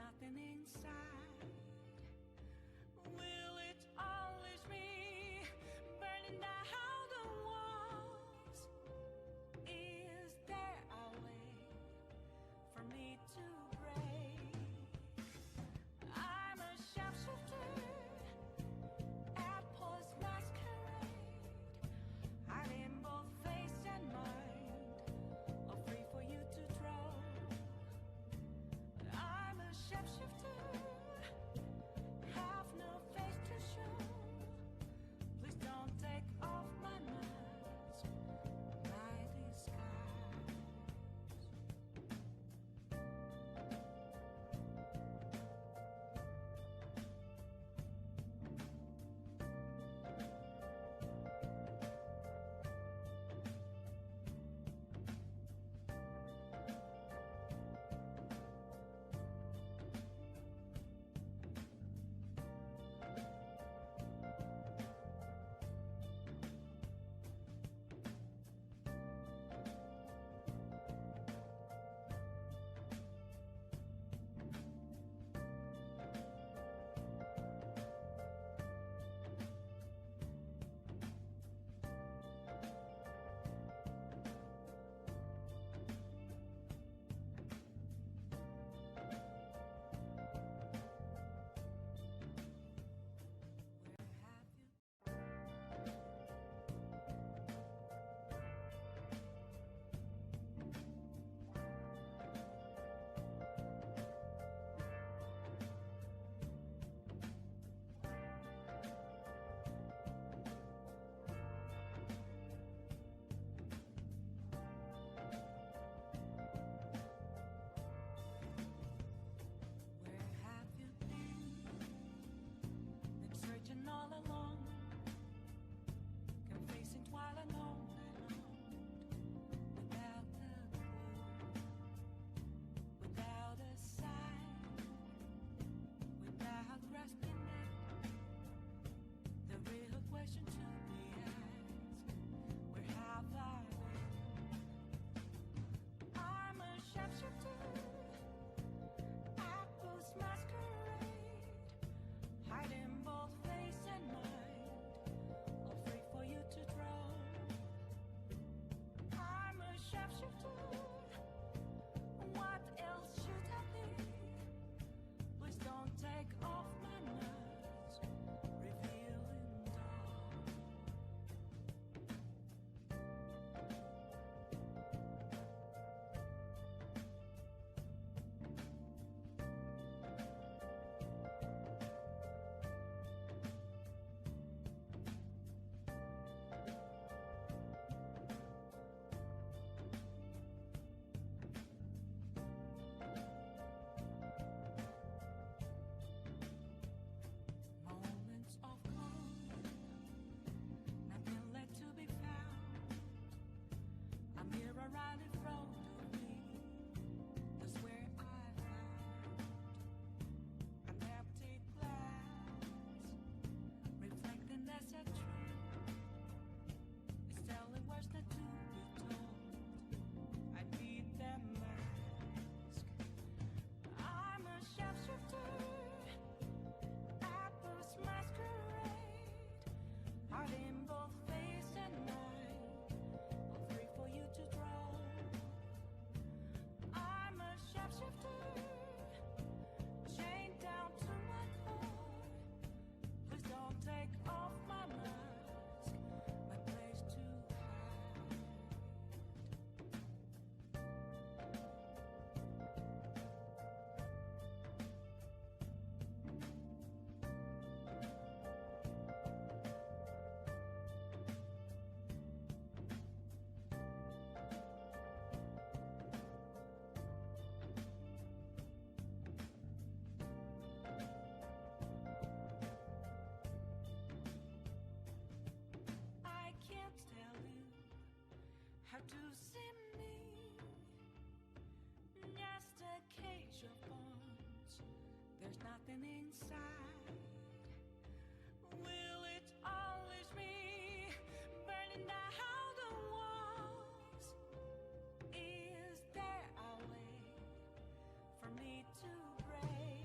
nothing inside. Will it always be burning down the walls? Is there a way for me to break? I'm a sharpshooter at post masquerade, hiding both face and mind, all free for you to draw. I'm a shapeshifter, have no face to show. Please don't take off my mask, my disguise. All along, confessing while alone and on, without a clue, without a sign, without grasping it. The real question to be asked: where have I been? I'm a sharpshooter at post masquerade, hiding both face and mind, all free for you to draw. I'm a sharpshooter, what else should I be? Please don't take off my mask, revealing dawn. Moments of calm, nothing left to be found. A mirror right in front of me, that's where I found an empty glass, reflecting as a tree. It's telling words not to be told. I need that mask. I'm a sharpshooter at post masquerade, hiding both face and mind, all free for you to draw. I'm a sharpshifter, chained down to my core. Please don't take off my mask, my place to hide. I can't tell you how to see me, just a cage of bones. There's nothing inside. Will it always be burning down the walls? Is there a way for me to break?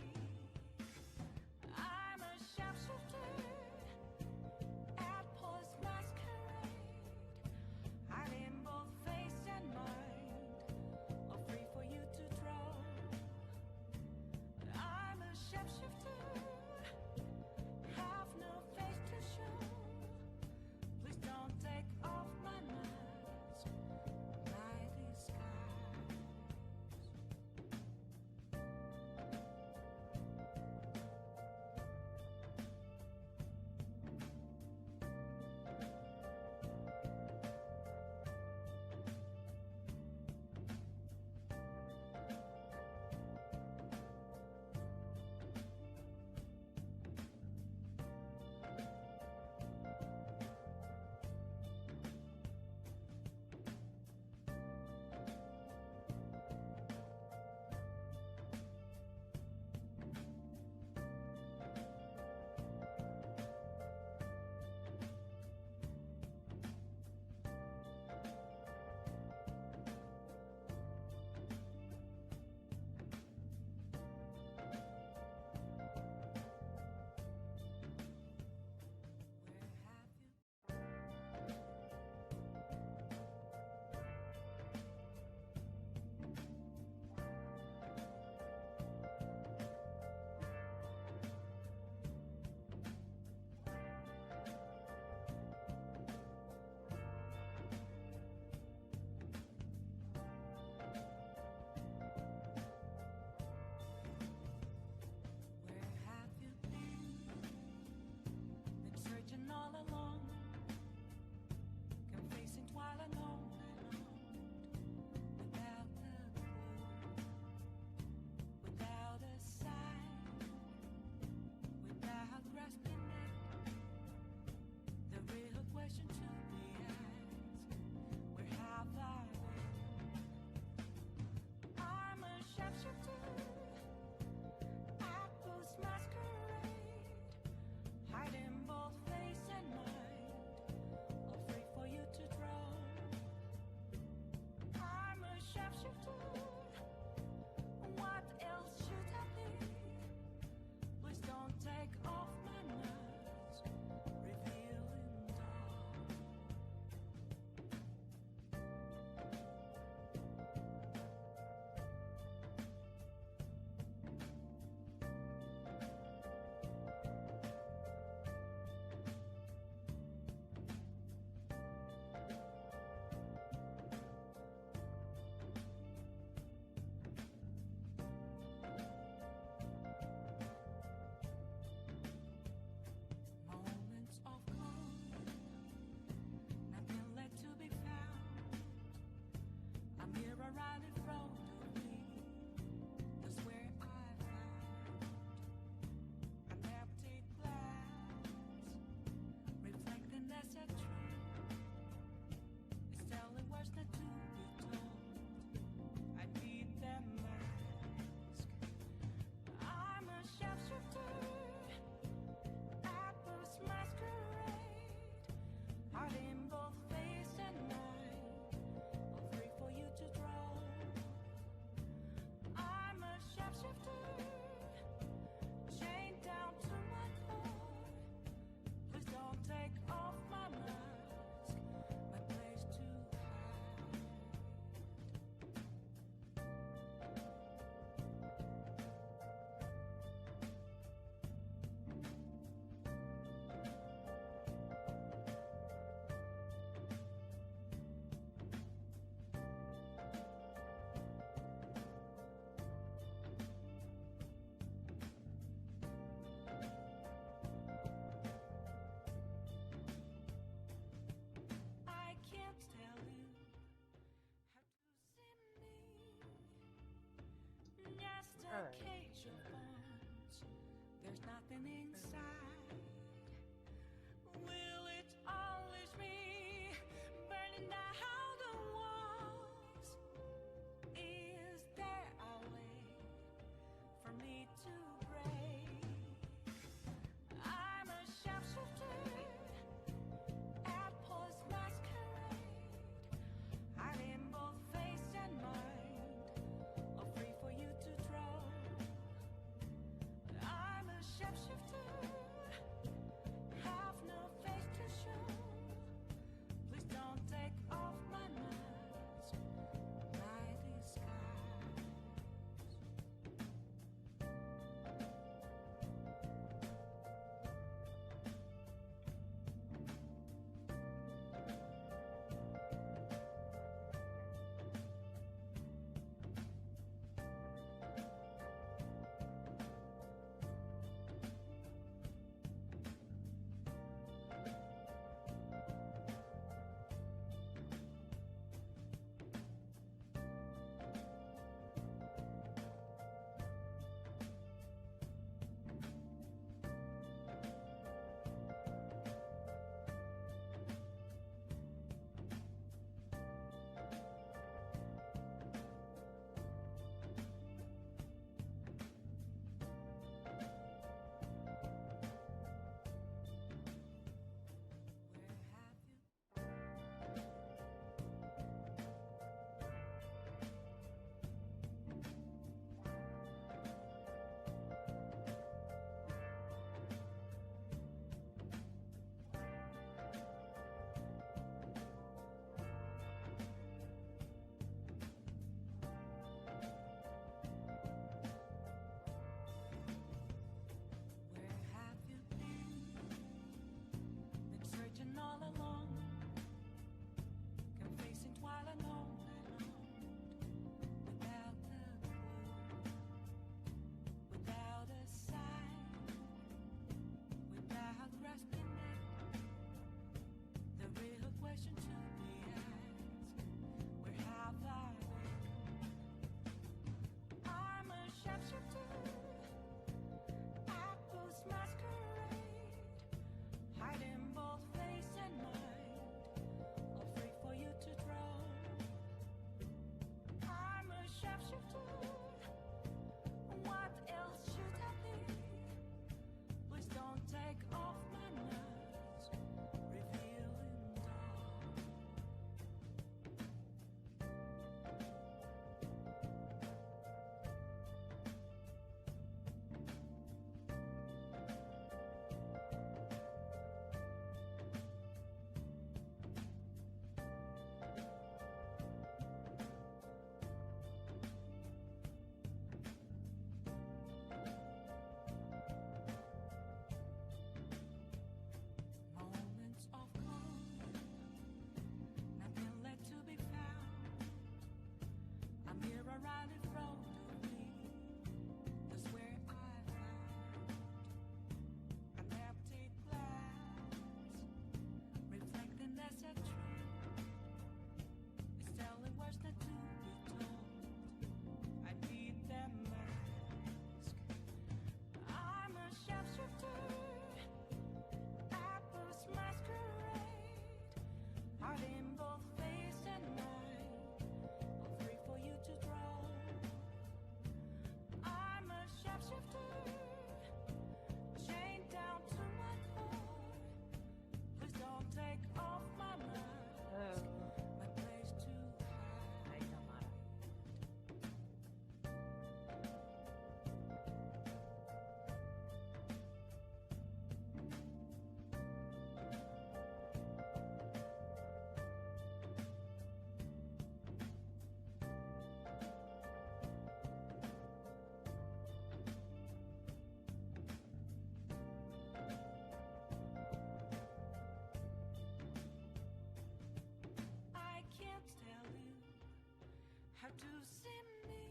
to see me,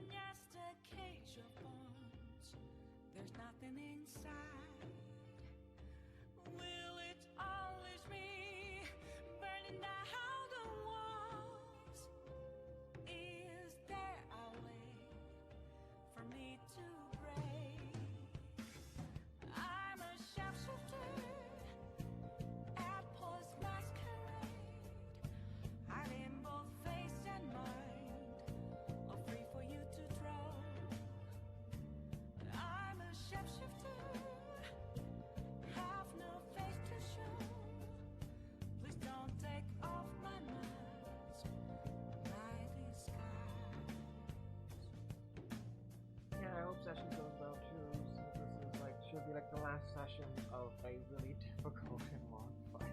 just a cage of bones. There's nothing inside. Will it always be burning down the walls? Is there a way for me to break? I'm a sharpshooter at post masquerade, hiding both face and mind, all free for you to draw. I'm a sharpshooter, have no face to show. Please don't take off my mask, my disguise. Yeah, I hope session goes well too. So this is like should be like the last session of a really difficult and long fight.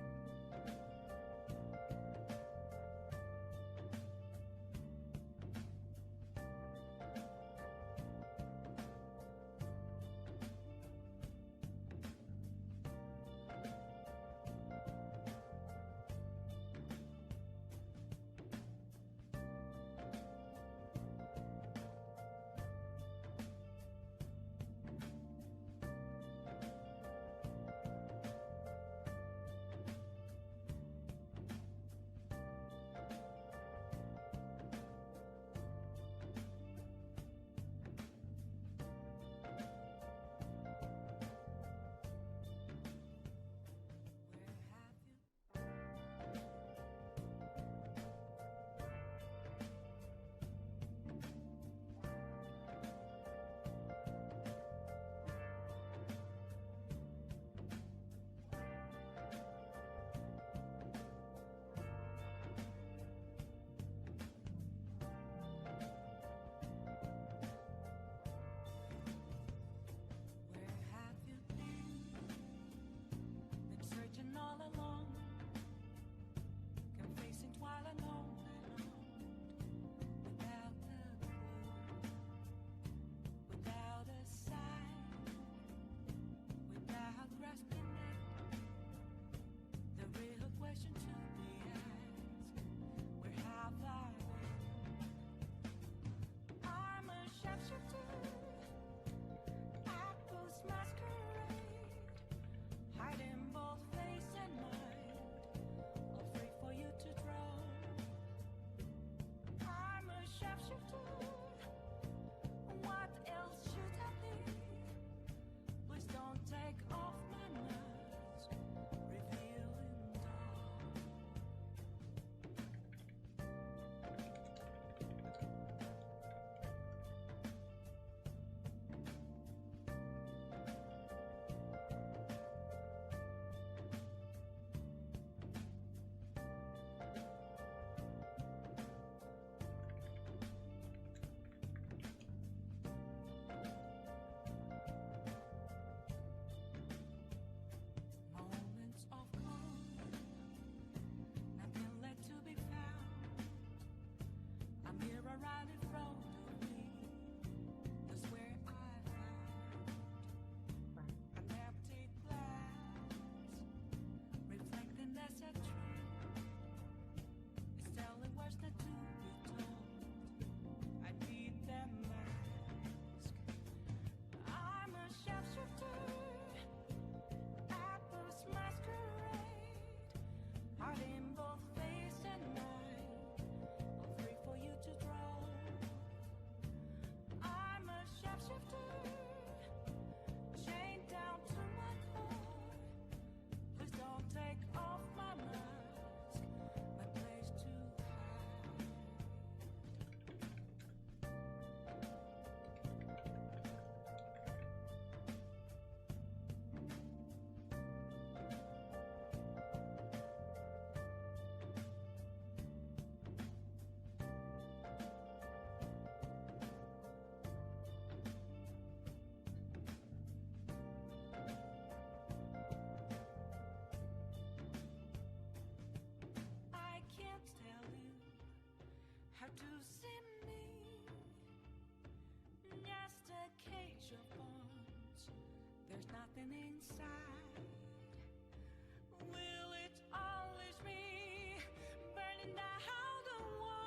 Where have you been? Been searching all along, confessing while alone, without a clue, without a sign, without grasping it. The real question to be asked: where have I been? I'm a sharpshooter at post masquerade, hiding both face and mind, all free for you to draw. I'm a sharpshooter. What else should I be? Please don't take off my mask, revealing dawn. Moments of calm, nothing left to be found. A mirror right in front of me, that's where I found an empty glass, reflecting as a tree. It's telling words not to be told. I need that mask. I'm a sharpshooter at post masquerade, hiding both face and mind, all free for you to draw. I'm a sharpshooter, chained down to my core. Please don't take off my mask, my place to hide. I can't tell you how to see me, just a cage of bones. There's nothing inside. Will it always be burning down the walls?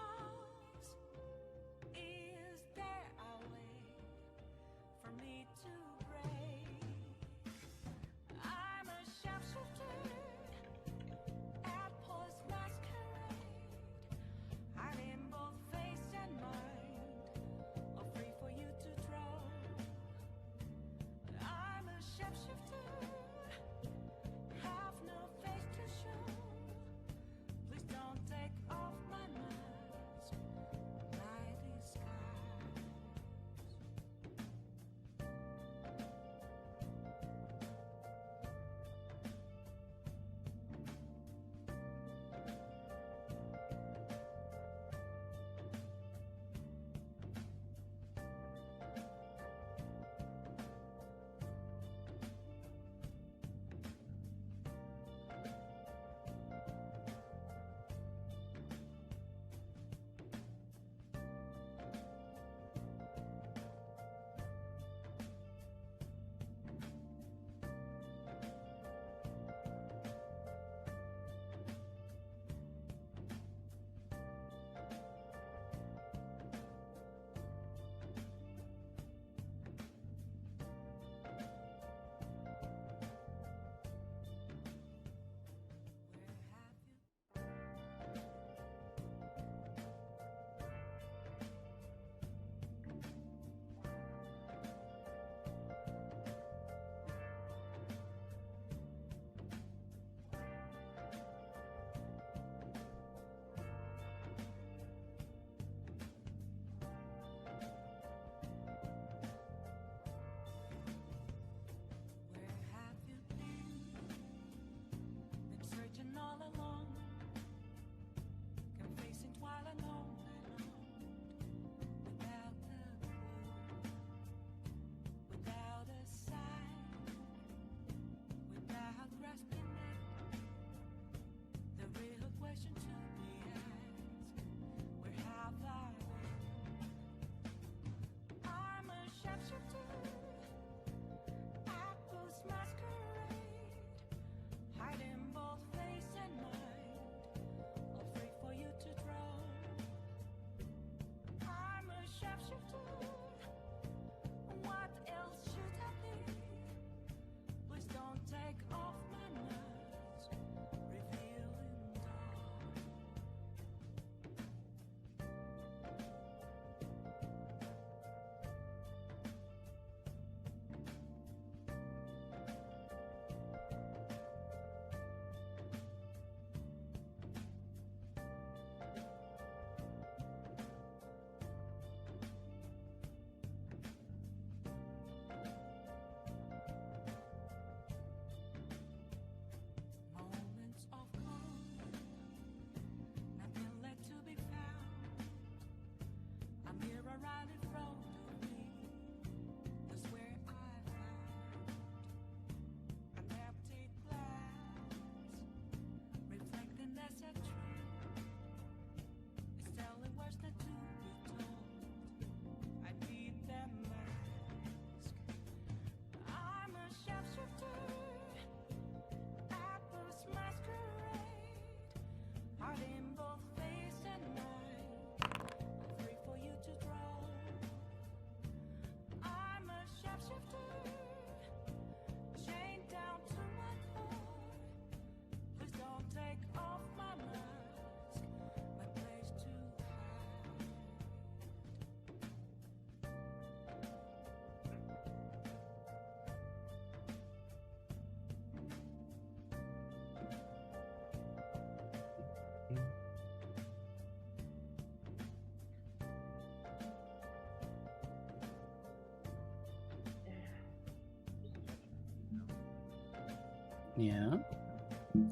Yeah,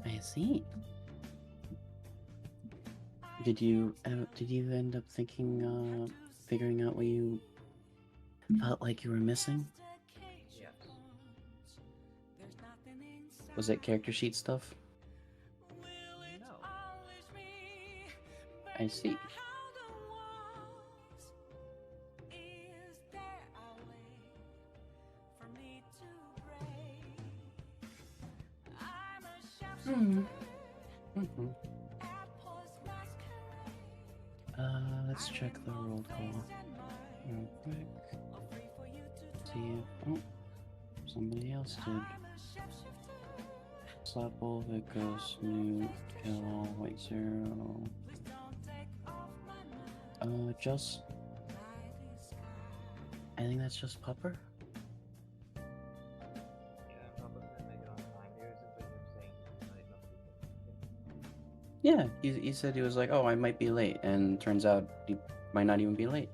I see. Did you end up thinking, figuring out what you felt like you were missing? Yes. Was it character sheet stuff? No. I see. Hmm. Mm-hmm. Let's check the roll call real quick. See if somebody else did. Slapple, Vicos, Newt, Kill, White Zero. Just. I think that's just Pupper. Yeah, Papa couldn't make it on time. There was a bit of him saying he might not be able to. Yeah, he said he was like, oh, I might be late, and turns out he might not even be late.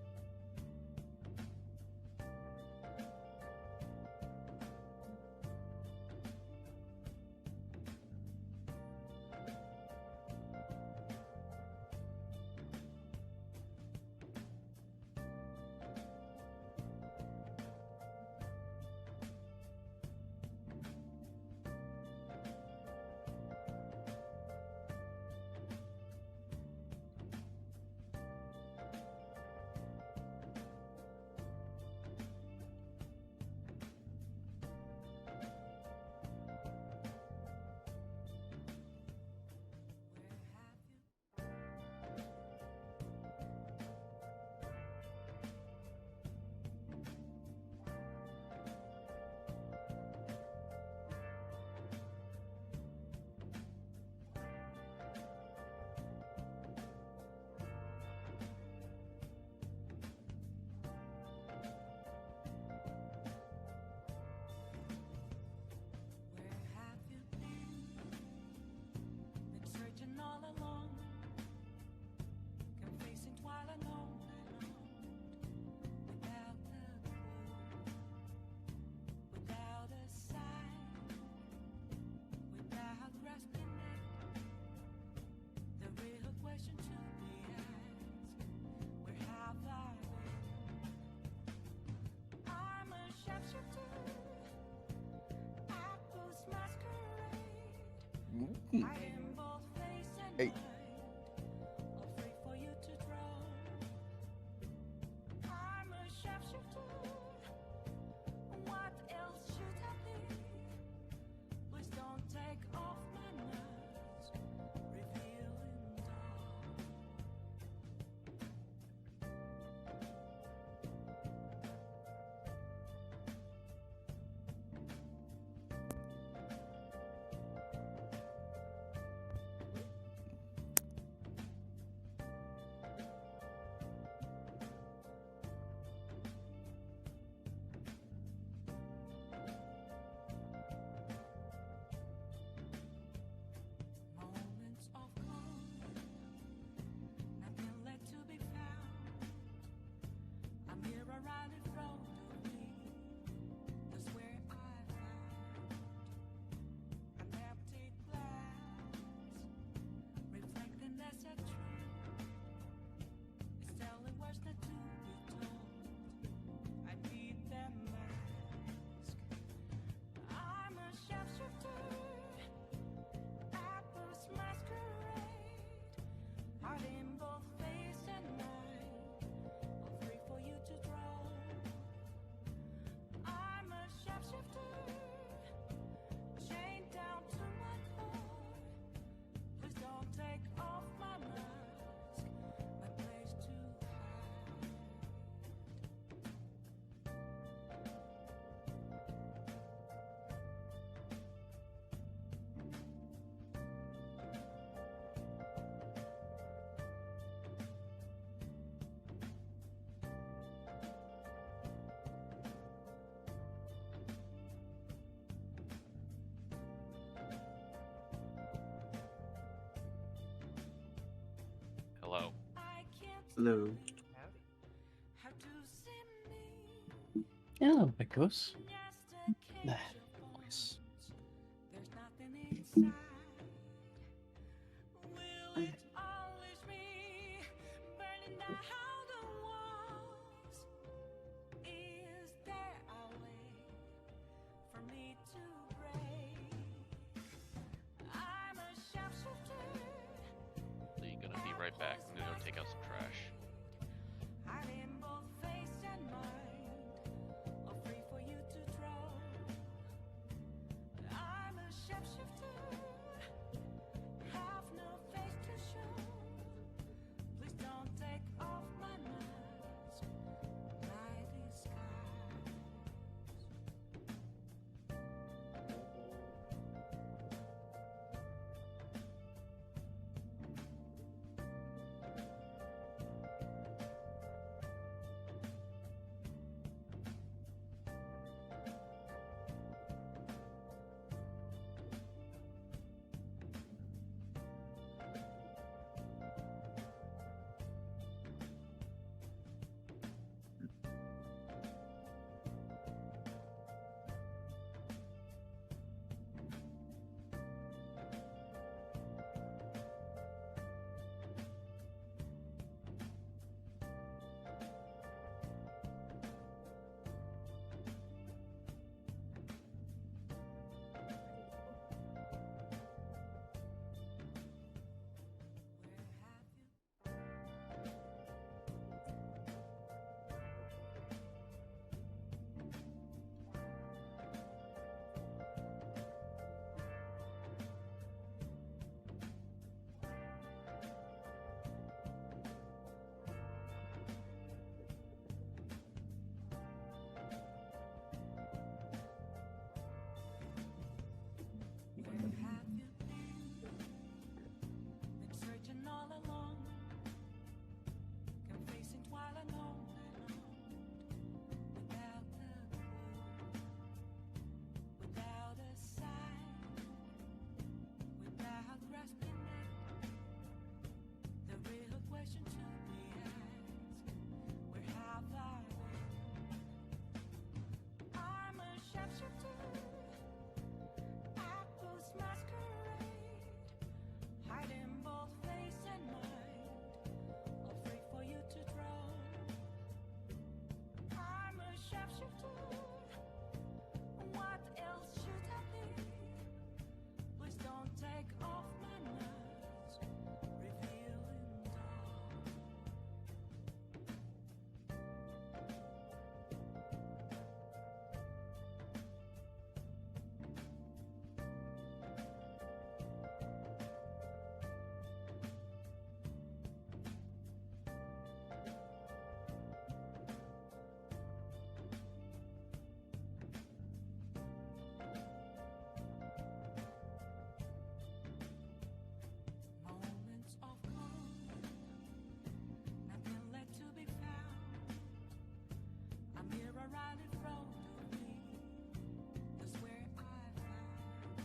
Hey. Hello. Hello. Howdy. Hello, Vicos. Voice. right back. I'm gonna go take out some trash. Hide in both face and mind, or free for you to draw. I'm a shapeshifter, have no face to show. Please don't take off my mask, my disguise. Where have you been? Been searching all along, confessing while alone, without a clue, without a sign, without grasping it. The real question to be asked: where have I been? I'm a shapeshifter. Apples masquerade, hiding both face and mind, all free for you to draw. I'm a shapeshifter. What else should I be? Please don't take off my mask, revealing dawn. Moments of calm, nothing left to be found. A mirror right in front of me, that's where I found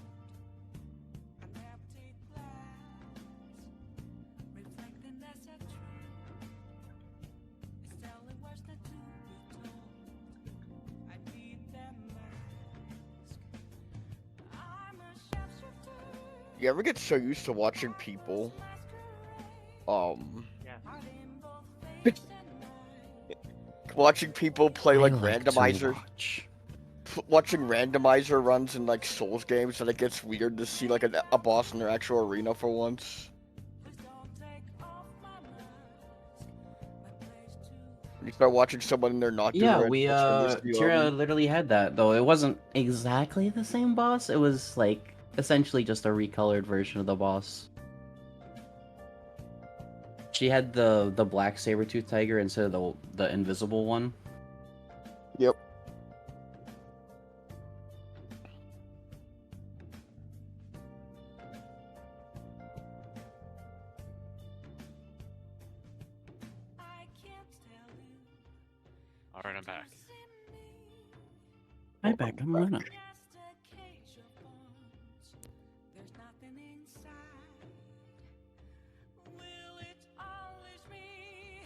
an empty glass, reflecting that's a truth. It's telling words not to be told. I need that mask. I'm a shapeshifter. You ever get so used to watching people, Yes. watching people play like I like to randomizer, watch. watching randomizer runs in like Souls games, that it gets weird to see like a boss in their actual arena for once. You start watching someone and they're not doing Yeah, it, we it's when you see Tira them. literally had that, though it wasn't exactly the same boss. It was like essentially just a recolored version of the boss. She had the black saber-tooth tiger instead of the invisible one. Yep. Alright, I'm back. Hi, back. I'm Luna. There's nothing inside. Will it always be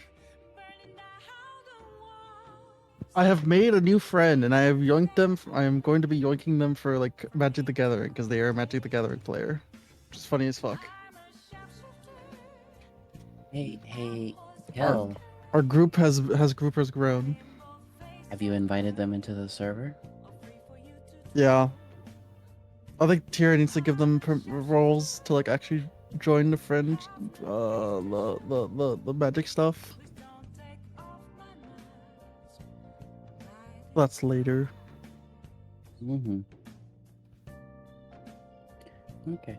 burning down the walls? I have made a new friend, and I have yoinked them. I am going to be yoinking them for like Magic the Gathering because they are a Magic the Gathering player, which is funny as fuck. I'm a shapeshifter. Hey, Kel, Our group has grown. have you invited them into the server? Yeah. I think Tira needs to give them roles to like actually join the friend, the magic stuff. That's later. Mm-hmm. Okay.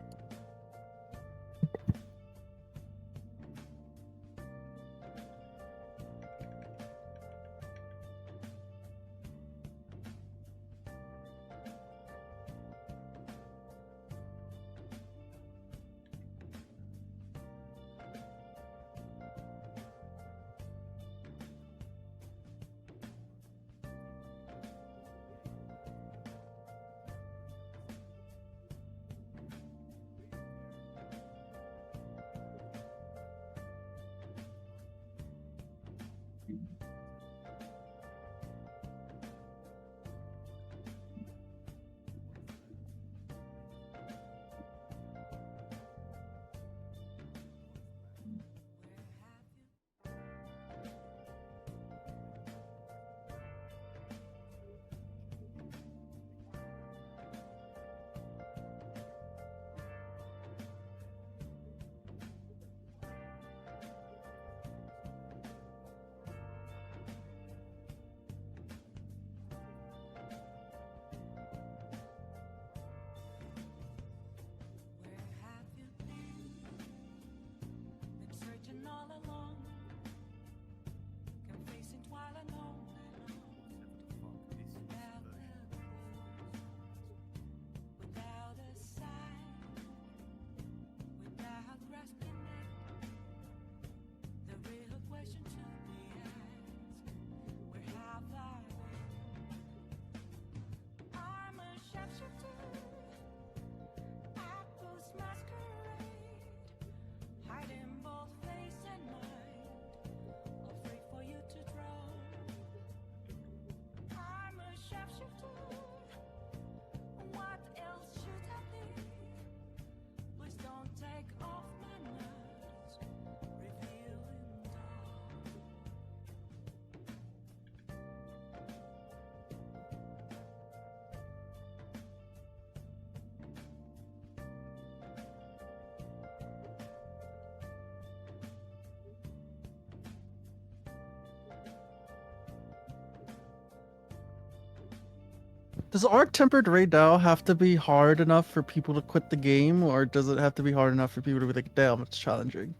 Does our tempered raid now have to be hard enough for people to quit the game, or does it have to be hard enough for people to be like, damn, it's challenging?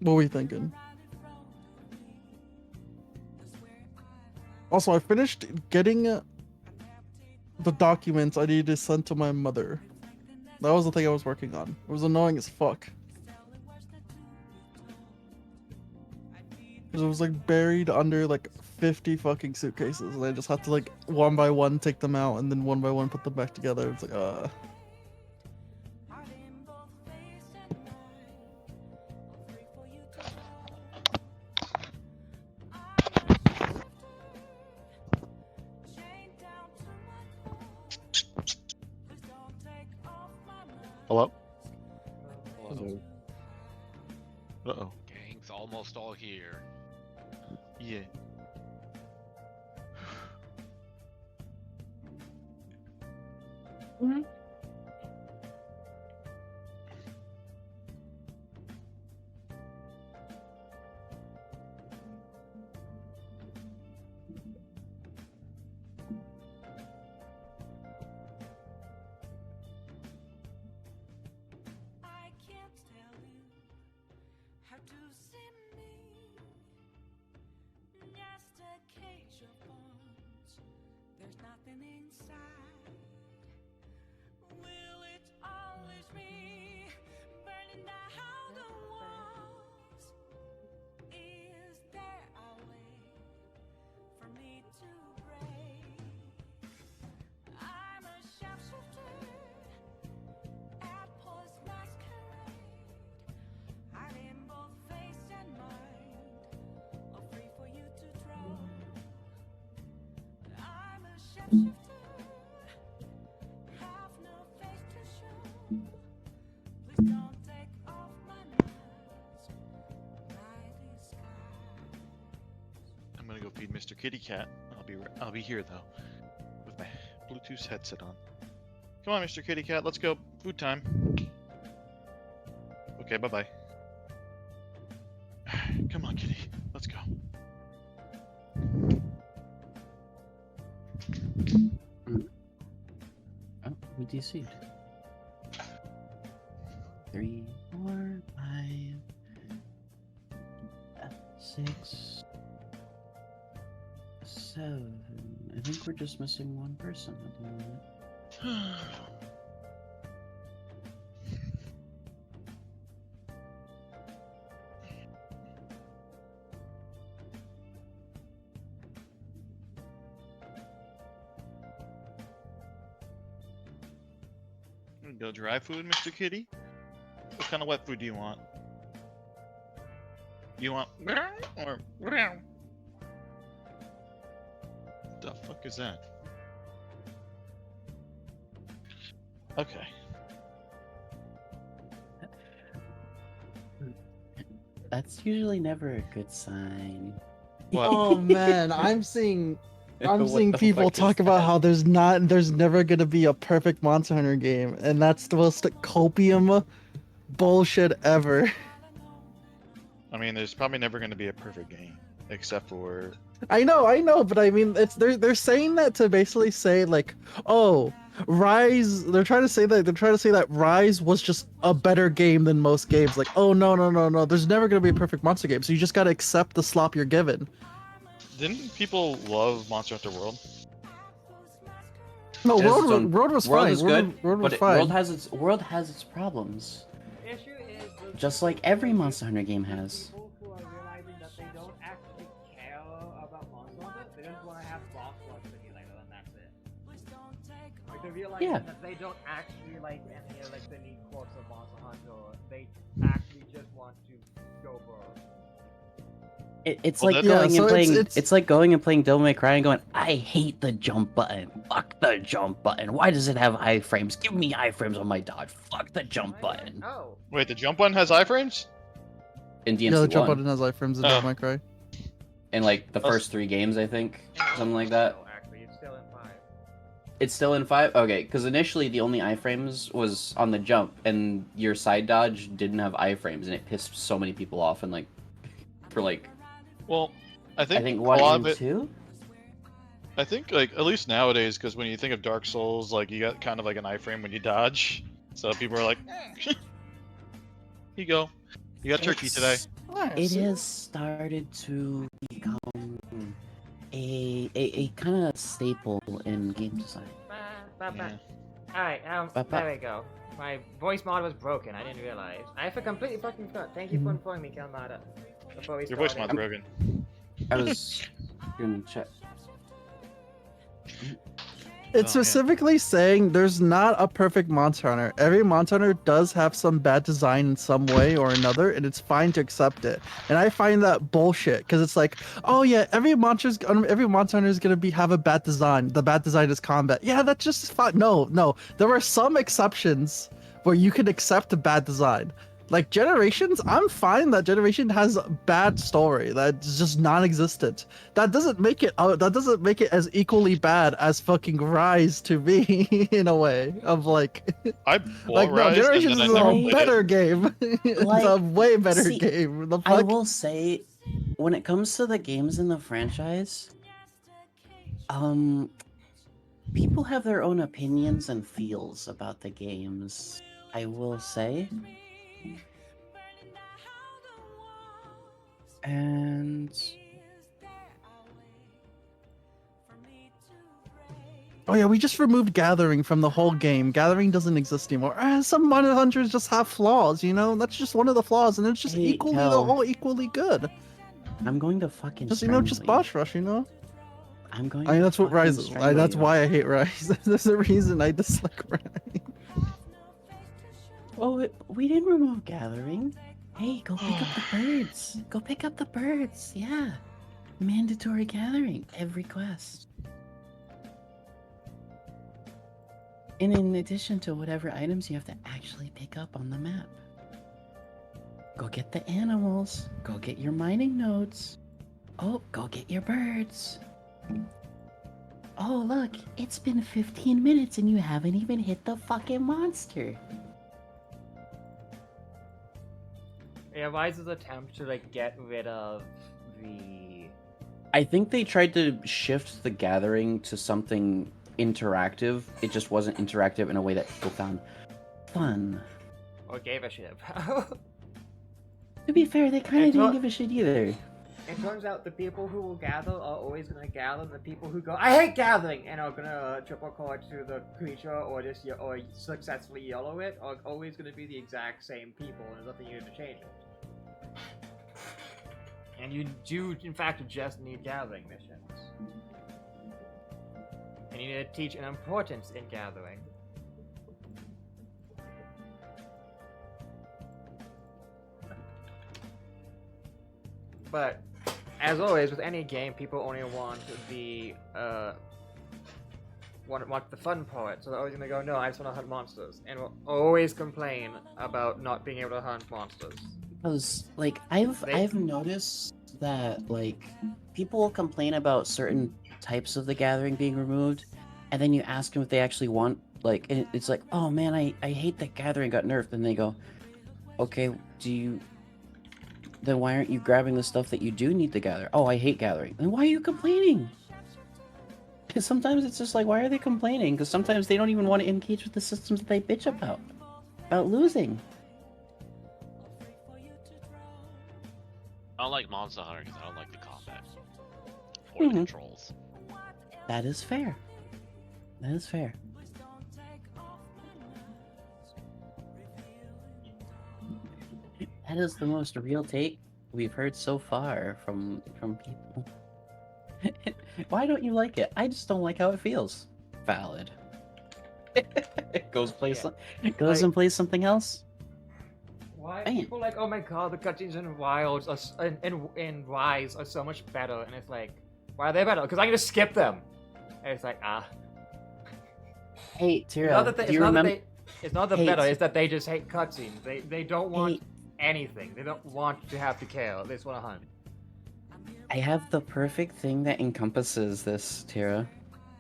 What were you thinking? Also, I finished getting the documents I needed to send to my mother. That was the thing I was working on. It was annoying as fuck. Because it was like buried under like 50 fucking suitcases, and I just had to like one by one take them out and then one by one put them back together. It's like, Hello? Hello. Uh-oh. Gang's almost all here. Yeah. I can't tell you how to see me. Just a cage of bones. There's nothing inside. Will it always be burning down the walls? Is there a way for me to break? I'm a sharpshooter at Post Masquerade, hiding both face and mind, all free for you to draw. I'm a sharpshooter, have no face to show. Please don't take off my mask, my disguise. I'm gonna go feed Mr. Kitty Cat. I'll be here though, with my Bluetooth headset on. Come on, Mr. Kitty Cat, let's go. Food time. Okay, bye-bye. Come on, kitty. Let's go. Oh, who DC'd? 3, 4, 5, 6, 7. I think we're just missing one person at the moment. Go dry food, Mr. Kitty? What kind of wet food do you want? You want or what the fuck is that? Okay. That's usually never a good sign. What? Oh man, I'm seeing What seeing the people fuck is talk about that? how there's never gonna be a perfect Monster Hunter game, and that's the most copium bullshit ever. I mean, there's probably never going to be a perfect game, except for I know, but I mean, they're saying that to basically say like, oh, Rise. They're trying to say that Rise was just a better game than most games. Like, oh no, there's never gonna be a perfect monster game, so you just gotta accept the slop you're given. didn't people love Monster Hunter World? No, It has its World own- was World fine. is good, World was but fine. World has its problems. The issue is those Just like every Monster Hunter game has. people who are realizing that they don't actually care about Monster Hunter. They just want to have boss rush simulator, and that's it. Like they're realizing Yeah. that they don't actually like any like the neat quirks of Monster Hunter. They actually just want to go for. It's Well, like that- going Yeah, and so playing. it's- It's like going and playing Devil May Cry and going, I hate the jump button. Fuck the jump button. Why does it have iframes? Give me iframes on my dodge. Fuck the jump button. Oh, Wait, the jump button has iframes? In Yeah, the DMC jump one, button has iframes in Oh. Devil May Cry. in like the That's- first 3 games, I think, something like that. No, actually, it's still in 5. It's still in 5? Okay, because initially the only iframes was on the jump, and your side dodge didn't have iframes, and it pissed so many people off, and like, for like, Well, I I think, think a 1 lot and of it. 2? I think like at least nowadays, because when you think of Dark Souls, like you got kind of like an iframe when you dodge, so people are like, here you go, you got turkey today. It has started to become a kind of staple in game design. Yeah. Alright, Ba- ba- there we go. My voice mod was broken, I didn't realize. I completely fucking forgot. Thank you for informing me, Kalmada. Before we Your voice started. mod's broken. I was gonna check. It's Oh, yeah. specifically saying there's not a perfect Monster Hunter. Every Monster Hunter does have some bad design in some way or another, and it's fine to accept it. And I find that bullshit because it's like, oh yeah, every Monster Hunter is gonna have a bad design. The bad design is combat. Yeah, that's just fine. No, there are some exceptions where you can accept a bad design. Like Generations, I'm fine that Generation has a bad story that's just non-existent. That doesn't make it as equally bad as fucking Rise to me in a way of like I bought like no, Rise and Generations then is I never a played better it. game. It's Like, a way better see, game. The I fuck? will say, when it comes to the games in the franchise, people have their own opinions and feels about the games. I will say, and Oh yeah, we just removed Gathering from the whole game. Gathering doesn't exist anymore. Some Monster Hunters just have flaws, you know? That's just one of the flaws, and it's just Hey, equally Kel. all equally good. I'm going to fucking Just just strangle boss rush, you know? I'm going. I mean, to that's what fucking Rise is. strangle That's you. why I hate Rise. That's the reason I dislike Rise. Oh, we didn't remove gathering. Hey, go pick up the birds. Go pick up the birds. Yeah, mandatory gathering every quest. And in addition to whatever items you have to actually pick up on the map. Go get the animals. Go get your mining nodes. Oh, go get your birds. oh look, it's been 15 minutes and you haven't even hit the fucking monster. Yeah, Wise's attempt to like get rid of the I think they tried to shift the gathering to something interactive. It just wasn't interactive in a way that people found fun. or gave a shit about. To be fair, they kind of It's didn't not- give a shit either. It turns out the people who will gather are always gonna gather, and the people who go, I hate gathering, and are gonna triple cord to the creature or just or successfully yellow it, are always gonna be the exact same people, and there's nothing you can change it. And you do, in fact, just need gathering missions. And you need to teach an importance in gathering. But as always, with any game, people only want the want the fun part, so they're always gonna go, no, I just want to hunt monsters, and will always complain about not being able to hunt monsters. Because like I've They- I've noticed that like people will complain about certain types of the gathering being removed, and then you ask them if they actually want like and it's like, oh man, I hate that gathering got nerfed, and they go, okay, then why aren't you grabbing the stuff that you do need to gather? Oh, I hate gathering. Then why are you complaining? Because sometimes it's just like, why are they complaining? Because sometimes they don't even want to engage with the systems that they bitch about losing. I don't like Monster Hunter because I don't like the combat or the Mhm. controls. That is fair. That is fair. That is the most real take we've heard so far from people. Why don't you like it? I just don't like how it feels. Valid. Goes Like- and plays something else. Why Man. people like, oh my god, the cutscenes in Wilds are in Rise are so much better, and it's like, why are they better? Because I can just skip them. And it's like, Hey, It's Tira, not that they, do you remember? it's not the Hey, better, T- it's that they just hate cutscenes. They don't want Hey. anything. They don't want to have to care. They just want to hunt. I have the perfect thing that encompasses this, Tira.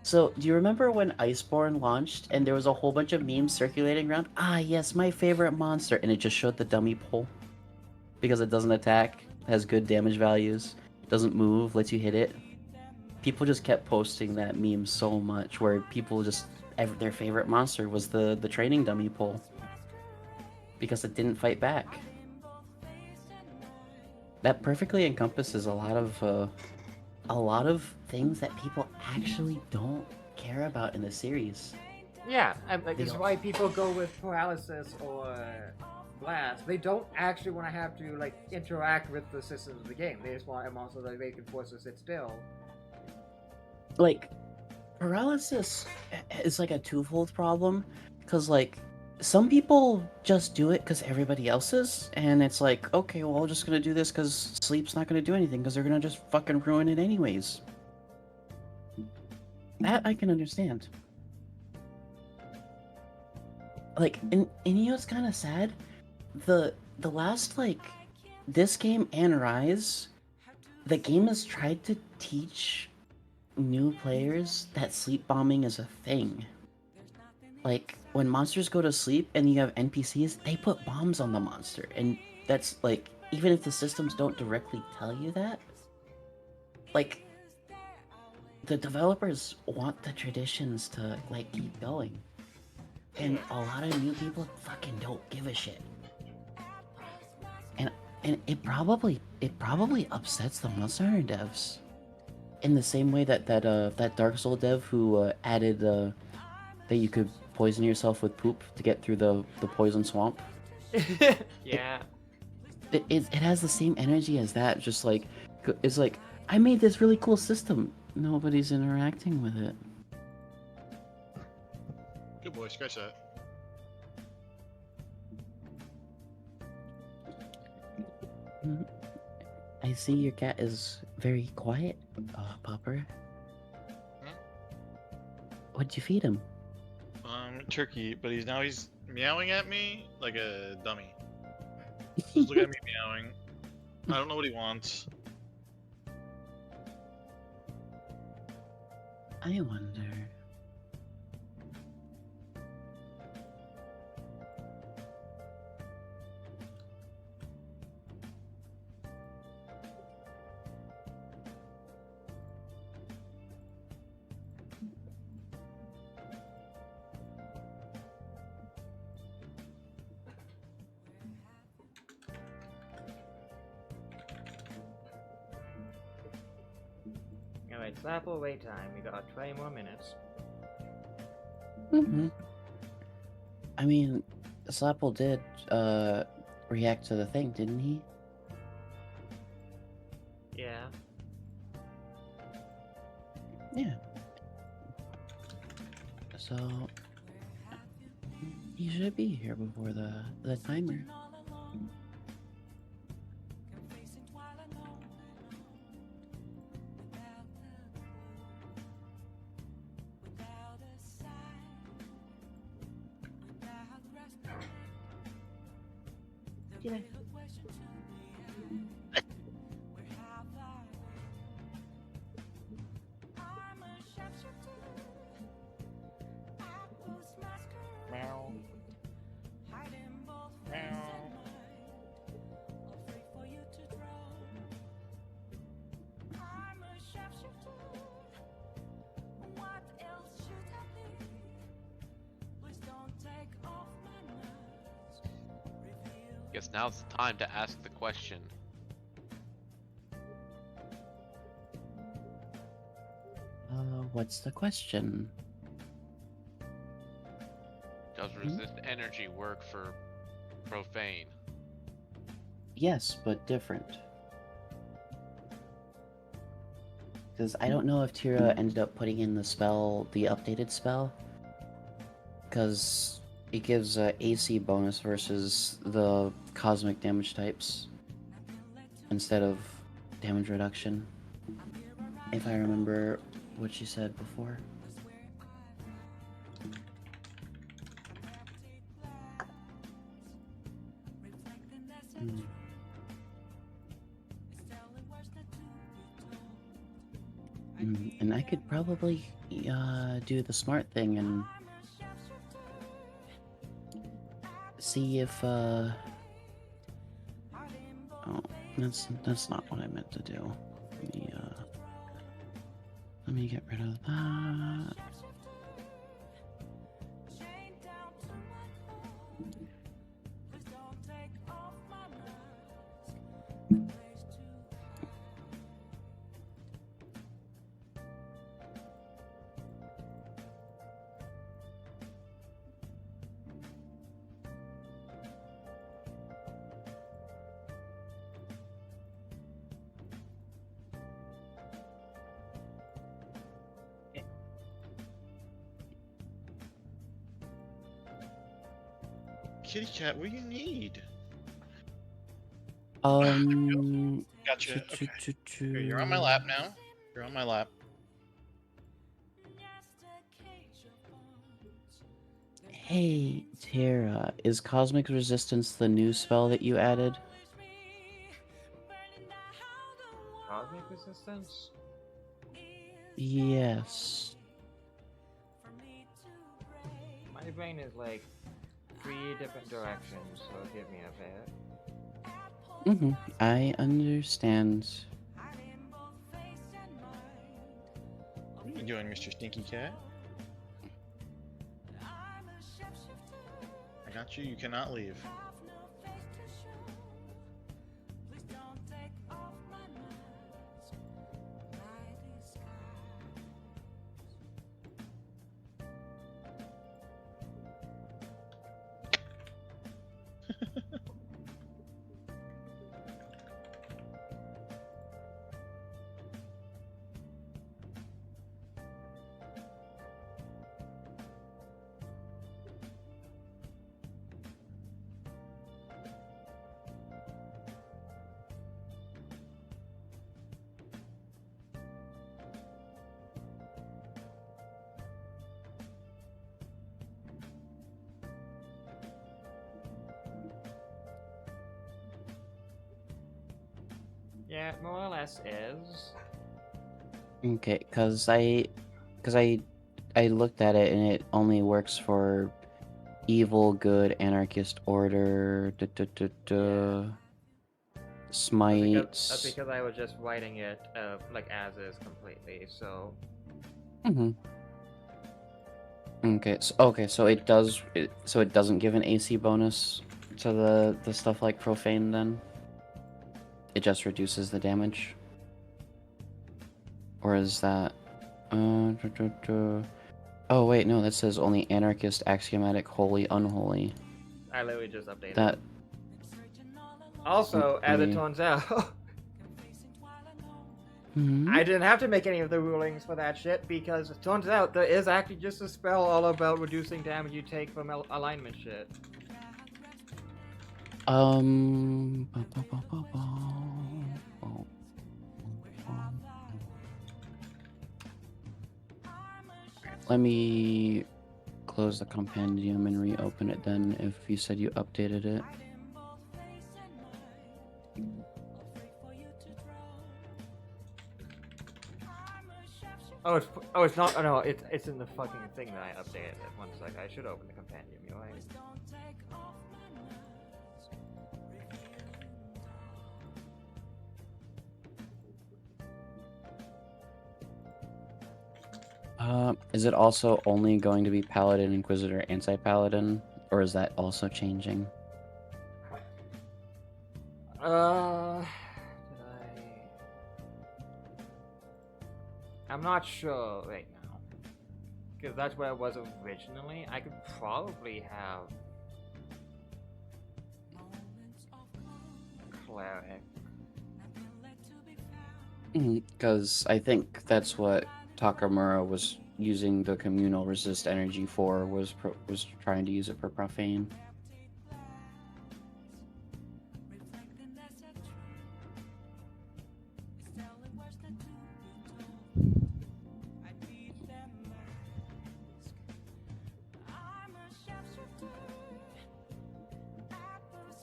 So, do you remember when Iceborne launched and there was a whole bunch of memes circulating around? Ah, yes, my favorite monster, and it just showed the dummy pole because it doesn't attack, has good damage values, doesn't move, lets you hit it. People just kept posting that meme so much, where people just their favorite monster was the training dummy pole because it didn't fight back. That perfectly encompasses a lot of things that people actually don't care about in the series. Yeah, like They this is don't- why people go with paralysis or blast. They don't actually want to have to like interact with the systems of the game. They just want a monster that they can force to sit still. Like, paralysis is like a twofold problem, because like some people just do it because everybody else is, and it's like, okay, well, I'm just gonna do this because sleep's not gonna do anything because they're gonna just fucking ruin it anyways. That I can understand. Like, and you know what's kind of sad? The last like this game and Rise, the game has tried to teach new players that sleep bombing is a thing. Like, when monsters go to sleep and you have NPCs, they put bombs on the monster. And that's like, even if the systems don't directly tell you that, like, the developers want the traditions to, like, keep going. And a lot of new people fucking don't give a shit. And it probably upsets the Monster Hunter devs. In the same way that Dark Soul dev who added that you could poison yourself with poop to get through the poison swamp. Yeah. It has the same energy as that. Just like it's like, I made this really cool system. Nobody's interacting with it. Good boy, scratch that. I see your cat is very quiet, Popper. Hmm? What'd you feed him? Turkey, but he's meowing at me like a dummy. Just look at me meowing. I don't know what he wants. I wonder. Alright, Slapple wait time. We got 20 more minutes. Mm-hmm. I mean, Slapple did react to the thing, didn't he? Yeah. Yeah. So he should be here before the timer. Meow. Meow. Guess now's the time to ask the question. What's the question? Does resist energy work for profane? Yes, but different. Because I don't know if Tira ended up putting in the spell, the updated spell. Because it gives a AC bonus versus the cosmic damage types instead of damage reduction. If I remember what she said before. And I could probably do the smart thing and see if oh, that's not what I meant to do. Let me get rid of that. Kitty cat, what do you need? Gotcha. Okay. Here, you're on my lap now. You're on my lap. Hey, Tara, is Cosmic Resistance the new spell that you added? Cosmic resistance? Yes. My brain is like 3 different directions, so give me a bit. I understand. What are you doing, Mr. Stinky Cat? I got you. You cannot leave. Yeah, more or less is. Okay, cause because I looked at it and it only works for evil, good, anarchist, order, smites. That's because I was just writing it like as is completely. So Mm-hmm. Okay, so it does. So it doesn't give an AC bonus to the stuff like profane. Then it just reduces the damage, or is that? Oh wait, no, that says only anarchist, axiomatic, holy, unholy. I literally just updated. That. Also, as it Okay. turns out, Mhm. I didn't have to make any of the rulings for that shit because it turns out there is actually just a spell all about reducing damage you take from alignment shit. Let me close the compendium and reopen it then if you said you updated it. It's not. Oh no, it's in the fucking thing that I updated it. One sec, I should open the compendium. You're right. Is it also only going to be Paladin, Inquisitor, Anti-Paladin, or is that also changing? Did I? I'm not sure right now. Because that's where it was originally. I could probably have Cleric. Because I think that's what Takamura was using the communal resist energy for, was trying to use it for profane.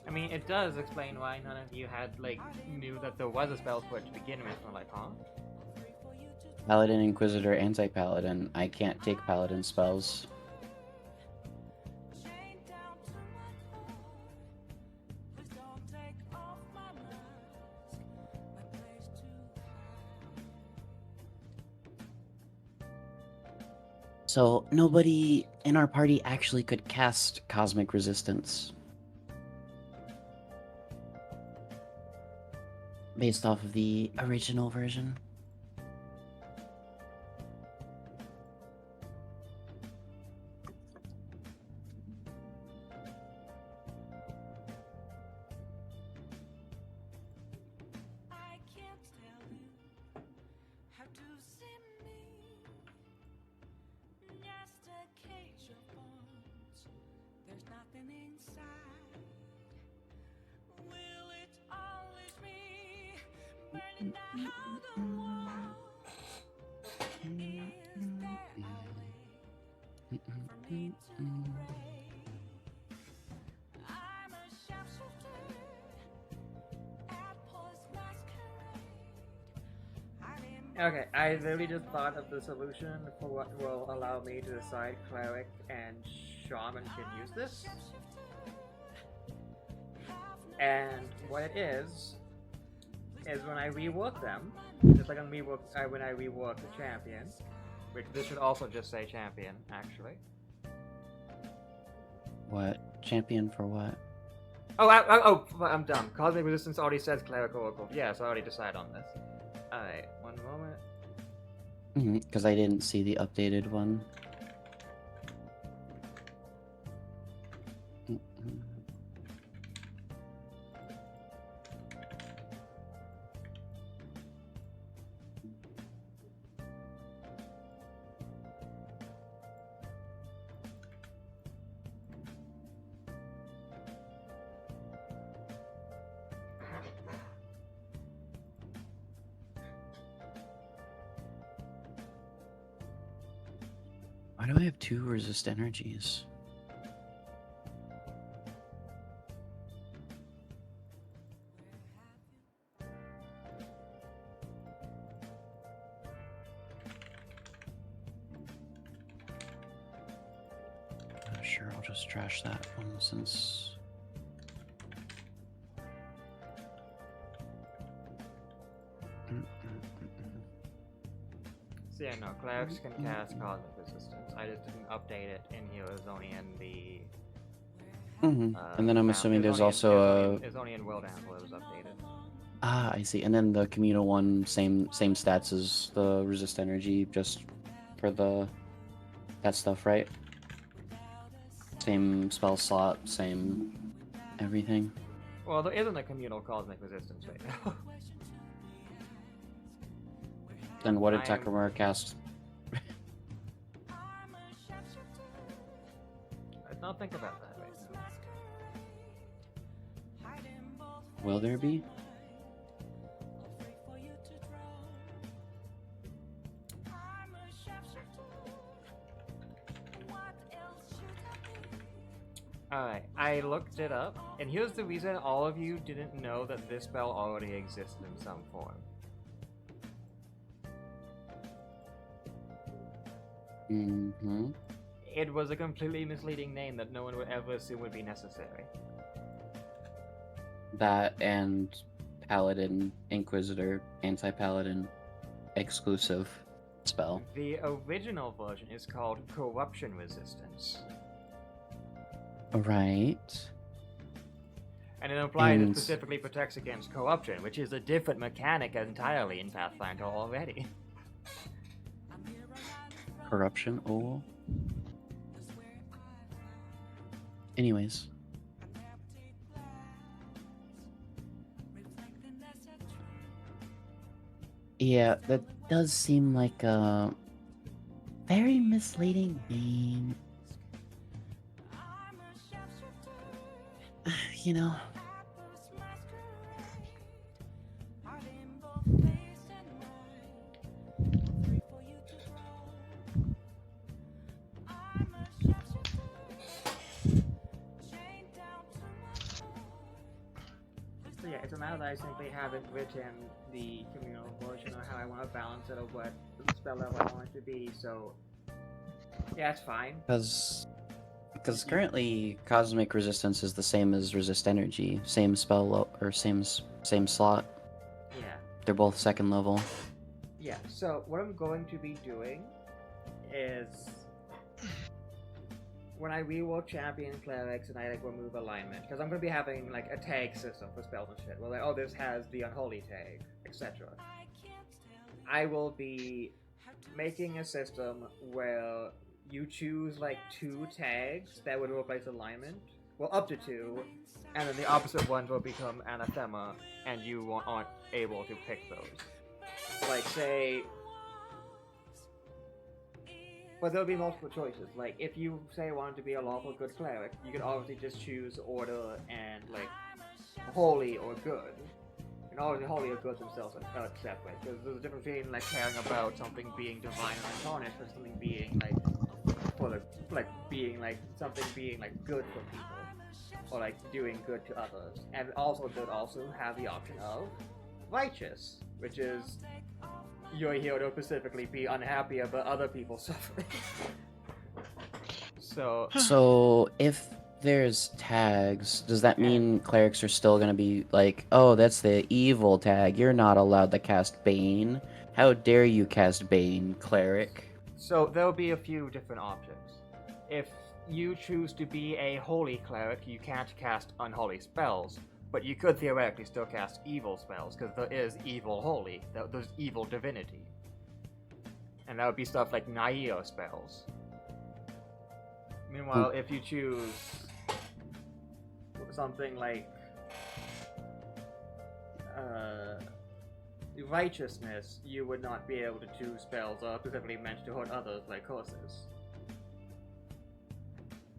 I mean, it does explain why none of you had, like, knew that there was a spell for it to begin with. We're like, huh? Paladin, Inquisitor, Anti-Paladin. I can't take Paladin spells. So nobody in our party actually could cast Cosmic Resistance. Based off of the original version. I can't tell you how to see me. Just a cage of bones. There's nothing inside. Will it always be burning down the walls? Is there a way for me to break? I'm a sharpshooter at Paul's masquerade. Okay, I literally just thought of the solution for what will allow me to decide Cleric and Shaman can use this. And what it is when I rework them, just like when I rework the champion, which this should also just say champion, actually. What? Champion for what? I'm dumb. Cosmic Resistance already says Cleric Oracle. Yes, I already decided on this. Alright, one moment. Because I didn't see the updated one. Why do I have 2 resist energies? sure, I'll just trash that one since. So yeah, no, clerics can cast cosmic resistance. I just didn't update it in here. It was only in the. And then I'm assuming there's also It's only in World Ample it was updated. I see. And then the communal one, same stats as the resist energy, just for that stuff, right? Same spell slot, same everything. Well, there isn't a communal cosmic resistance right now. Then what did I am- Takamura cast? Let's not think about that right now. Will there be? Alright, I looked it up, and here's the reason all of you didn't know that this spell already existed in some form. Mm-hmm. It was a completely misleading name that no one would ever assume would be necessary. That and Paladin, Inquisitor, Anti-Paladin, exclusive spell. The original version is called Corruption Resistance, Right. and it implies it And- specifically protects against corruption, which is a different mechanic entirely in Pathfinder already. Corruption. Oh. Anyways. Yeah, that does seem like a very misleading name. You know, So yeah, it's a matter that I simply haven't written the communal version or how I want to balance it or what spell level I want it to be, so yeah, it's fine. because currently cosmic resistance is the same as resist energy, same or same slot. Yeah. They're both second level. Yeah, so what I'm going to be doing is when I rework champion clerics and I like remove alignment, because I'm going to be having like a tag system for spells and shit. Well, like, oh, this has the unholy tag, etc. I will be making a system where you choose like 2 tags that would replace alignment, well, up to 2, and then the opposite ones will become anathema, and you aren't able to pick those. Like, say, but there'll be multiple choices. Like, if you say wanted to be a lawful good cleric, you could obviously just choose order and like holy or good. And obviously, holy or good themselves are separate, because there's a difference between like caring about something being divine and untarnished, versus something being like for the something being like good for people, or like doing good to others. And also, good also have the option of righteous, which is you're here to specifically be unhappy about other people suffering. So if there's tags, does that mean clerics are still gonna be like, oh, that's the evil tag, you're not allowed to cast Bane? How dare you cast Bane, cleric? So there'll be a few different options. If you choose to be a holy cleric, you can't cast unholy spells, but you could theoretically still cast evil spells, because there is evil holy, there's evil divinity. And that would be stuff like Naio spells. Meanwhile, if you choose something like righteousness, you would not be able to choose spells specifically meant to hurt others, like curses.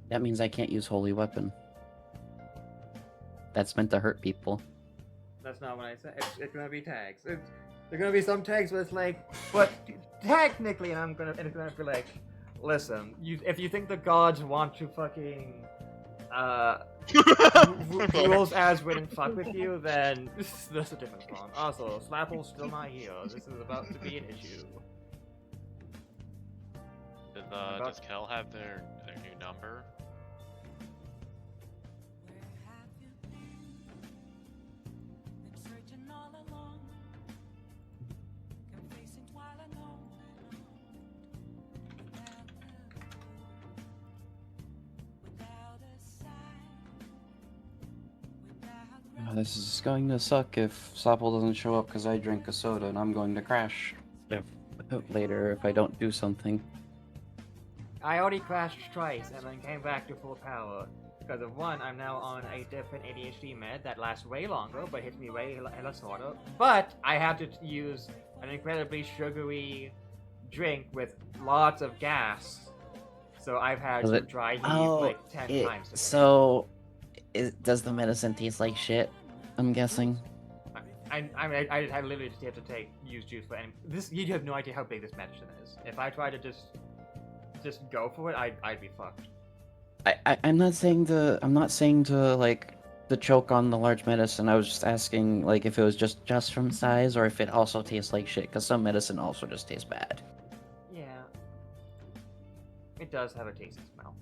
That means I can't use holy weapon. That's meant to hurt people. That's not what I said. It's gonna be tags. There are gonna be some tags where it's like, but technically, and it's gonna be like, listen, if you think the gods want to fucking rules as written fuck with you, then that's a different one. Also, Slapple's still not here. This is about to be an issue. Does Kel have their new number? Oh, this is going to suck if Slapple doesn't show up because I drink a soda and I'm going to crash later if I don't do something. I already crashed twice and then came back to full power. Because of one, I'm now on a different ADHD med that lasts way longer, but hits me way less harder. But I have to use an incredibly sugary drink with lots of gas. So I've had Does to it- dry heat Oh, like 10 times today. so does the medicine taste like shit? I'm guessing. I literally just have to use juice for any. This you have no idea how big this medicine is. If I try to just go for it, I'd be fucked. I'm not saying to like to choke on the large medicine. I was just asking like if it was just from size or if it also tastes like shit. Because some medicine also just tastes bad. Yeah. It does have a tasty smell.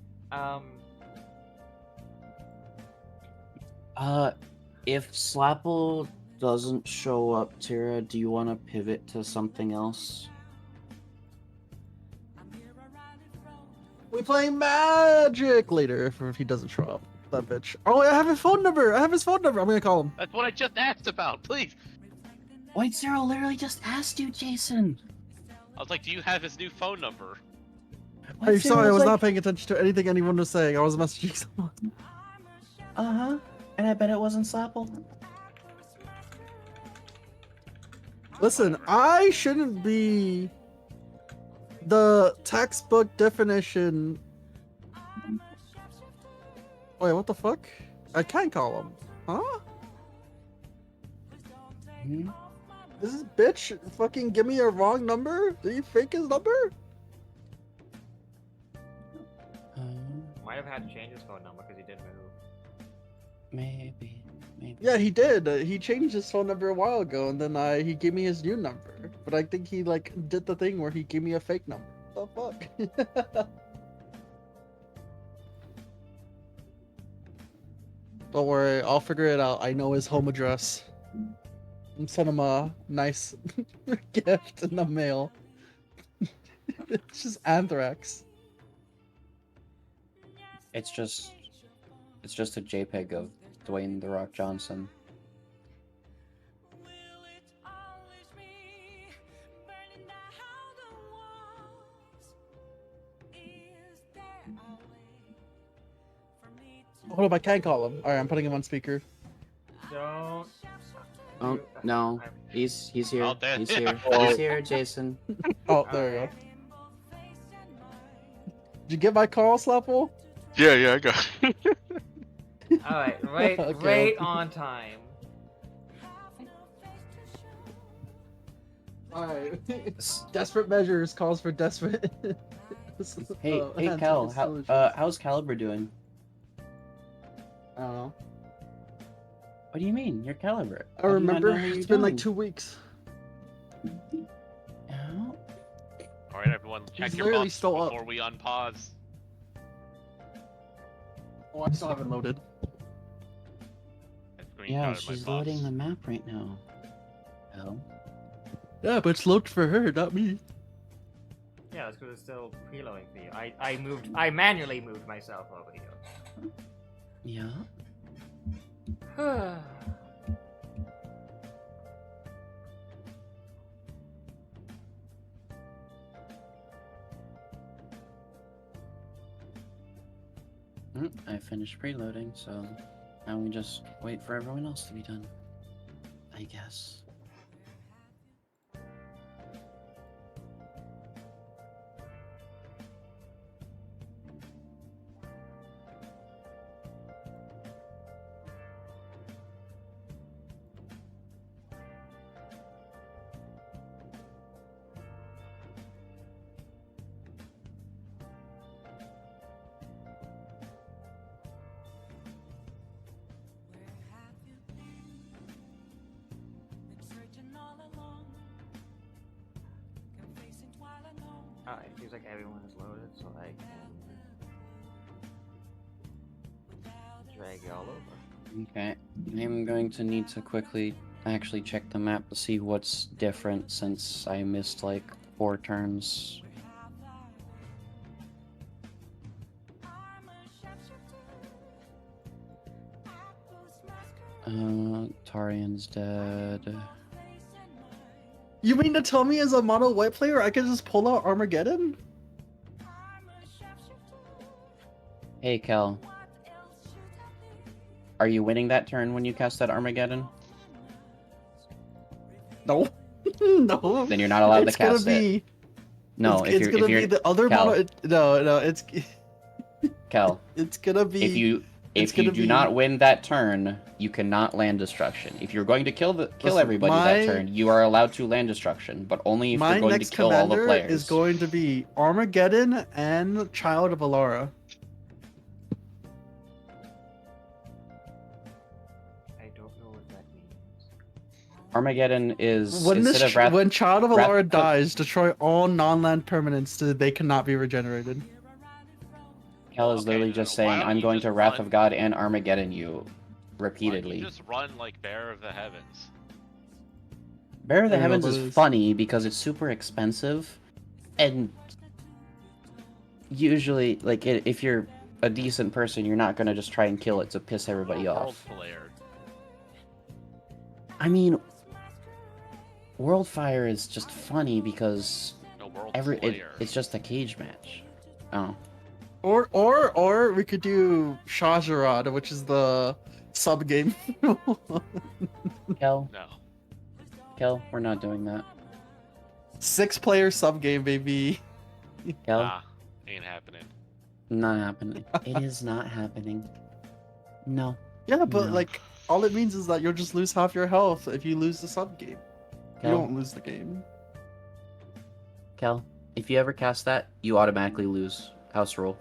If Slapple doesn't show up, Tira, do you want to pivot to something else? We play Magic later if he doesn't show up. That bitch. Oh, I have his phone number. I'm gonna call him. That's what I just asked about. Please. White Zero literally just asked you, Jason. I was like, do you have his new phone number? I'm sorry, I was not paying attention to anything anyone was saying. I was messaging someone. Uh-huh. And I bet it wasn't Slapple. Listen, I shouldn't be the textbook definition. Wait, what the fuck? I can't call him. Huh? Hmm? This bitch fucking give me a wrong number? Did he fake his number? Might have had to change his phone number because he did move. Maybe. Yeah, he did. He changed his phone number a while ago, and then he gave me his new number. But I think he like did the thing where he gave me a fake number. The fuck? Don't worry, I'll figure it out. I know his home address. And send him a nice gift in the mail. It's just anthrax. It's just a JPEG of Dwayne The Rock Johnson. Hold up, I can't call him. Alright, I'm putting him on speaker. Don't. Oh no, he's here. Oh, there- He's here. Oh. He's here, Jason. Oh, there we go. Did you get my call, Slapple? Yeah, I got it. Alright, right, Okay. right on time. Alright. Desperate measures calls for desperate. Hey, answer Cal, solutions. how's Caliber doing? I don't know. What do you mean? You're Caliber. I How do you not remember know how you're it's been like doing? 2 weeks. Oh, All right, everyone, check He's your literally buffs still up. before we unpause. Oh, I still haven't loaded. I yeah, screenshotted my she's buffs. loading the map right now. Oh. Yeah, but it's loaded for her, not me. Yeah, that's because it's still preloading for you. I manually moved myself over here. Yeah. I finished preloading, so now we just wait for everyone else to be done. I guess. Alright, seems like everyone is loaded, so I can drag you all over. Okay. I'm going to need to quickly actually check the map to see what's different since I missed like 4 turns. Tarian's dead. You mean to tell me as a mono white player I can just pull out Armageddon? Hey, Kel. Are you winning that turn when you cast that Armageddon? No. No. Then you're not allowed to It's gonna cast it. be. No, it's gonna be the other Kel, mono. No, it's. Kel, It's gonna be. if you gonna do be- not win that turn, you cannot land destruction. If you're going to kill Listen, everybody that turn, you are allowed to land destruction, but only if My you're going to next kill all the commander players. is going to be Armageddon and Child of Alara. I don't know what that means. Armageddon is When instead of Wrath. when Child of Wrath- Alara dies, destroy all non-land permanents so they cannot be regenerated. Kel is Okay, literally no, just why saying, don't "I'm you going just to Wrath run- of God and Armageddon you," Why don't repeatedly. you just run like Bear of the Heavens? Bear of the I don't know Heavens what is it is. funny because it's super expensive, and usually, like, if you're a decent person, you're not gonna just try and kill it to piss everybody You're a world off. player. I mean, Worldfire is just funny because No world player. it's just a cage match. Oh, Or we could do Shahjarad, which is the sub game. Kel, No. we're not doing that. 6-player sub game, baby. Kel, Nah, ain't happening. not happening. It is not happening. No. Yeah, but No. like all it means is that you'll just lose half your health if you lose the sub game. You Kel, won't lose the game. Kel, if you ever cast that, you automatically lose. House rule.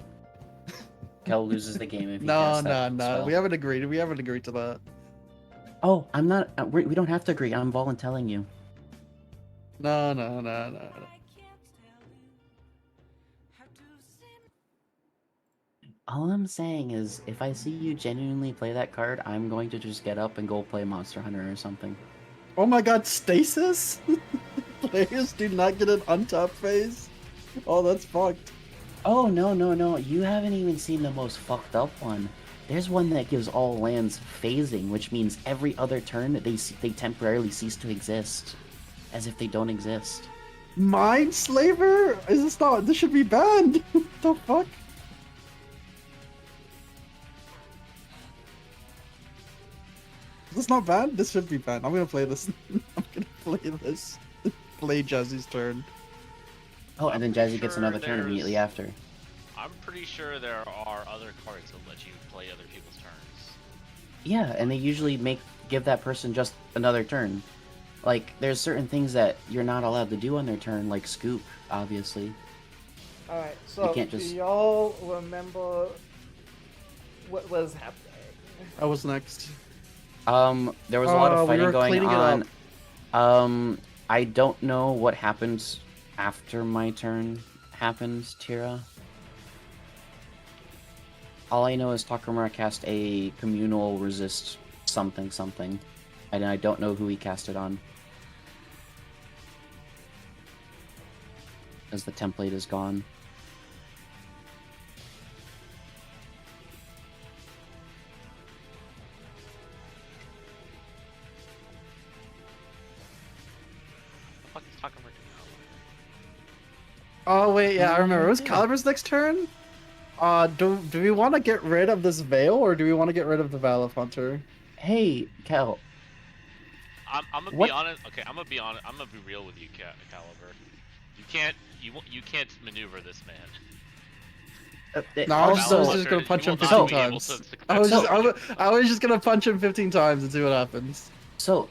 Kel loses the game if you No, cast no, that no. spell. We haven't agreed. We haven't agreed to that. Oh, I'm not. We don't have to agree. I'm volunteering you. No, no, no, no. All I'm saying is, if I see you genuinely play that card, I'm going to just get up and go play Monster Hunter or something. Oh my god, stasis? Players do not get an untap phase? Oh, that's fucked. Oh, no, no, no. You haven't even seen the most fucked up one. There's one that gives all lands phasing, which means every other turn they temporarily cease to exist. As if they don't exist. Mindslaver? Is this not? This should be banned. What the fuck? Is this not banned? This should be banned. I'm gonna play this. I'm gonna play this. Play Jazzy's turn. Oh, and then Jazzy gets Sure, another turn immediately there's- after. I'm pretty sure there are other cards that let you play other people's turns. Yeah, and they usually give that person just another turn. Like, there's certain things that you're not allowed to do on their turn, like scoop, obviously. Alright, so can't just- do y'all remember what was happening? I was next. There was a lot of we fighting were going cleaning it on. up. I don't know what happens after my turn happens, Tira. All I know is Takamura cast a communal resist something something, and I don't know who he cast it on. As the template is gone. What the fuck is Takamura doing? Oh wait, yeah, I remember. It was Calibur's next turn. Do we want to get rid of this Veil, or do we want to get rid of the Veil of Hunter? Hey, Kel. I'm gonna What- be honest. Okay, I'm gonna be honest. I'm gonna be real with you, Caliber. You can't maneuver this man. No, I was also, just gonna punch him You will 15 not be able times. to I was just, successfully- I was just gonna punch him 15 times and see what happens. so, Oh,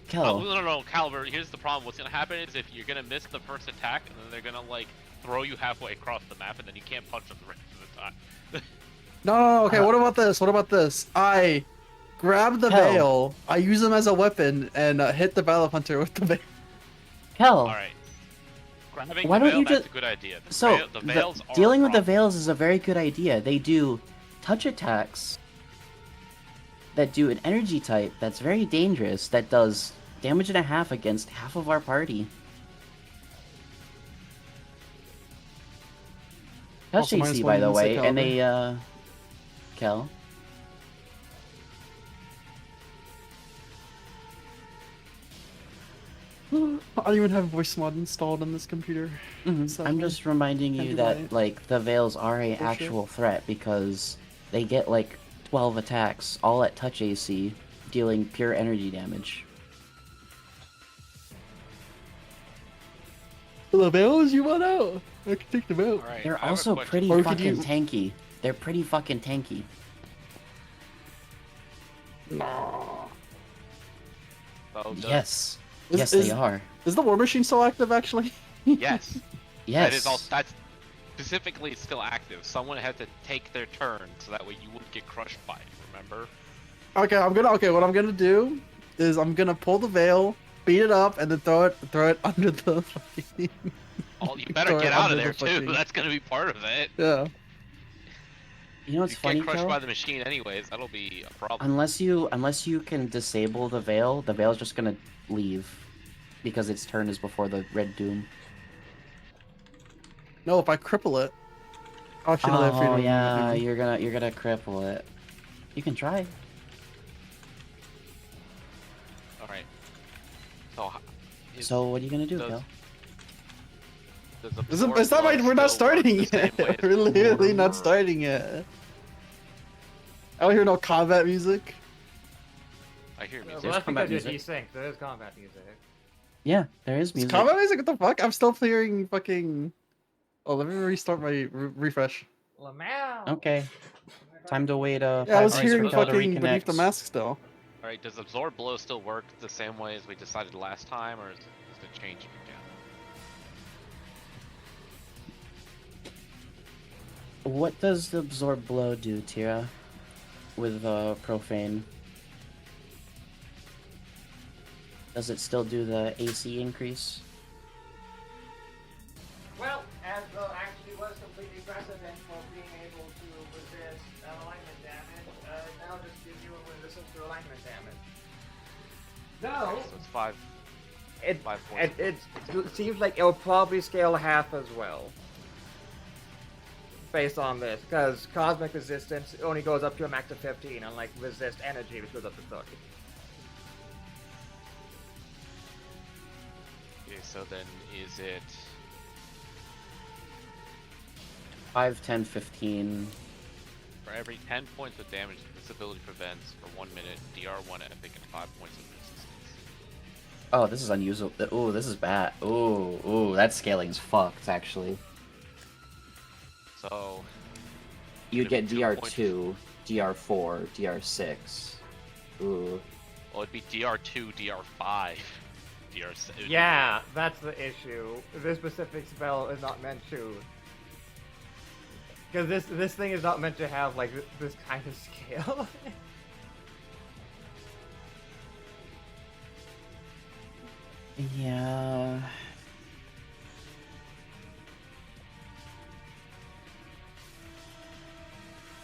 Kel. no, Caliber. Here's the problem. What's gonna happen is if you're gonna miss the first attack, and then they're gonna like throw you halfway across the map, and then you can't punch them the rest of the time. No, okay, what about this? What about this? I grab the Hell. Veil, I use him as a weapon, and hit the Veil of Hunter with the Veil. Kel. All right. Grabbing Why the don't veil, you that's just- a good idea. So, The veils are dealing a with the problem. veils is a very good idea. They do touch attacks that do an energy type that's very dangerous, that does damage and a half against half of our party. Touch Also, minus AC, one by the against the way, and caliber. they, Kel? I don't even have voice mod installed on this computer. I'm Sadly. just reminding Can't you do that my like the Veils are a bullshit. actual threat because they get like 12 attacks, all at touch AC, dealing pure energy damage. The Veils you want out? I can take them out. All right. They're I have a also question. pretty Or could fucking you- tanky. They're pretty fucking tanky. Nah. So does- Yes. Is- Yes, is- they are. Is the War Machine still active, actually? Yes. Yes. That is all. That's specifically still active. Someone had to take their turn so that way you wouldn't get crushed by it. Remember? Okay, what I'm gonna do is I'm gonna pull the Veil, beat it up, and then throw it under the fucking... Oh, you better Throw get it out of under there the too. fucking- That's gonna be part of it. Yeah. You know what's You funny, get crushed Kel? by the machine anyways. That'll be a problem. Unless you can disable the Veil's just gonna leave. Because its turn is before the Red Doom. No, if I cripple it. Actually, no, they have freedom Oh of yeah, movement. you're gonna cripple it. You can try. All right. So. So what are you gonna do, does- Kel? does It's not like we're not starting yet. yet. We're literally not starting yet. I don't hear no combat music. I hear Well, music. There's that's combat because you're music. desynced. There is combat music. Yeah, there is It's music. combat music? What the fuck? I'm still hearing fucking... Oh, let me restart my refresh. Lamau. Okay. Time to wait. Yeah, I 5 was seconds hearing for Kel to fucking Beneath the reconnect. Mask still. All right. Does absorb blow still work the same way as we decided last time, or is it changing again? What does the absorb blow do, Tira? With profane? Does it still do the AC increase? Well, as there actually was completely precedent for being able to resist alignment damage, now just gives you a resistance to alignment damage. No, Okay, so it's 5 it, 5 points. it seems like it'll probably scale half as well. Based on this, because cosmic resistance only goes up to a max of 15, unlike resist energy, which goes up to 30. Okay, so then is it 5, 10, 15. for every 10 points of damage this ability prevents for 1 minute, DR1 epic, and 5 points of resistance? Oh, this is unusable. Ooh, this is bad. Ooh, that scaling's fucked, actually. So You'd get It'd be 2 DR2, DR4, DR6. Ooh. well, it'd be DR2, DR5, DR6. Yeah, that's the issue. This specific spell is not meant to. Because this thing is not meant to have like this kind of scale. Yeah.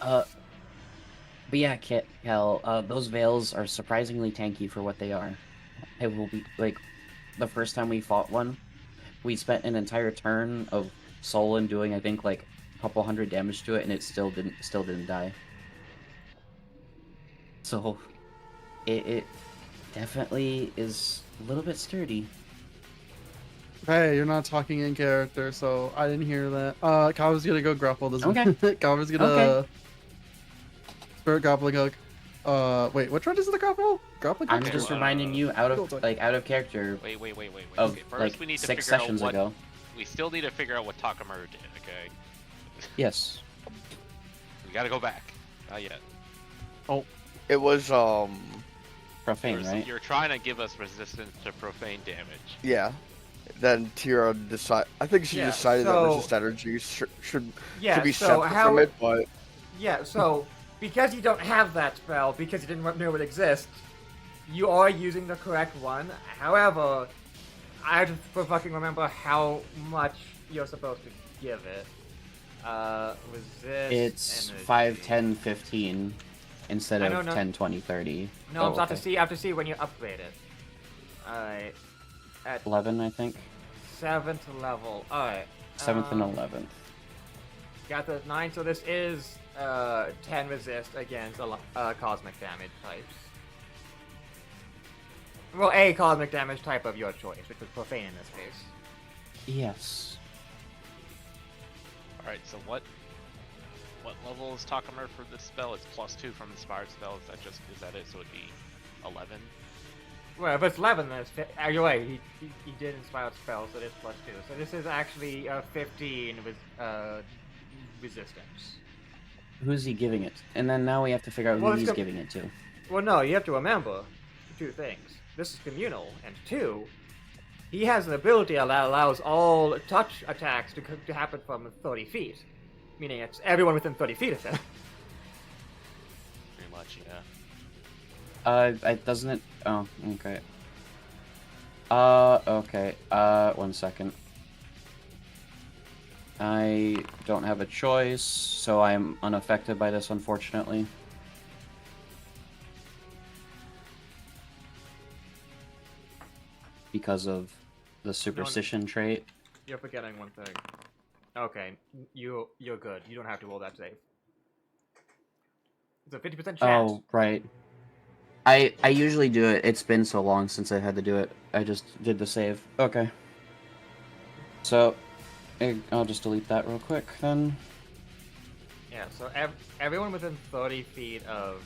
But yeah, Kel, those Veils are surprisingly tanky for what they are. It will be, like, the first time we fought one, we spent an entire turn of Solon doing, I think, like, a couple hundred damage to it, and it still didn't die. So, it definitely is a little bit sturdy. Hey, you're not talking in character, so I didn't hear that. Kava's gonna go grapple this Okay. Kava's gonna Okay. Spirit grappling hook. Wait, which one is the grapple? Grappling hook? I'm just well, reminding you out cool, of out of character Wait. of Okay, first like we need to 6 figure out sessions what ago. we still need to figure out what Takamaru did. Okay, Yes. we gotta go back. Not yet. It was Profane, right? You're trying to give us resistance to profane damage. yeah. Then Tira I think she Yeah, decided that so- resist energy should Yeah, be so separate how? from it, but Yeah, so because you don't have that spell, because you didn't know it exists, you are using the correct one. However, I just fucking remember how much you're supposed to give it. Resist. It's energy. 5, 10, 15 instead I of don't know. 10, 20, 30. No, Oh, I'm about to okay. see. I have to see when you upgrade it. Alright. At 11, I think. 7th level. Alright. 7th and 11th. Got the 9, so this is 10 resist against cosmic damage types. Well, a cosmic damage type of your choice, which was profane in this case. Yes. All right. So what level is Takamura for this spell? It's +2 from inspired spell. Is that it? So it'd be 11. Well, if it's 11, then it's you're right. He did inspired spell, so it is +2. So this is actually 15 with resistance. Who's he giving it? And then now we have to figure out Well, who it's he's com- giving it to. Well, no, you have to remember two things. This is communal, and two, he has an ability that allows all touch attacks to happen from 30 feet, meaning it's everyone within 30 feet of him. Pretty much, yeah. Doesn't it? Oh, okay. Okay. 1 second. I don't have a choice, so I'm unaffected by this, unfortunately. Because of the superstition trait. You're forgetting one thing. Okay, you're good. You don't have to roll that save. It's a 50% chance. Oh, right. I usually do it. It's been so long since I had to do it. I just did the save. Okay. So, I'll just delete that real quick then. Yeah, so everyone within 30 feet of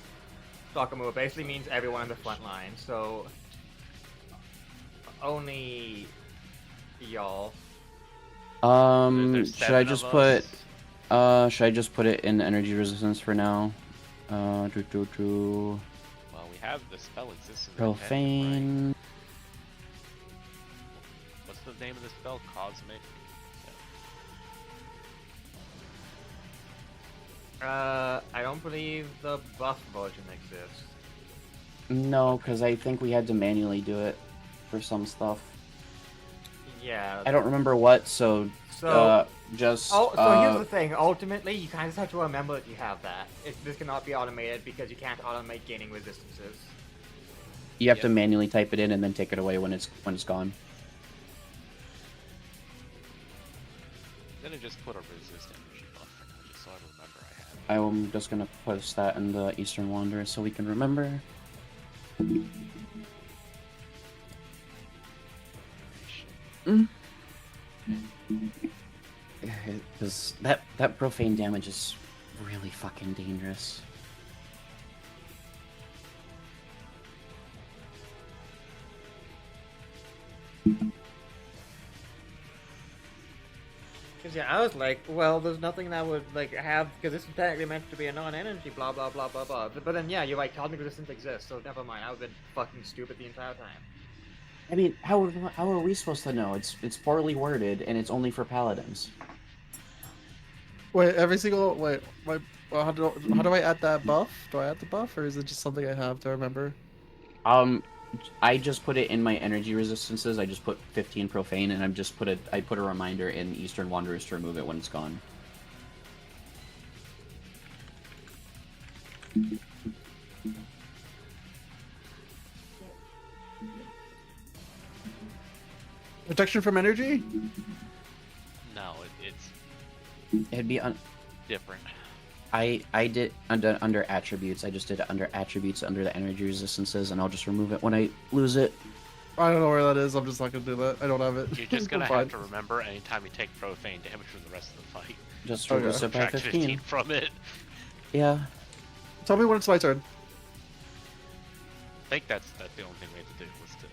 Takamura basically means everyone in the front line, so only y'all. There's Should I 7 just of put us. should I just put it in energy resistance for now? Well, we have the spell exists. Profane. What's the name of the spell? Cosmic. I don't believe the buff version exists. No, because I think we had to manually do it for some stuff. Yeah. I don't remember what, so just. So here's the thing. Ultimately, you kind of just have to remember that you have that. This cannot be automated because you can't automate gaining resistances. You have to manually type it in and then take it away when it's gone. I'm gonna just put a resist energy buff for now, just so I remember I have it. I'm just gonna post that in the Eastern Wanderer so we can remember. Because that profane damage is really fucking dangerous. Because yeah, I was like, well, there's nothing that would like have because this is technically meant to be a non-energy, blah blah blah blah blah. But then yeah, you're right. Cosmic resistance exists, so never mind. I've been fucking stupid the entire time. I mean, how are we supposed to know? It's poorly worded and it's only for paladins. Wait, well, how do I add that buff? Do I add the buff, or is it just something I have to remember? I just put it in my energy resistances. I just put 15 profane, and I put a reminder in Eastern Wanderers to remove it when it's gone. Protection from energy? No, it's It'd be different. I did under attributes. I just did it under attributes under the energy resistances, and I'll just remove it when I lose it. I don't know where that is. I'm just not gonna do that. I don't have it. You're just gonna Fine. have to remember anytime you take profane damage from the rest of the fight. Just Okay. reduce it by Subtract 15. from it. Yeah. Tell me when it's my turn. I think that's the only thing we have to do was to. Is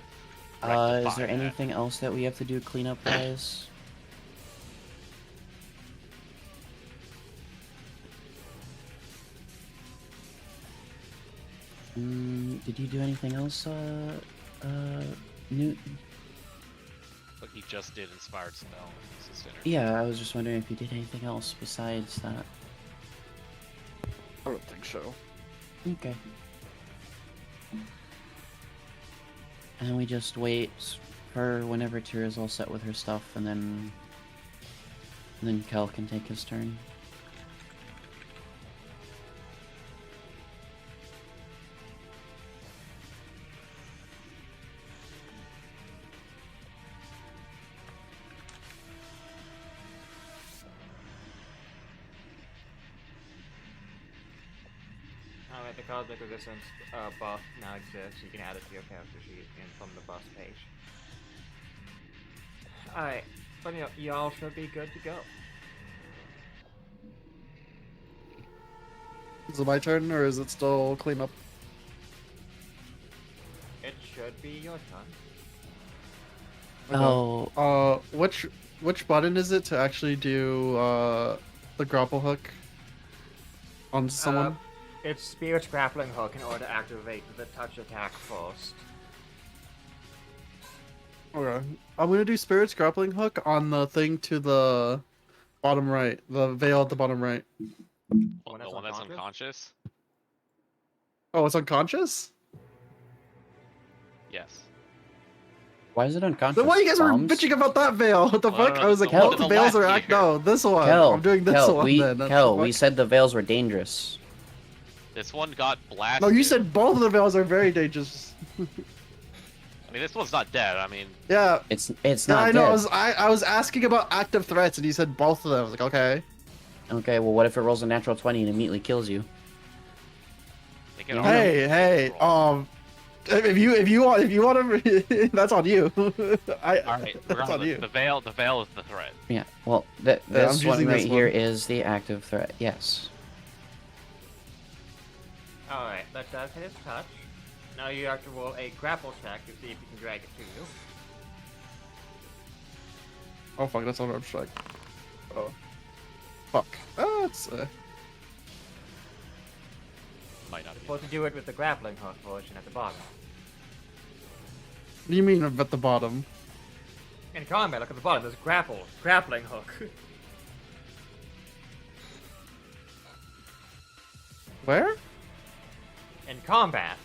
rectify there that. anything else that we have to do cleanup wise? Did you do anything else, Newt? But he just did inspired spell. And resist energy. Yeah, I was just wondering if you did anything else besides that. I don't think so. Okay. And then we just wait for whenever Tira's all set with her stuff, and then Kel can take his turn. Alright, the cosmic resistance buff now exists. You can add it to your character sheet and from the buff page. Alright, but y'all should be good to go. Is it my turn or is it still cleanup? It should be your turn. Oh, Which button is it to actually do the grapple hook on someone? It's Spirit's grappling hook in order to activate the touch attack first. Okay. I'm gonna do Spirit's grappling hook on the thing to the bottom right, the veil at the bottom right. The one that's unconscious? Oh, it's unconscious? Yes. why is it unconscious? Then why you guys were Bombs? bitching about that veil? What the Well, fuck? I was like, the one both to the the veils are left act. here. No, this one. Kel, I'm doing this Kel, one we, then. That's Kel, the we fuck. said the veils were dangerous. This one got blasted. No, you said both of the veils are very dangerous. I mean, this one's not dead. I mean, Yeah. It's Yeah, not I know. dead. I was asking about active threats, and you said both of them. I was like, okay. Okay, well, what if it rolls a natural 20 and immediately kills you? they can Yeah. only Hey, roll. if you want to, that's on you. All right, That's on you. the veil is the threat. Yeah, well, I'm this one choosing right this here one. is the active threat, yes. Alright, that does hit his touch. Now you have to roll a grapple check to see if you can drag it to you. Oh fuck, that's on arm strike. Oh. Fuck. Oh, it's Might not be. Supposed to do it with the grappling hook version at the bottom. What do you mean at the bottom? In combat, look at the bottom, there's grappling hook. Where? In combat.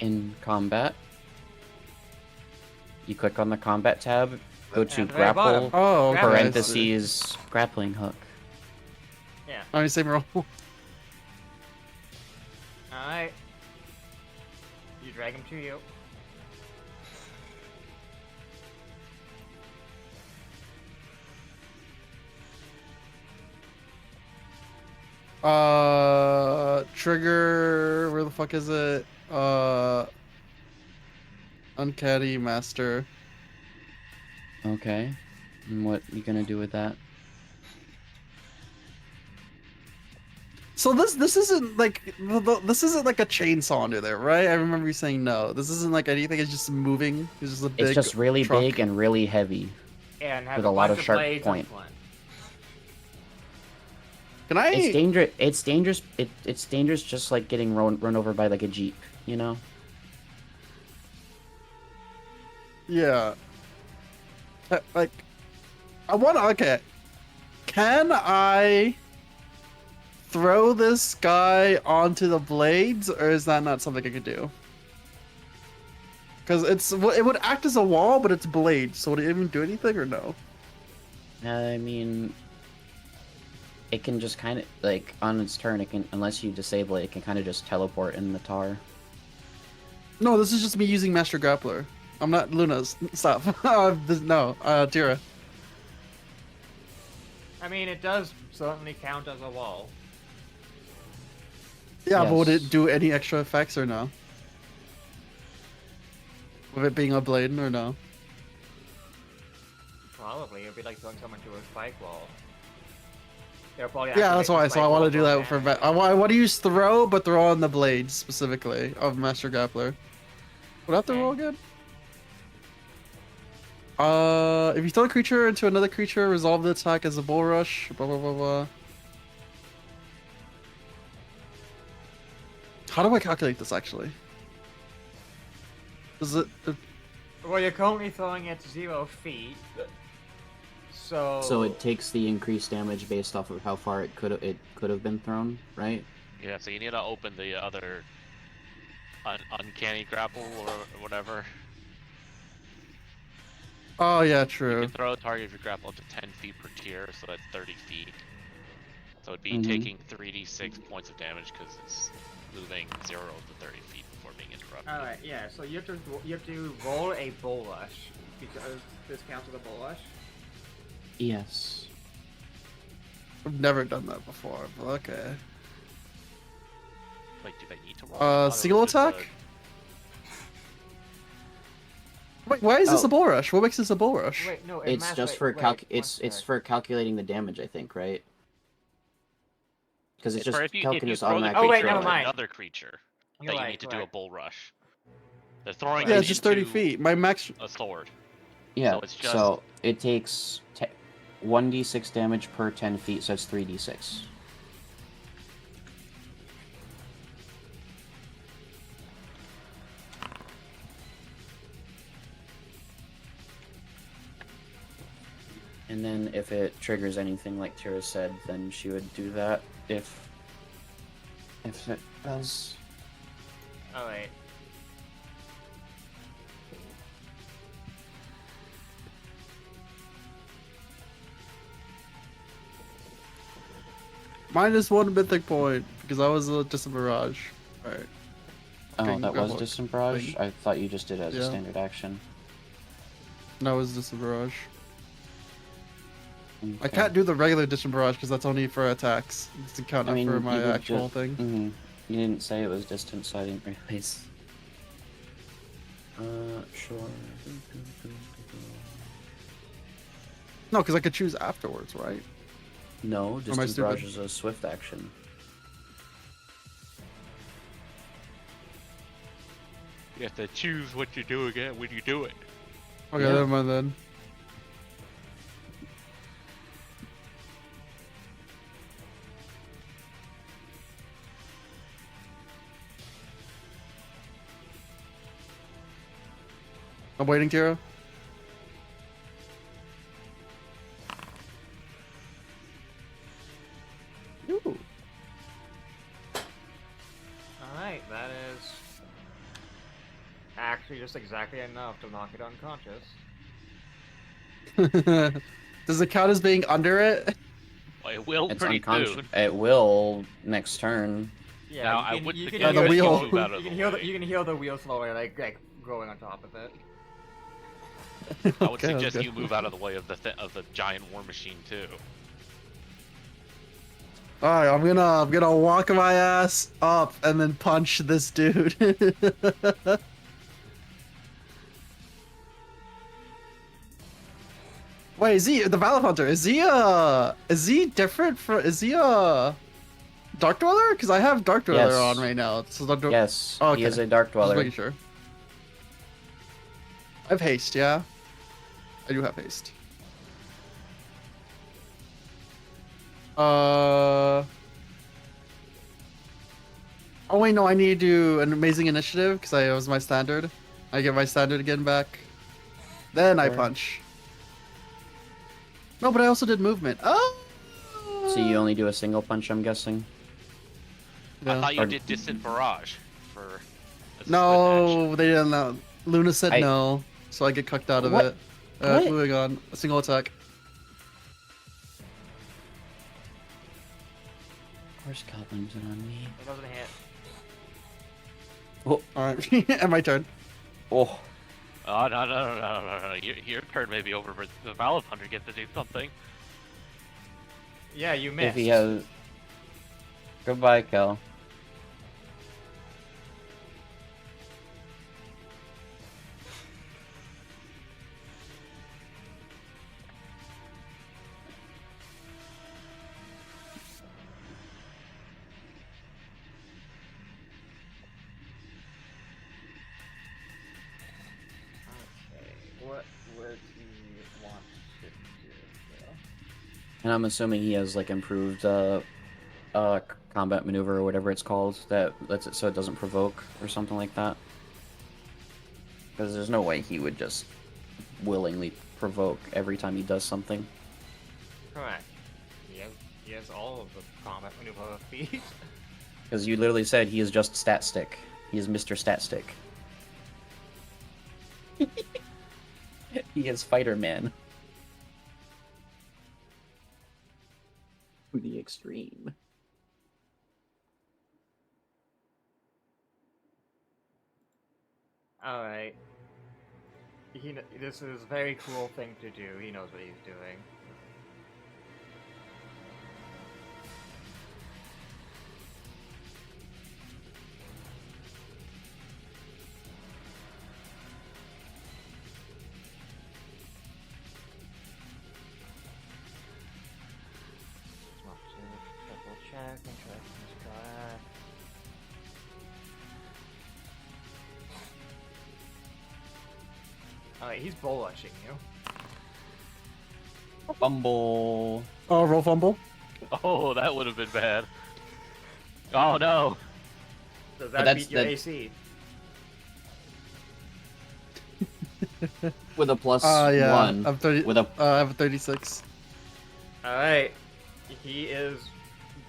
In combat, you click on the combat tab, go to At the very bottom. grapple, Oh, okay. parentheses, grappling hook. Yeah. I mean, same roll. Alright. You drag him to you. Trigger. Where the fuck is it? Uncanny Master. Okay. And what you gonna do with that? So this isn't like this isn't like a chainsaw under there, right? I remember you saying no. This isn't like anything. It's just moving. It's just a big. It's just really truck. big and really heavy. And have With a lot bunch of sharp blades point. and flint. Can I? It's dangerous. It's dangerous. It's dangerous, just like getting run over by like a jeep. You know. Yeah. Like, I want to. Okay. Can I throw this guy onto the blades, or is that not something I could do? Because it would act as a wall, but it's blades. So would it even do anything or no? I mean, it can just kind of like on its turn. It can, unless you disable it, it can kind of just teleport in the tar. No, this is just me using Master Grappler. I'm not Luna's. Stop. No, Tira. I mean, it does certainly count as a wall. Yeah, but would Yes. it do any extra effects or no? With it being a blade or no? Probably. It'd be like throwing someone to a spike wall. They'll probably Yeah, that's activate the why. So spike I want wall to do that for. damage. I want to use throw, but throw on the blades specifically of Master Grappler. Would I have to roll again? If you throw a creature into another creature, resolve the attack as a bull rush. Blah blah blah blah. How do I calculate this actually? Is it? Well, you're currently throwing at 0 feet. So. So it takes the increased damage based off of how far it could have been thrown, right? Yeah, so you need to open the other uncanny grapple or whatever. Oh yeah, You true. can throw a target if you grapple up to 10 feet per tier, so that's 30 feet. So it'd be Mhm. taking 3d6 points of damage because it's moving 0 to 30 feet before being interrupted. Alright, yeah, so you have to roll a bull rush. Because this counts as a bull rush. Yes. I've never done that before, but okay. Wait, do they need to roll? I thought it Single was just a- attack? Wait, why is this Oh. a bull rush? What makes this a bull rush? Wait, no, It's just for it's for calculating the damage, I think, right? Because it's for just if you calculates throw the automatically. Oh, wait, creature never at mind. another creature, You're that you right, need to do a correct. bull rush. They're throwing Yeah, it it's just 30 into feet. My max. a sword. Yeah. So it's just So it takes 1d6 damage per 10 feet, so it's 3d6. And then if it triggers anything like Tira said, then she would do that if it does. Oh wait. -1 mythic point because I was just a mirage. Alright. Oh, Okay, that go was ahead. Distant Barrage? I thought you just did it as a Yeah. standard action. No, it was just a barrage. I Okay. can't do the regular distant barrage because that's only for attacks. It's accounting for my you would actual just- thing. mhm. You didn't say it was distant, so I didn't realize. Sure. No, because I could choose afterwards, right? No, I distant stupid? barrage is a swift action. you have to choose what you're doing it when you do it. Okay, Yeah. never mind then. I'm waiting, Tira. Ooh. Alright, that is actually just exactly enough to knock it unconscious. Does it count as being under it? Well, it will It's pretty unconscious. soon. It will next turn. Yeah, Now, you I can, would you suggest can the hear wheel. it- move out of you the can hear way. you can hear the wheel slowly like growing on top of it. I would Okay, suggest okay. you move out of the way of the giant war machine too. Alright, I'm gonna walk my ass up and then punch this dude. Wait, is he the Valor Hunter? Is he different from? Is he a Dark Dweller? Because I have Dark Dweller Yes. on right now. So Yes, Oh, he is okay. a Dark Just Dweller. making sure. I have haste, yeah. I do have haste. Oh wait, no, I need to do an amazing initiative because I was my standard. I get my standard again back. Then I Sure. punch. No, but I also did movement. Oh. So you only do a single punch, I'm guessing? I Yeah. thought you Or- did distant barrage for. a switch. No, they didn't know. Luna said I- no, so I get cucked out of What? it. What? Moving on. A single attack. Of course, goblins are on me. It doesn't hit. Alright, and my turn. Oh, Oh no! Your turn may be over, but the Valve Hunter gets to do something. Yeah, you if missed. he has. Goodbye, Kel. Okay, what would he want to do? And I'm assuming he has like improved combat maneuver or whatever it's called that lets it so it doesn't provoke or something like that. Because there's no way he would just willingly provoke every time he does something. Correct. He has all of the combat maneuver feats. Because you literally said he is just stat stick. He is Mr. Stat Stick. He is Fighter Man. To the extreme. Alright. This is a very cool thing to do. He knows what he's doing. Attack, interactions, correct. Alright, he's bullrushing you. Fumble. Oh, roll fumble. Oh, that would have been bad. Oh no. Does But that that's- beat your that- AC? With a plus Yeah. 1. I'm 30. With a I have a 36. Alright. He is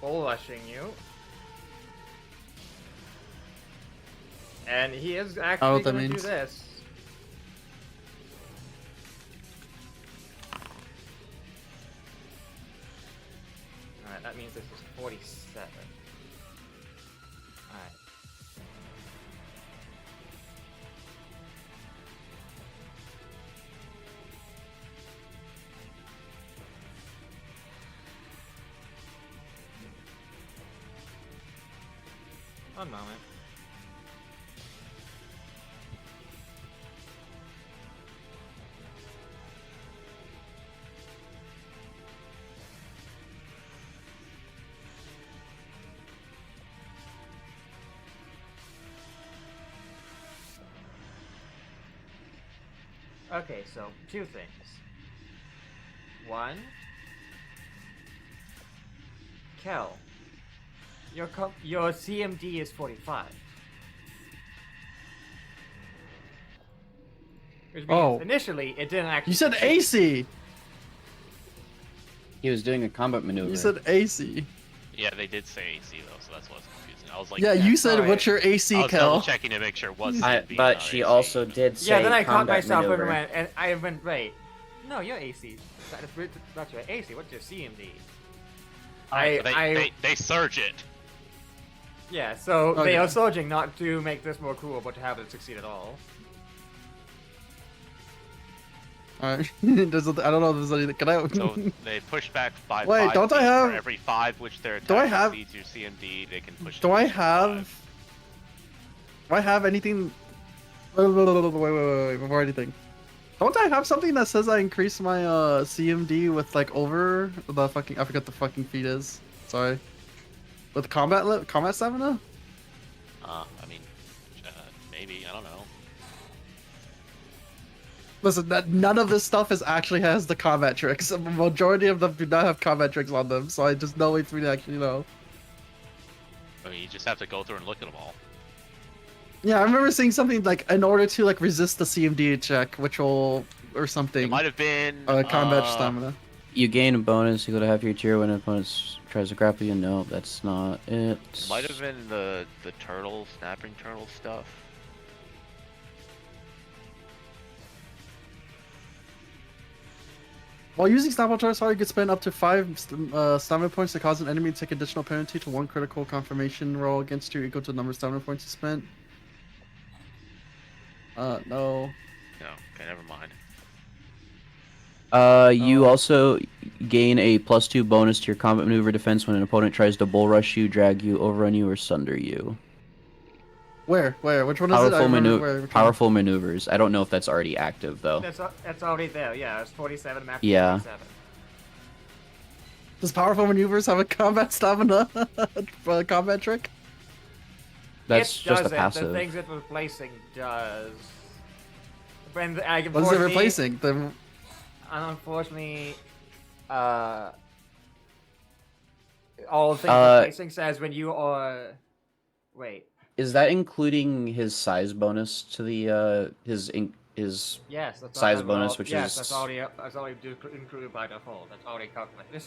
bullrushing you. And he is know actually what that gonna do means. this. Alright, that means this is 47. Alright. One moment. Okay, so two things. One, Kel, your CMD is 45. Which means Oh. initially it didn't actually. You said succeed. AC. He was doing a combat maneuver. You said AC. Yeah, they did say AC though, so that's what's confusing. I was like, Yeah, you said alright. what's your I AC, was double Kel? checking to make sure it was. I, CMB, but not she AC. also did say Yeah, then I caught combat myself maneuver. and I went, wait. No, your AC. That's your AC. What's your CMD? So they surge it. Yeah, so Okay. they are surging not to make this more cool, but to have it succeed at all. Alright. I don't know if there's anything. Can I? So they push back by Wait, 5 don't I feet have- for every 5 which their Do I attack have- exceeds your CMD, they can push. Do it I to 5. have? Do I have anything? Wait, before anything. Don't I have something that says I increase my CMD with like over the fucking? I forget the fucking feat is. Sorry. With combat stamina? I mean, maybe I don't know. Listen, none of this stuff actually has the combat tricks. The majority of them do not have combat tricks on them, so I just no way for me to actually know. I mean, you just have to go through and look at them all. Yeah, I remember seeing something like in order to like resist the CMD check, which will or something. It might have been Combat stamina. You gain a bonus equal to half your tier when an opponent tries to grapple you. No, that's not it. It might have been the turtle, snapping turtle stuff. While using Snapple Charge, you can spend up to 5 stamina points to cause an enemy to take additional penalty to 1 critical confirmation roll against you equal to the number of stamina points you spent. No. No, okay, never mind. You also gain a +2 bonus to your combat maneuver defense when an opponent tries to bull rush you, drag you, overrun you, or sunder you. Where? Which one is it? I remember which one. Powerful maneuvers. I don't know if that's already active though. That's already there. Yeah, it's 47 match. Yeah. 47. Does powerful maneuvers have a combat stamina combat trick? That's It just a doesn't. passive. The things it's replacing does. When What is it replacing? The Unfortunately, all the things replacing says when you are. Wait. Is that including his size bonus to the his Yes. That's size that's bonus, all- which yes, is that's already included by default. That's already calculated.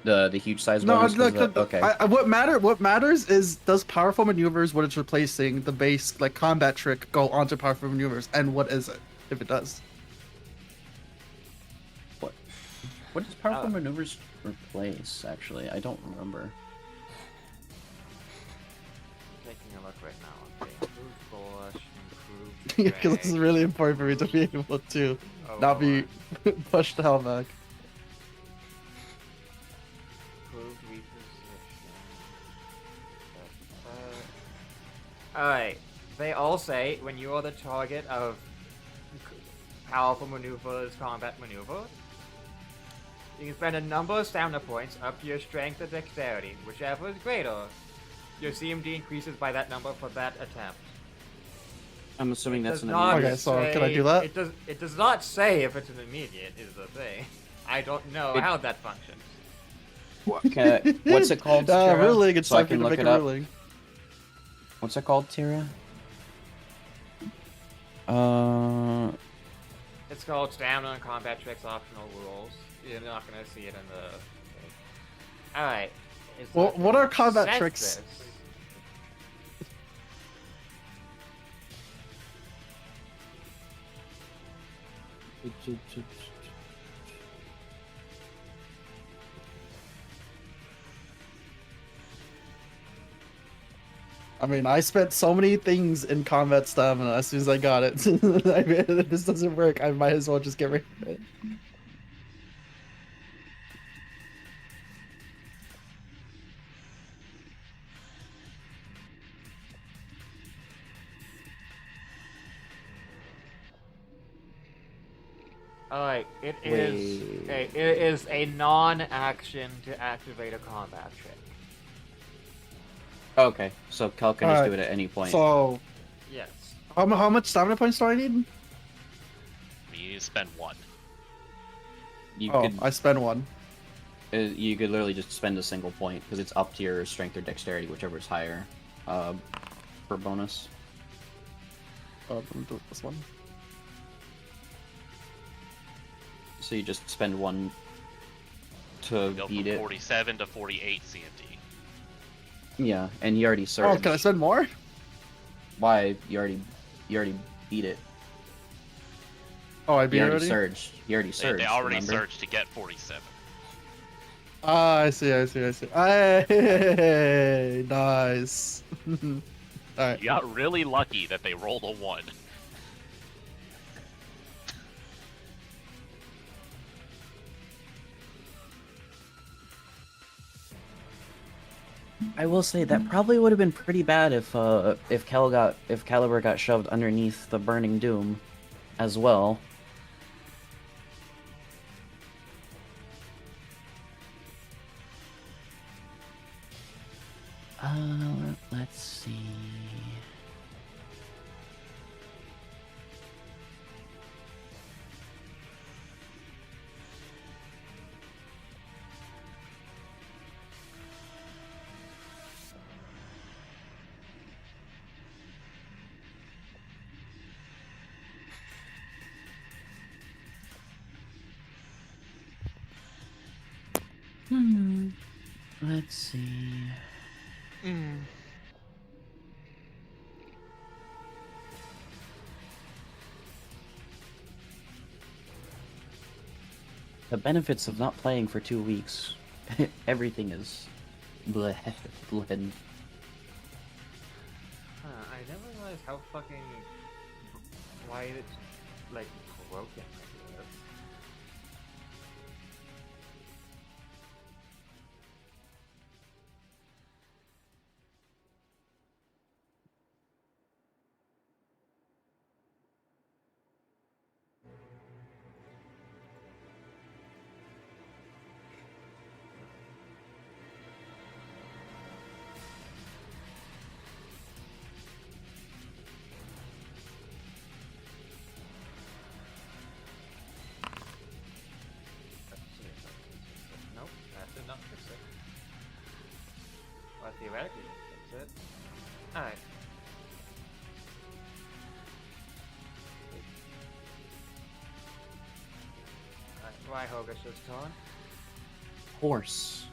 the huge size no, bonus? 'Cause look. that- okay. What matters is does powerful maneuvers what it's replacing the base like combat trick go onto powerful maneuvers, and what is it if it does? What does powerful maneuvers replace? Actually, I don't remember. Taking a look right now. Okay. Improved bush, improved. Because this is really important for me to be able to not be pushed the hell back. Improved reposition. Alright. They all say when you are the target of powerful maneuvers, combat maneuver, You can spend a number of stamina points up to your strength or dexterity. Whichever is greater, your CMD increases by that number for that attempt. I'm assuming that's an not Okay, immediate. so can I say- do that? It does not say if it's an immediate, is the thing. I don't know It- how that functions. What's it called, Tira? Ruling, it's So I time for you can to look make it a up. ruling. What's it called, Tira? Uh, It's called Stamina and Combat Tricks Optional Rules. You're not gonna see it in the... Alright. Well, what are combat tricks? I mean, I spent so many things in combat stamina as soon as I got it. I mean, if this doesn't work, I might as well just get rid of it. Alright, it is a non-action to activate a combat trick. okay, so Cal can just do Alright, it at any point. So, Yes. how much stamina points do I need? You spend 1. You Oh, could I spend 1. you could literally just spend a single point because it's up to your strength or dexterity, whichever is higher, for bonus. Oh, I'm gonna do this one. So you just spend 1 to Go beat from it. 47 to 48 CMD. Yeah, and you already Oh, surged. can I spend more? Why? You already beat it. Oh, I beat You it already already? surged. You already They surged. already remember? surged to get 47. Ah, I see. Hey, nice. Alright. You got really lucky that they rolled a 1. I will say that probably would have been pretty bad if Caliber got shoved underneath the burning doom, as well. Let's see. Let's see. The benefits of not playing for 2 weeks. Everything is bleh. Bleh. I never realized how fucking... why it's, like, broken like this. Let's see if I can fix it. Nope, that did not fix it. Well, theoretically, it fix it. Alright. Alright, Hogus' turn. Horse.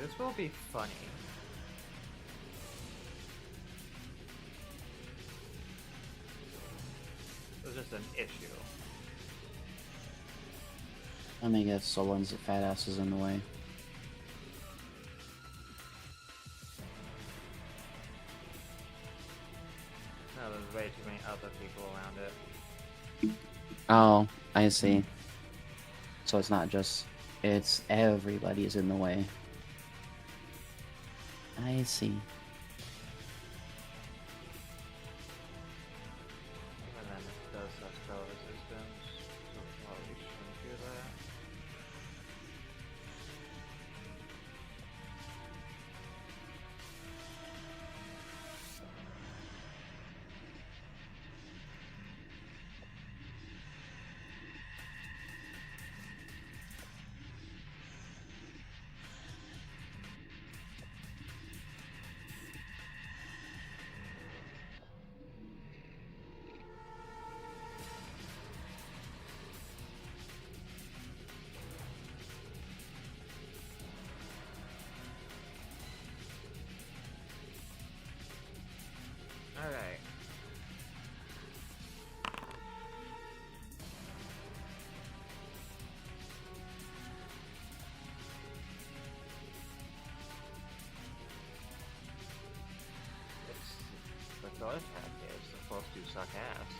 This will be funny. It's just an issue. I mean, guess Solon's fat ass is in the way. No, there's way too many other people around it. Oh, I see. So it's not just, it's everybody's in the way. I see. Even then, it does have spell resistance, so it probably shouldn't do that. Alright. The third attack is supposed to suck ass.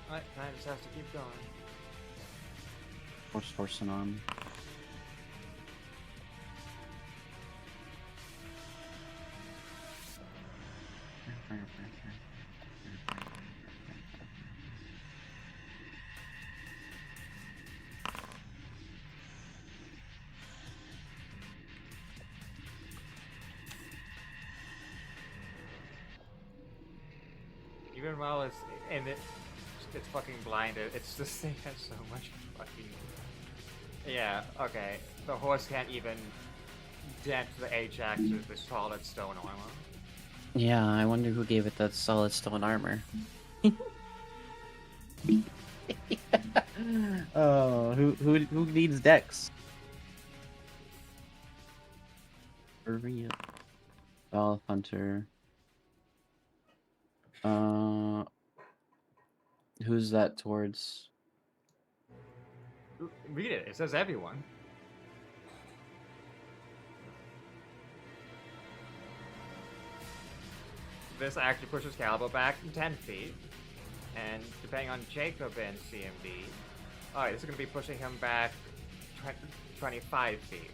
Alright, time just has to keep going. Forcing on. Even while it's and it's fucking blinded, it's just thing has so much fucking. Yeah, okay. The horse can't even dent the Ajax with the solid stone armor. Yeah, I wonder who gave it that solid stone armor. Oh, who needs Dex? For real. Golf Hunter. Who's that towards? Read it. It says everyone. This actually pushes Caliber back 10 feet. And depending on Jacob and CMD, alright, this is going to be pushing him back 25 feet.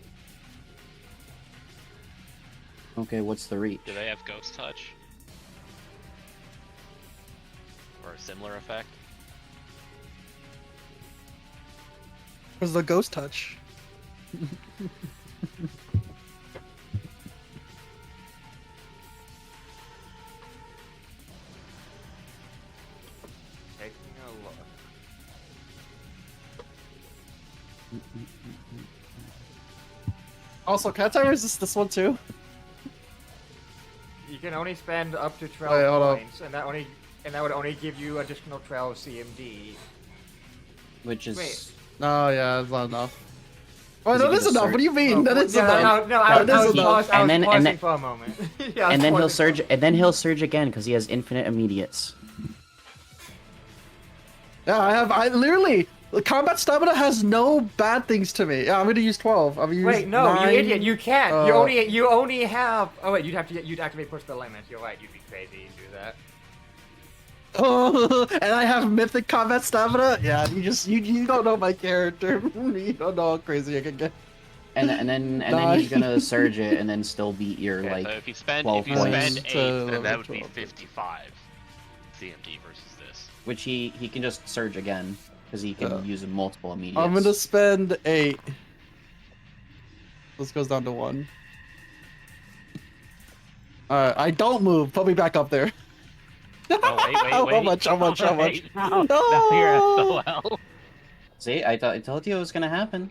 Okay, what's the reach? Do they have Ghost Touch? Or a similar effect? Where's the ghost touch? Taking a look. Also, can I resist this one too? You can only spend up to 12 Wait, hold up. points, and that would only give you additional 12 CMD. Which is Wait. No, yeah, that's not enough. Oh, Is no, he that's gonna enough. start- What do you mean? That is enough. No, I That is was enough. paused, I And was then- and pausing then- for a moment. Yeah, I was and then he'll pausing surge. And then he'll surge again because he has infinite immediates. Yeah, I literally, the combat stamina has no bad things to me. Yeah, I'm gonna use 12. I'm gonna use Wait, no, 9. you idiot! You can't. You only have. Oh wait, you'd activate push the limits. You're right. You'd be crazy to do that. Oh, and I have mythic combat stamina. Yeah, you don't know my character. You don't know how crazy I can get. And then Nice. he's gonna surge it and then still beat your Yeah, like. so if you spend 12 8, points to then that would be 12. 55 CMD versus this. Which he can just surge again because he can use multiple immediates. I'm gonna spend 8. This goes down to 1. Alright, I don't move. Put me back up there. Oh wait. How much? How much? How much? Alright, now you're at SOL. See, I told you it was gonna happen.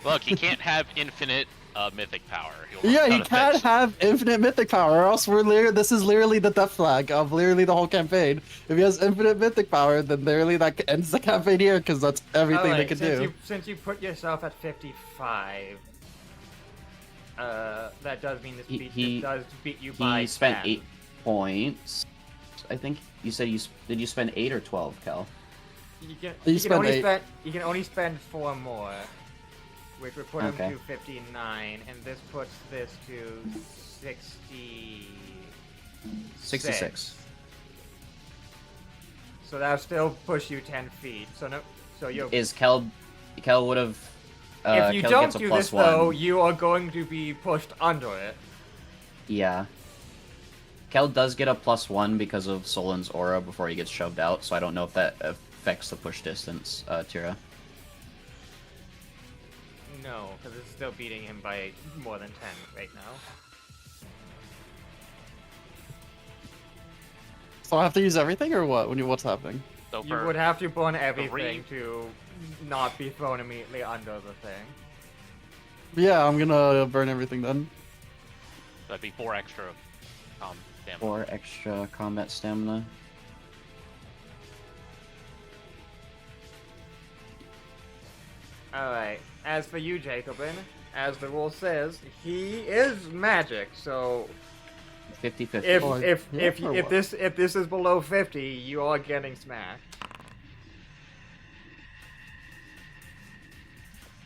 Look, he can't have infinite mythic power. He'll Yeah, run he out of can't fish. have infinite mythic power, or else this is literally the death flag of literally the whole campaign. If he has infinite mythic power, then literally that ends the campaign here, because that's everything they Alright, can since do. since you put yourself at 55, that does mean this He- does beat you by He spent 10. 8 points. I think you said did you spend 8 or 12, Cal? You can, You you can spend only 8. spend you can only spend 4 more, which would put Okay. him to 59, and this puts this to 60. 66. So that'll still push you 10 feet. So you. Is Kel would have If you Kel don't gets a do plus this though, 1. you are going to be pushed under it. Yeah. Kel does get a plus 1 because of Solin's aura before he gets shoved out, so I don't know if that affects the push distance, Tira. No, because it's still beating him by more than 10 right now. So I have to use everything, or what? What's happening? So You for would have to burn re- everything to not be thrown immediately under the thing. Yeah, I'm gonna burn everything then. that'd be 4 extra damage. 4 extra combat stamina. Alright, as for you, Jacobin, as the rule says, he is magic, so 50-50. if Oh, if yeah, if or if what? this is below 50, you are getting smacked.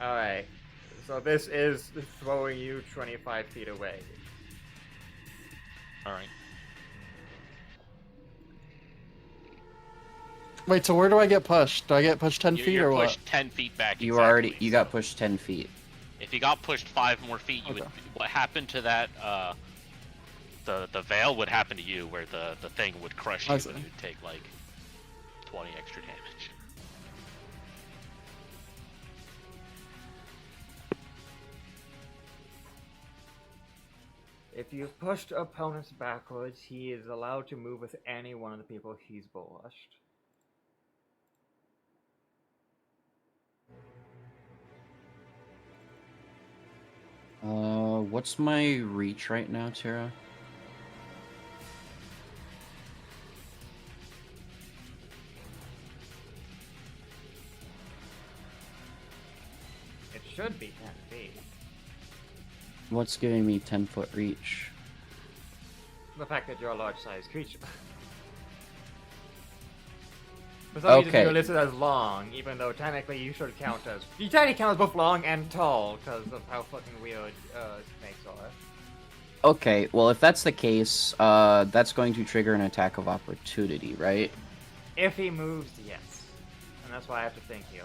Alright, so this is throwing you 25 feet away. All right. Wait, so where do I get pushed? Do I get pushed 10 You- feet You're or what? pushed 10 feet back. You exactly, you got pushed 10 feet. If you got pushed 5 more feet, you would. Okay. What happened to that? The veil would happen to you, where the thing would crush I you, see. and you'd take like 20 extra damage. If you've pushed opponents backwards, he is allowed to move with any one of the people he's bullished. What's my reach right now, Tira? It should be 10 feet. What's giving me 10-foot reach? The fact that you're a large-sized creature. For some reason Okay. you're listed as long, even though technically you should count as... You technically count as both long and tall, because of how fucking weird snakes are. Okay, well if that's the case, that's going to trigger an attack of opportunity, right? If he moves, yes. And that's why I have to think here.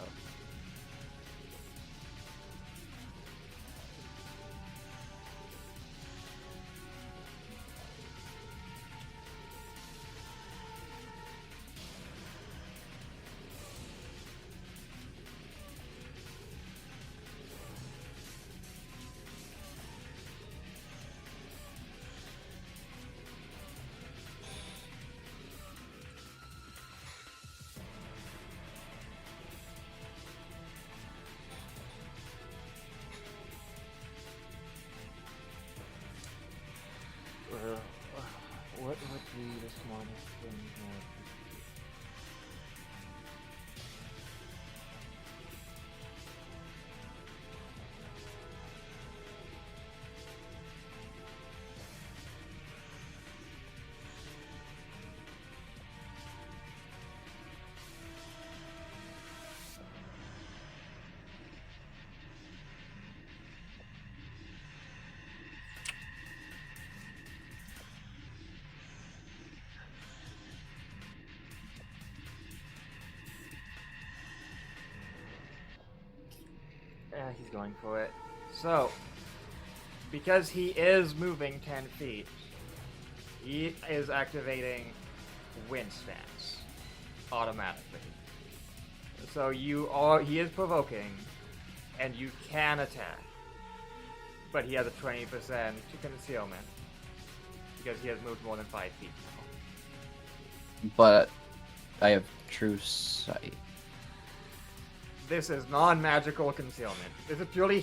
What would be the smallest thing more? He's going for it. So, because he is moving 10 feet, he is activating wind stance automatically. So he is provoking, and you can attack. but he has a 20% concealment because he has moved more than 5 feet now. But I have true sight. This is non-magical concealment. This is purely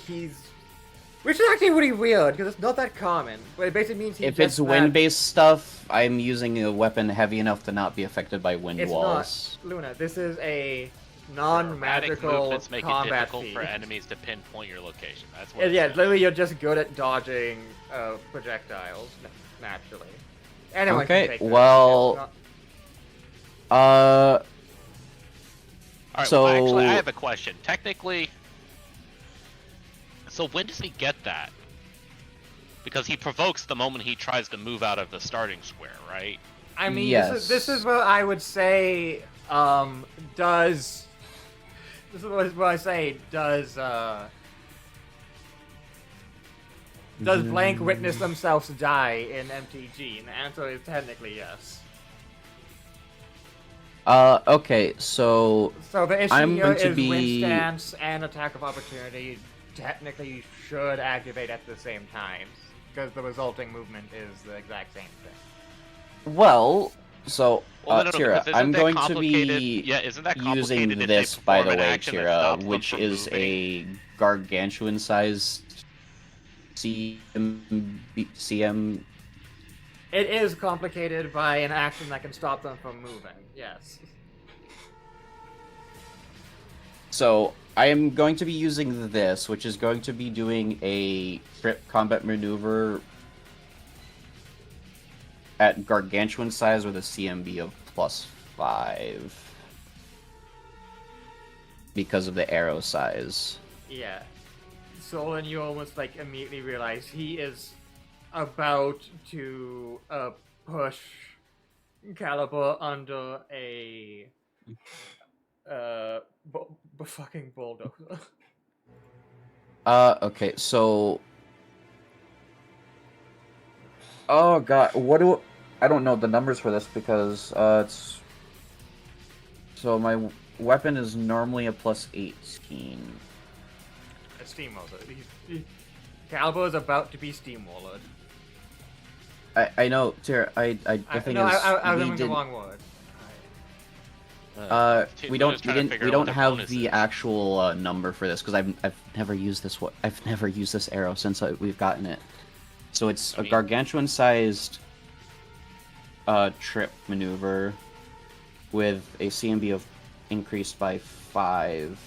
which is actually really weird because it's not that common. But it basically means If it's wind-based stuff, I'm using a weapon heavy enough to not be affected by wind It's walls. not, Luna. This is a Erratic non-magical movements make it combat difficult feat. for enemies to pinpoint your location. That's what. Yeah, it says. literally, you're just good at dodging projectiles naturally. Anyone can Okay, take this. well, It's not- Uh, Alright, So- well, actually, I have a question. Technically, so when does he get that? Because he provokes the moment he tries to move out of the starting square, right? I mean, Yes. this is what I would say. Does this is what I say? Does blank witness themselves die in MTG? And the answer is technically yes. Okay, so So the issue I'm here going to is be- wind stance and attack of opportunity technically should activate at the same time because the resulting movement is the exact same thing. well, so Well, no, Tira, because isn't I'm that going to complicated- be Yeah, isn't that using complicated if they this, by the perform an way, action that Tira, stops them which from is moving? a gargantuan-sized CM. It is complicated by an action that can stop them from moving. Yes. So I am going to be using this, which is going to be doing a trip combat maneuver at gargantuan size with a CMB of +5 because of the arrow size. Yeah. So then you almost like immediately realize he is about to push Caliber under a fucking bulldozer. Okay, so oh god, I don't know the numbers for this because it's so my weapon is normally a +18. A steamroller. Caliber is about to be steamrollered. I know, Tara. The thing no, is, I was we using the did. wrong word. We don't have the actual number for this because I've never used this I've never used this arrow since we've gotten it. So it's a gargantuan-sized trip maneuver with a CMB of increased by 5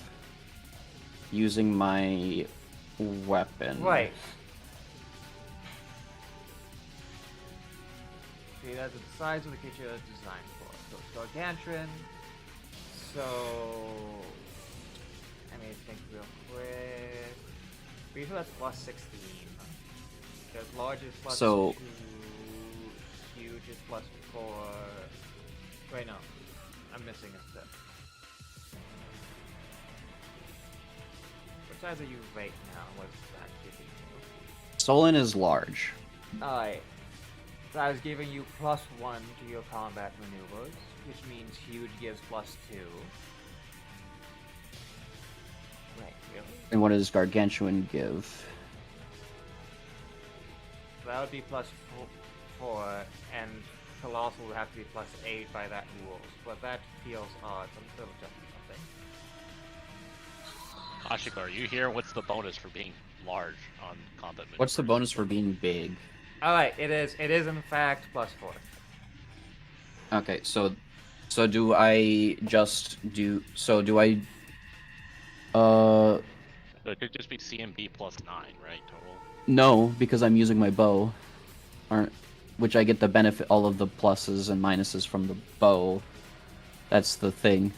using my weapon. Right. Okay, that's the size of the creature it's designed for. So it's gargantuan. So I mean, think real quick. Pretty sure that's +16. Because large is +2, So- huge is +4. Wait, no, I'm missing a step. What size are you right now? What's that giving you? Solon is large. Alright. So I was giving you +1 to your combat maneuvers, which means huge gives +2. Right, really? And what does gargantuan give? So that would be +4, and colossal would have to be +8 by that rule. But that feels odd, so I'm still adjusting something. Ashika, are you here? What's the bonus for being large on combat maneuvers? What's the bonus for being big? Alright, it is in fact +4. Okay, so do I just do do I So it could just be CMB +9, right? Total. no, because I'm using my bow. Which I get the benefit all of the pluses and minuses from the bow. That's the thing.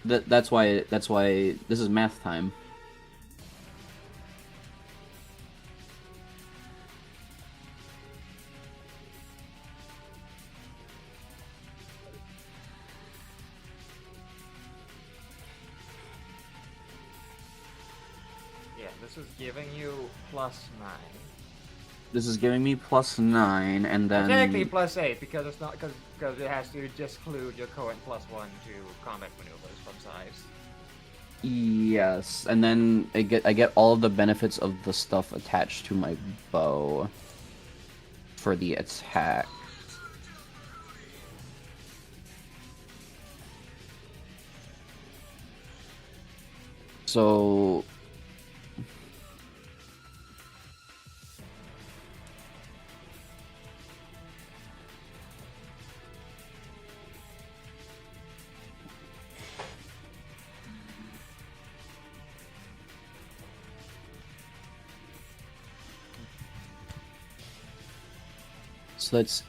That's why this is math time. Yeah, this is giving you +9. This is giving me +9, and then Technically +8 because it's not because it has to disclude your current +1 to combat maneuvers from size. Yes, and then I get all of the benefits of the stuff attached to my bow for the attack. So that's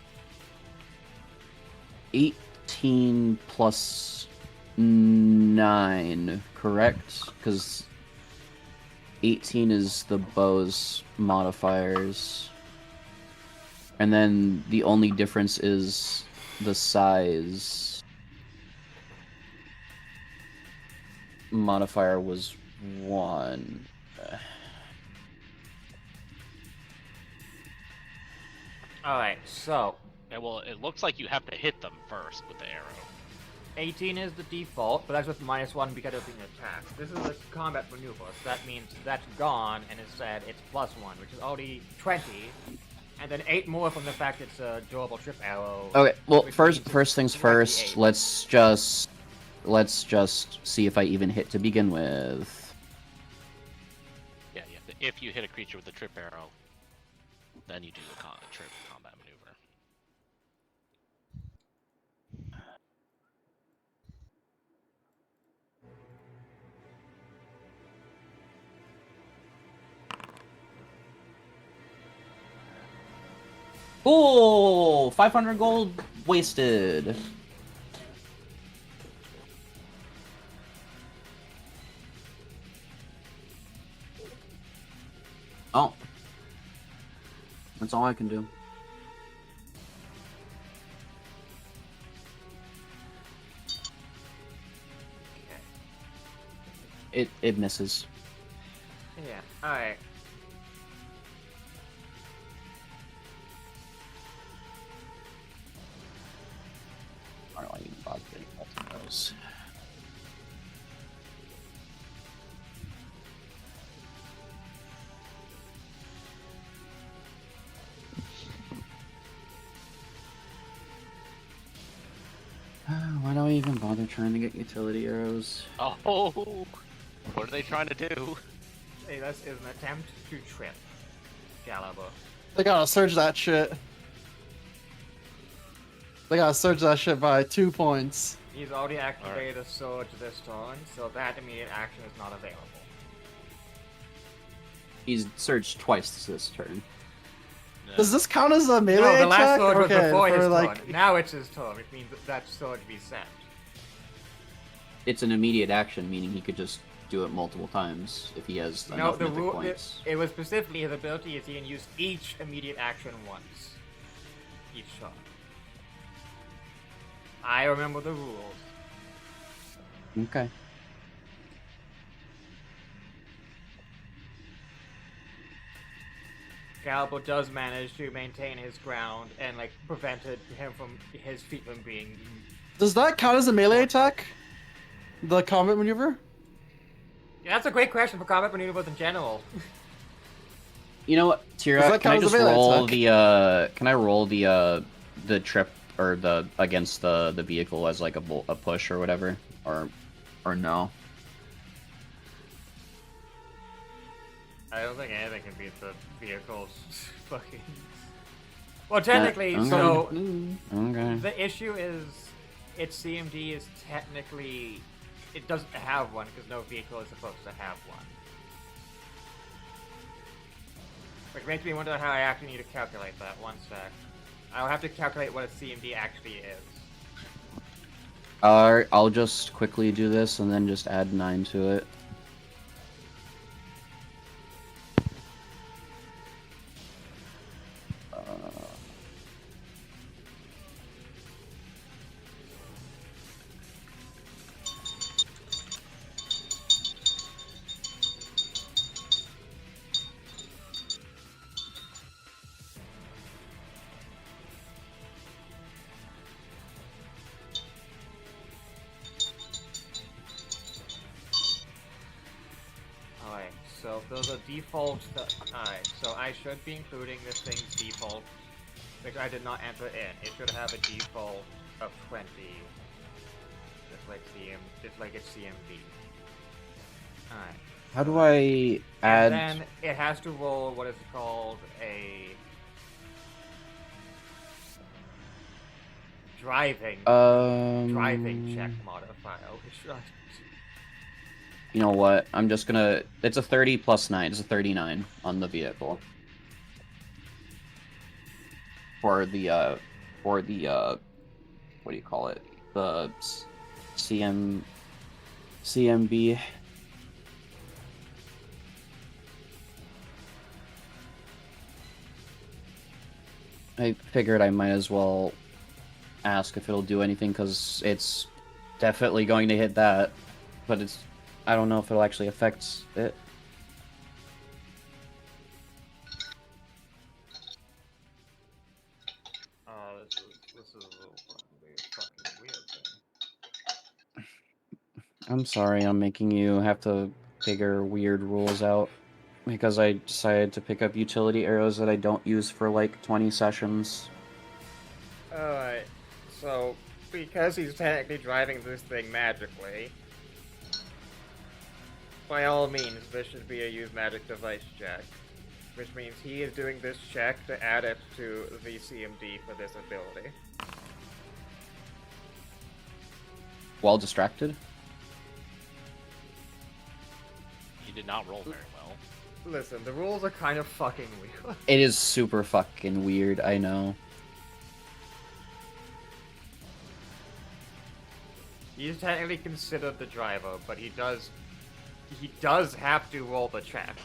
18 plus 9, correct? Because 18 is the bow's modifiers. And then the only difference is the size. Modifier was 1. Alright, so Yeah, well, it looks like you have to hit them first with the arrow. 18 is the default, but that's with -1 because of being attacked. This is a combat maneuver, so that means that's gone, and instead it's +1, which is already 20, and then 8 more from the fact it's a durable trip arrow. Okay, well, which first means it's things 28. first, let's just see if I even hit to begin with. Yeah, if you hit a creature with a trip arrow, then you do a trip combat maneuver. Cool! 500 gold wasted. Oh. That's all I can do. It misses. Yeah, alright. I don't even bother getting multiple those. Why do I even bother trying to get utility arrows? Oh, what are they trying to do? Hey, this is an attempt to trip Gallagher. They gotta surge that shit. They gotta surge that shit by 2 points. He's already activated a surge this turn, so that immediate action is not available. He's surged twice this turn. No. Does this count as a melee No, the last attack? surge was Okay, before his for turn. like Now it's his turn, which means that surge be sent. It's an immediate action, meaning he could just do it multiple times if he has No, enough the mythic rule points. it was specifically his ability is he can use each immediate action once. Each turn. I remember the rules. Okay. Galbo does manage to maintain his ground and like prevented him from his feet from being. does that count as a melee attack? The combat maneuver? Yeah, that's a great question for combat maneuvers in general. You know what, Does Tira? that Can I count as a just melee roll attack? Can I roll the trip or the against the vehicle as like a push or whatever, or no? I don't think anything can beat the vehicle's fucking. Well, technically, Okay. so Okay. the issue is its CMD is technically it doesn't have one because no vehicle is supposed to have one. Which makes me wonder how I actually need to calculate that. One sec. I'll have to calculate what a CMD actually is. I'll just quickly do this and then just add 9 to it. Those are default. Alright, so I should be including this thing's default, which I did not enter in. It should have a default of 20, just like its CMB. Alright. How do I add? And then it has to roll what is called a driving check modifier. Which You know what? I'm just gonna. It's a 30 plus 9. It's a 39 on the vehicle. For the what do you call it? The CMB. I figured I might as well ask if it'll do anything, because it's definitely going to hit that, but I don't know if it'll actually affect it. this is a fucking weird thing. I'm sorry, I'm making you have to figure weird rules out, because I decided to pick up utility arrows that I don't use for like 20 sessions. Alright, so because he's technically driving this thing magically, by all means, this should be a use magic device check, which means he is doing this check to add it to the CMD for this ability. While distracted? He did not roll very well. Listen, the rules are kind of fucking weird. It is super fucking weird, I know. He's technically considered the driver, but he does have to roll the check.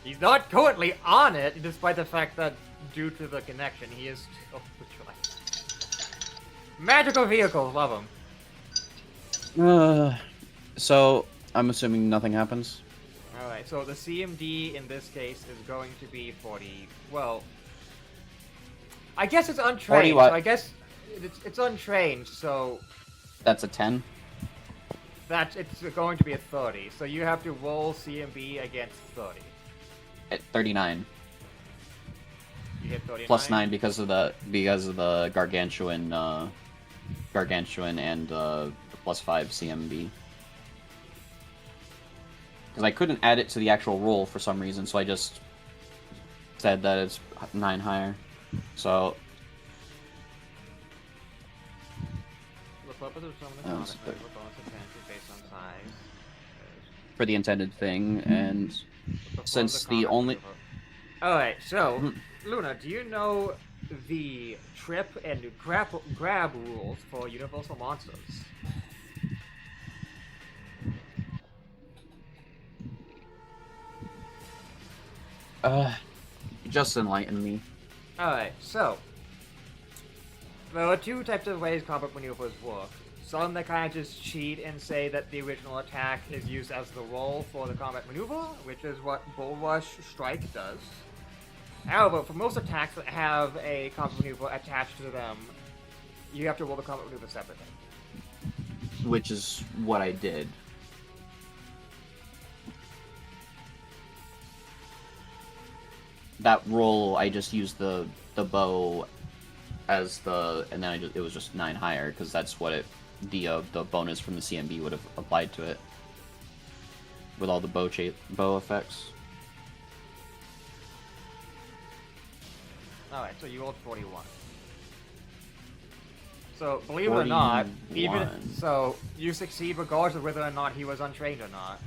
He's not currently on it, despite the fact that, due to the connection, he is still the driver. Magical vehicles, love them. So, I'm assuming nothing happens? Alright, so the CMD in this case is going to be 40. Well, I guess it's untrained. 40 what? So I guess it's untrained, so That's a 10? it's going to be a 30. So you have to roll CMB against 30. At 39. You hit 39. Plus 9 because of the gargantuan and the plus 5 CMB. Because I couldn't add it to the actual roll for some reason, so I just said that it's 9 higher. So The purpose of some of the Oh, conduct so measure bonus advantage based on size. for the intended thing, and Perform since the conduct only maneuver. Alright, so Mhm. Luna, do you know the trip and grab rules for Universal Monsters? just enlighten me. Alright, so there are two types of ways combat maneuvers work. Some that kind of just cheat and say that the original attack is used as the roll for the combat maneuver, which is what Bull Rush Strike does. However, for most attacks that have a combat maneuver attached to them, you have to roll the combat maneuver separately. Which is what I did. That roll, I just used the bow as the, and then it was just 9 higher, because that's what the bonus from the CMB would have applied to it. With all the bow effects. Alright, so you rolled 41. So, believe it or not, 41. so you succeed regardless of whether or not he was untrained or not.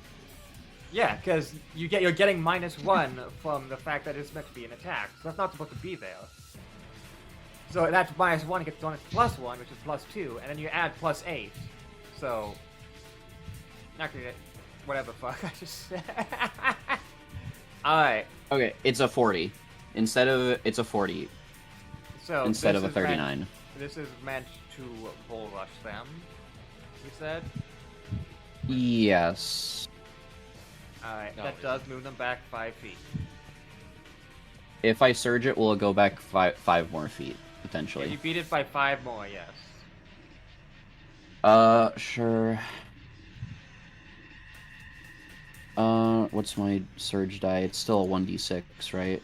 Yeah, because you're getting -1 from the fact that it's meant to be an attack, so that's not supposed to be there. So that's -1 gets done as +1, which is +2, and then you add +8. So, actually, whatever the fuck I just said. Alright, Okay, it's a 40. It's a 40 so instead this of a is meant- 39. This is meant to bull rush them, you said? Yes. Alright, No, that it does move them back 5 feet. If I surge it, will it go back five more feet, If potentially? you beat it by 5 more, yes. Sure. What's my surge die? It's still a 1d6, right?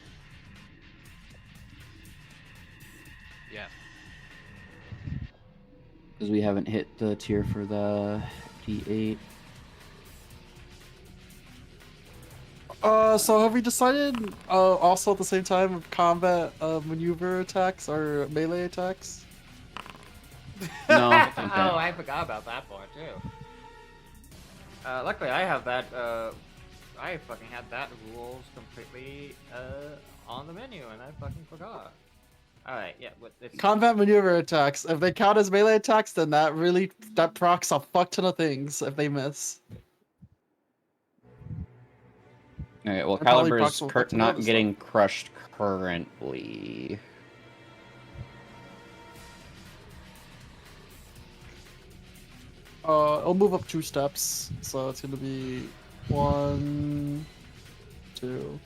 Yeah. Because we haven't hit the tier for the d8. So have we decided also at the same time if combat maneuver attacks or melee attacks? No. Okay. Oh, I forgot about that part too. Luckily, I have that. I fucking had that rules completely on the menu, and I fucking forgot. All right, yeah. Combat maneuver attacks. If they count as melee attacks, then that procs a fuck ton of things if they miss. Alright, well, And probably Calibur's procs will fuck ton of not other getting crushed currently. It'll move up 2 steps, so it's gonna be 1, 2.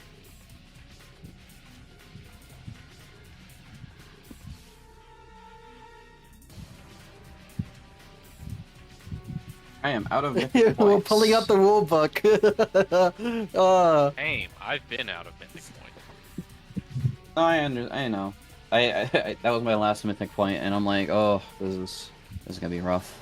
I am out of mythic We're points. pulling out the rule book. Same. I've been out of mythic points. I know. I that was my last mythic point, and I'm like, oh, this is gonna be rough.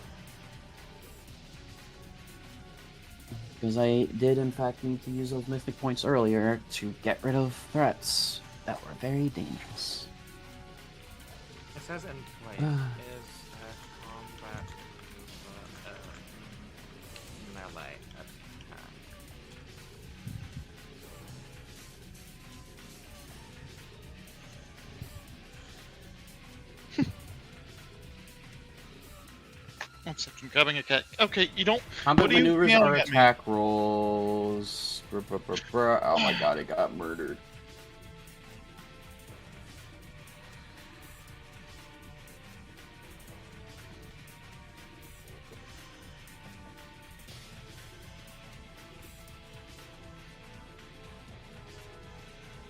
Because I did, in fact, need to use those mythic points earlier to get rid of threats that were very dangerous. It says in play is a combat melee attack. One second, grabbing a cat. Okay, you don't. Combat What are you maneuvers yelling are at me? attack rolls. Oh my god, it got murdered.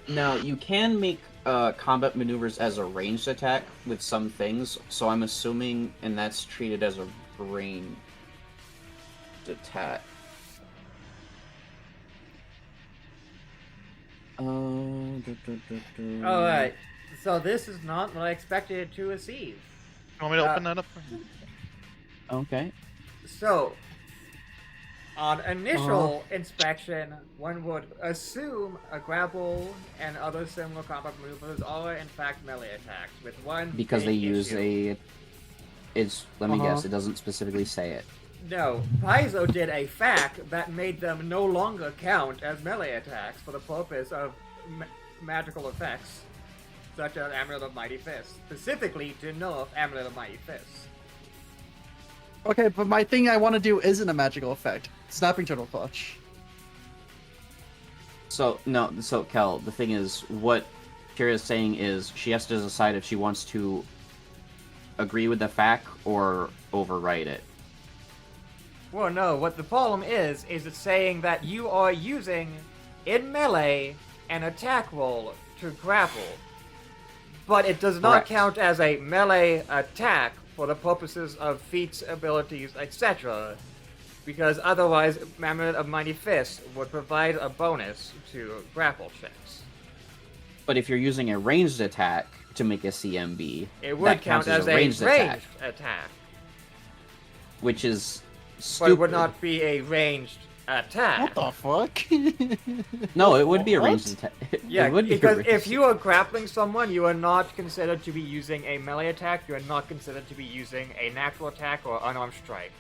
Now, you can make combat maneuvers as a ranged attack with some things, so I'm assuming, and that's treated as a ranged attack. Alright, so this is not what I expected it to receive. You want me to open that up? Okay. So, on initial inspection, one would assume a grapple and other similar combat maneuvers are in fact melee attacks, with one Because they big use issue. let me guess, it doesn't specifically say it. No, Paizo did a fact that made them no longer count as melee attacks for the purpose of magical effects, such as Amulet of Mighty Fist, specifically to nerf Amulet of Mighty Fist. Okay, but my thing I want to do isn't a magical effect. Snapping Turtle Clutch. So, Kel, the thing is, what Kira's saying is she has to decide if she wants to agree with the fact or overwrite it. Well, no, what the problem is it's saying that you are using, in melee, an attack roll to grapple. But it does not Correct. count as a melee attack for the purposes of feats, abilities, etc. Because otherwise, Amulet of Mighty Fist would provide a bonus to grapple checks. But if you're using a ranged attack to make a CMB, It would that count counts as a ranged ranged attack, attack. which is But stupid. it would not be a ranged attack. What the fuck? No, it would be a What? ranged attack. Yeah, it would be a because ranged if you are grappling someone, you are not considered to be using a melee attack, you are not considered to be using a natural attack or unarmed strike.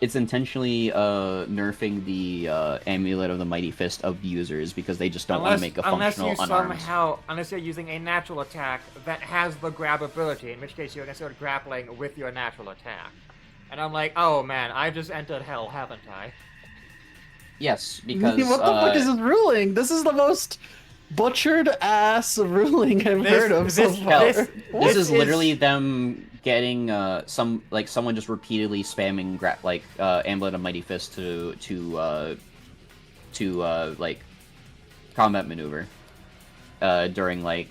It's intentionally nerfing the Amulet of the Mighty Fist abusers because they just don't want to make a functional unarmed. Unless you're using a natural attack that has the grab ability, in which case you're considered grappling with your natural attack. And I'm like, oh man, I just entered hell, haven't I? Yes, because what the fuck is this ruling? This is the most butchered ass ruling I've heard of so far. this is literally them getting someone just repeatedly spamming Amulet of Mighty Fist to combat maneuver during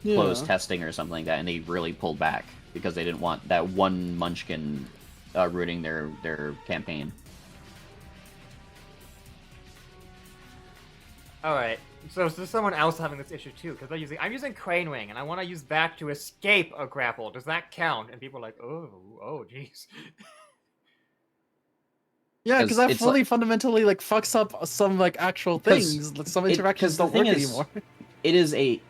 closed testing or something like that, and they really pulled back because they didn't want that one munchkin ruining their campaign. Alright, so there's someone else having this issue too, because I'm using Crane Wing, and I want to use back to escape a grapple. Does that count? And people are like, oh, jeez. Yeah, because that it's fully fundamentally like fucks up some like actual 'Cause things. Like, some interactions the don't thing work is, anymore. It is a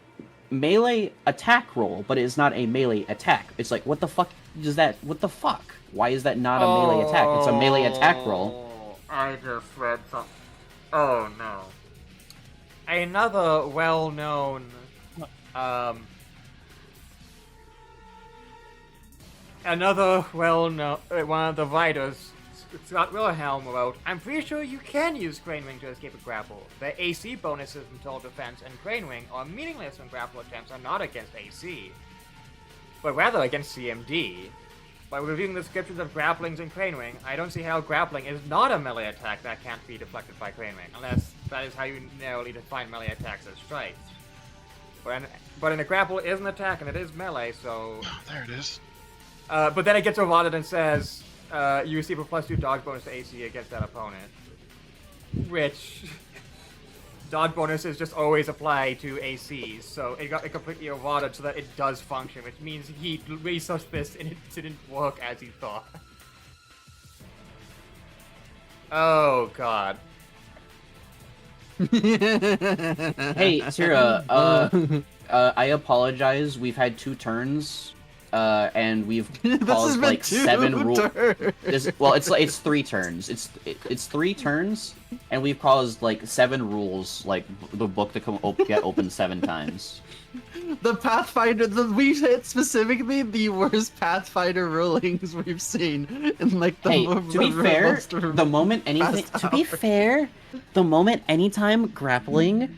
melee attack roll, but it is not a melee attack. It's like, what the fuck is that? What the fuck? Why is that not a melee attack? It's a melee attack roll. I just read something. Oh no. Another well-known, one of the writers, Scott Wilhelm, wrote, I'm pretty sure you can use Crane Wing to escape a grapple. The AC bonuses in total defense and Crane Wing are meaningless when grapple attempts are not against AC, but rather against CMD. By reviewing the descriptions of grapplings in Crane Wing, I don't see how grappling is not a melee attack that can't be deflected by Crane Wing, unless that is how you narrowly define melee attacks as strikes. But in a grapple, it is an attack and it is melee, so... There it is. But then it gets overloaded and says, you receive a +2 dodge bonus to AC against that opponent. Which... dodge bonuses just always apply to ACs, so it got completely eroded so that it does function, which means he researched this and it didn't work as he thought. Oh god. Hey, Tira, I apologize. We've had 2 turns, and we've caused like 7 rules. Well, it's 3 turns. It's 3 turns, and we've caused like 7 rules, like the book to get opened 7 times. The Pathfinder, we've hit specifically the worst Pathfinder rulings we've seen in like the. Hey, to be fair, the moment anything. To be fair, the moment anytime grappling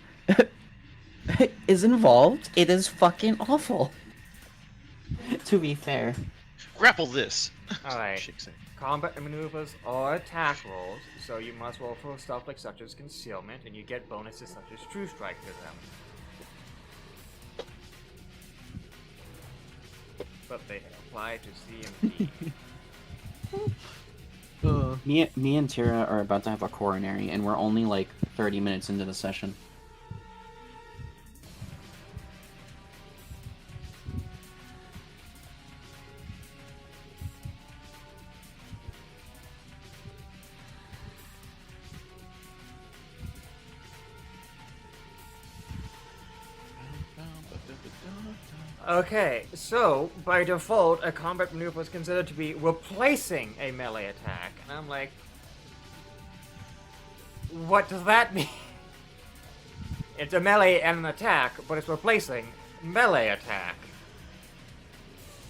is involved, it is fucking awful. To be fair. Grapple this. Alright. Shake it. Combat maneuvers are attack rolls, so you must roll for stuff like such as concealment, and you get bonuses such as true strike to them. But they apply to CMD. Me and Tira are about to have a coronary, and we're only like 30 minutes into the session. Okay, so by default, a combat maneuver is considered to be replacing a melee attack, and I'm like, what does that mean? It's a melee and an attack, but it's replacing melee attack.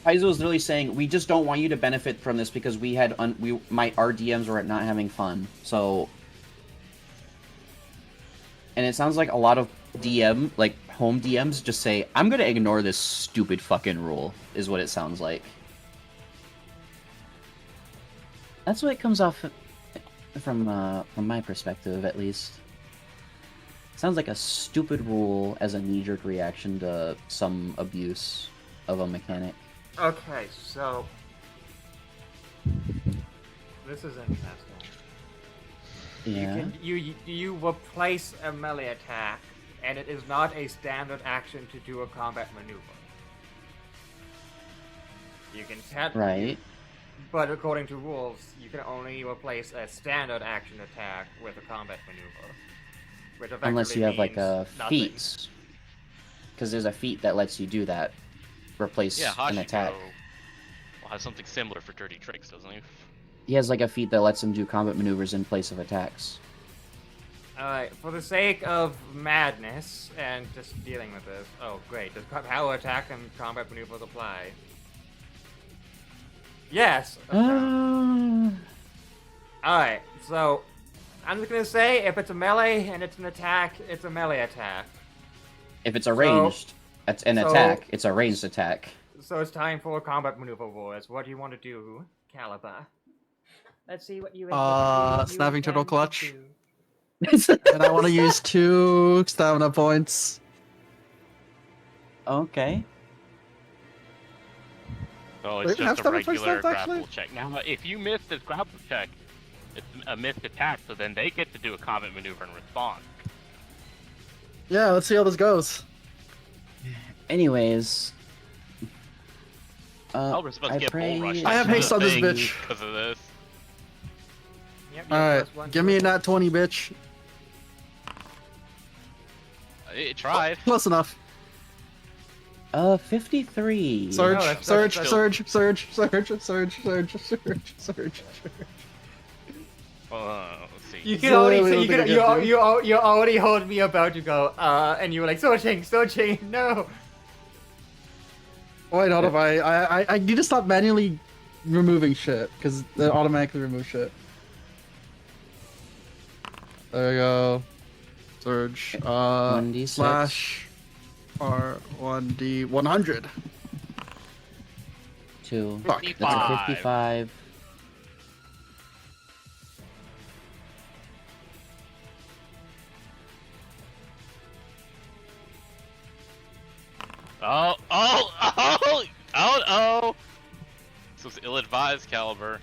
Paizo is literally saying, we just don't want you to benefit from this because we had our DMs were not having fun. So, and it sounds like a lot of home DMs just say, I'm gonna ignore this stupid fucking rule, is what it sounds like. That's what it comes off from my perspective, at least. Sounds like a stupid rule as a knee-jerk reaction to some abuse of a mechanic. Okay, so this is interesting. Yeah. You replace a melee attack, and it is not a standard action to do a combat maneuver. You can Right. but according to rules, you can only replace a standard action attack with a combat maneuver. Which Unless you have like a nothing. feat. Because there's a feat that lets you do that. Replace Yeah, an attack. Hashiko will have something similar for Dirty Tricks, doesn't he? He has like a feat that lets him do combat maneuvers in place of attacks. Alright, for the sake of madness and just dealing with this. Oh, great. Does power attack and combat maneuvers apply? Yes! Alright, so I'm just gonna say if it's a melee and it's an attack, it's a melee attack. If it's a ranged attack, it's a ranged attack. So it's time for combat maneuver wars. What do you want to do, Caliber? Let's see what you. Snapping turtle intend to clutch. do. And I want to use 2 stamina points. Okay. So Wait, it's have just a stamina points regular left, grapple actually? check. Now, if you miss this grapple check, it's a missed attack, so then they get to do a combat maneuver in response. Yeah, let's see how this goes. Anyways, Caliber's about to I get bull pray. rushed. I have haste on this bitch. Because of this. Yep, you have Alright, +1 give to me a it. nat 20, bitch. It tried. Close enough. 53. Surge, No, that's surge, still- surge, surge, surge, surge, surge, surge, surge. Let's see. You can So already I see, don't you think I can, can do- you already heard me about to go, and you were like, searching, no. Wait, hold up, I need to stop manually removing shit, because they automatically remove shit. There we go. Surge, 1d6. slash R1D 100. 2. Fuck. That's a 55. 55. Oh! This was ill-advised, Caliber.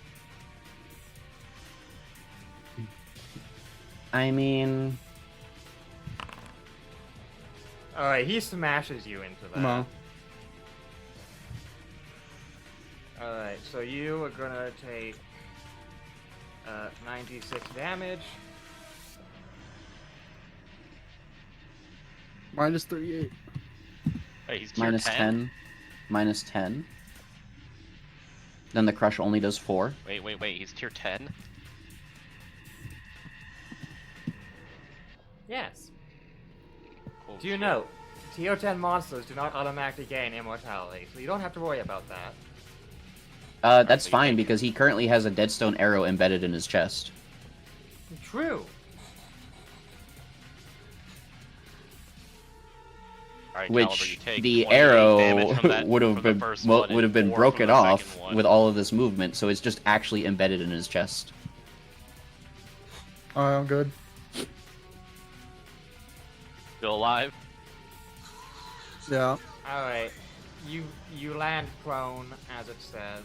I mean, Alright, he smashes you into Come that. on. Alright, so you are gonna take 96 damage. Minus 38. Hey, he's tier minus 10. Minus 10. Then the crush only does 4. Wait, he's tier 10? Yes. Oh, Do you shit. know, Tier 10 monsters do not automatically gain immortality, so you don't have to worry about that. That's so you fine think- because he currently has a deadstone arrow embedded in his chest. True. Alright, Caliber, you Which take the 28 arrow damage from that, would have from the been first one would have been and 4 broken from the off second one. with all of this movement, so it's just actually embedded in his chest. Alright, I'm good. Still alive? Yeah. Alright, you land prone, as it says.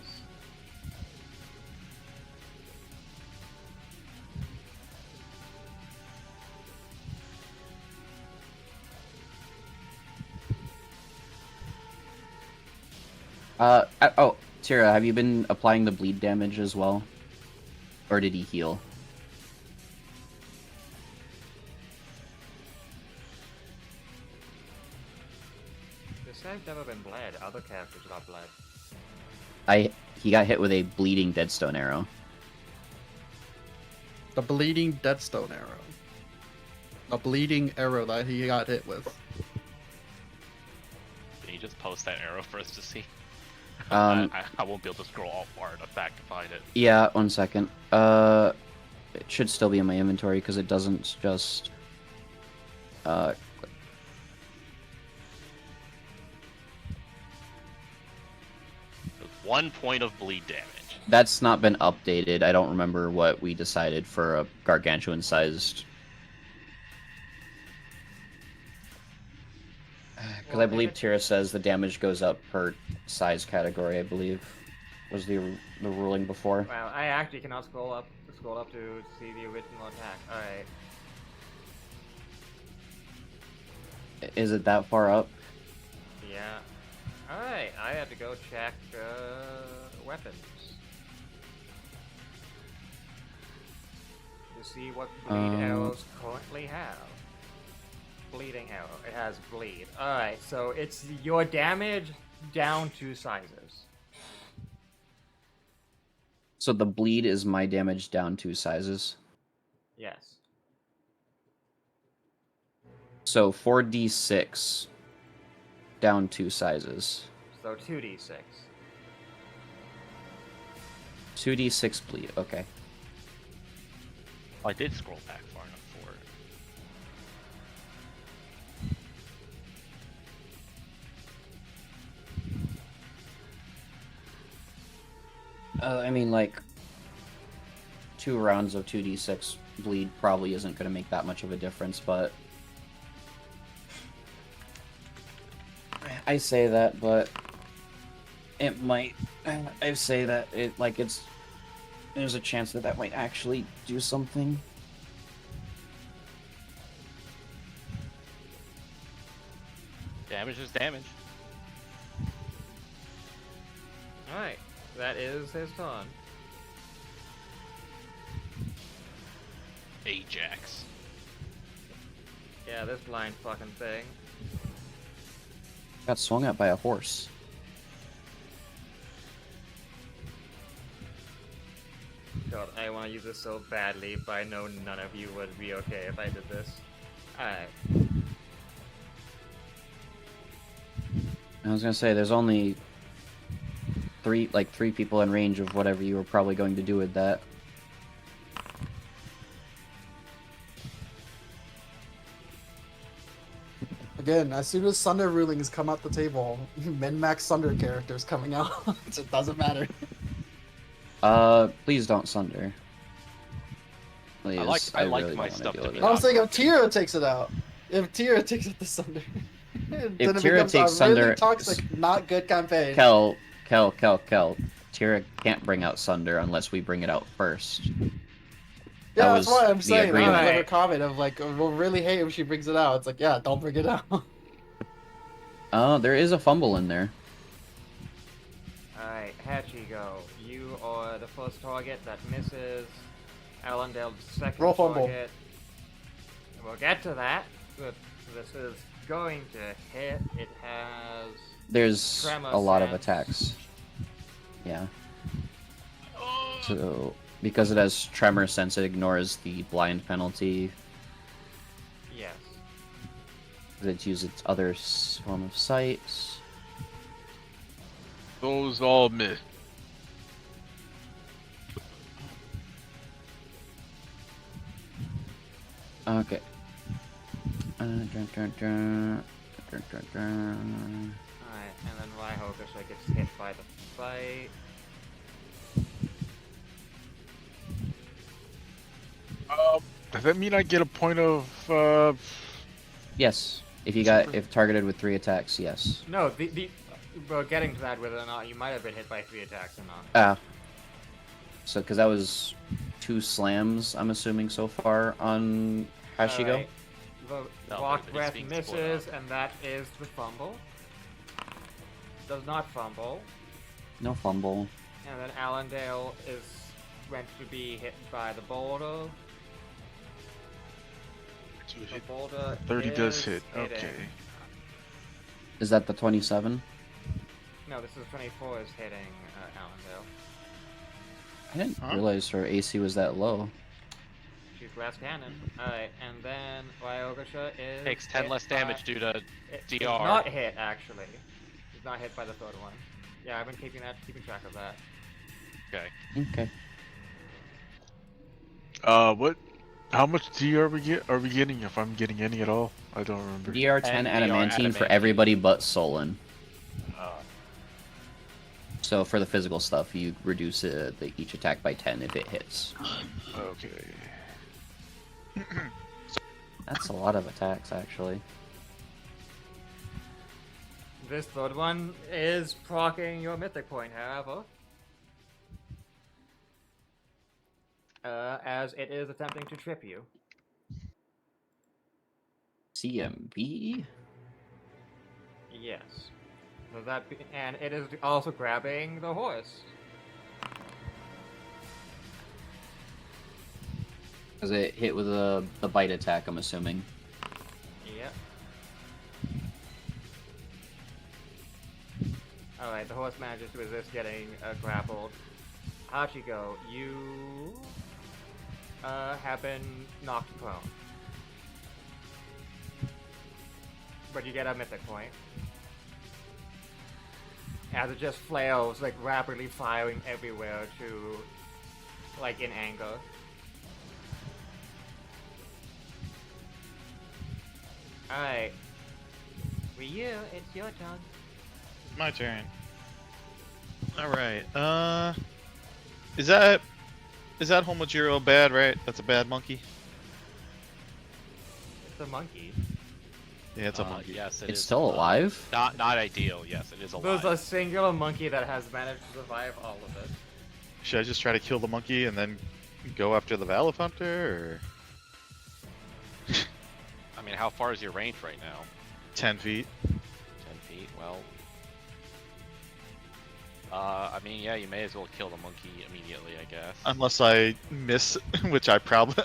Oh, Tira, have you been applying the bleed damage as well? Or did he heal? This guy's never been bled. Other characters got bled. He got hit with a bleeding deadstone arrow. The bleeding deadstone arrow. The bleeding arrow that he got hit with. Can you just post that arrow for us to see? Um, I won't be able to scroll all far enough back to find it. Yeah, 1 second. It should still be in my inventory because it doesn't just. 1 point of bleed damage. That's not been updated. I don't remember what we decided for a gargantuan-sized. Because Well, I if believe it- Tira says the damage goes up per size category. I believe was the ruling before. Well, I actually cannot scroll up to see the original attack. Alright. Is it that far up? Yeah. Alright, I had to go check weapons. To see what bleed arrows currently have. Bleeding arrow. It has bleed. Alright, so it's your damage down 2 sizes. So the bleed is my damage down 2 sizes. Yes. So 4d6 down 2 sizes. So 2d6. 2d6 bleed. Okay. Oh, I did scroll back far enough for it. I mean, like, 2 rounds of 2d6 bleed probably isn't going to make that much of a difference, but I say that, but it might. I say that it there's a chance that might actually do something. Damage is damage. Alright, that is his turn. Ajax. Yeah, this blind fucking thing. Got swung at by a horse. God, I want to use this so badly, but I know none of you would be okay if I did this. Alright. I was gonna say, there's only three people in range of whatever you were probably going to do with that. Again, as soon as Sunder rulings come out the table, min-max Sunder characters coming out. It doesn't matter. Please don't Sunder. Please, I like really my don't wanna stuff deal to with be it. I was saying if Tira takes it out. If Tira takes out the Sunder. Then If it Tira becomes takes a Sunder- really toxic, not good campaign. Kel. Tira can't bring out Sunder unless we bring it out first. Yeah, That that's was why I'm the saying. I agreement. have a comment of like, we'll really hate if she brings it out. It's like, yeah, don't bring it out. There is a fumble in there. Alright, Hachigo, you are the first target that misses. Allendale's second Roll fumble. target. We'll get to that, but this is going to hit. It has... There's Tremor a lot of sense. attacks. Yeah. So, because it has tremor sense, it ignores the blind penalty. Yes. It uses its other form of sight. Those all miss. Okay. Dun, dun, dun. Alright, and then Raihokusha gets hit by the fight. Does that mean I get a point of? Yes. If targeted with 3 attacks, yes. No, we're getting to that whether or not you might have been hit by 3 attacks or not. Ah. So, because that was 2 slams, I'm assuming so far on Hashigo. Alright, the No, Rock but it's Breath being split misses, up. and that is the fumble. Does not fumble. No fumble. And then Allendale is meant to be hit by the boulder. The boulder 30 does is hit. hitting. Okay. Is that the 27? No, this is 24 is hitting Allendale. I didn't Huh? realize her AC was that low. She's glass cannon. Alright, and then Ryogasha is Takes 10 hit less by- damage due to It's DR. not hit, actually. He's not hit by the third one. Yeah, I've been keeping track of that. Okay. Okay. What? How much D are we getting? If I'm getting any at all, I don't remember. DR10 And adamantine for adamantine. everybody but Solon. Uh, So for the physical stuff, you reduce each attack by 10 if it hits. okay. That's a lot of attacks, actually. This third one is proccing your mythic point, however. As it is attempting to trip you. CMB? Yes. So and it is also grabbing the horse. Because it hit with the bite attack, I'm assuming. Yep. Alright, the horse manages to resist getting grappled. Hachiko, you have been knocked prone. But you get a mythic point. As it just flails, like rapidly firing everywhere to, like, in anger. Alright. Ryu, it's your turn. My turn. Alright, is that Homojiro bad, right? That's a bad monkey? It's a monkey. Yeah, it's a monkey. Yes, It's still alive? Not ideal. Yes, it is alive. There's a singular monkey that has managed to survive all of it. Should I just try to kill the monkey and then go after the Valif Hunter, or I mean, how far is your range right now? 10 feet? feet. Well, I mean, yeah, you may as well kill the monkey immediately, I guess. Unless I miss, which I probably,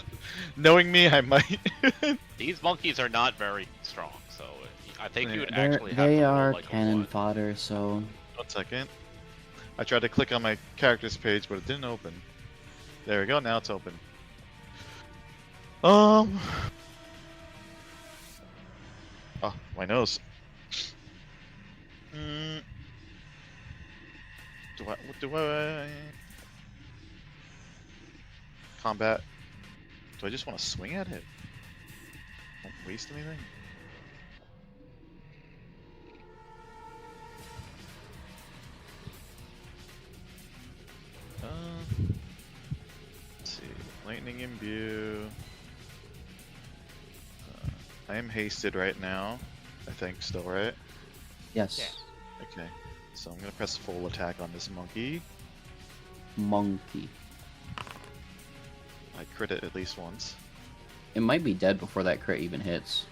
knowing me, I might. These monkeys are not very strong, so I think you would They're, actually have they to roll are like a cannon 1. fodder, so 1 second. I tried to click on my character's page, but it didn't open. There we go. Now it's open. Oh, my nose. What do I? Combat. Do I just want to swing at it? Don't waste anything. Let's see. Lightning imbue. I am hasted right now. I think still, right? yes, Okay. So I'm gonna press full attack on this monkey. monkey. I crit it at least once. It might be dead before that crit even hits.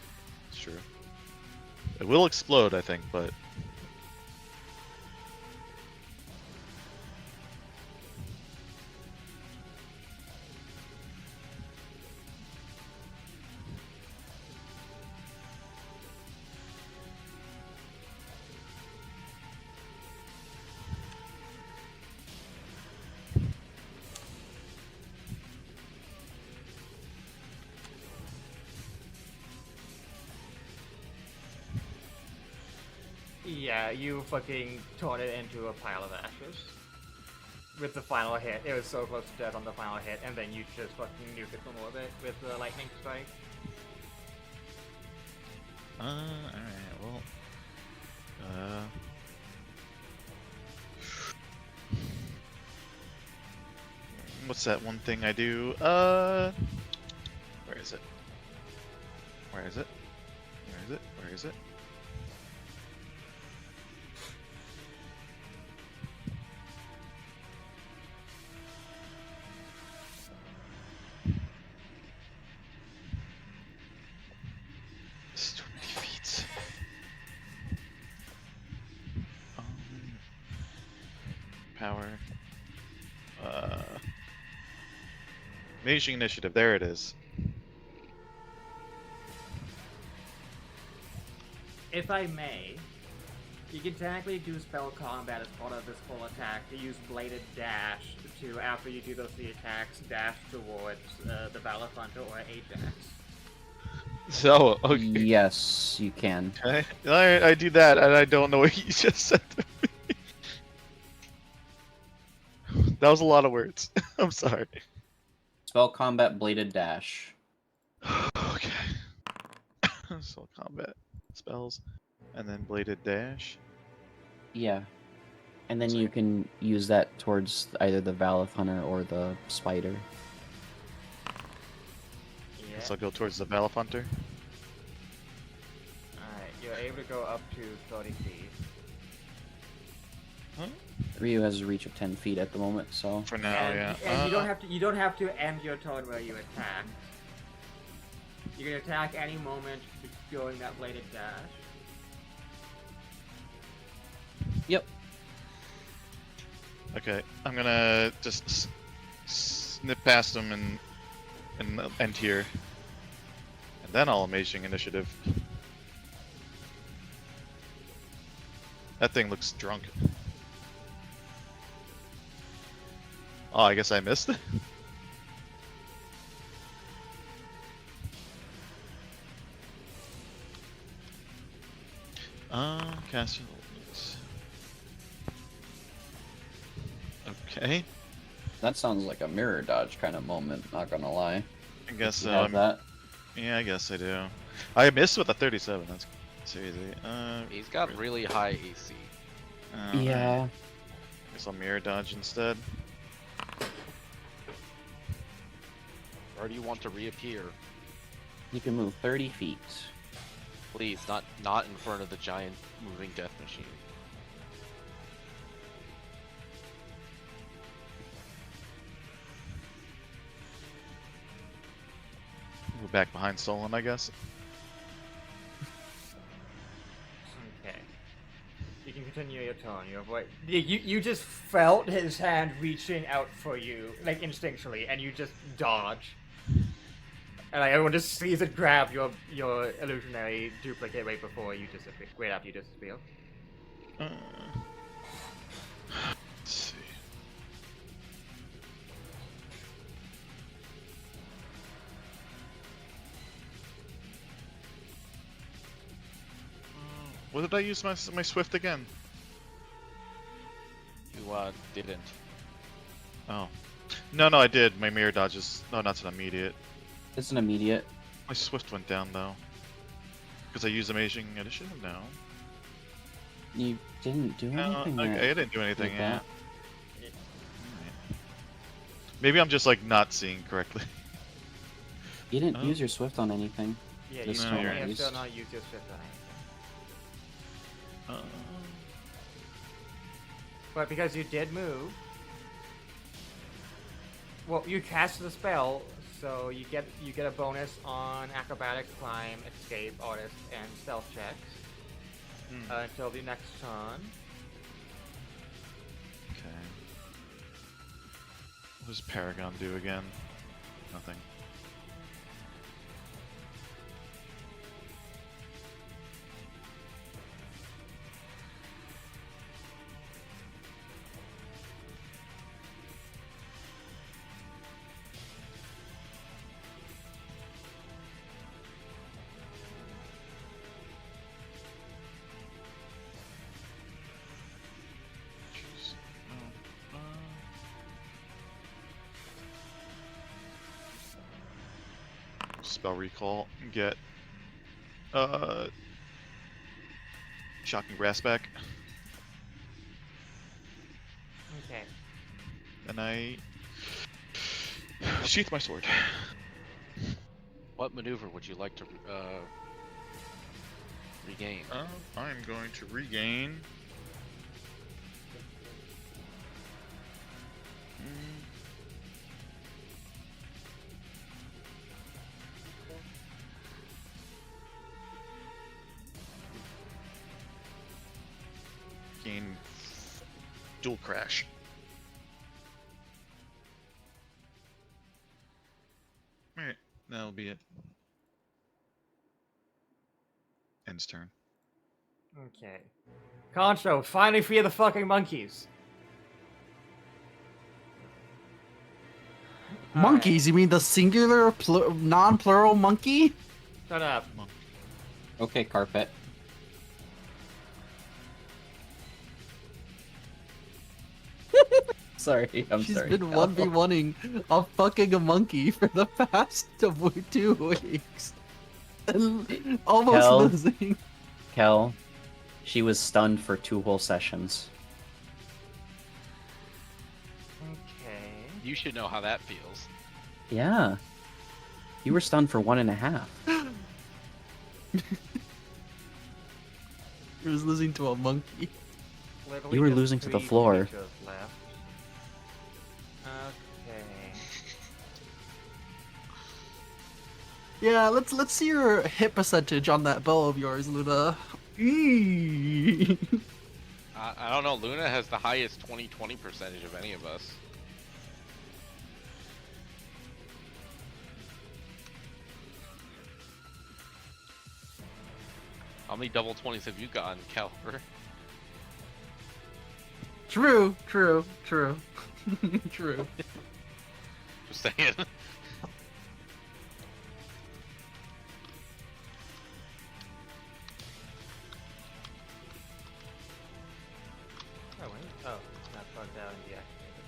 It's true. It will explode, I think, but Yeah, you fucking torn it into a pile of ashes. With the final hit. It was so close to death on the final hit, and then you just fucking nuke it from orbit with the lightning strike. alright, well. What's that one thing I do? Where is it? Where is it? Where is it? Where is it? Storm defeats. Power. Maging initiative. There it is. If I may, you can technically do spell combat as part of this full attack to use bladed dash to, after you do those 3 attacks, dash towards the Valorant or Ajax. So, okay. Yes, you can. Okay. I do that, and I don't know what you just said to me. That was a lot of words. I'm sorry. Spell combat bladed dash. Okay. So combat spells, and then bladed dash. Yeah. And then So- you can use that towards either the Valith Hunter or the Spider. Yeah. So I'll go towards the Valorhunter. Alright, you're able to go up to 30 feet. Ryu has a reach of 10 feet at the moment, so For now, and, yeah. and you don't have to end your turn where you attack. You can attack any moment during that bladed dash. Yep. Okay, I'm gonna just snip past him and end here, and then I'll amazing initiative. That thing looks drunk. Oh, I guess I missed it. Castle. Okay. that sounds like a mirror dodge kind of moment, not gonna lie. I guess You so. have that? Yeah, I guess I do. I missed with a 37. That's easy. He's got really high AC. Yeah. Guess I'll mirror dodge instead. Or do you want to reappear? You can move 30 feet. Please, not in front of the giant moving death machine. We're back behind Solon, I guess. Okay. You can continue your turn. You avoid. You just felt his hand reaching out for you, like instinctually, and you just dodge. And like, everyone just sees it grab your illusionary duplicate right before you disappear. Right after you disappear. Let's see. What did I use my Swift again? You didn't. Oh. No, I did. My mirror dodges. No, that's an immediate. It's an immediate. My Swift went down though. Because I used Amazing Edition? No. You didn't do No, anything. I that didn't do anything, did yeah. that. Maybe I'm just like not seeing correctly. You didn't Oh. use your Swift on anything. Yeah, This you No, turn you're at may least. still not use your shift on anything. But because you did move, well, you cast the spell, so you get a bonus on acrobatics, climb, escape, artist, and stealth checks until the next turn. Okay. What does Paragon do again? Nothing. Jeez. Spell recall. Get shocking grass back. Okay. And I sheath my sword. What maneuver would you like to regain? I'm going to regain. Gain dual crash. Alright, that'll be it. End's turn. Okay. Concho, finally free of the fucking monkeys. Monkeys? You mean the singular, non-plural monkey? Shut up. Okay, carpet. She's Sorry. been Cal. 1v1ing a fucking monkey for the past 2 weeks. And almost Kel. losing. Kel, she was stunned for 2 whole sessions. Okay. You should know how that feels. Yeah. You were stunned for 1.5. He was losing to a monkey. Literally You were just losing to the 3 floor. creatures left. Okay. Yeah, let's see your hit percentage on that bow of yours, Luna. Eee. I don't know. Luna has the highest 20/20 percentage of any of us. How many double 20s have you gotten, Caliber? True. True. Just saying. Oh, wait. Oh, it's not plugged out and deactivated.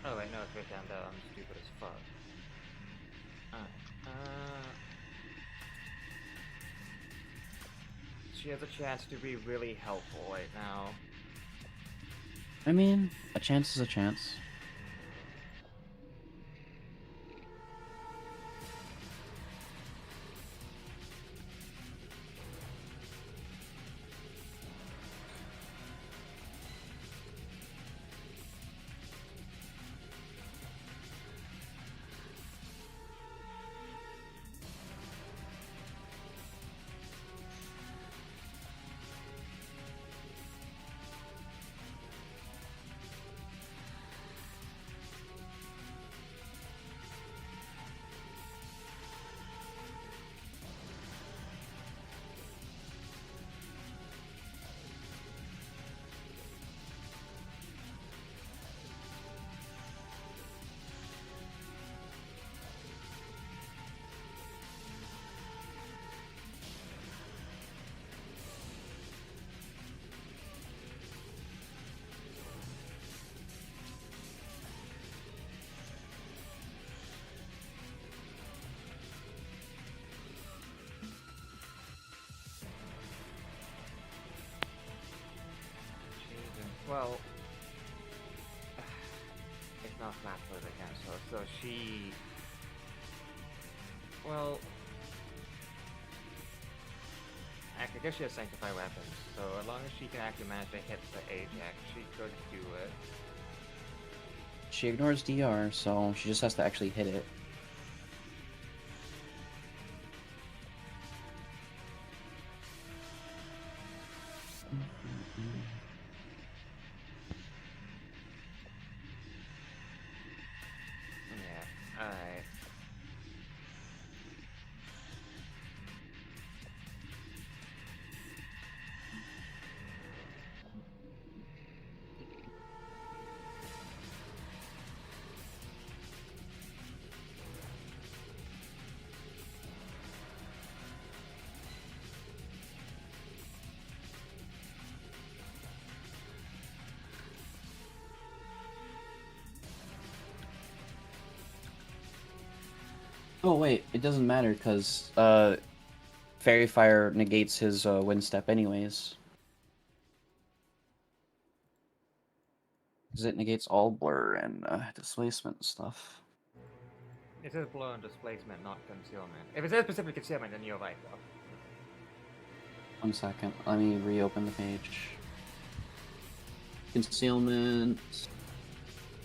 Oh, wait, no, it's right down there. I'm stupid as fuck. Alright. She has a chance to be really helpful right now. I mean, a chance is a chance. well, it's not flat-footed again, so she, well, I guess she has sanctified weapons, so as long as she can actually manage to hit the Ajax, she could do it. She ignores DR, so she just has to actually hit it. Yeah, alright. Oh wait, it doesn't matter because Fairy Fire negates his wind step anyways. Because it negates all blur and displacement and stuff. It says blow and displacement, not concealment. If it says specifically concealment, then you're right, though. 1 second, let me reopen the page. Concealment.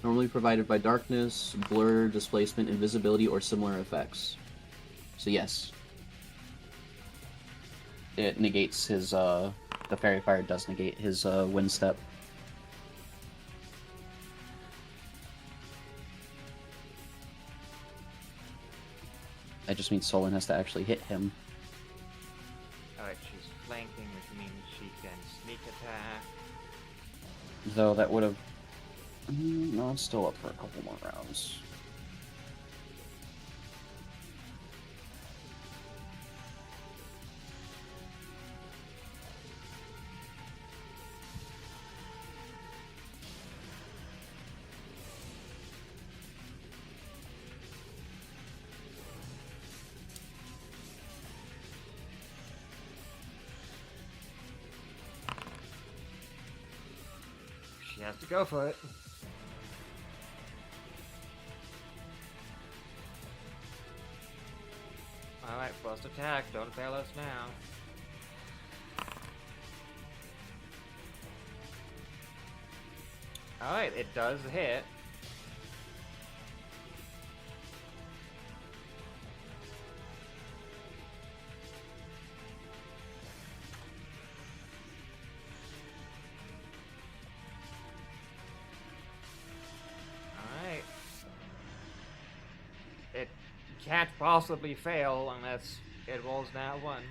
Normally provided by darkness, blur, displacement, invisibility, or similar effects. So yes. It negates his, the Fairy Fire does negate his, wind step. That just means Solon has to actually hit him. Alright, she's flanking, which means she can sneak attack. Though that would have... No, it's still up for a couple more rounds. She has to go for it. Alright, first attack, don't fail us now. Alright, it does hit. Alright. It can't possibly fail unless it rolls now 1. Alright,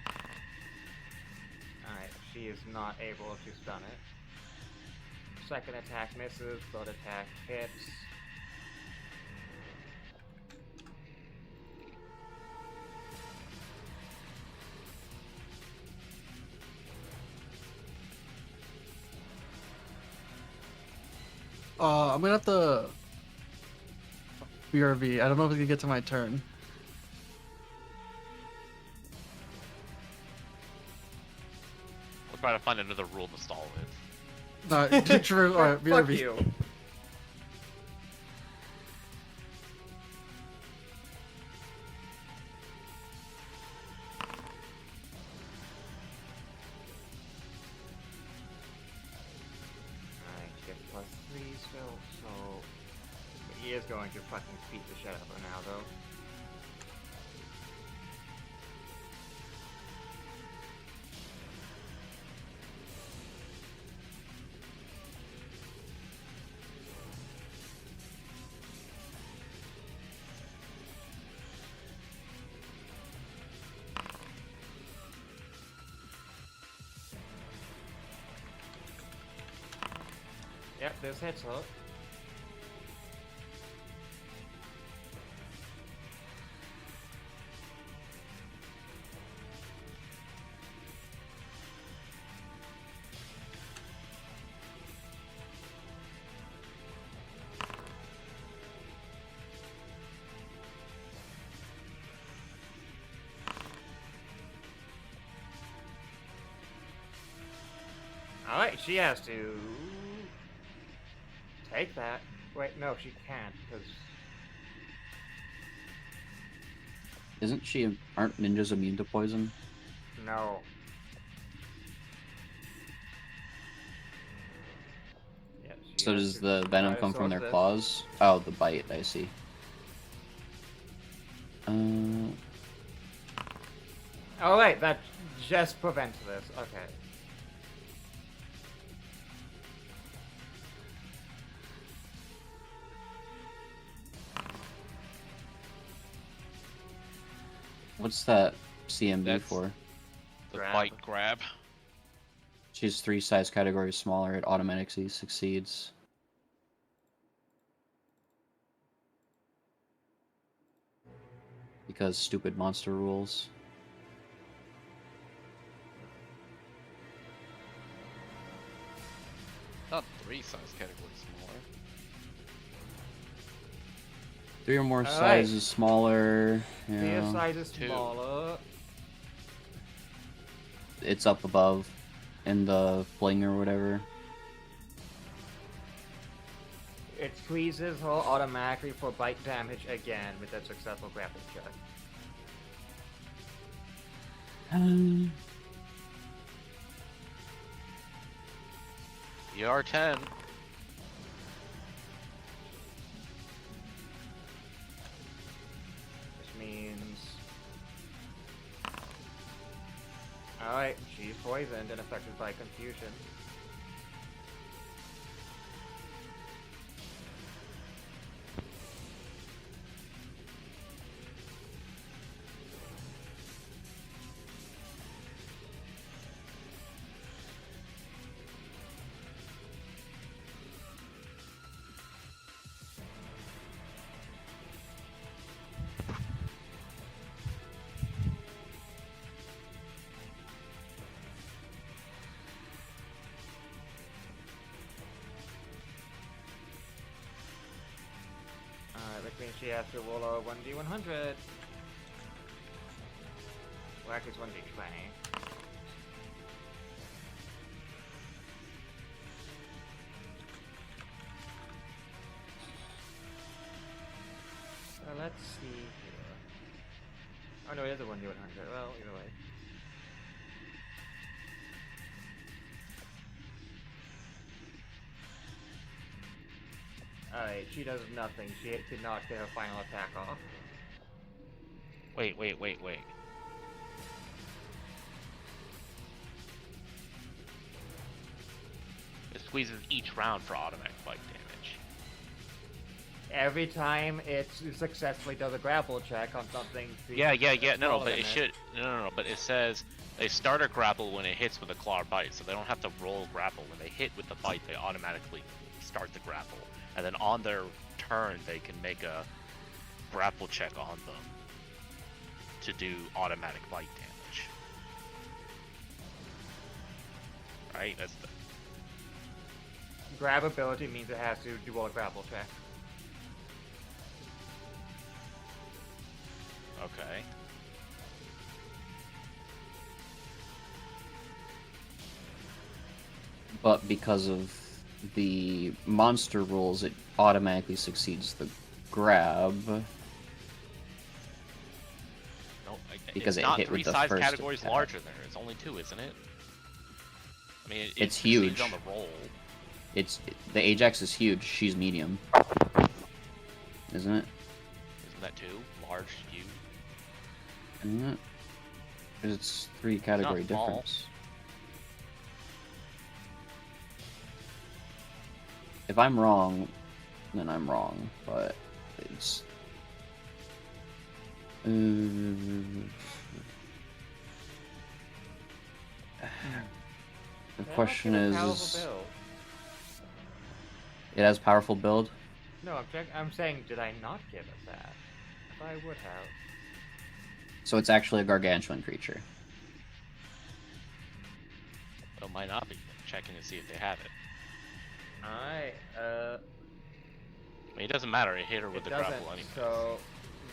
she is not able to stun it. Second attack misses, third attack hits. I'm gonna have to BRB. I don't know if we can get to my turn. We'll try to find another rule to stall with. No, true. Alright, Fuck BRB. you. Alright, she gets +3 still, so he is going to fucking beat the shit out of her now, though. Yep, this hits her. Alright, she has to break that. Wait, no, she can't, because... Aren't ninjas immune to poison? No. Yeah, she So has does to the try venom to come from source their this. claws? Oh, the bite, I see. Oh wait, that just prevents this. Okay. What's that CMB That's- for? The Grab. bite grab. She's 3 size categories smaller, it automatically succeeds. Because stupid monster rules. Not 3 size categories smaller. 3 or more Alright. sizes smaller. The Yeah. size is 2. smaller. It's up above in the fling or whatever. It squeezes her automatically for bite damage again with a successful grapple check. ER10. Which means... Alright, she's poisoned and affected by confusion. Which means she has to roll a 1d100. Well, actually, it's 1d20. So let's see here. Oh no, it is a 1d100. Well, either way. Alright, she does nothing. She did not get her final attack off. Wait. It squeezes each round for automatic bite damage. Every time it successfully does a grapple check on something. Yeah. No, smaller but than it should. No. But it says they start a grapple when it hits with a claw or bite, so they don't have to roll grapple. When they hit with the bite, they automatically start the grapple, and then on their turn, they can make a grapple check on them to do automatic bite damage. Right? That's the. Grab ability means it has to do a grapple check. Okay. But because of the monster rules, it automatically succeeds the grab. No, Because it's it not hit 3 with the size first categories attack. larger there. It's only 2, isn't it? I mean, it It's succeeds huge. on the roll. The Ajax is huge. She's medium, isn't it? Isn't that 2? Large, huge. Isn't it? 'Cause it's 3 category small. difference. If I'm wrong, then I'm wrong. But it's. The question is, it has powerful build. No, I'm saying, did I not give it that? If I would have. So it's actually a gargantuan creature. It might not be. Checking to see if they have it. Alright, I mean, it doesn't matter. It hit her with the doesn't. grapple anyway. So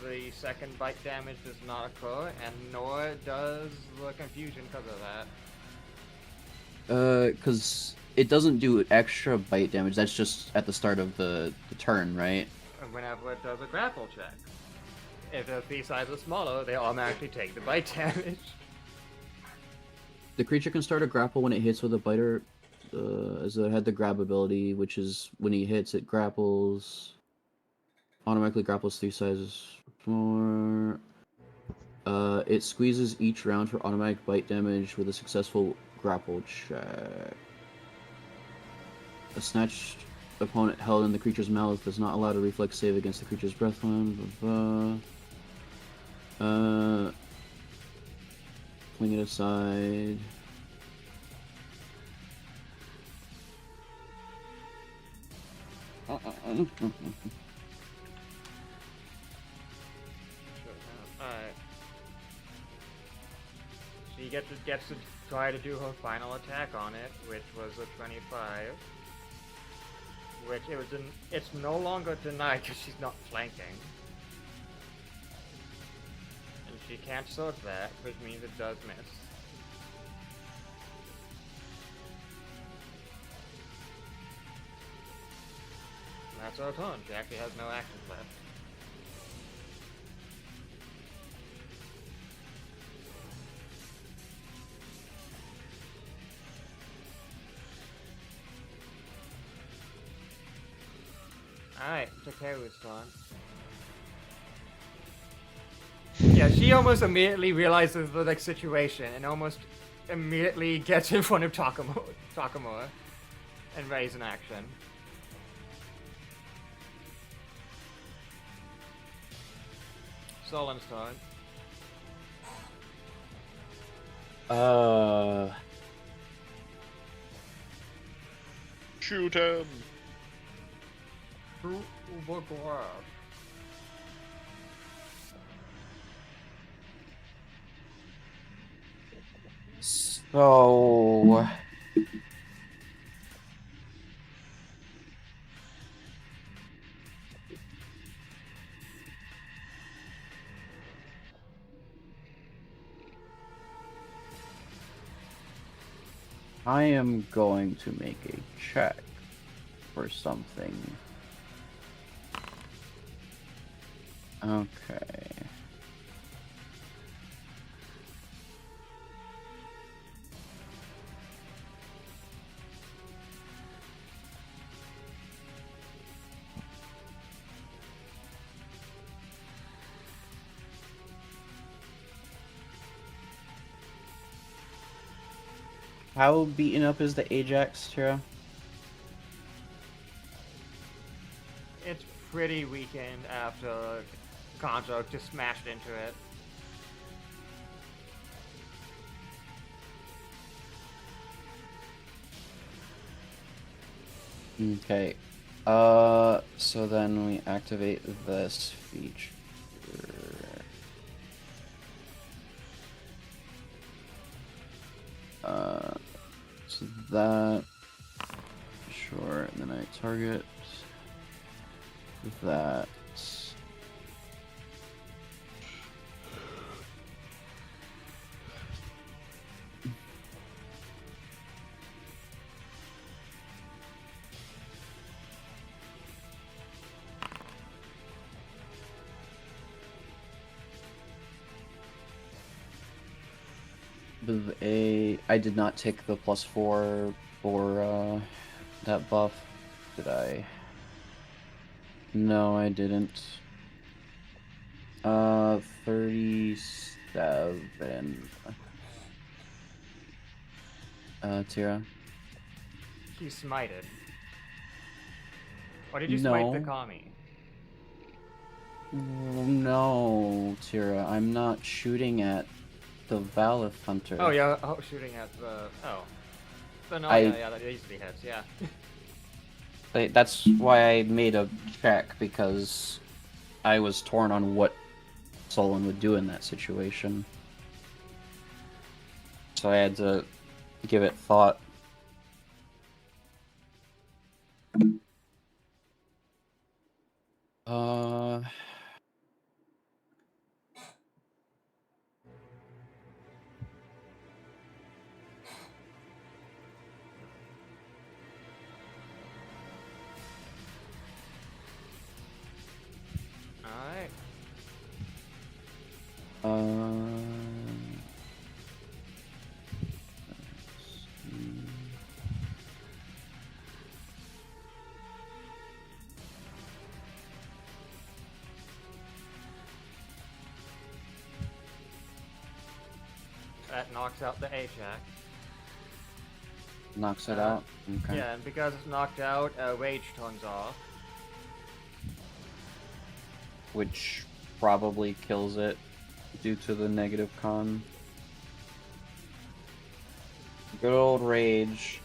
the second bite damage does not occur, and nor does the confusion because of that. Because it doesn't do extra bite damage. That's just at the start of the turn, right? Whenever it does a grapple check. If the thief size is smaller, they automatically take the bite damage. The creature can start a grapple when it hits with a biter, as it had the grab ability, which is when he hits, it grapples. Automatically grapples 3 sizes more. It squeezes each round for automatic bite damage with a successful grapple check. A snatched opponent held in the creature's mouth does not allow a reflex save against the creature's breath one. Fling it aside. Alright. She gets to try to do her final attack on it, which was a 25. Which it's no longer denied because she's not flanking. And she can't sword that, which means it does miss. And that's her turn. She actually has no actions left. Alright, Takeru's turn. Yeah, she almost immediately realizes the like situation and almost immediately gets in front of Takamura and raise an action. Solan's turn. Shoot him. Overgrab. So... I am going to make a check for something. Okay. How beaten up is the Ajax, Tira? It's pretty weakened after Gonzo just smashed into it. Okay. So then we activate this feature. So that, sure, and then I target that. With I did not take the +4 for that buff, did I? No, I didn't. 37. Tira? He smited. Or did you smite the No. Kami? No, Tira, I'm not shooting at the Valith Hunter. Oh yeah, shooting at the But no, I- yeah, that easily hits, yeah. That's why I made a check, because I was torn on what Solon would do in that situation. So I had to give it thought. that knocks out the Ajax. Knocks it out. Okay. Yeah, and because it's knocked out, Rage turns off. Which probably kills it due to the negative con. Good old Rage.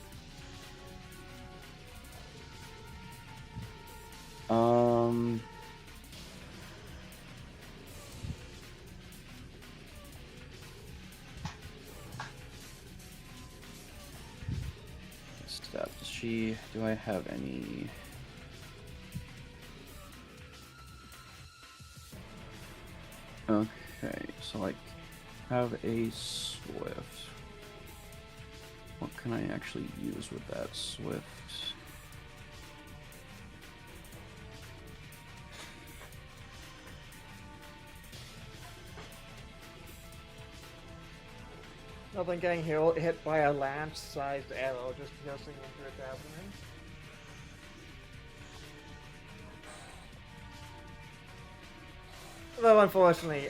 Stab. Does she? Do I have any? Okay, so I have a Swift. What can I actually use with that Swift? Nothing getting hit by a lance-sized arrow just piercing into its abdomen. Though unfortunately,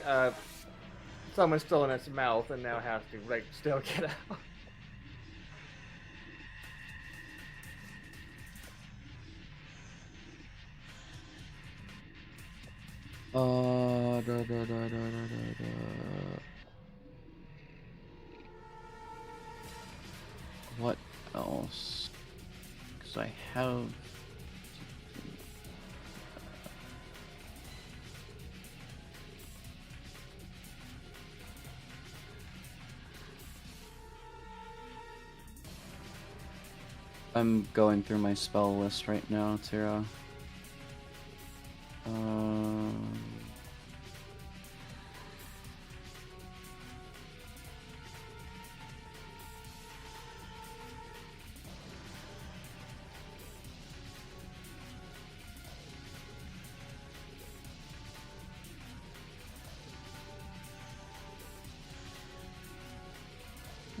someone's still in its mouth and now has to like still get out. What else? Because I have. I'm going through my spell list right now, Tira.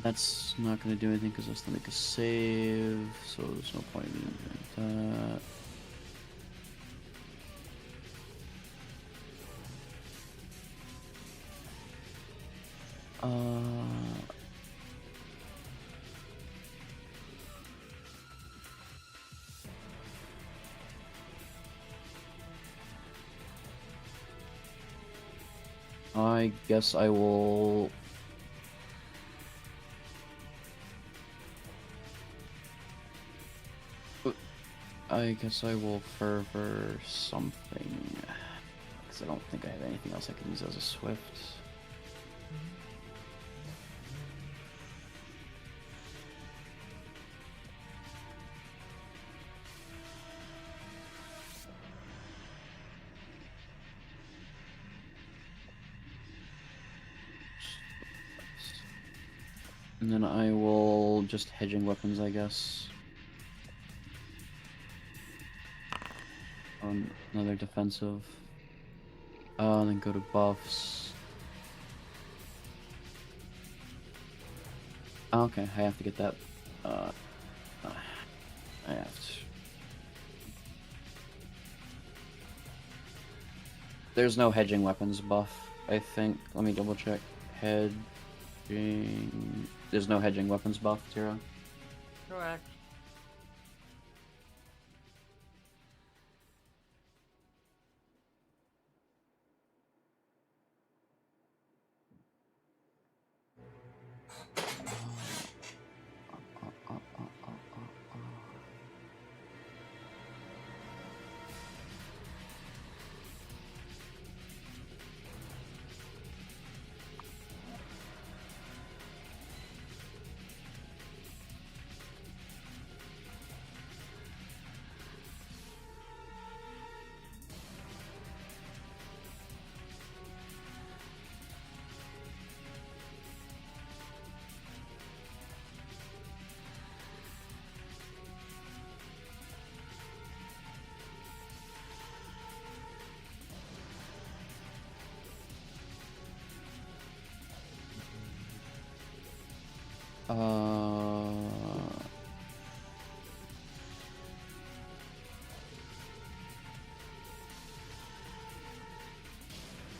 That's not going to do anything because that's going to make a save, so there's no point in doing that. I guess I will. I guess I will fervor something, because I don't think I have anything else I can use as a Swift. And then I will just hedging weapons, I guess. Another defensive. Then go to buffs. Okay, I have to get that. I have to. There's no hedging weapons buff, I think. Let me double check. Hedging. There's no hedging weapons buff, Tira. Correct.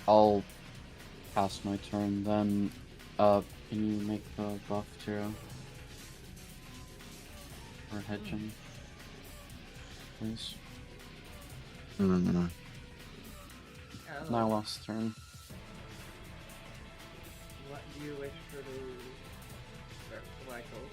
I'll pass my turn then. Can you make the buff Tiro? Or hedge him? Please. Mm. Nyloth's turn. What do you wish for the vitals?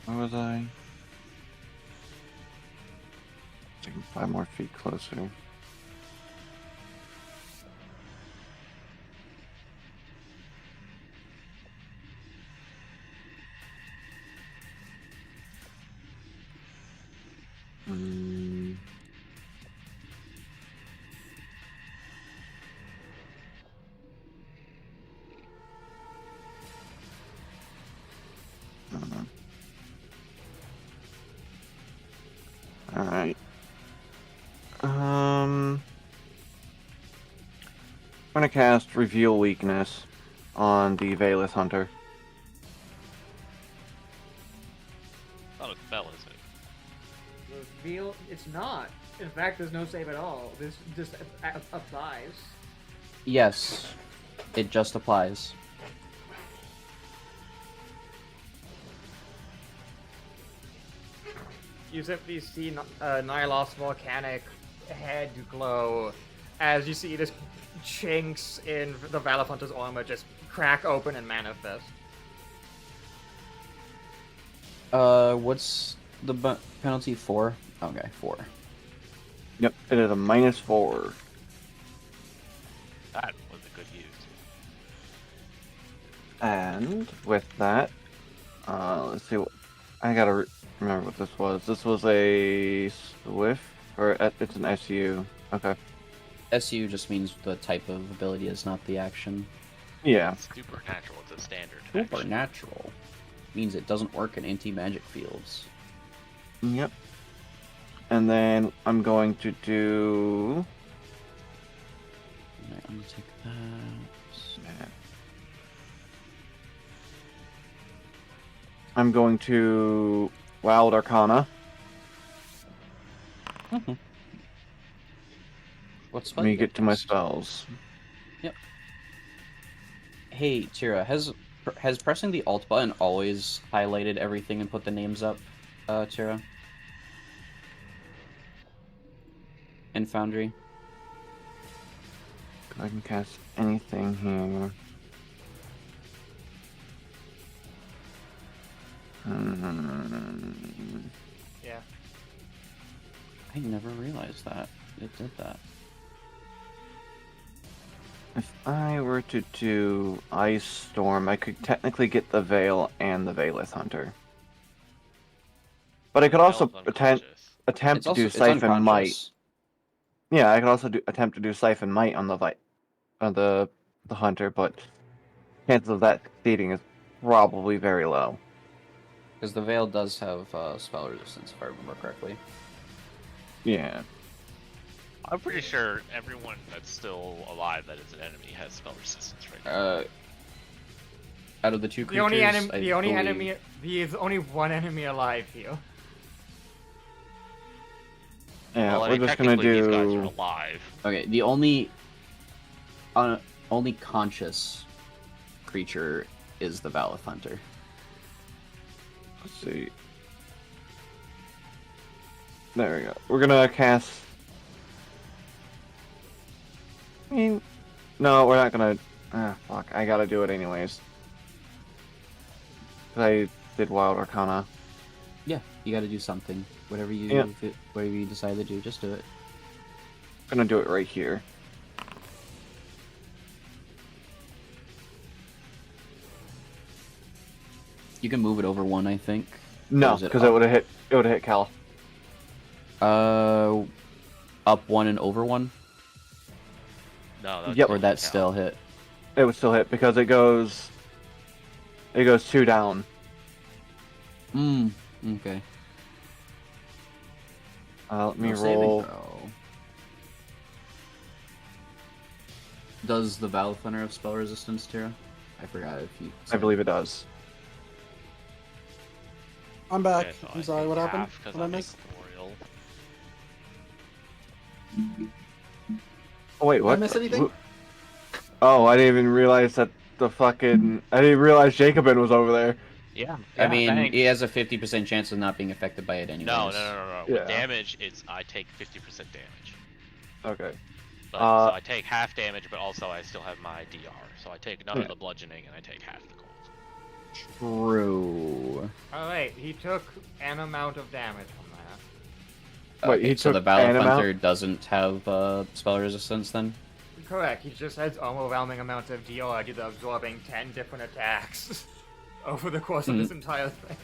Where was I? Taking 5 more feet closer. Mm. Alright. I'm gonna cast Reveal Weakness on the Veileth Hunter. Not a spell, is it? Reveal? It's not. In fact, there's no save at all. This just applies. Yes, it just applies. You simply see Nyloth's volcanic head glow as you see this chinks in the Valor Hunter's armor just crack open and manifest. What's the penalty? 4? Okay, 4. Yep, it is a -4. That was a good use. And with that, let's see what I gotta remember what this was. This was a Swift, or it's an SU. Okay. SU just means the type of ability is not the action. Yeah. Supernatural, it's a standard action. Supernatural means it doesn't work in anti-magic fields. Yep. And then I'm going to do. Alright, I'm gonna take that. I'm going to Wild Arcana. What spell? Let me you get to my cast? spells. Yep. Hey, Tira, has pressing the Alt button always highlighted everything and put the names up, Tira? In Foundry? I can cast anything here. Yeah. I never realized that. It did that. If I were to do Ice Storm, I could technically get the Veil and the Veileth Hunter. But I could also Veil's unconscious. attempt to do Siphon Might. Yeah, I could also attempt to do Siphon Might on the Hunter, but chances of that succeeding is probably very low. Because the Veil does have spell resistance, if I remember correctly. Yeah. I'm pretty sure everyone that's still alive that is an enemy has spell resistance right now. Out of the two creatures, there's only one enemy alive here. Yeah, Well, I we're mean, just gonna technically do. these guys are alive. Okay, the only conscious creature is the Valith Hunter. Let's see. There we go. We're gonna cast. I mean, no, we're not gonna. Ah, fuck! I gotta do it anyways. 'Cause I did Wild Arcana. Yeah, you got to do something. Whatever you decide to do, just do it. I'm gonna do it right here. You can move it over 1, I think. No, because it would have hit. It would have hit Cal. Up 1 and over 1. No, Yep. Or that still hit. It would still hit because it goes. It goes 2 down. Okay. Let me No saving roll. throw. Does the Valve have spell resistance, Tira? I forgot if you. I believe it does. I'm back. Okay, so I'm I sorry, take what happened? half 'cause What I I'm missed? incorporeal. Oh, wait, Did I what? miss anything? Oh, I didn't even realize that the fucking... I didn't realize Jacobin was over there. Yeah. I mean, thanks. he has a 50% chance of not being affected by it anyways. No. Yeah. With damage, I take 50% damage. Okay. But so I take half damage, but also I still have my DR. So I take none Yeah. of the bludgeoning and I take half the cold. True. Oh wait, he took an amount of damage from that. Wait, Okay, he so the took an Valve amount? Hunter doesn't have spell resistance then? Correct, he just has overwhelming amounts of DR due to absorbing 10 different attacks over the course of this entire thing.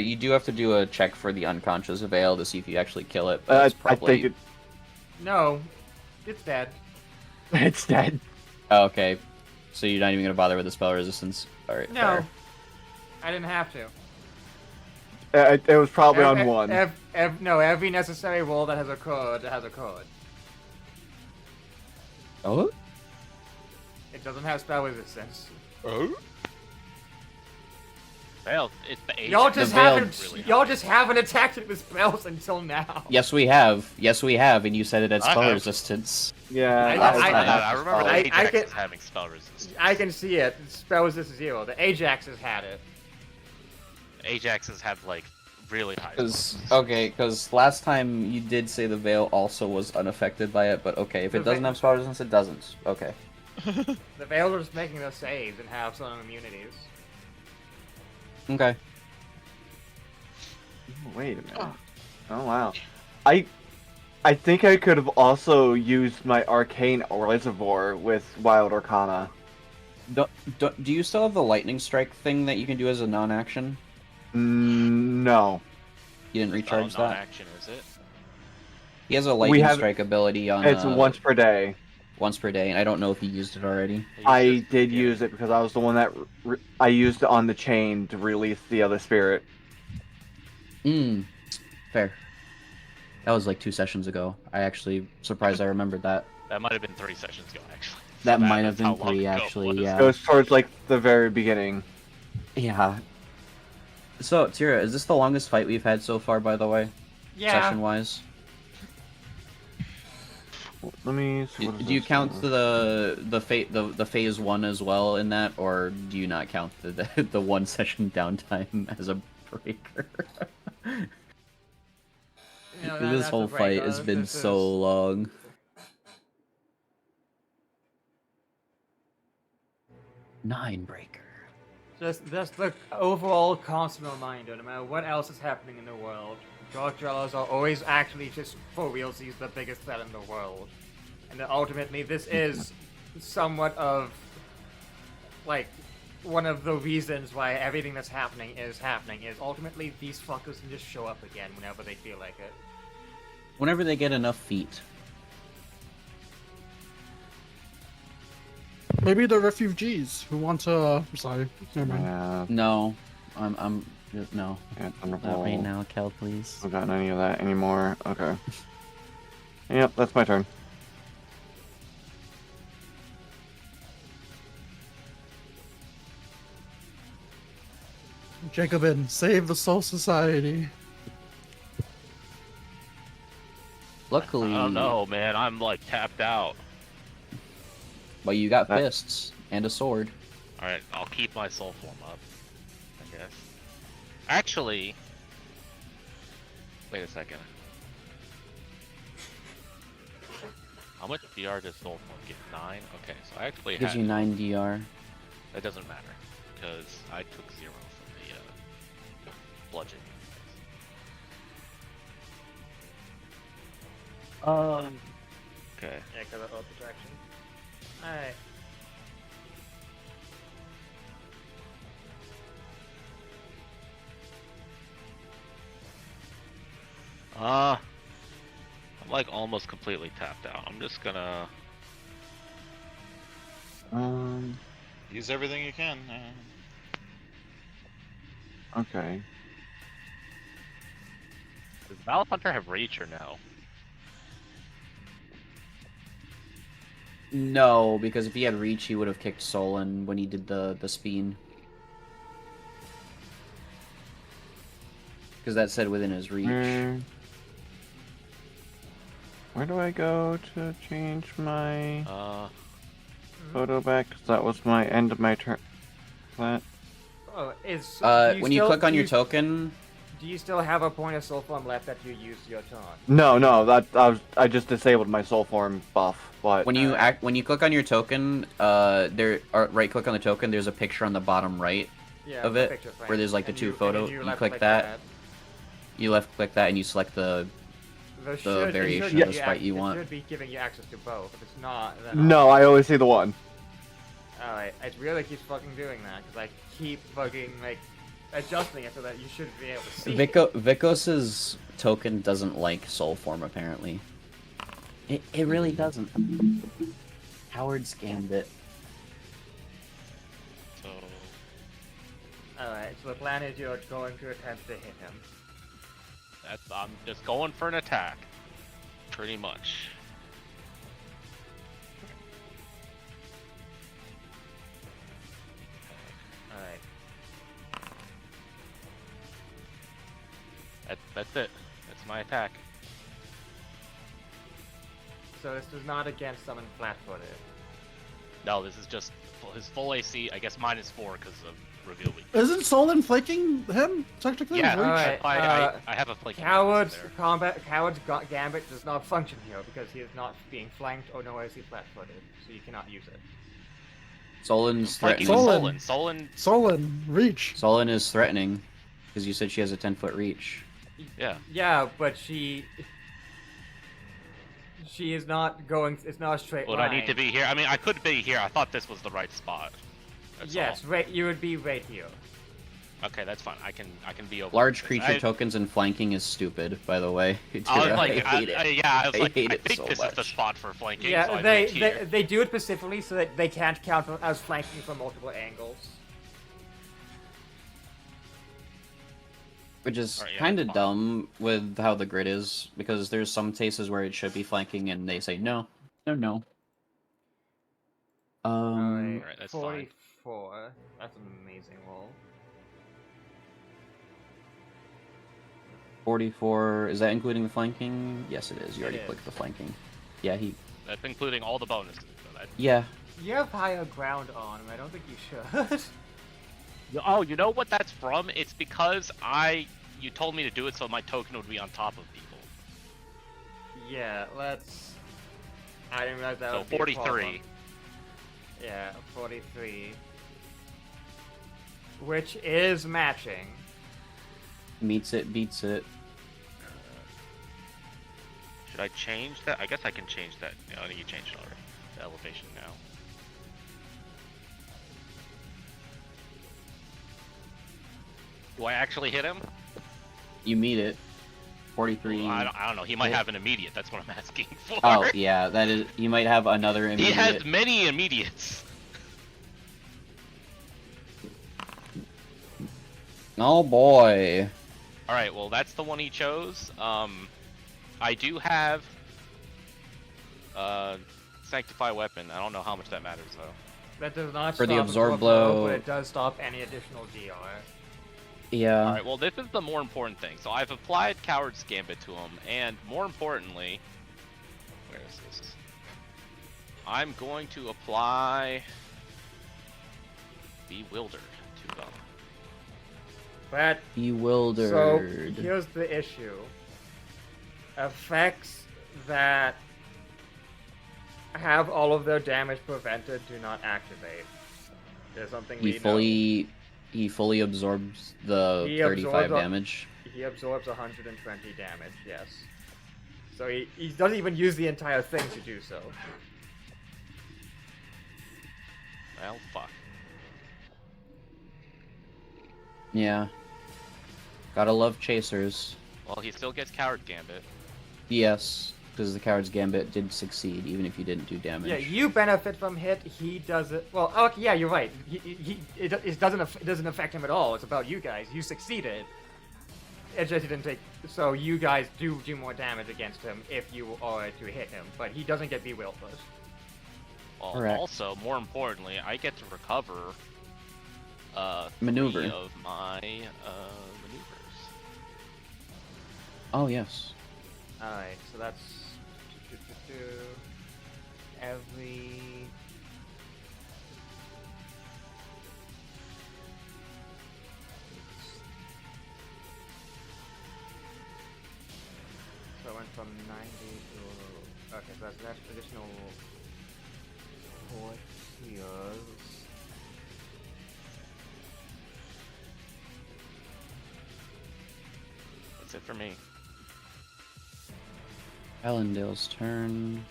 You do have to do a check for the unconscious Veil to see if you actually kill it, but it's I probably... think No, it's dead. it's dead. Oh, okay. So you're not even gonna bother with the spell resistance? Alright, No, fair. I didn't have to. It was probably on one. No, every necessary roll that has occurred has occurred. Oh? It doesn't have spell resistance. Oh? Well, it's the Ajax. Y'all just The veil- haven't. really Y'all just haven't attacked it with spells until now. Yes, we have. Yes, we have, and you said it had I spell have. resistance. Yeah. I remember the I Ajax can- as having spell resistance. I can see it. Spell resistance 0. The Ajax has had it. Ajaxes have like really high. Because last time you did say the Veil also was unaffected by it, but okay, if The it doesn't Veil- have spell resistance, it doesn't. Okay. The Veil are just making those saves and have some immunities. Okay. Wait a minute. Oh wow. I think I could have also used my arcane reservoir with Wild Arcana. Do you still have the lightning strike thing that you can do as a non-action? No. You didn't recharge that? Action is it? He has a lightning strike ability on. It's once per day. Once per day, and I don't know if he used it already. I did use it because I was the one that I used it on the chain to release the other spirit. Fair. That was like 2 sessions ago. I actually surprised I remembered that. That might have been 3 sessions ago, actually. That So might have that's how been long 3 ago it actually. was. Yeah. It was towards like the very beginning. Yeah. So Tira, is this the longest fight we've had so far? By the way, Yeah. session wise. Let me see. Do you count the phase 1 as well in that, or do you not count the 1 session downtime as a breaker? No, This that's whole a fight breaker. has been This so is- long. Nine breaker. Just the overall constant reminder, no matter what else is happening in the world, Dark Dwellers are always actually just for realsies the biggest threat in the world. And that ultimately this is somewhat of like one of the reasons why everything that's happening is ultimately these fuckers can just show up again whenever they feel like it. Whenever they get enough feet. Maybe the refugees who want to. I'm sorry. Never mind. Yeah. No, I'm no. Yeah, Not right now, Kel, please. I haven't gotten any of that anymore. Okay. Yep, that's my turn. Jacobin, save the Soul Society. Luckily, I don't know, man. I'm like tapped out. But you got fists and a sword. Alright, I'll keep my soul form up, I guess. Actually, wait a second. How much DR does soul form get? 9? Okay, so I actually Gives had... you 9 DR. That doesn't matter, because I took 0 from the bludgeoning. Okay. Yeah, because of protection. Alright. I'm like almost completely tapped out. I'm just gonna... Use everything you can. Okay. Does Valve Hunter have reach or no? No, because if he had reach, he would have kicked Solon when he did the spin. Because that said within his reach. Where do I go to change my photo back? 'Cause that was my end of my turn. What? Oh, is When you click on your token, do you still have a point of soul form left that you used your turn? No, I just disabled my soul form buff. But when you click on your token, right click on the token. There's a picture on the bottom right of it where there's like the two photos. You click that. You left click that and you select the variation of the sprite you want. It should be giving you access to both. If it's not, then no, I always see the one. Alright, it really keeps fucking doing that because I keep fucking like adjusting it so that you should be able to see. Vikos's token doesn't like soul form apparently. It really doesn't. Howard's Gambit. So. Alright, so the plan is you're going to attempt to hit him. I'm just going for an attack. Pretty much. Alright. That's it. That's my attack. So this is not against someone flat-footed. No, this is just his full AC. I guess -4 because of reveal week. Isn't Solon flanking him technically? Yeah, Alright, I have a flanking. Coward's Gambit does not function here because he is not being flanked or nor is he flat-footed, so you cannot use it. Solon's threatening. Solon, reach. Solon is threatening because you said she has a 10-foot reach. Yeah. Yeah, but she is not going. It's not a straight line. Would I need to be here? I mean, I could be here. I thought this was the right spot. That's yes, all. right. You would be right here. Okay, that's fine. I can be over. Large creature tokens and flanking is stupid, by the way. Dude, I was like, I hate it. I was like, hate I it think so this much. is the spot for flanking. Yeah, so they do it specifically so that they can't count as flanking from multiple angles. Which is kind of dumb with how the grid is, because there's some cases where it should be flanking and they say no. Alright, that's 44. Fine. That's an amazing roll. 44, is that including the flanking? Yes, it is. You already clicked the flanking. Yeah, That's including all the bonuses. So yeah. You have higher ground on him. I don't think you should. Oh, you know what that's from? It's because you told me to do it so my token would be on top of people. Yeah, let's... I didn't realize that so would be 43. Yeah, 43. Which is matching. Meets it, beats it. Should I change that? I guess I can change that. I think you changed it already. The elevation now. Do I actually hit him? You meet it. 43. Well, I don't know. He might have an immediate. That's what I'm asking for. Oh, yeah, that is. He might have another immediate. He has many immediates. Oh boy. Alright, well, that's the one he chose. I do have Sanctify Weapon. I don't know how much that matters, though. That does not For stop the absorb blow, but it does stop any additional DR. Yeah. Alright, well, this is the more important thing. So I've applied Coward's Gambit to him, and more importantly, where is this? I'm going to apply Bewildered to them. But Bewildered. So here's the issue. Effects that have all of their damage prevented do not activate. There's something He fully absorbs the 35 damage. He absorbs 120 damage, yes. So he doesn't even use the entire thing to do so. Well, fuck. Yeah. Gotta love chasers. Well, he still gets Coward Gambit. Yes, because the Coward's Gambit did succeed, even if you didn't do damage. Yeah, you benefit from hit. He doesn't. Well, okay, yeah, you're right. It doesn't affect him at all. It's about you guys. You succeeded. It just didn't take. So you guys do more damage against him if you are to hit him, but he doesn't get bewildered. Well, Correct. also, more importantly, I get to recover Maneuver. 3 of my maneuvers. Oh yes. Alright, so that's every so I went from 90 to okay, so that's additional 4 tiers. That's it for me. Allendale's turn.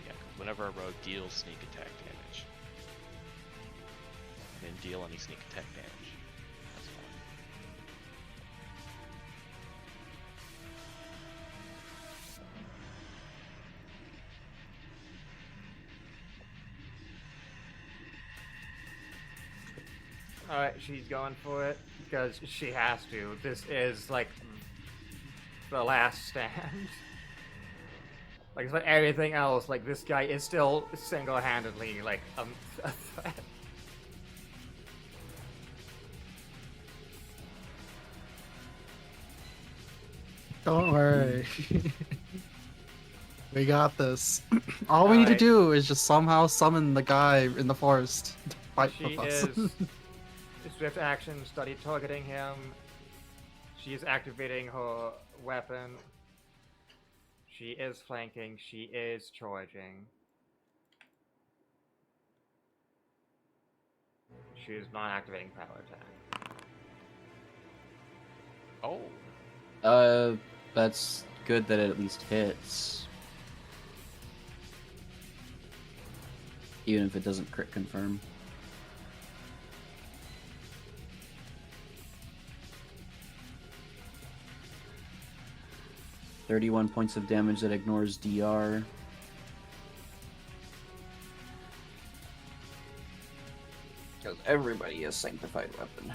Yeah, whenever a rogue deals sneak attack damage, then deal any sneak attack damage. That's fine. Alright, she's going for it because she has to. This is like the last stand. Like, it's like everything else, like this guy is still single-handedly like a threat. Don't worry. We got this. All we need to do is just somehow summon the guy in the forest to fight She with us. is swift action, study targeting him. She is activating her weapon. She is flanking. She is charging. She is not activating power attack. Oh, That's good that it at least hits. Even if it doesn't crit confirm. $31 points of damage that ignores DR. Because everybody has sanctified weapon.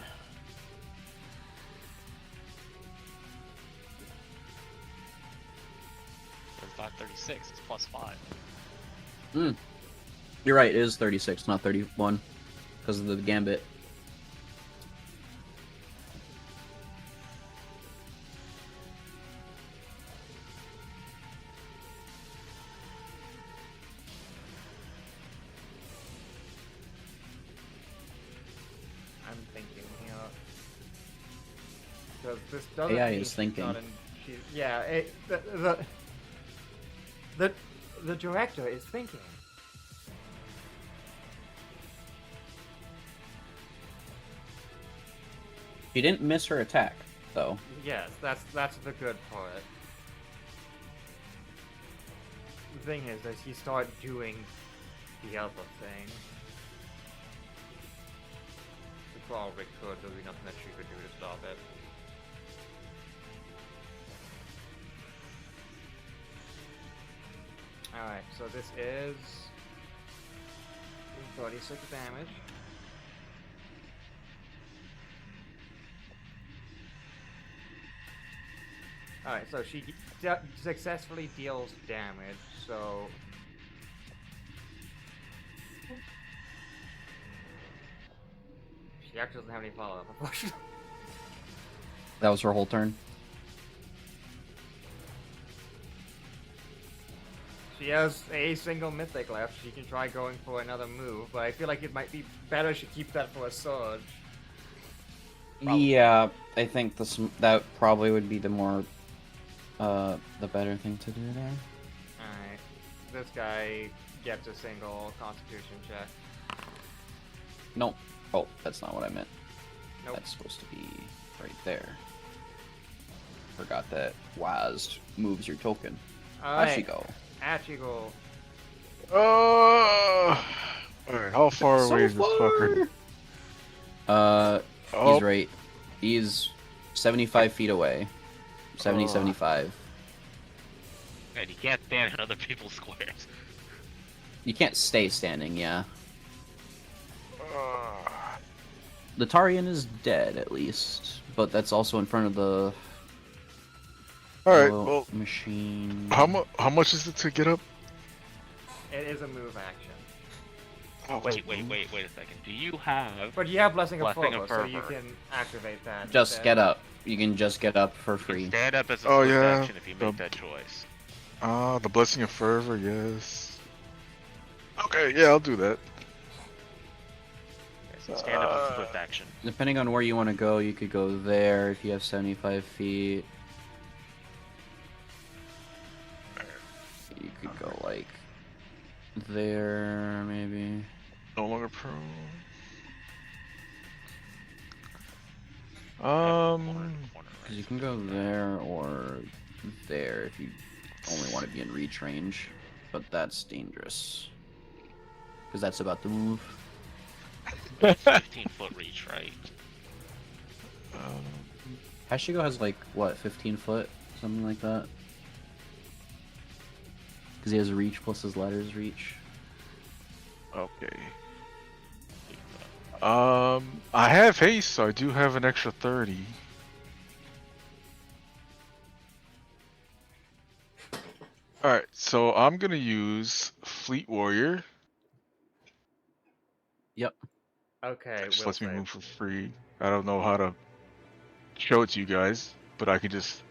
It's 36. It's +5. You're right, it is 36, not 31. Because of the gambit. I'm thinking here. Because this doesn't AI mean is she's thinking. not yeah, the director is thinking. She didn't miss her attack, though. Yes, that's the good part. The thing is, as you start doing the other thing, we probably could. There'll be nothing that she could do to stop it. Alright, so this is 36 damage. Alright, so she successfully deals damage, so... She actually doesn't have any follow-up, unfortunately. That was her whole turn. She has a single mythic left. She can try going for another move, but I feel like it might be better she keep that for a surge. Yeah, I think that probably would be the better thing to do there. Alright. This guy gets a single constitution check. Nope. Oh, that's not what I meant. Nope. That's supposed to be right there. Forgot that WASD moves your token. Alright. Ashigo. Achigo. Alright, how far away is this fucker? He's right. He's 75 feet away. 75. And you can't stand in other people's squares. You can't stay standing, yeah. The Tarian is dead, at least. But that's also in front of the... Alright, well, machine. how much is it to get up? It is a move action. Oh, Wait a second. Do you have... But you have Blessing of Blessing Fervor, of so you Fervor. can activate that. Just instead. get up. You can just get up for free. Stand up as a Oh, split yeah. action if you make that choice. The Blessing of Fervor, yes. Okay, yeah, I'll do that. Okay, so stand up as a split action. Depending on where you want to go, you could go there if you have 75 feet. You could go like there, maybe. No longer prone. Because you can go there or there if you only want to be in reach range, but that's dangerous. Because that's about to move. 15-foot reach, right? Hashigo has like, what, 15 foot? Something like that? Because he has reach plus his ladder's reach. Okay. I have haste, so I do have an extra 30. Alright, so I'm gonna use Fleet Warrior. Yep. Okay, It just will lets me save. move for free. I don't know how to show it to you guys, but I can just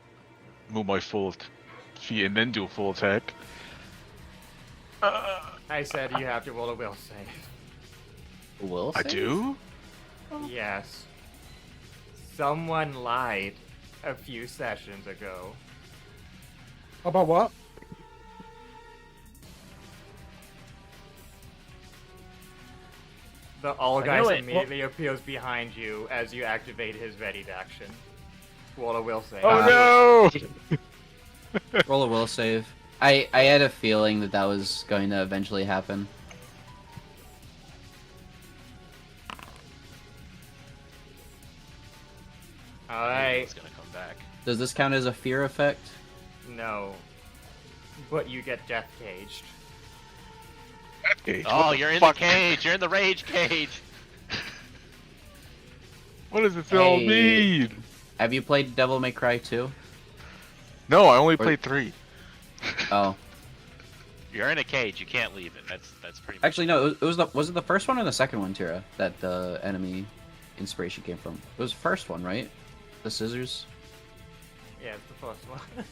move my full feet and then do a full attack. I said you have to roll a will save. Will I save? do? Yes. Someone lied a few sessions ago. About what? The All I Guys knew it. immediately appears behind you as you activate his readied action. Roll a will save. Oh no! Roll a will save. I had a feeling that that was going to eventually happen. Alright, It's gonna come back. Does this count as a fear effect? no. But you get death caged. Cage, Oh, what the you're in fuck? the cage! You're in the rage cage! What does it all Hey. mean? Have you played Devil May Cry 2? No, I only played 3. Oh. You're in a cage, you can't leave it. That's pretty much... Actually, no, was it the first one or the second one, Tira, that the enemy inspiration came from? It was the first one, right? The scissors? Yeah, it's the first one.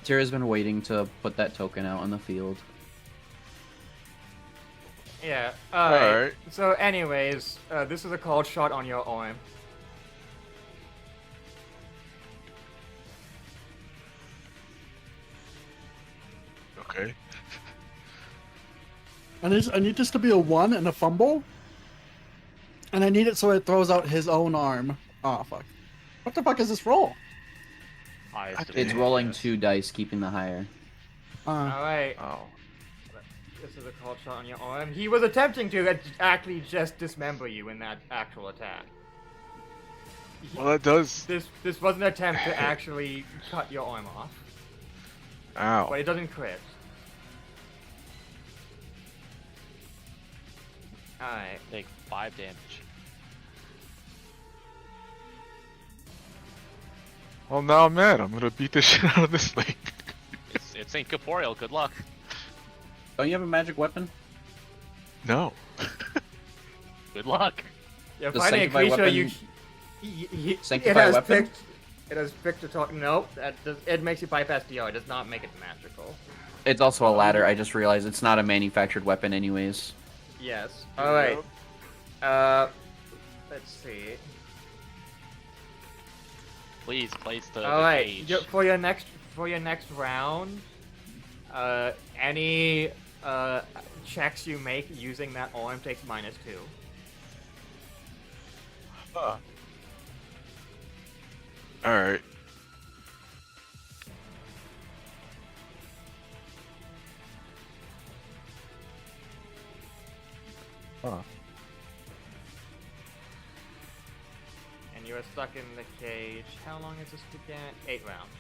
Tira's been waiting to put that token out on the field. Yeah, alright. Alright. So anyways, this is a cold shot on your arm. Okay. I need this to be a 1 and a fumble. And I need it so it throws out his own arm. Oh, fuck. What the fuck is this roll? It's rolling 2 dice, keeping the higher. Alright, Oh. this is a cold shot on your arm. He was attempting to actually just dismember you in that actual attack. Well, that does. This was an attempt to actually cut your arm off, Ow. but it doesn't crit. Alright. Take 5 damage. Well, now I'm mad. I'm gonna beat the shit out of this thing. It's incorporeal, good luck. Don't you have a magic weapon? No. Good luck. Yeah, The finding a sanctified creature weapon- it Sanctified has weapon? picked. It has picked to talk. Nope, it makes you bypass DR. It does not make it magical. It's also a ladder, I just realized it's not a manufactured weapon anyways. Yes. All right. Let's see. Please place the All right. cage. For your next round, any checks you make using that arm takes -2. Alright. Huh. And you are stuck in the cage. How long is this to get? 8 rounds.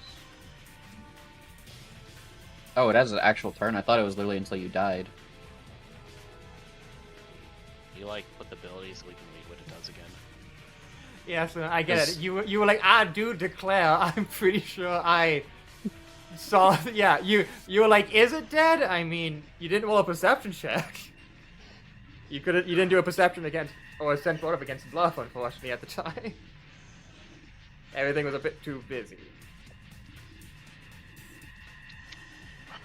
Oh, it has an actual turn. I thought it was literally until you died. You like put the ability so we can read what it does again. Yes, I get Yes. it. You were like, I do declare. I'm pretty sure I saw. Yeah, you were like, is it dead? I mean, you didn't roll a perception check. You didn't do a perception against or a sense motive against bluff, unfortunately, at the time. Everything was a bit too busy.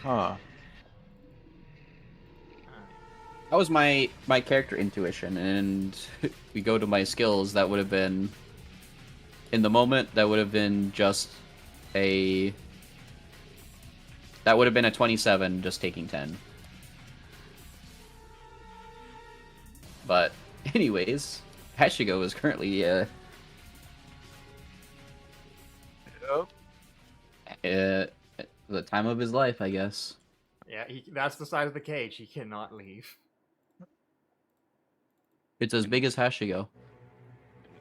Huh. That was my character intuition, and we go to my skills. That would have been, in the moment, that would have been just a. That would have been a 27, just taking 10. But, anyways, Hashigo is currently Yep. the time of his life, I guess. Yeah, that's the side of the cage he cannot leave. It's as big as Hashigo.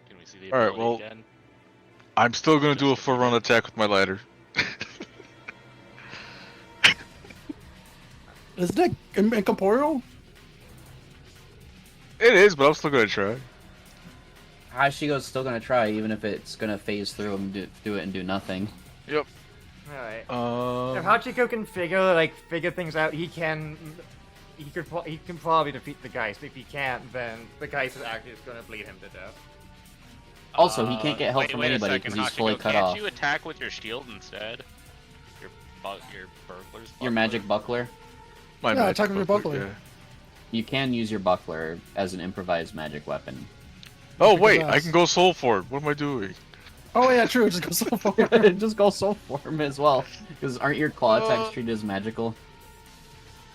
Can we see the Alright, ability well, again? I'm still gonna do a Just full run attack with my ladder. Isn't it incorporeal? It is, but I'm still gonna try. Hashigo's still gonna try, even if it's gonna phase through and do it and do nothing. Yep. Alright. If Um. Hachiko can figure things out, he can probably defeat the Geist. If he can't, then the Geist is actually just gonna bleed him to death. Also, he can't get help wait, from wait a anybody second, because he's Hachiko, fully cut can't off. you attack with your shield instead? Your burglar's buckler? Your magic buckler. My Yeah, magic attack with your buckler. yeah. You can use your buckler as an improvised magic weapon. Oh Kick his wait, I ass. can go soul for it. What am I doing? Oh yeah, true. Just go so far. Just go soul form as well. Because aren't your claw attacks treated as magical?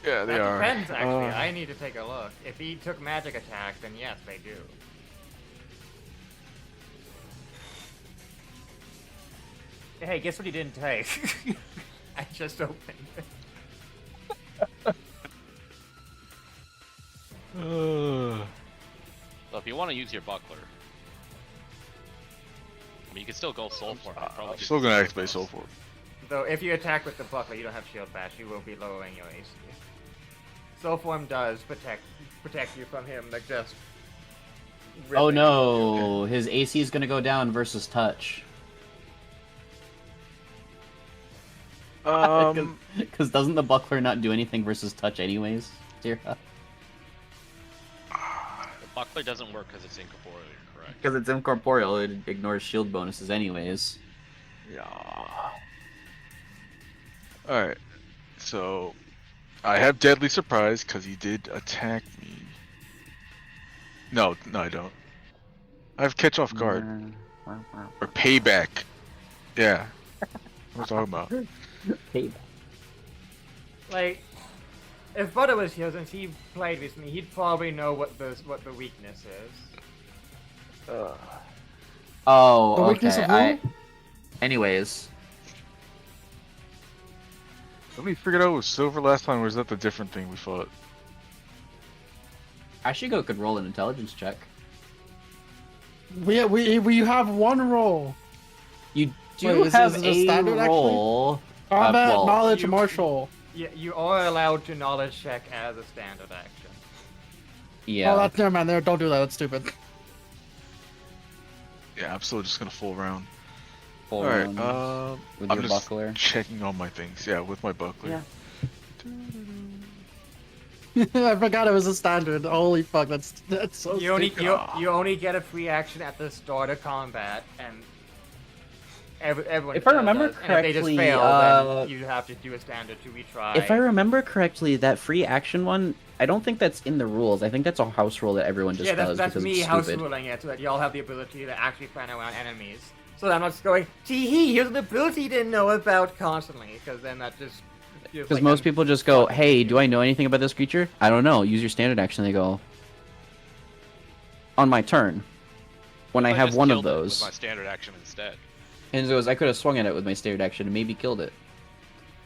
Yeah, they That are. depends, actually. I need to take a look. If he took magic attack, then yes, they do. Hey, guess what he didn't take? I just opened it. So if you want to use your buckler, I mean, you can still go soul form. I'm still gonna activate soul form. Though, if you attack with the buckler, you don't have shield bash, you will be lowering your AC. Soul form does protect you from him, like just. Oh ripping. no, his AC is gonna go down versus touch. Because doesn't the buckler not do anything versus touch anyways, Tira? The buckler doesn't work because it's incorporeal, you're correct. Because it's incorporeal, it ignores shield bonuses anyways. Yeah. Alright. So, I have Deadly Surprise because he did attack me. No, I don't. I have Catch Off Guard. Or Payback. Yeah. What am I talking about? Payback. Like, if Butter was here, since he played recently, he'd probably know what the weakness is. Oh, The okay. weakness of who? Anyways, Let me figure it out with Silver last time, or is that the different thing we fought? Ashigo could roll an intelligence check. We have one roll. You do Wait, is have it a a standard, actually? roll. Combat, well, knowledge, you- martial. Yeah, you are allowed to knowledge check as a standard action. Yeah. Oh, that's never mind. There, don't do that. That's stupid. Yeah, I'm still just gonna full round. full Alright, rounds with I'm your just buckler. checking all my things. Yeah, with my buckler. Yeah. I forgot it was a standard. Holy fuck, that's so You only stupid. you only get a free action at the start of combat, and everyone. If I remember does. And if they just correctly, fail, then you have to do a standard to retry. If I remember correctly, that free action one, I don't think that's in the rules. I think that's a house rule that everyone just yeah, does that's because me it's house stupid. ruling it so that y'all have the ability to actually plan around enemies. So that I'm not just going, gee, here's an ability you didn't know about constantly, because then that just. Because most people just go, hey, do I know anything about this creature? I don't know. Use your standard action. They go, on my turn, when I have just one of killed it with those. my standard action instead. And it goes, I could have swung at it with my standard action and maybe killed it.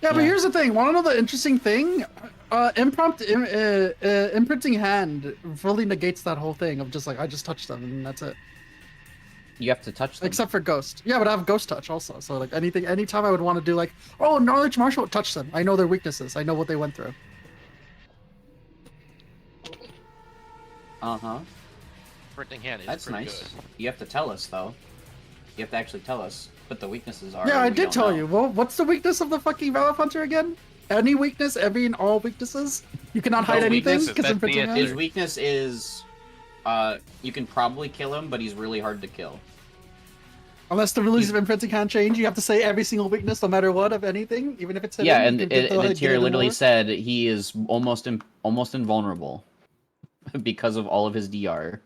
Yeah, but Yeah. here's the thing. Want to know the interesting thing? Imprinting hand really negates that whole thing of just like I just touched them and that's it. You have to touch them. Except for Ghost. Yeah, but I have Ghost Touch also. So like anytime I would want to do like, oh, Knowledge Marshal, touch them. I know their weaknesses. I know what they went through. Uh-huh. Printing hand is That's pretty nice. good. You have to tell us, though. You have to actually tell us what the weaknesses are. Yeah, or I we did don't tell know. you. Well, what's the weakness of the fucking Valor Hunter again? Any weakness, every and all weaknesses? You cannot hide No anything? weaknesses, Because that's in Printing the Hand? His weakness is, you can probably kill him, but he's really hard to kill. Unless the rules of Imprinting Hand change, you have to say every single weakness, no matter what, of anything, even if it's hidden. Yeah, you and can get the get tier it in literally lore. said he is almost invulnerable because of all of his DR.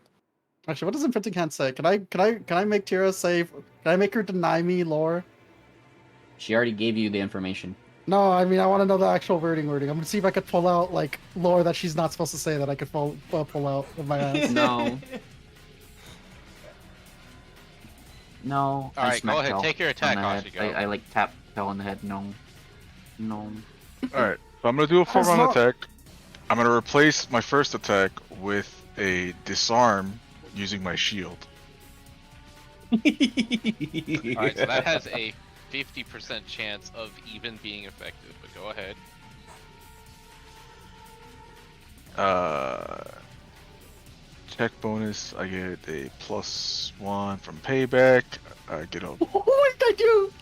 Actually, what does Imprinting Hand say? Can I make Tira say? Can I make her deny me lore? She already gave you the information. No, I mean I want to know the actual wording. I'm gonna see if I could pull out like lore that she's not supposed to say that I could pull out of my ass. No. No. All right, go ahead. Take your attack, Ashigo. Ashigo. I like tap Kel on the head. No. No. Alright, so I'm gonna do a full That's round not- attack. I'm gonna replace my first attack with a disarm using my shield. Alright, so that has a 50% chance of even being effective, but go ahead. Check bonus, I get a +1 from payback. I get a What did I do?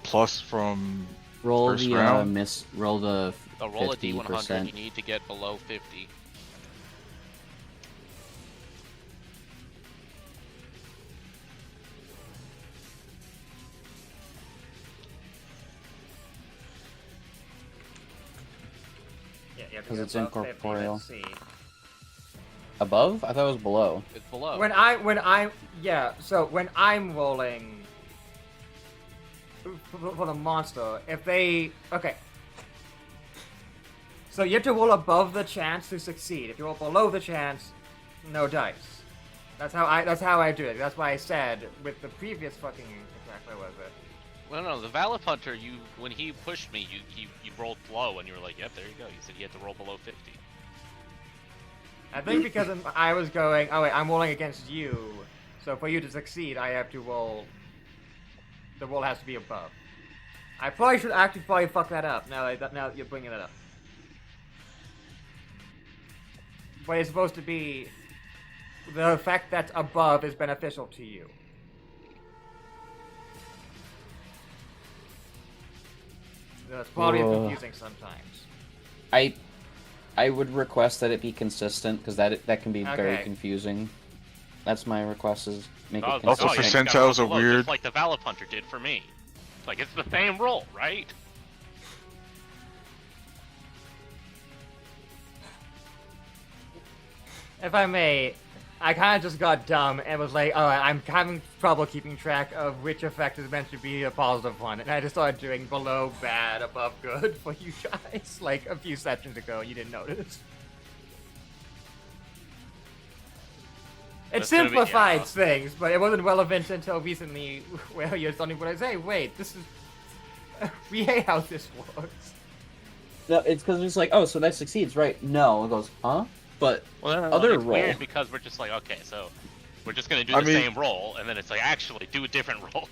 plus from Roll first the round. roll the So roll a 50%. D100, you need to get below 50. Yeah, you have to 'Cause go it's above 50, incorporeal. let's see. Above? I thought it was below. It's below. When I'm rolling for the monster, if they okay. So you have to roll above the chance to succeed. If you roll below the chance, no dice. That's how I do it. That's why I said with the previous fucking attack, where was it? Well, no, the Valor Hunter, when he pushed me, you rolled low, and you were like, yep, there you go. You said you had to roll below 50. I think because I was going, oh wait, I'm rolling against you, so for you to succeed, I have to roll. The roll has to be above. I probably should probably fuck that up now that you're bringing it up. But it's supposed to be the effect that's above is beneficial to you. That's probably confusing sometimes. I would request that it be consistent because that can be very Okay. confusing. That's my request is make it Oh, Also, consistent. yeah, you gotta roll percentiles are below, weird. Just like the Valor Hunter did for me. Like, it's the same roll, right? If I may, I kind of just got dumb and was like, oh, I'm having trouble keeping track of which effect is meant to be a positive one, and I just started doing below bad, above good for you guys, like a few sessions ago, you didn't notice. It That's gonna be- simplifies yeah. things, but it wasn't relevant until recently, where you're starting to realize, hey, wait, this is... we hate how this works. No, it's because it's like, oh, so that succeeds, right? No, it goes, huh? But Well, no, other it's roll. weird because we're just like, okay, so we're just gonna do I the mean- same roll, and then it's like, actually, do a different roll.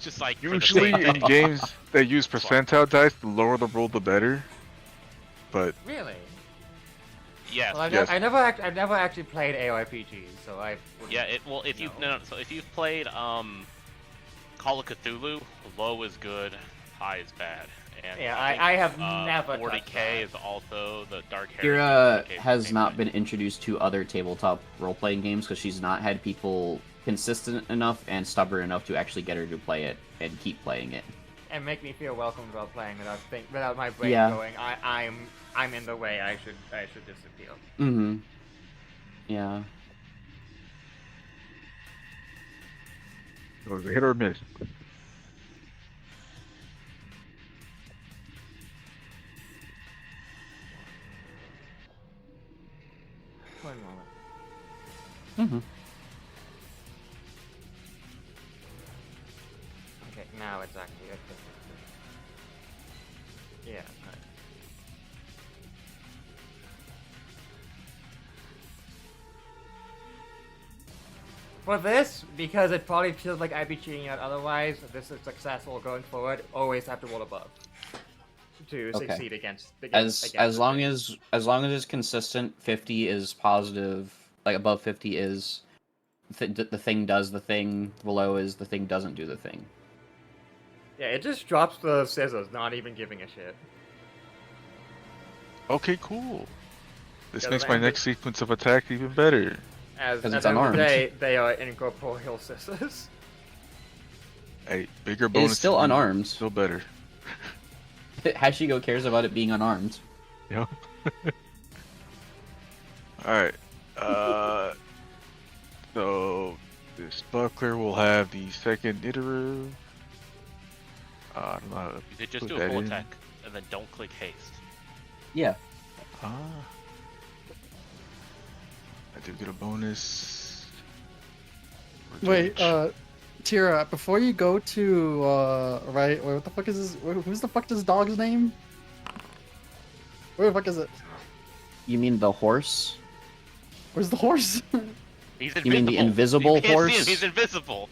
Just like for the Usually same in thing. games that use percentile dice, the lower the roll, the better. But Really? Yes. Well, Yes. I've never actually played AORPGs, so I wouldn't Yeah. If you know. no, so if you've played Call of Cthulhu, low is good, high is bad. And Yeah, think, I have never touched 40k that. is also the Dark Heritage. Kira 40K is has the same not thing. been introduced to other tabletop role-playing games because she's not had people consistent enough and stubborn enough to actually get her to play it and keep playing it. And make me feel welcome about playing without my brain Yeah. going, I'm in the way, I should disappear. Mm-hmm. Yeah. it was a hit or a miss. One moment. Mm-hmm. Okay, now it's actually okay. Yeah. Right. For this, because it probably feels like I'd be cheating out otherwise, if this is successful going forward, always have to roll above to Okay. succeed against As the long thing. as long as it's consistent, 50 is positive. Like above 50 is the thing does the thing. Below is the thing doesn't do the thing. Yeah, it just drops the scissors, not even giving a shit. Okay, cool. This Yeah, makes the my end next sequence of attack even better. As 'Cause at it's the end of the unarmed. day, they are incorporeal scissors. Hey, bigger It bonus. is still unarmed. Still better. Hashigo cares about it being unarmed. Yep. Alright. So this buckler will have the second iterative. I don't know how to You could just put do a that full in. attack and then don't click haste. Yeah. Ah. I do get a bonus. for Wait, damage. Tira, before you go to right, wait, what the fuck is this? Who's the fuck this dog's name? Where the fuck is it? You mean the horse? Where's the horse? He's invisible. You mean the invisible You can't see him, horse? he's invisible.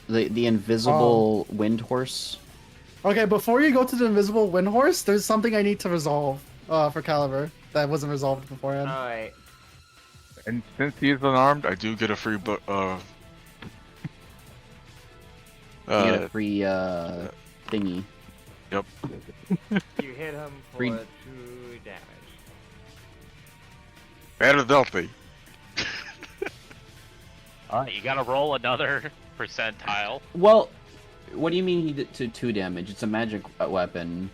The invisible wind horse? Okay, before you go to the invisible wind horse, there's something I need to resolve for Caliber that wasn't resolved beforehand. Alright. And since he is unarmed, I do get a free You get a free thingy. Yep. You hit him for Free- 2 damage. Better Delphi. Alright, you gotta roll another percentile. Well, what do you mean he did to 2 damage? It's a magic weapon.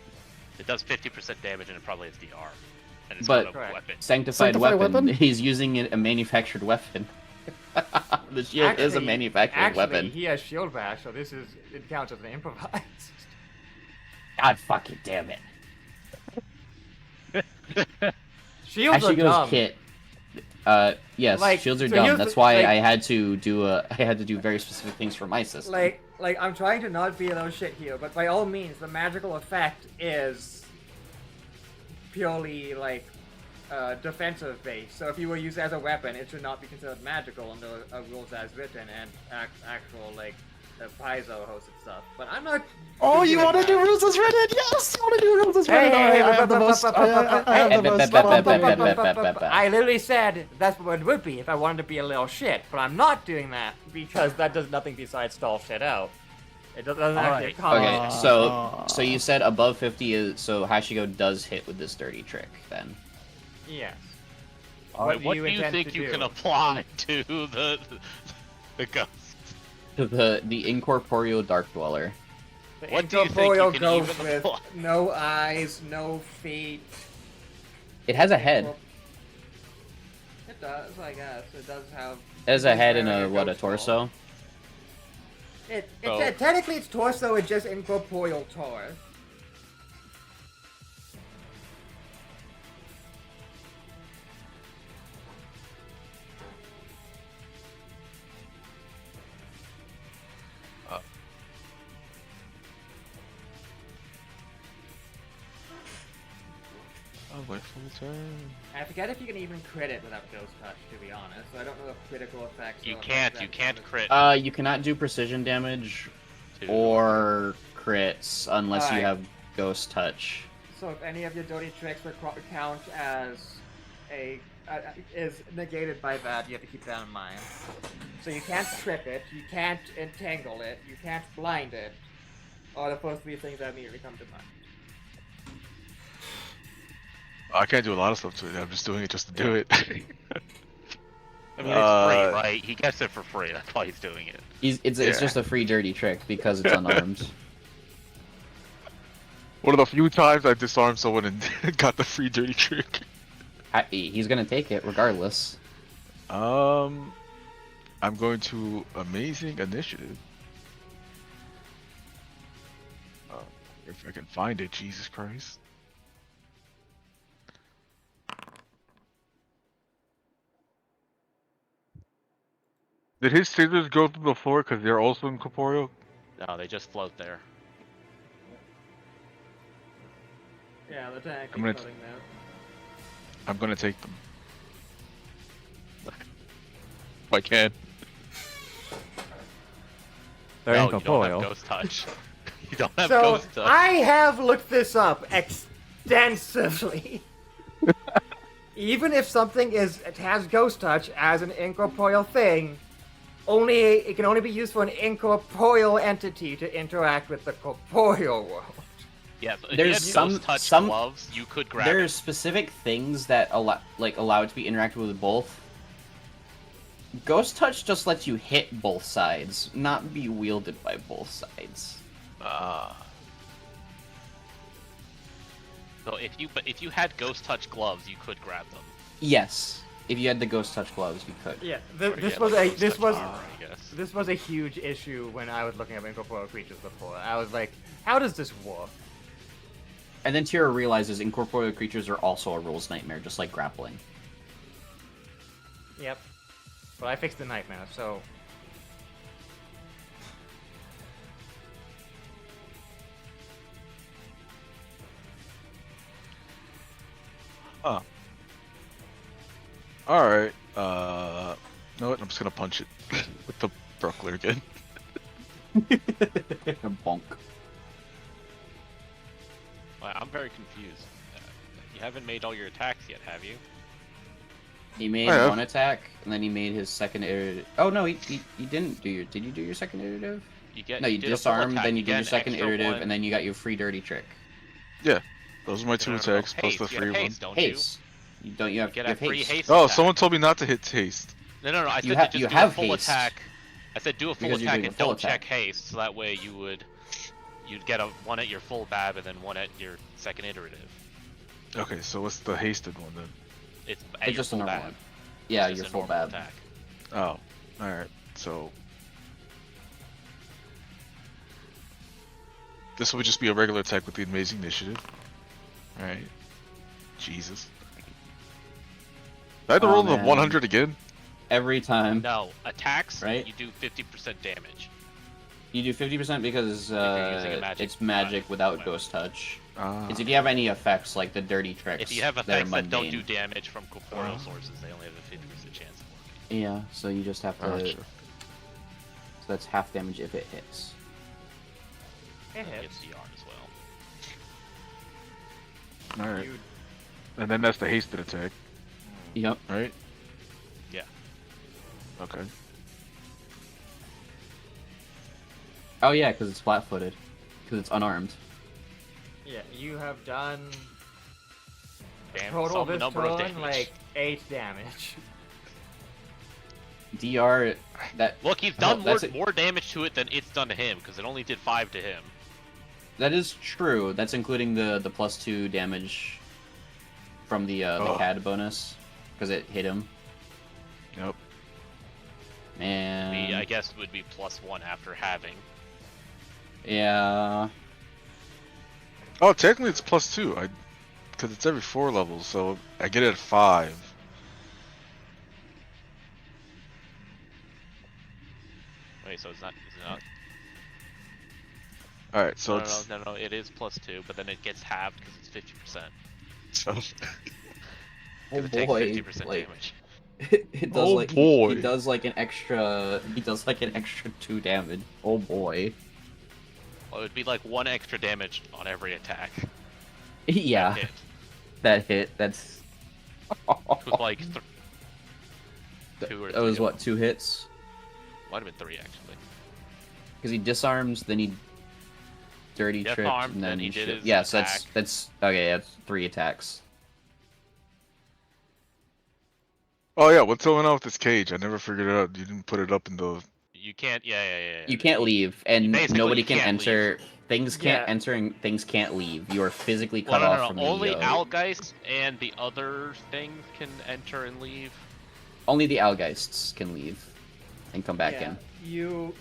It does 50% damage and it probably has DR. And it's But- got a Correct. weapon. Sanctified weapon. He's using a manufactured weapon. The shield is a Actually- manufactured Actually, weapon. he has shield bash, so it counts as an improvised. God fucking damn it. Shields are Hashigo's dumb. kit. Yes, Like, shields are so dumb. here's That's the- why like- I had to do very specific things for my system. Like I'm trying to not be a little shit here, but by all means, the magical effect is purely like defensive based. So if you were used as a weapon, it should not be considered magical under rules as written and actual like Paizo hosted stuff. But I'm not. Oh, you doing want to that. do rules as written? Yes, I want to do rules as Hey, written. hey, I hey, have the most. I have the most. I literally said that's what it would be if I wanted to be a little shit, but I'm not doing that because that does nothing besides stall shit out. It doesn't actually Alright. accomplish. Okay, so you said above 50 is so Hashigo does hit with this dirty trick then. Yes. Alright, what do you intend think to you do? can apply to the ghost? The incorporeal dark dweller. The What do you think you incorporeal can ghost even with apply? no eyes, no feet. It has a head. It does, I guess. It does have. It has a head and wearing a what? A ghost ball. torso. Oh. Technically, its torso is just incorporeal tor. I'll wait for the turn. I forget if you can even crit it without ghost touch, to be honest. So I don't know if critical effects. You or can't. effects You that can't crit. You cannot do precision damage to- or crits unless you Alright. have ghost touch. So if any of your dirty tricks count as is negated by that, you have to keep that in mind. So you can't trip it, you can't entangle it, you can't blind it, are the first 3 things that immediately come to mind. I can't do a lot of stuff to it. I'm just doing it just to do it. I mean, it's free, right? He gets it for free. That's why he's doing it. It's Yeah. just a free dirty trick because it's unarmed. One of the few times I disarmed someone and got the free dirty trick. He's gonna take it regardless. I'm going to amazing initiative. If I can find it, Jesus Christ. Did his scissors go through the floor because they're also incorporeal? No, they just float there. Yeah, the tank I'm gonna is cutting that. I'm gonna take them. If I can. They're No, you don't incorporeal. have Ghost Touch. You don't have So Ghost Touch. I have looked this up extensively. Even if something has Ghost Touch as an incorporeal thing, it can only be used for an incorporeal entity to interact with the corporeal world. Yeah, so if There's you had Ghost Touch gloves, you could grab There are it. specific things that allow it to be interacted with both. Ghost Touch just lets you hit both sides, not be wielded by both sides. So if you had Ghost Touch gloves, you could grab them. Yes, if you had the Ghost Touch gloves, you could. Yeah, Or you this had, was like, a Ghost this Touch was armor, I guess. this was a huge issue when I was looking up incorporeal creatures before. I was like, how does this work? And then Tira realizes incorporeal creatures are also a rules nightmare, just like grappling. Yep. But I fixed the nightmare, so Huh. Alright, you know what? I'm just gonna punch it with the Bruckler again. Bonk. Well, I'm very confused. You haven't made all your attacks yet, have you? He made I have. one attack, and then he made his second iterative. Oh no, he didn't do your. Did you do your second iterative? No, you did a full disarm, attack, then you you did get your an second extra iterative, one. and then you got your free dirty trick. Yeah, those are my two No. attacks plus Haste, the you free have one. haste, don't Haste. You don't. You have, get you a have free haste. haste Oh, attack. someone told me not to hit haste. No, I said You to ha- just you do have a full haste. attack. I said do a full Because you're attack doing a and full don't attack. check haste, so that way you'd get one at your full bab and then one at your second iterative. Okay, so what's the hasted one then? It's at It's your just a full normal bab. one. Yeah, It's your just a full normal bab. attack. Oh, alright, so... This will just be a regular attack with the amazing initiative. Alright. Jesus. I had to Oh, roll the man. 100 again? Every time. No, attacks, Right? you do 50% damage. You do 50% because you're using a magic it's magic without weapon. Ghost Touch. Ah. It's if you have any effects like the dirty tricks. If you have that are effects that don't mundane. do damage from corporeal sources, they only have a 50% chance of working. Yeah, so you just have to. Gotcha. So that's half damage if it hits. it It hits. hits DR as well. Alright. You- And then that's the hasted attack, Yep. right? Yeah. Okay. Oh yeah, because it's flat-footed. Because it's unarmed. Yeah, you have done Damn, total some this number of turn damage. like 8 damage. DR. That. Look, he's Oh, done that's more damage to it than it's done to him, because it only did 5 to him. That is true. That's including the +2 damage from the CAD bonus because it hit him. Yep. And I guess would be +1 after having. yeah. Oh, technically it's +2. Because it's every 4 levels, so I get it at 5. Wait, so it's not. Alright, so No, it's... no, it is +2, but then it gets halved because it's 50%. So... Oh It takes boy. 50% Like damage. it does Oh like boy. he does like an extra 2 damage. Oh boy. Well, it would be like 1 extra damage on every attack. Yeah. Hit. That hit. That's. With like 2 or 3. That was of what, them. 2 hits? Might have been 3 actually. Because he disarms, then he dirty trick, Disarmed, and then then he he did shoot. his Yeah, so attack. that's okay. That's 3 attacks. Oh yeah, what's going on with this cage? I never figured it out. You didn't put it up in the... You can't. Yeah. You can't leave, and Basically, nobody you can can't enter. Things can't Yeah. enter, and things can't leave. You are physically Well, cut off no. from Only the. Algeist and the other things can enter and leave. Only the Algeists can leave, and come back yeah, in. you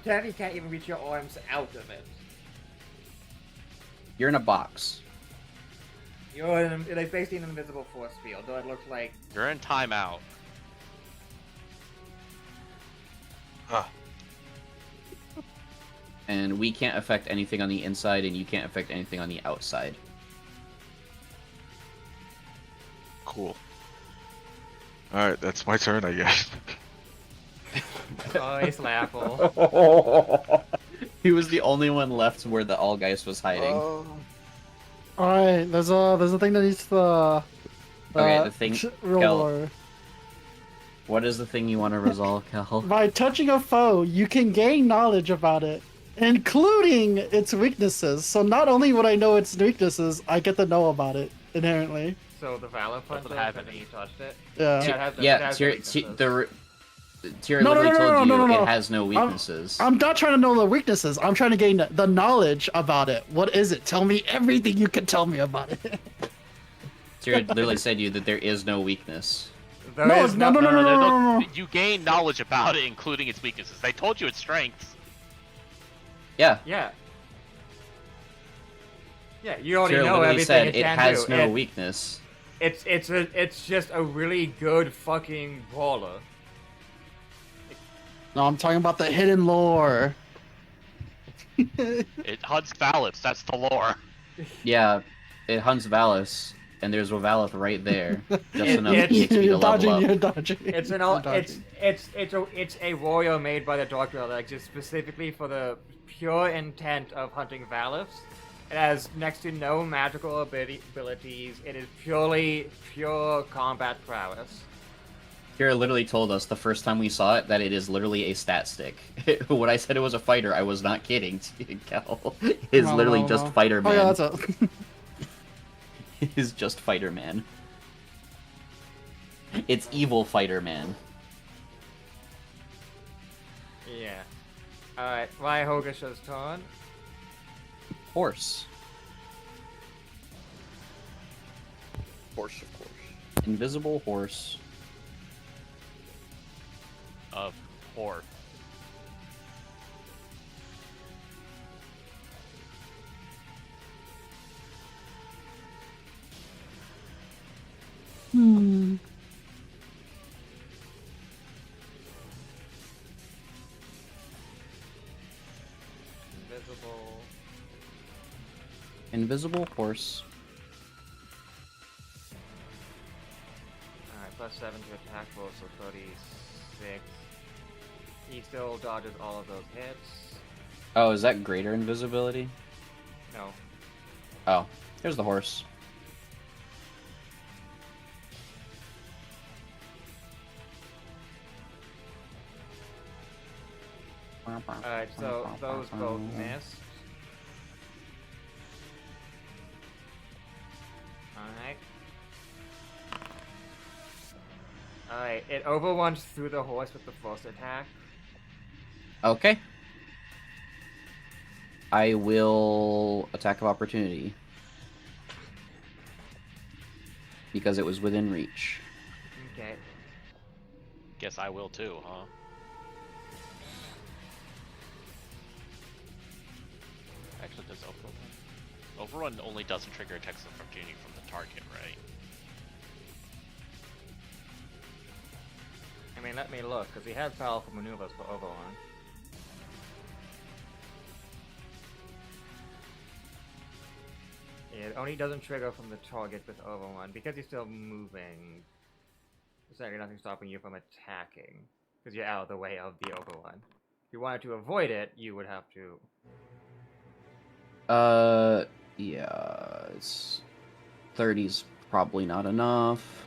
technically can't even reach your arms out of it. You're in a box. You're in like basically an invisible force field, though it looks like You're in timeout. And we can't affect anything on the inside, and you can't affect anything on the outside. Cool. Alright, that's my turn, I guess. Oh, it's laughable. He was the only one left where the Allgeist was hiding. All right, there's a thing that needs the Okay, the thing. real Kel, lore. what is the thing you want to resolve, Kel? By touching a foe, you can gain knowledge about it, including its weaknesses. So not only would I know its weaknesses, I get to know about it inherently. So the Valor Punch Doesn't have and any. you touched it? Yeah. it has, Yeah, it has Tyr weaknesses. Tyr No, no, literally no, told no, you no, no. it has no weaknesses. I'm not trying to know the weaknesses. I'm trying to gain the knowledge about it. What is it? Tell me everything you can tell me about it. Tyr literally said to you that there is no weakness. There No, is no, no, no, no, there's no, no. You gain knowledge about it, including its weaknesses. They told you its strengths. Yeah. Yeah. Yeah, you already Tyr know literally everything said it it can has do. no weakness. It's just a really good fucking brawler. No, I'm talking about the hidden lore. It hunts Valets. That's the lore. Yeah, it hunts Valus, and there's Valith right there. Just enough it's- EXP to You're level dodging, up. you're dodging. It's an You're all. dodging. It's a warrior made by the Doctor, like just specifically for the pure intent of hunting Valiths. It has next to no magical abilities. It is pure combat prowess. Tyr literally told us the first time we saw it that it is literally a stat stick. When I said it was a fighter, I was not kidding. Cal. It is No, literally no, just no. fighter man. Oh yeah, that's it. It is just fighter man. It's evil fighter man. Yeah. Alright, Raihogasha's turn. Horse. Horse, of course. Invisible horse. Of course. Invisible. Invisible horse. Alright, plus 7 to attack roll, so 36. He still dodges all of those hits. Oh, is that greater invisibility? No. Oh, here's the horse. Alright, so those both missed. Alright. Alright, it overruns through the horse with the first attack. Okay. I will attack of opportunity. Because it was within reach. Okay. Guess I will too, huh? Actually, does overrun? Overrun only doesn't trigger attacks of opportunity from the target, right? I mean, let me look, because he has powerful maneuvers for overrun. It only doesn't trigger from the target with overrun, because he's still moving. There's actually nothing stopping you from attacking, because you're out of the way of the overrun. If you wanted to avoid it, you would have to... Yeah, it's 30's probably not enough.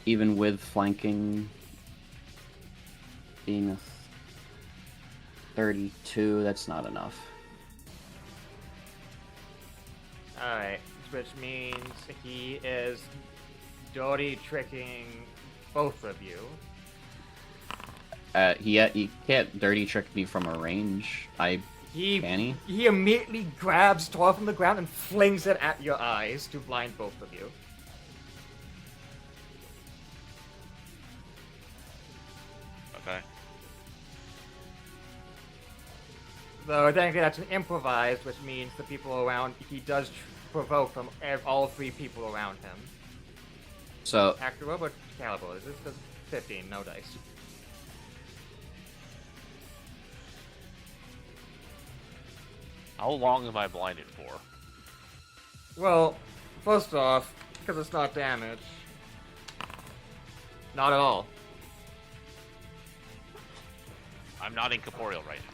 Even with flanking being a 32, that's not enough. Alright, which means he is dirty tricking both of you. He can't dirty trick me from a range. Can he? He immediately grabs Tor from the ground and flings it at your eyes to blind both of you. Okay. Though technically that's an improvised, which means the people around, he does provoke from all three people around him. So Actor Robot Caliber, is this 15, no dice. How long am I blinded for? Well, first off, because it's not damage. Not at all. I'm not incorporeal right now.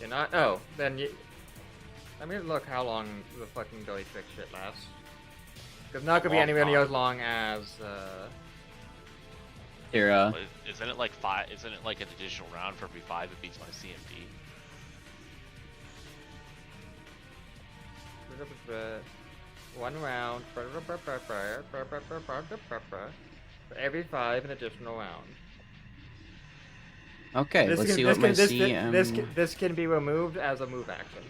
You're not? Oh, then you... Let me look how long the fucking Dory Trick shit lasts. Because not gonna be Long anywhere near time. as long as, Tira. But isn't it like 5? Isn't it like an additional round for every 5 it beats my CMD? One round. For every 5, an additional round. Okay, let's see what my CM... This can be removed as a move action.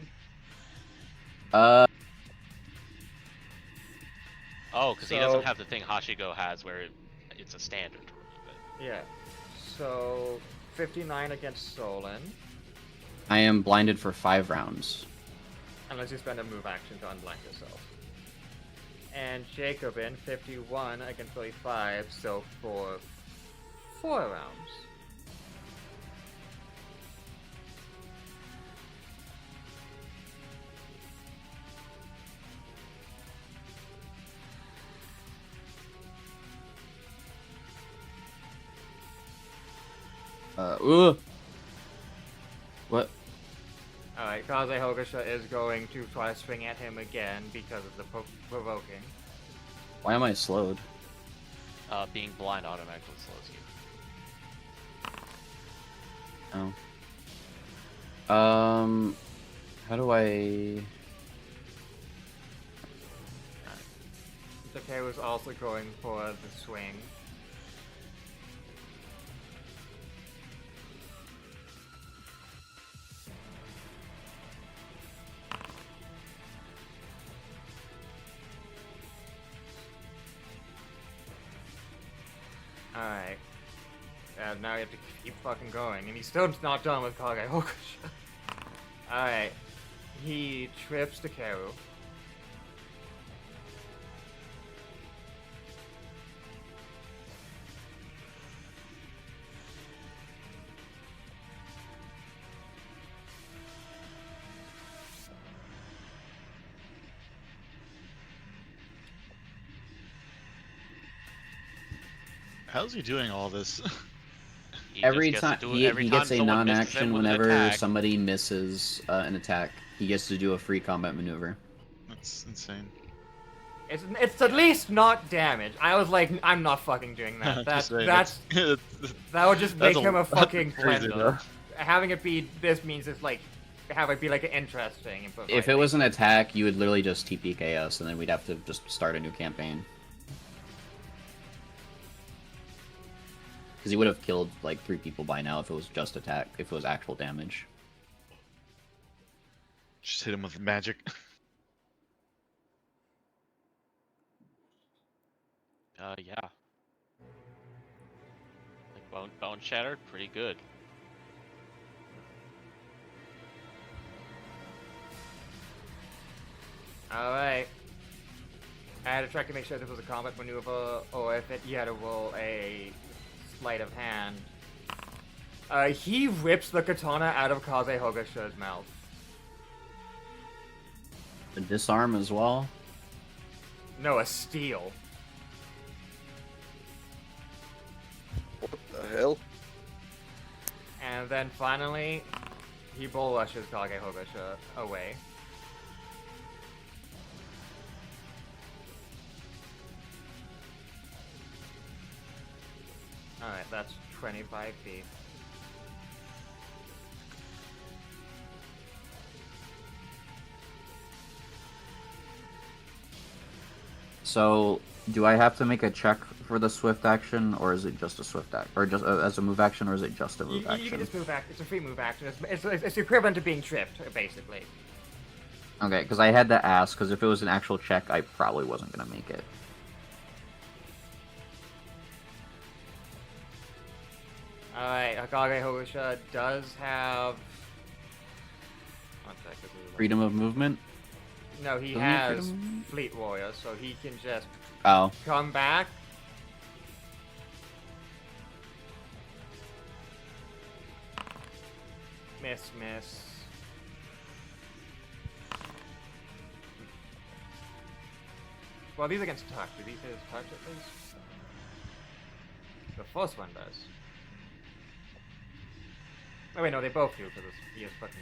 Oh, because he doesn't have the thing Hashigo has where it's a standard to remove it. Yeah. So, 59 against Solon. I am blinded for 5 rounds. Unless you spend a move action to unblind yourself. And Jacobin, 51 against 35, so for 4 rounds. What? Alright, Kaze Hogasha is going to try to swing at him again because of the provoking. Why am I slowed? Being blind automatically slows you. Oh. How do I... Takei was also going for the swing. Alright. Now you have to keep fucking going. And he's still not done with Kage Hokusha. Alright. He trips Takeru. How's he doing all this? Every time he gets a non-action whenever attack. somebody misses an attack, he gets to do a free combat maneuver. That's insane. It's at least not damage. I was like, I'm not fucking doing that. Just saying, That would just make that's him a fucking crazy, bro. blender. Having it be this means it's like have it be like interesting. If it was an attack, you would literally just TP KS, and then we'd have to just start a new campaign. Because he would have killed like 3 people by now if it was just attack, if it was actual damage. Just hit him with magic. Yeah. Like bone shattered, pretty good. Alright. I had to try to make sure this was a combat maneuver, or if you had to roll a sleight of hand. He rips the katana out of Kaze Hogasha's mouth. A disarm as well. No, a steal. What the hell? And then finally, he bull rushes Kage Hogasha away. Alright, that's 25 feet. So, do I have to make a check for the swift action, or is it just a swift act, or just as a move action, or is it just a move You action? can just move action. It's a free move action. It's equivalent to being tripped, basically. Okay, because I had to ask, because if it was an actual check, I probably wasn't gonna make it. Alright, Hokage Hogasha does have... One second. Freedom of movement? No, he Doesn't he have has freedom of movement? Fleet Warrior, so he can just Oh. come back. Miss. Well, these against touch. Do these hit his touch at least? The first one does. Oh wait, no, they both do because he has fucking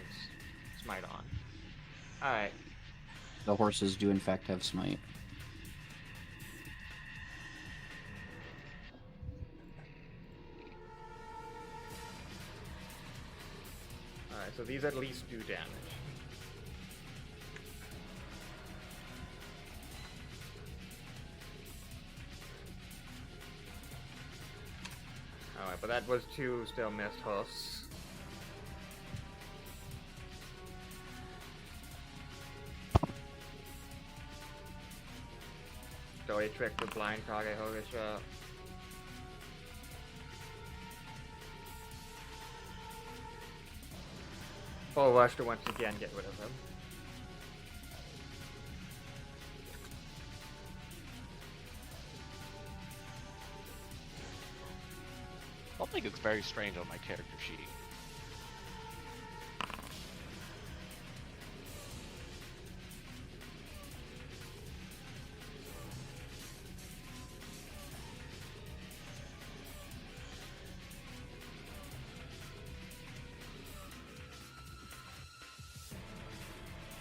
smite on. Alright. The horses do in fact have smite. Alright, so these at least do damage. Alright, but that was 2 still missed hosts. Story trick the blind Kage Hogisha. Full rush to once again get rid of him. Something looks very strange on my character sheet.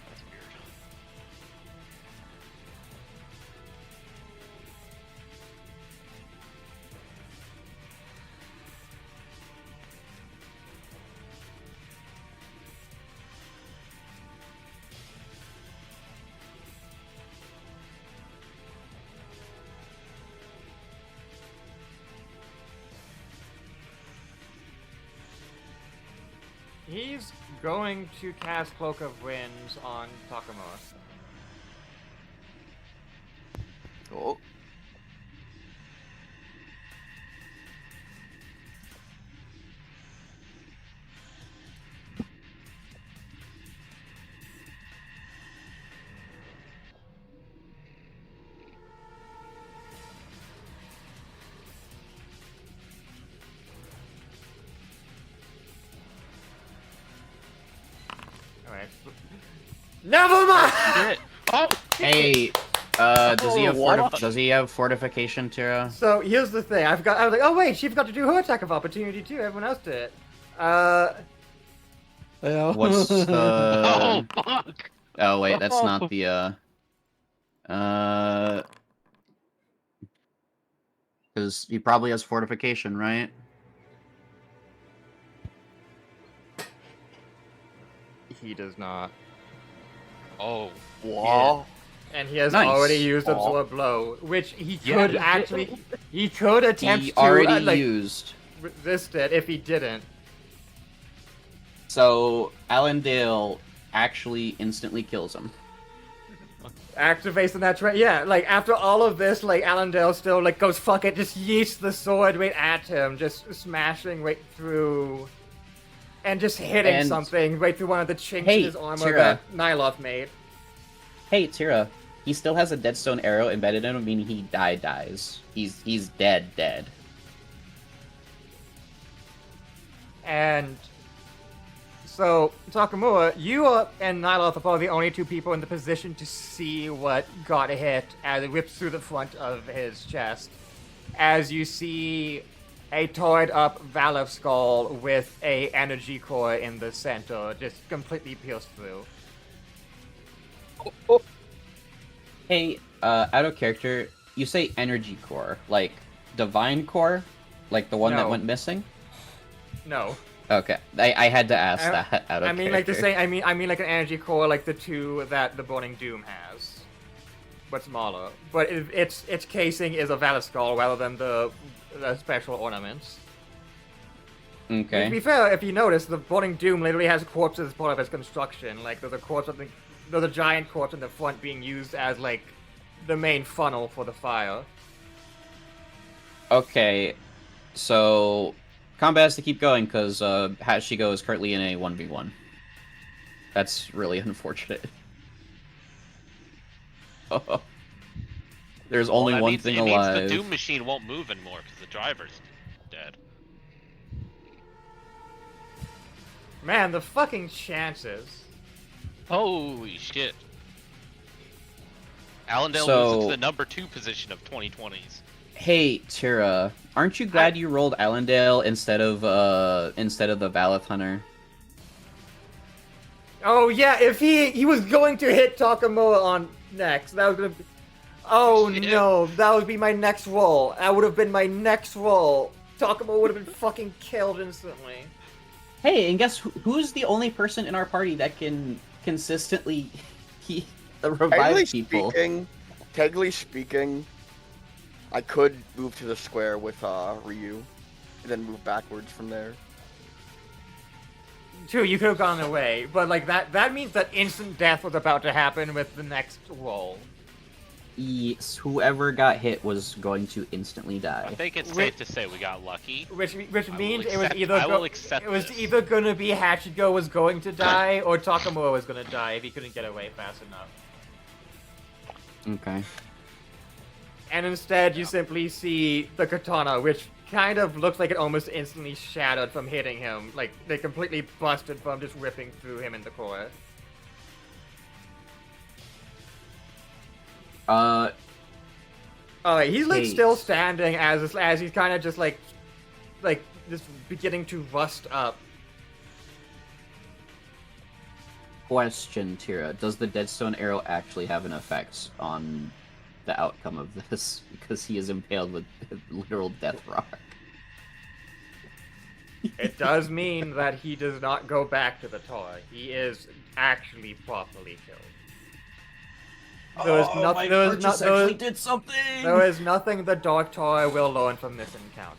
That's weird. He's going to cast Cloak of Winds on Takamura. Oh. Alright. Never mind! Shit. Oh! Hey, does he have what? does he have fortification, Tira? So here's the thing. I was like, oh wait, she forgot to do her attack of opportunity too. Everyone else did it. Yeah. What's the? Oh fuck! Oh wait, that's not the because he probably has fortification, right? He does not. Oh. Wow. And he has Nice. already used Aw. Absorb Blow, which he Yeah. could actually... He could attempt He to already like, used. resist it if he didn't. So Allendale actually instantly kills him. Activates the natural... Yeah, like, after all of this, like, Allendale still, like, goes, fuck it, just yeets the sword right at him, just smashing right through... And just hitting And- something right through one of the chinks Hey, in his armor Tira. that Nyloth made. Hey, Tira, he still has a Deadstone arrow embedded in him, meaning he dies. He's dead. And so, Takamura, you and Nyloth are probably the only 2 people in the position to see what got hit as it rips through the front of his chest. As you see a toyed up Valor skull with a energy core in the center, just completely pierced through. Hey, out of character, you say energy core, like divine core, like the one that No. went missing? No. Okay, I had to ask I- that out of I mean, character. like the same. I mean, like an energy core, like the 2 that the Burning Doom has, but smaller. But its casing is a Valor skull rather than the special ornaments. To be Okay. fair, if you notice, the Burning Doom literally has corpses as part of its construction. Like there's a giant corpse in the front being used as like the main funnel for the fire. Okay, so combat has to keep going because Hashigo is currently in a 1v1. That's really unfortunate. There's only That one means, thing it alive. means the Doom machine won't move anymore because the driver's dead. Man, the fucking chances. Holy shit. Allendale So- moves into the number 2 position of 2020s. Hey, Tira, aren't you glad you rolled Allendale instead of the Valeth Hunter? Oh yeah, if he was going to hit Takamoa on next, that was gonna be... Oh Shit. no, that would be my next roll. That would have been my next roll. Takamoa would have been fucking killed instantly. Hey, and guess who's the only person in our party that can consistently revive people? Technically speaking, I could move to the square with Ryu, and then move backwards from there. True, you could have gone away, but like that means that instant death was about to happen with the next roll. Yes, whoever got hit was going to instantly I die. think it's safe to say we got lucky. Which I means will it was accept- either I will accept it was this. either gonna be Hachigo was going to die or Takamoa was gonna die if he couldn't get away fast enough. Okay. And instead, you simply see the katana, which kind of looks like it almost instantly shattered from hitting him. Like, they completely busted from just ripping through him in the core. Alright, he's like Hey. still standing as he's kind of just like just beginning to rust up. Question, Tira. Does the Deadstone Arrow actually have an effect on the outcome of this? Because he is impaled with literal death rock. It does mean that he does not go back to the tower. He is actually properly killed. There is nothing. did something. There is nothing the Dark Tower will learn from this encounter.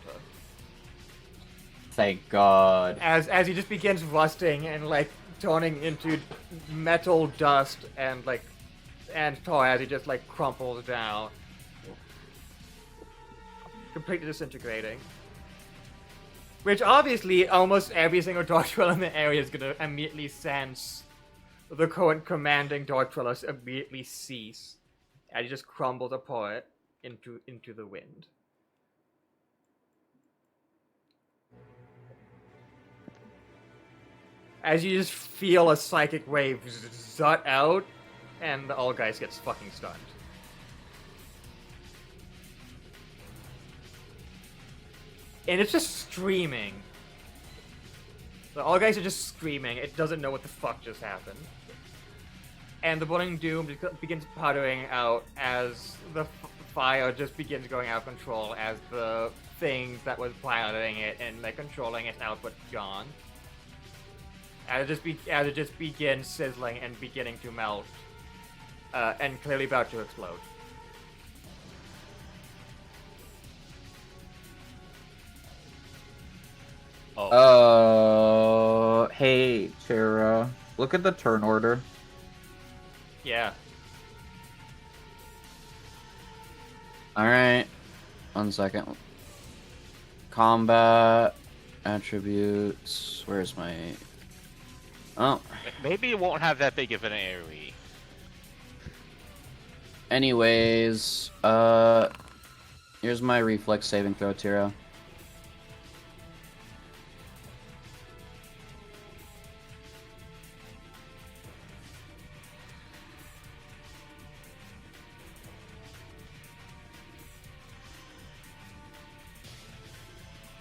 Thank God. As he just begins rusting and like turning into metal dust and tar as he just like crumples down, completely disintegrating. Which obviously almost every single Dark Trailer in the area is gonna immediately sense the current commanding Dark Trailers immediately cease, and he just crumbles apart into the wind. As you just feel a psychic wave zut out, and the All Guys gets fucking stunned. And it's just screaming. The All Guys are just screaming. It doesn't know what the fuck just happened. And the Burning Doom begins puttering out as the fire just begins going out of control as the thing that was piloting it and like controlling its output gone. As it just begins sizzling and beginning to melt, and clearly about to explode. Hey, Tara. Look at the turn order. Yeah. Alright. 1 second. Combat. Attributes. Where's my... Oh. Maybe it won't have that big of an AoE. Anyways, here's my reflex saving throw, Tira.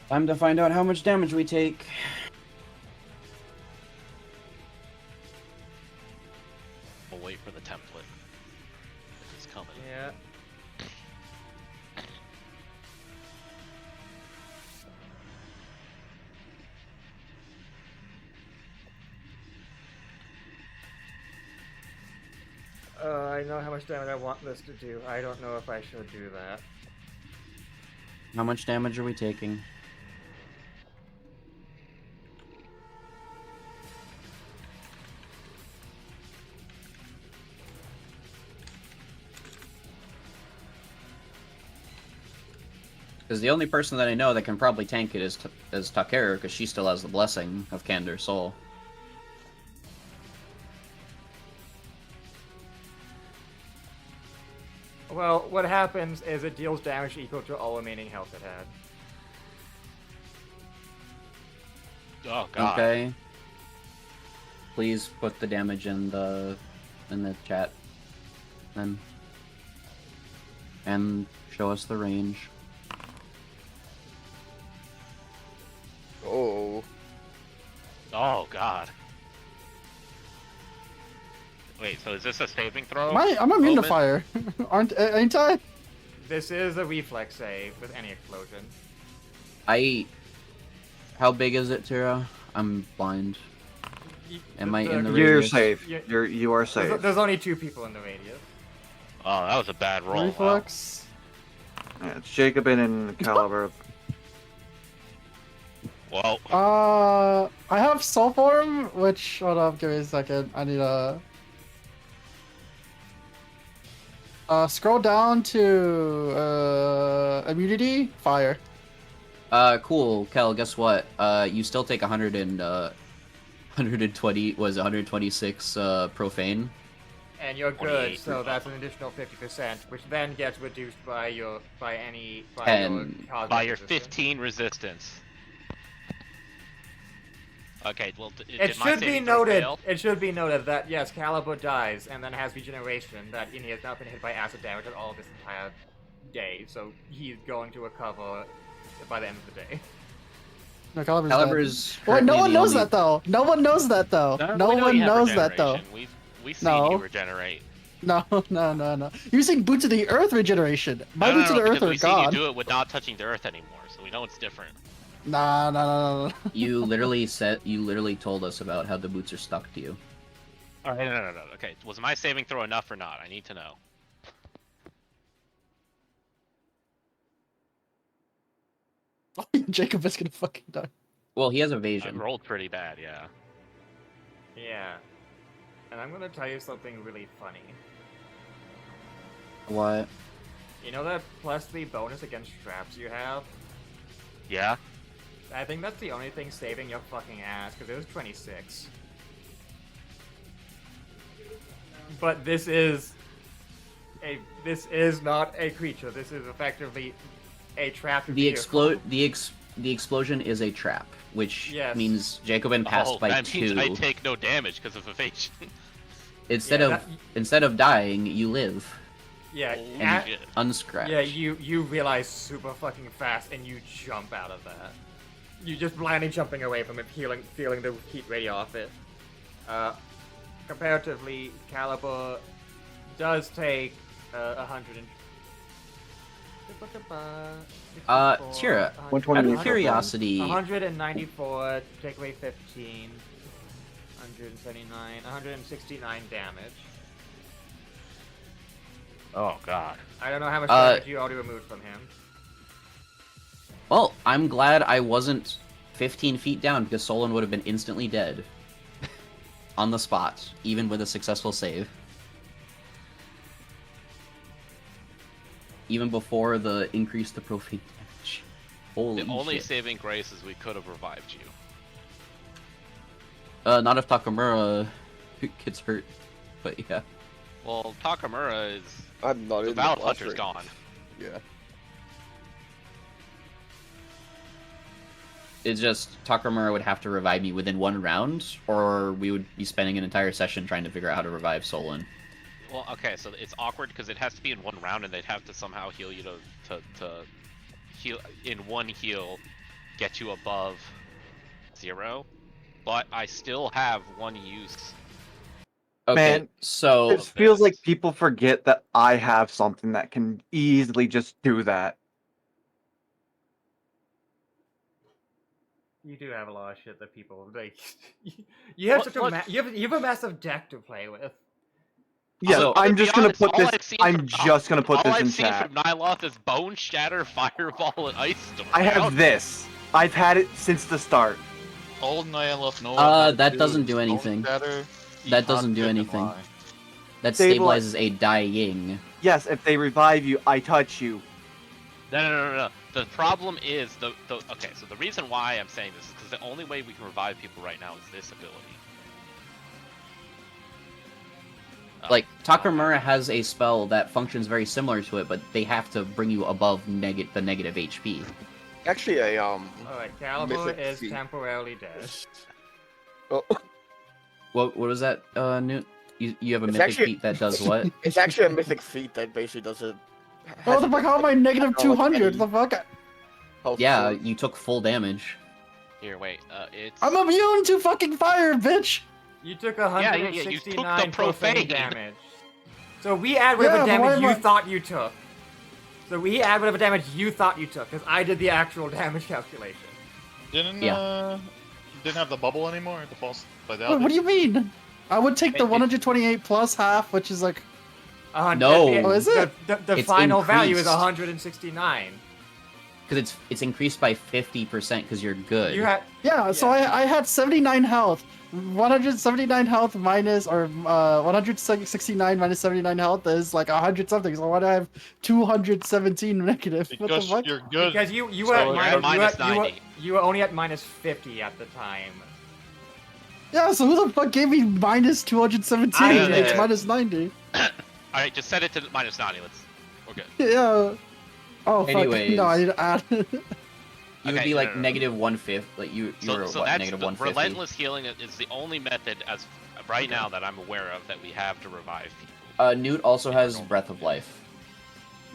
Time to find out how much damage we take. We'll wait for the template. It's coming. Yeah. I know how much damage I want this to do. I don't know if I should do that. How much damage are we taking? Because the only person that I know that can probably tank it is Takeru, because she still has the blessing of Candor Soul. Well, what happens is it deals damage equal to all remaining health it had. Oh god. Okay. Please put the damage in the chat. Then. and show us the range. Oh. Oh god. Wait, so is this a saving throw? I'm immune to Omen? fire. Ain't I? This is a reflex save with any explosion. How big is it, Tira? I'm blind. Am I in the You're radius? safe. Yeah. You are safe. There's only 2 people in the radius. Oh, that was a bad roll. Wow. Reflex. Yeah, it's Jacobin and Caliber. Well, I have soul form, which hold up, give me a second. I need a. Scroll down to immunity, fire. Cool, Kel, guess what? You still take 120, was it 126, profane? And you're good, 28. so that's an additional 50%, which then gets reduced by your cosmic by your resistance. 15 resistance. Okay, well, It did my should be saving throw noted. fail? It should be noted that yes, Caliber dies and then has regeneration. That he has not been hit by acid damage at all this entire day, so he's going to recover by the end of the day. No, Caliber's Caliber's dead. Wait, no currently one the knows only- that though. No one knows that though. No we know one you have knows that though. regeneration. We've seen No. you regenerate. No. You're using boots of the earth regeneration. My boots of the earth because are we've seen you gone. do it with not touching the earth anymore, so we know it's different. Nah. You literally told us about how the boots are stuck to you. Alright, no. Okay, was my saving throw enough or not? I need to know. Jacob is gonna fucking die. Well, he has I evasion. rolled pretty bad, yeah. Yeah. And I'm gonna tell you something really funny. What? You know that +3 bonus against traps you have? Yeah? I think that's the only thing saving your fucking ass, because it was 26. But this is not a creature. This is effectively a trapped The vehicle. the explosion is a trap, which Yes. means Jacobin passed by that 2. means I take no damage because of evasion. Instead Yeah, of that- instead of dying, you live Yeah, Holy a- shit. unscratched. yeah. You realize super fucking fast, and you jump out of that. You just blindly jumping away from it, feeling the heat ray off it. Comparatively, Caliber does take 100 and. Tira, 120 out of curiosity, 194, take away 15, 179, 169 damage. Oh god. I don't know how much damage you already removed from him. well, I'm glad I wasn't 15 feet down because Solon would have been instantly dead. On the spot, even with a successful save. Even before the increase to profane damage. Holy The only shit. saving grace is we could have revived you. Not if Takamura gets hurt, but yeah. Well, Takamura is... I'm not The in Valid the Hunter's clustering. gone. Yeah. It's just Takamura would have to revive me within 1 round, or we would be spending an entire session trying to figure out how to revive Solon. Well, okay, so it's awkward because it has to be in 1 round and they'd have to somehow heal you to heal... In 1 heal, get you above 0. But I still have 1 use. Okay, Man, so It feels like people forget that I have something that can easily just do that. You do have a lot of shit that people like. You have What- such a what- you have a massive deck to play with. Yeah, So- I'm to be just gonna honest, put all this. I've seen I'm from- just gonna put all this I've in seen chat. from Nyloth is Bone Shatter, Fireball, and Ice Storm. I have this. I've had it since the start. Old Nyloth Noah. that doesn't do anything. That doesn't do anything. That stabilizes a dying. Yes, if they revive you, I touch you. No. The problem is okay. So the reason why I'm saying this is because the only way we can revive people right now is this ability. Like, Takamura has a spell that functions very similar to it, but they have to bring you above the negative HP. Actually, Alright, Caliber Mythic is feat. temporarily dead. Oh, What was that, Newt? You have a It's mythic actually- feat that does what? it's actually a mythic feat that basically does a What the fuck? How am I negative Has, like, 200? any The fuck? health Yeah, source. you took full damage. Here, wait. It's. I'm immune to fucking fire, bitch! You took yeah, you took the 169 profane profane. damage. So we add whatever Yeah, but why damage am you I- thought you took. So we add whatever damage you thought you took, because I did the actual damage calculation. Didn't Yeah. didn't have the bubble anymore? The false What vitality. do you mean? I would take the It- 128 plus half, which is like... No. Oh, is it? The It's final value is increased. 169. Because it's increased by 50% because you're good. You had Yeah, so I had 79 health. 179 health minus, or 169 minus 79 health is like 100 something. So why do I have 217 negative? What the Because fuck? you're good. because you So were you're at at minus 90. you were only at minus 50 at the time. Yeah, so who the fuck gave me minus 217? I It's did. minus 90. Alright, just set it to minus 90. We're good. Yeah. Oh, fuck. Anyways. No, I need to add. You would Okay, be no, like no, no. negative 1/5. Like you were So what, that's negative the 150. relentless healing is the only method as right now that I'm aware of that we have to revive people. Newt also has Breath of Life.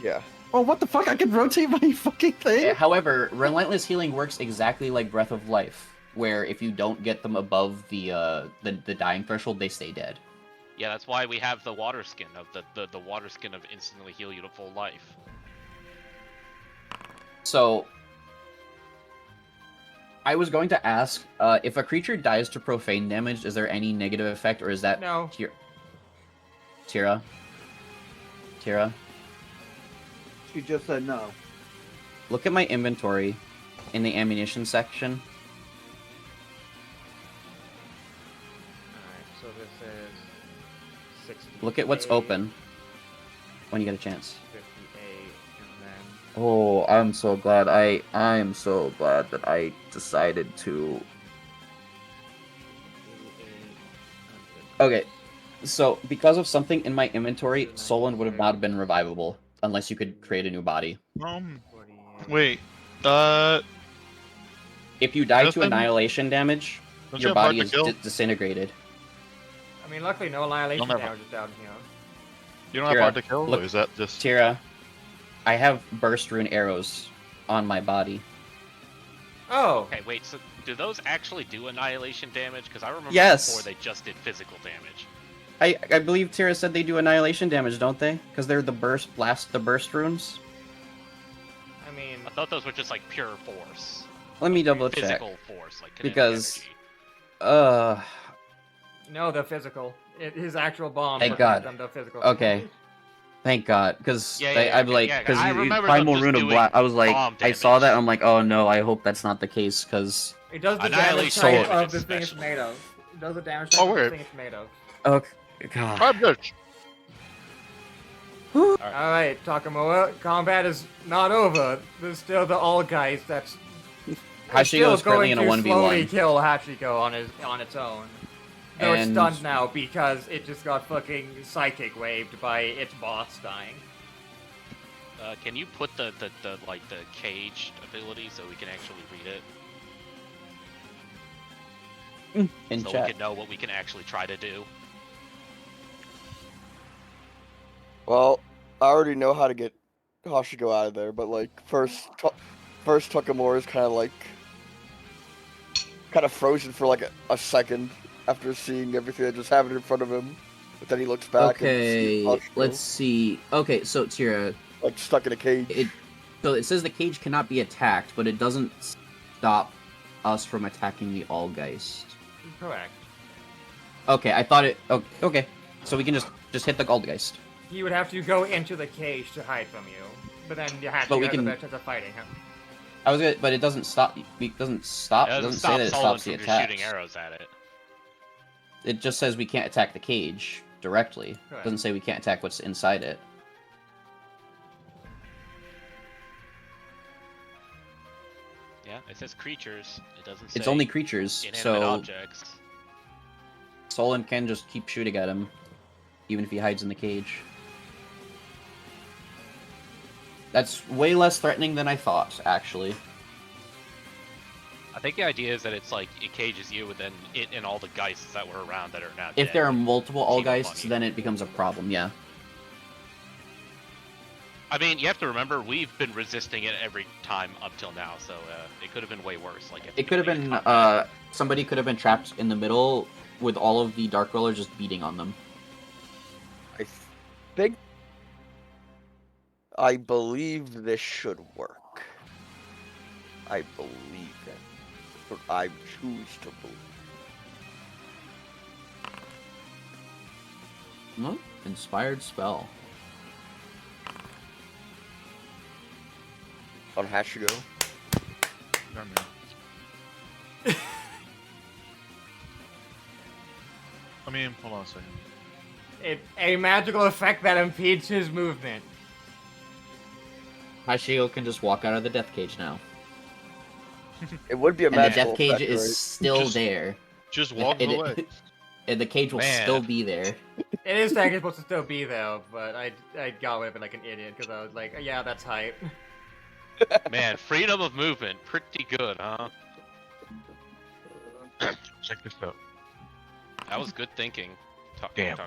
Yeah. Oh, what the fuck? I can rotate my fucking thing? However, relentless healing works exactly like Breath of Life, where if you don't get them above the dying threshold, they stay dead. Yeah, that's why we have the water skin of the water skin of instantly heal you to full life. So, I was going to ask, if a creature dies to profane damage, is there any negative effect, or is that No. Tira? She just said no. Look at my inventory in the ammunition section. Alright, so this is 60. Look at what's open when you get a chance. 58, and then Oh, I'm so glad. I'm so glad that I decided to. 88, Okay, so because of something in my inventory, Solon would have not been revivable unless you could create a new body. 48. Wait. If you die to Justin? annihilation damage, Don't you your have hard body to is kill? disintegrated. I mean, luckily no annihilation Don't have- damage is down here. You don't have Tira, hard to kill? look- Or is that just... Tira, I have burst rune arrows on my body. Oh! Okay, wait. So do those actually do annihilation damage? Because I remember Yes. before they just did physical damage. I believe Tira said they do annihilation damage, don't they? Because they're the burst runes. I mean, I thought those were just like pure force, Let me double check. physical force, like kinetic Because- energy. no, the physical. His actual bomb. Thank protects God. them, the physical. Okay. Thank God, because Yeah, I'm like, yeah, because I remember them Primal just Rune of doing Black. I was like, bomb I saw that. damage. I'm like, oh no, I hope that's not the case, because It does the damage Annihilation type damage of the thing it's especially. made of. It does the damage Oh, type of the wait. thing it's made of. oh God. I'm bitch. Alright, Takamoa, combat is not over. There's still the All Guys that's Hashiko is currently in a going to slowly 1v1. kill Hachiko on its own. Though it's And- stunned now because it just got fucking psychic waved by its boss dying. Can you put the caged ability so we can actually read it? In So we chat. can know what we can actually try to do. Well, I already know how to get Hashiko out of there, but like first Takamura is kind of frozen for like a second after seeing everything that just happened in front of him. But then he looks back Okay, and sees Hashiko, let's see. Okay, so Tira, like stuck in a cage. so it says the cage cannot be attacked, but it doesn't stop us from attacking the Allgeist. Correct. Okay, I thought it. Okay, so we can just hit the Allgeist. He would have to go into the cage to hide from you. But then you have But to we get can- the chance of fighting him. I was gonna, but it doesn't stop. It doesn't stop. It It doesn't doesn't say that it Solon stops the from just attacks. shooting arrows at it. It just says we can't attack the cage directly. It Correct. doesn't say we can't attack what's inside it. Yeah, it says creatures. It doesn't say It's only creatures, inanimate so objects. Solon can just keep shooting at him, even if he hides in the cage. That's way less threatening than I thought, actually. I think the idea is that it's like it cages you, and then it and all the geists that were around that are now If dead. there are multiple Team up on Allgeists, you. then it becomes a problem, yeah. I mean, you have to remember we've been resisting it every time up till now, so it could have been way worse. Like at the It could have beginning been of combat. somebody could have been trapped in the middle with all of the Dark Dwellers just beating on them. I believe this should work. I believe it. Or I choose to believe. Hmm? Inspired spell. On Hashigo. I mean, hold on a second. A magical effect that impedes his movement. Hashio can just walk out of the death cage now. It would be a And the magical death cage effect, is right? still there. Just walk away. And the cage will Man. still be there. It is technically supposed to still be there, but I got away with it like an idiot because I was like, yeah, that's hype. Man, freedom of movement, pretty good, huh? Check this out. That was good thinking. Damn.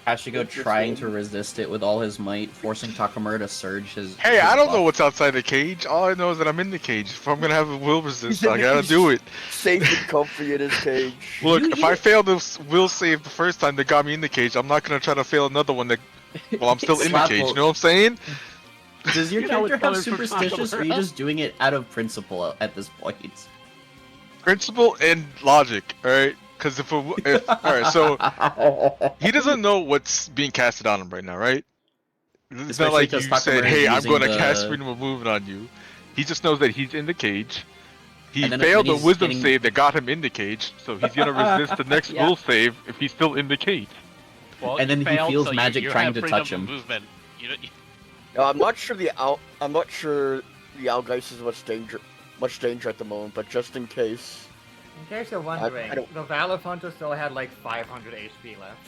Hashiko trying to resist it with all his might, forcing Takamura to surge his. Hey, his I don't buff. know what's outside the cage. All I know is that I'm in the cage. If I'm gonna have a will resist, I gotta do it. Safe and comfy in his cage. Look, if I fail the will save the first time that got me in the cage, I'm not gonna try to fail another one that while I'm still in the Slap cage. will- You know what I'm saying? Does your You know character it's have coming from superstitious, or are you Takamura. just doing it out of principle at this point? Principle and logic, alright? Because if alright, so he doesn't know what's being casted on him right now, right? It's Especially not like because you said, Takamura is "Hey, I'm using going to the- cast freedom of movement on you." He just knows that he's in the cage. He And then- failed then a he's wisdom getting- save that got him in the cage, so he's gonna resist the next Yeah. will save if he's still in the cage. Well, And you then he failed, feels so magic you trying have to freedom touch of him. Movement. You I'm not sure the Algeist is much danger at the moment, but just in case. In case you're wondering, I don't- the Valor Hunter still had like 500 HP left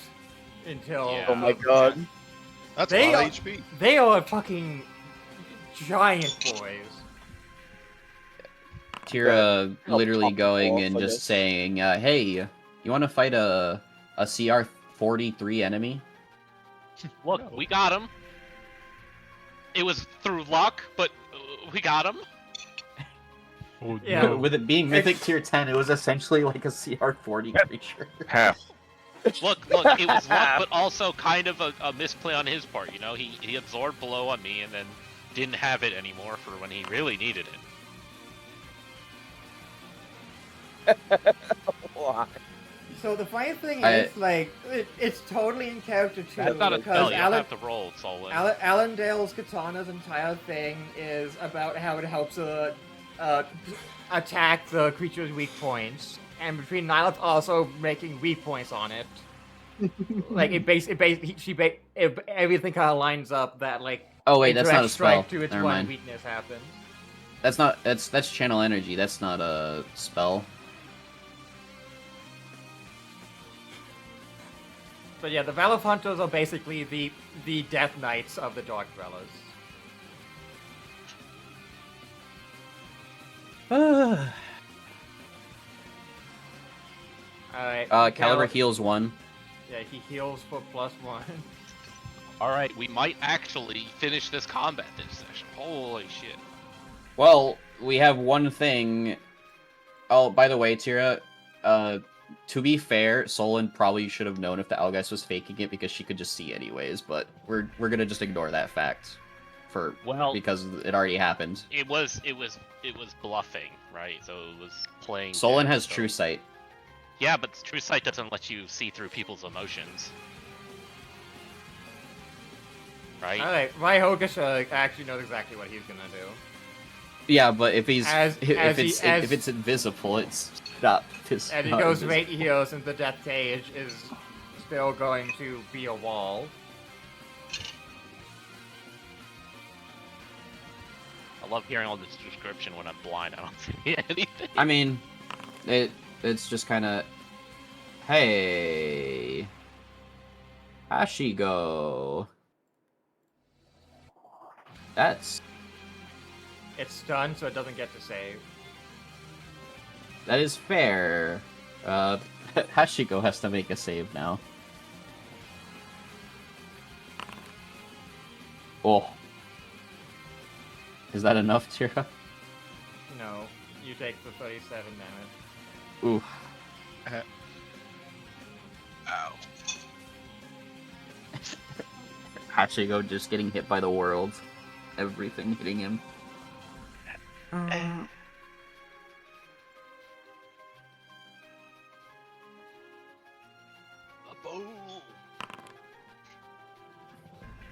until. Yeah. Oh my god. That's They a lot are- of HP. They are fucking giant boys. Tira Help literally top going off, and I just guess. saying, "Hey, you want to fight a CR 43 enemy?" look, we got him. It was through luck, but we got him. Oh, Yeah. no. With it being Mythic Tier 10, it was essentially like a CR 40 creature. Half. Look, it was luck, but also kind of a misplay on his part. You know, he absorbed blow on me and then didn't have it anymore for when he really needed it. Why? So the funny thing I- is, like, it's totally in character too, That's not a because spell. You don't Alan, have to roll, Solon. Allendale's katana's entire thing is about how it helps attack the creature's weak points, and between Nyla's also making weak points on it. Like everything kind of lines up that like. Oh wait, that's not direct a spell. strike to its Never one mind. weakness happens. That's channel energy. That's not a spell. But yeah, the Valor Hunters are basically the Death Knights of the Dark Dwellers. Alright. Caliber heals 1. Yeah, he heals for +1. All right, we might actually finish this combat this session. Holy shit! Well, we have one thing. Oh, by the way, Tira, to be fair, Solon probably should have known if the Algeist was faking it because she could just see anyways, but we're gonna just ignore that fact because it already happened. It was bluffing, right? So it was playing. Solon dead, has so- True Sight. Yeah, but True Sight doesn't let you see through people's emotions. Right? Alright, Raihogasha actually knows exactly what he's gonna do. Yeah, but if he's As if it's invisible, it's not. And he not goes invisible. right here since the Death Cage is still going to be a wall. I love hearing all this description when I'm blind. I don't see anything. I mean, it's just kind of, hey, Ashigo. It's stunned, so it doesn't get to save. that is fair. Hashiko has to make a save now. Oh. Is that enough, Tira? No, you take the 37 damage. Oof. Ow. Hachigo just getting hit by the world. Everything hitting him.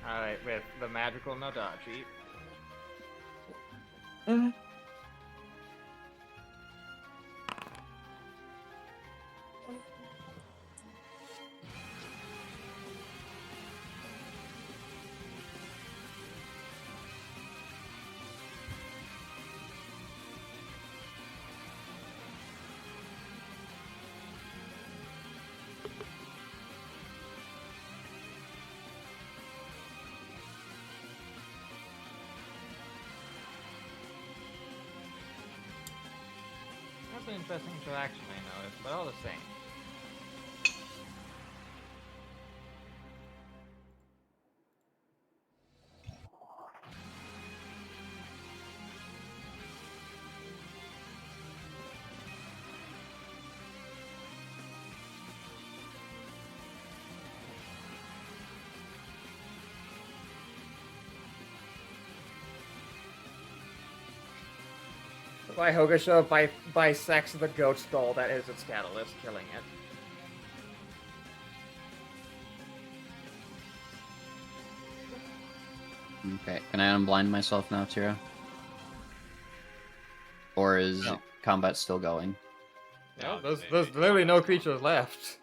Alright, with the magical Nadachi. That's an interesting interaction I noticed, but all the same. By Hogasho bisects the goat skull that is its catalyst, killing it. Okay, can I unblind myself now, Tira? Or is combat still going? No, there's literally no creatures left.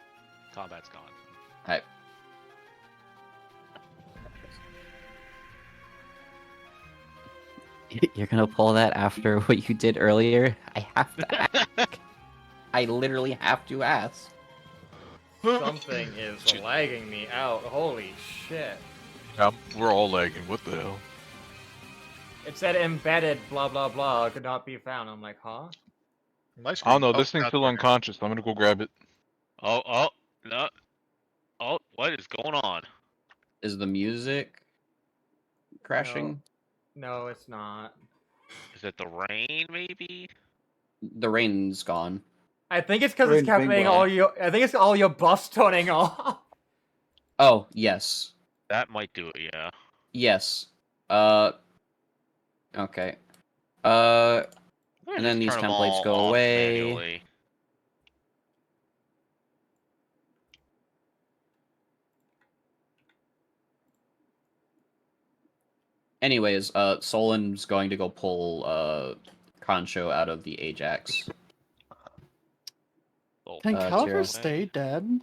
Combat's gone. Alright. You're gonna pull that after what you did earlier? I have to ask. I literally have to ask. Something is lagging me out. Holy shit. Yeah, we're all lagging. What the hell? It said embedded blah blah blah could not be found. I'm like, huh? I don't know. This thing's still unconscious. I'm gonna go grab it. Oh, no. Oh, what is going on? Is the music crashing? No, it's not. Is it the rain, maybe? The rain's gone. I think it's because it's happening I think it's all your buffs turning off. Oh, yes. That might do it, yeah. Yes. Okay. And then these turn 'em templates all go off away. manually. Anyways, Solon's going to go pull Concho out of the Ajax. Can Calver Tira. stay dead? I'm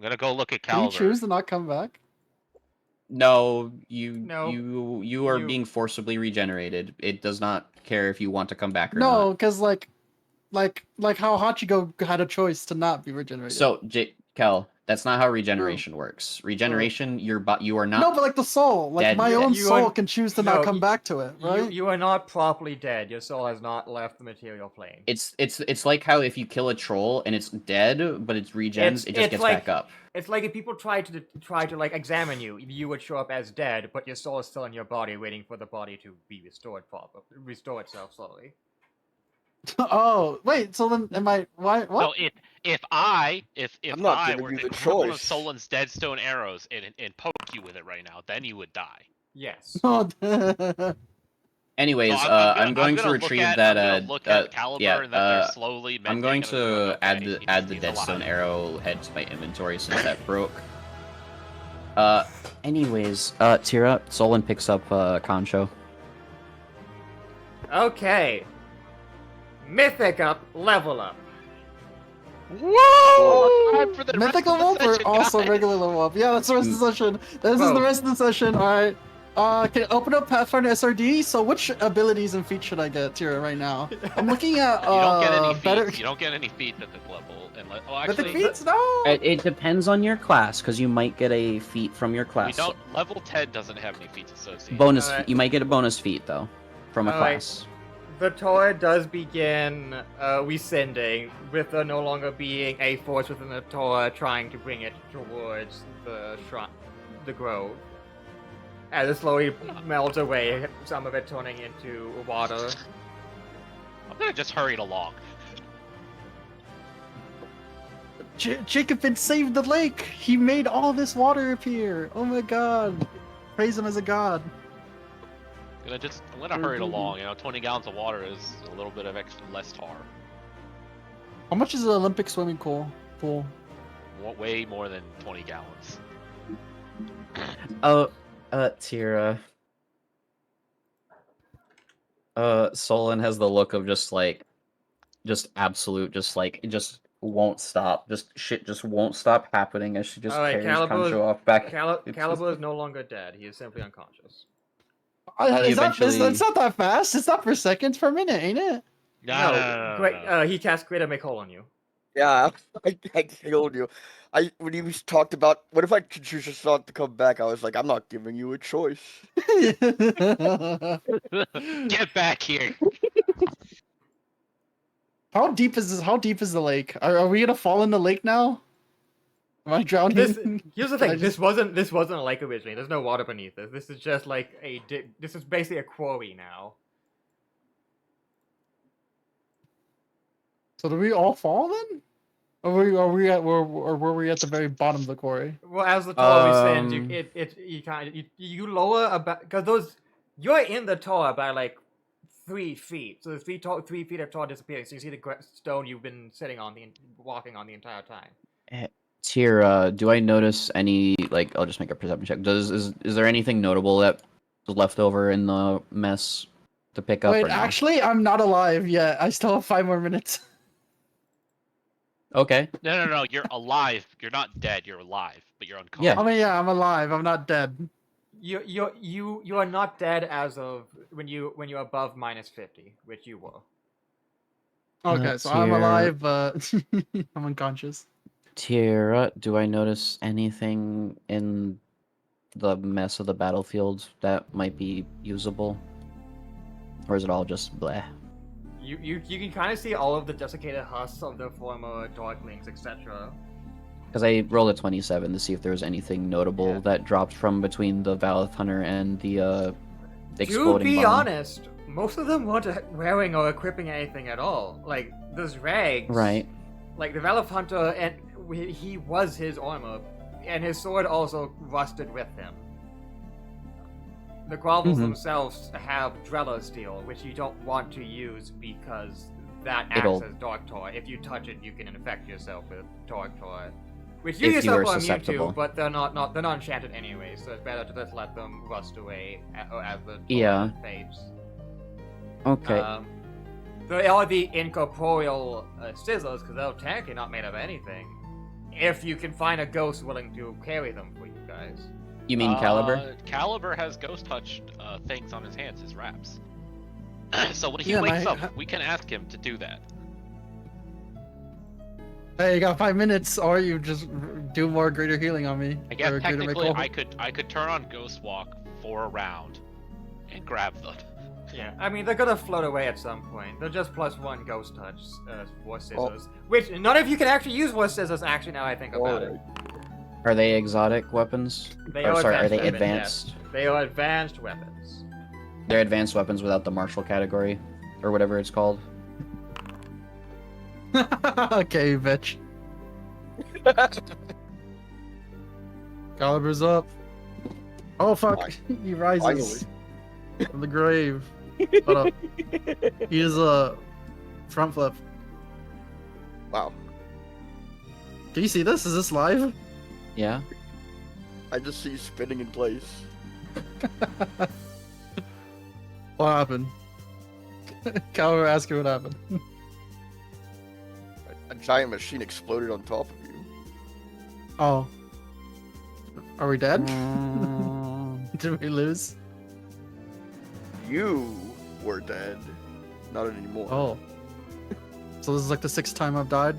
gonna go look at Can he Calver. choose to not come back? No, No. you are being forcibly regenerated. It does not care if you want to come back or No, not. because like how Hachigo had a choice to not be regenerated. So, Kel, that's not how regeneration works. Regeneration, you are not. No, but like the soul, like dead my yet. own You soul are- can choose to no, not come back to it, right? You are not properly dead. Your soul has not left the material plane. It's like how if you kill a troll and it's dead, but it's regens, it just gets like, back up. It's like if people try to like examine you, you would show up as dead, but your soul is still in your body, waiting for the body to be restore itself slowly. Oh, wait, so then am I what? So if I I'm not I giving were you to the grab one of choice. Solon's deadstone arrows and poke you with it right now, then you would die. Yes. Anyways, So I'm going to gonna look retrieve at- that. I'm gonna look at Caliber yeah, and then they're slowly I'm mending, going and I'm going, to add okay, the he's deadstone alive. arrow head to my inventory since that broke. Anyways, Tira, Solon picks up Concho. Okay. Mythic up, level up. Whoa! Time for the Mythic rest of level the up or session, also guys. regular level up? Yeah, that's the rest of the session. This is the rest of the session. Alright. Can you open up Pathfinder SRD? So which abilities and feats should I get, Tira, right now? I'm looking at You don't get any better feats. You don't get any feats at the level. Oh, Mythic actually, feats? No. It depends on your class, because you might get a feat from your we class. don't. Level 10 doesn't have any feats associated. Bonus. Alright. You might get a bonus feat though, from a Alright. class. The tour does begin rescinding, with there no longer being a force within the tour trying to bring it towards the shrine, the grove. As it slowly melts away, some of it turning into water. I'm gonna just hurry it along. Jacobin saved the lake. He made all this water appear. Oh my god! Praise him as a god. I'm gonna hurry it along. 20 gallons of water is a little bit of less tar. How much is an Olympic swimming pool? Way more than 20 gallons. Oh, Tira. Solon has the look of just absolute, just won't stop. Shit just won't stop happening as she just Alright, carries Kancho off back. Caliber is no longer dead. He is simply unconscious. It's not that fast. It's not for seconds, per minute, ain't it? No. He cast Greater Make Hole on you. Yeah, I told you. When he talked about what if I could choose a song to come back, I was like, I'm not giving you a choice. Get back here. How deep is this? How deep is the lake? Are we gonna fall in the lake now? Am I drowning? Here's the thing. This wasn't a lake originally. There's no water beneath this. This is just like this is basically a quarry now. So do we all fall then? Or were we at the very bottom of the quarry? Well, as the tower descends, you lower about because you're in the tower by like 3 feet. So the 3 feet of tower disappearing. So you see the stone you've been sitting on walking on the entire time. Tira, do I notice any I'll just make a perception check. Is there anything notable that was left over in the mess to pick up? Wait, or no? actually, I'm not alive yet. I still have 5 more minutes. Okay. No. You're alive. You're not dead. You're alive, but you're unconscious. Yeah. I mean, yeah, I'm alive. I'm not dead. You are not dead as of when you're above -50, which you were. Okay, so I'm alive, but I'm unconscious. Tira, do I notice anything in the mess of the battlefield that might be usable? Or is it all just bleh? You can kind of see all of the desiccated husks of the former Darklings, etc. Because I rolled a 27 to see if there was anything notable that dropped from between the Valith Hunter and the exploding To be bomb. honest, most of them weren't wearing or equipping anything at all. Like, those rags. Right. Like, the Valith Hunter, and he was his armor, and his sword also rusted with him. The grovels themselves have Drella steel, which you don't want to use because that acts as Dark Tor. If you touch it, you can infect yourself with Dark Tor. Which you yourself are immune to, but they're not enchanted anyway, so it's better to just let them rust away as the Tor fades. Okay. They are the incorporeal scissors, because they're technically not made of anything. If you can find a ghost willing to carry them for you guys. You mean Caliber? Caliber has ghost touch things on his hands, his wraps. So when he wakes up, we can ask him to do that. Hey, you got 5 minutes, or you just do more greater healing on me. I guess technically I could turn on Ghost Walk for a round and grab them. Yeah, I mean, they're gonna float away at some point. They're just +1 ghost touch for scissors. Which, none of you can actually use war scissors, actually, now I think about it. Are they exotic weapons? Are they advanced? Yes. They are advanced weapons. They're advanced weapons without the martial category, or whatever it's called. Okay, bitch. Caliber's up. Oh fuck! He rises from the grave. Hold up. He is a front flip. Wow. Can you see this? Is this live? Yeah. I just see you spinning in place. What happened? Caliber, ask you what happened. A giant machine exploded on top of you. Oh. Are we dead? Did we lose? You were dead. Not anymore. Oh. So this is like the 6th time I've died?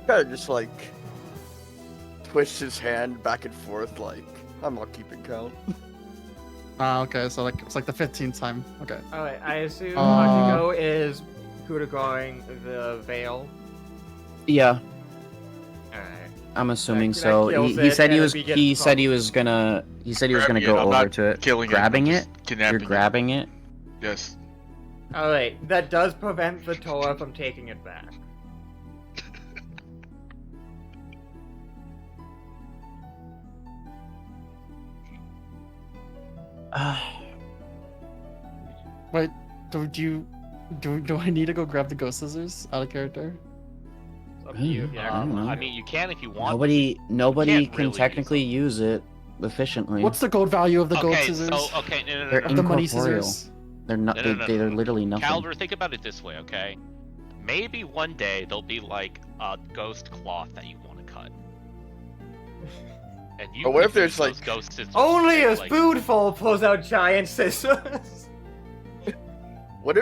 Kinda just like twist his hand back and forth like I'm not keeping count. Ah, okay, so like it's like the 15th time. Okay. Alright, I assume Hachiko is Kudagawing the veil. Yeah. Alright. I'm assuming That so. kills He it, said he and was. if he gets He said he caught- was gonna. He said he was gonna Grabbing it, go I'm over not to it. killing it, Grabbing I'm it. just kidnapping You're it. grabbing it. Yes. Alright, that does prevent the Torah from taking it back. Wait, do I need to go grab the ghost scissors out of character? It's up to you if you I actually don't know. I mean, you can if you want. Nobody can't can really technically use it efficiently. What's the gold value of the gold Okay, scissors? so okay, no, They're no, Of no. the money incorporeal. scissors? They're not. No, no, no, They're no. literally nothing. Calver, think about it this way, okay? Maybe one day there'll be like a ghost cloth that you want to cut. And you But what could if there's, use those like- ghost scissors Only to, a like, spoonful pulls out giant scissors. What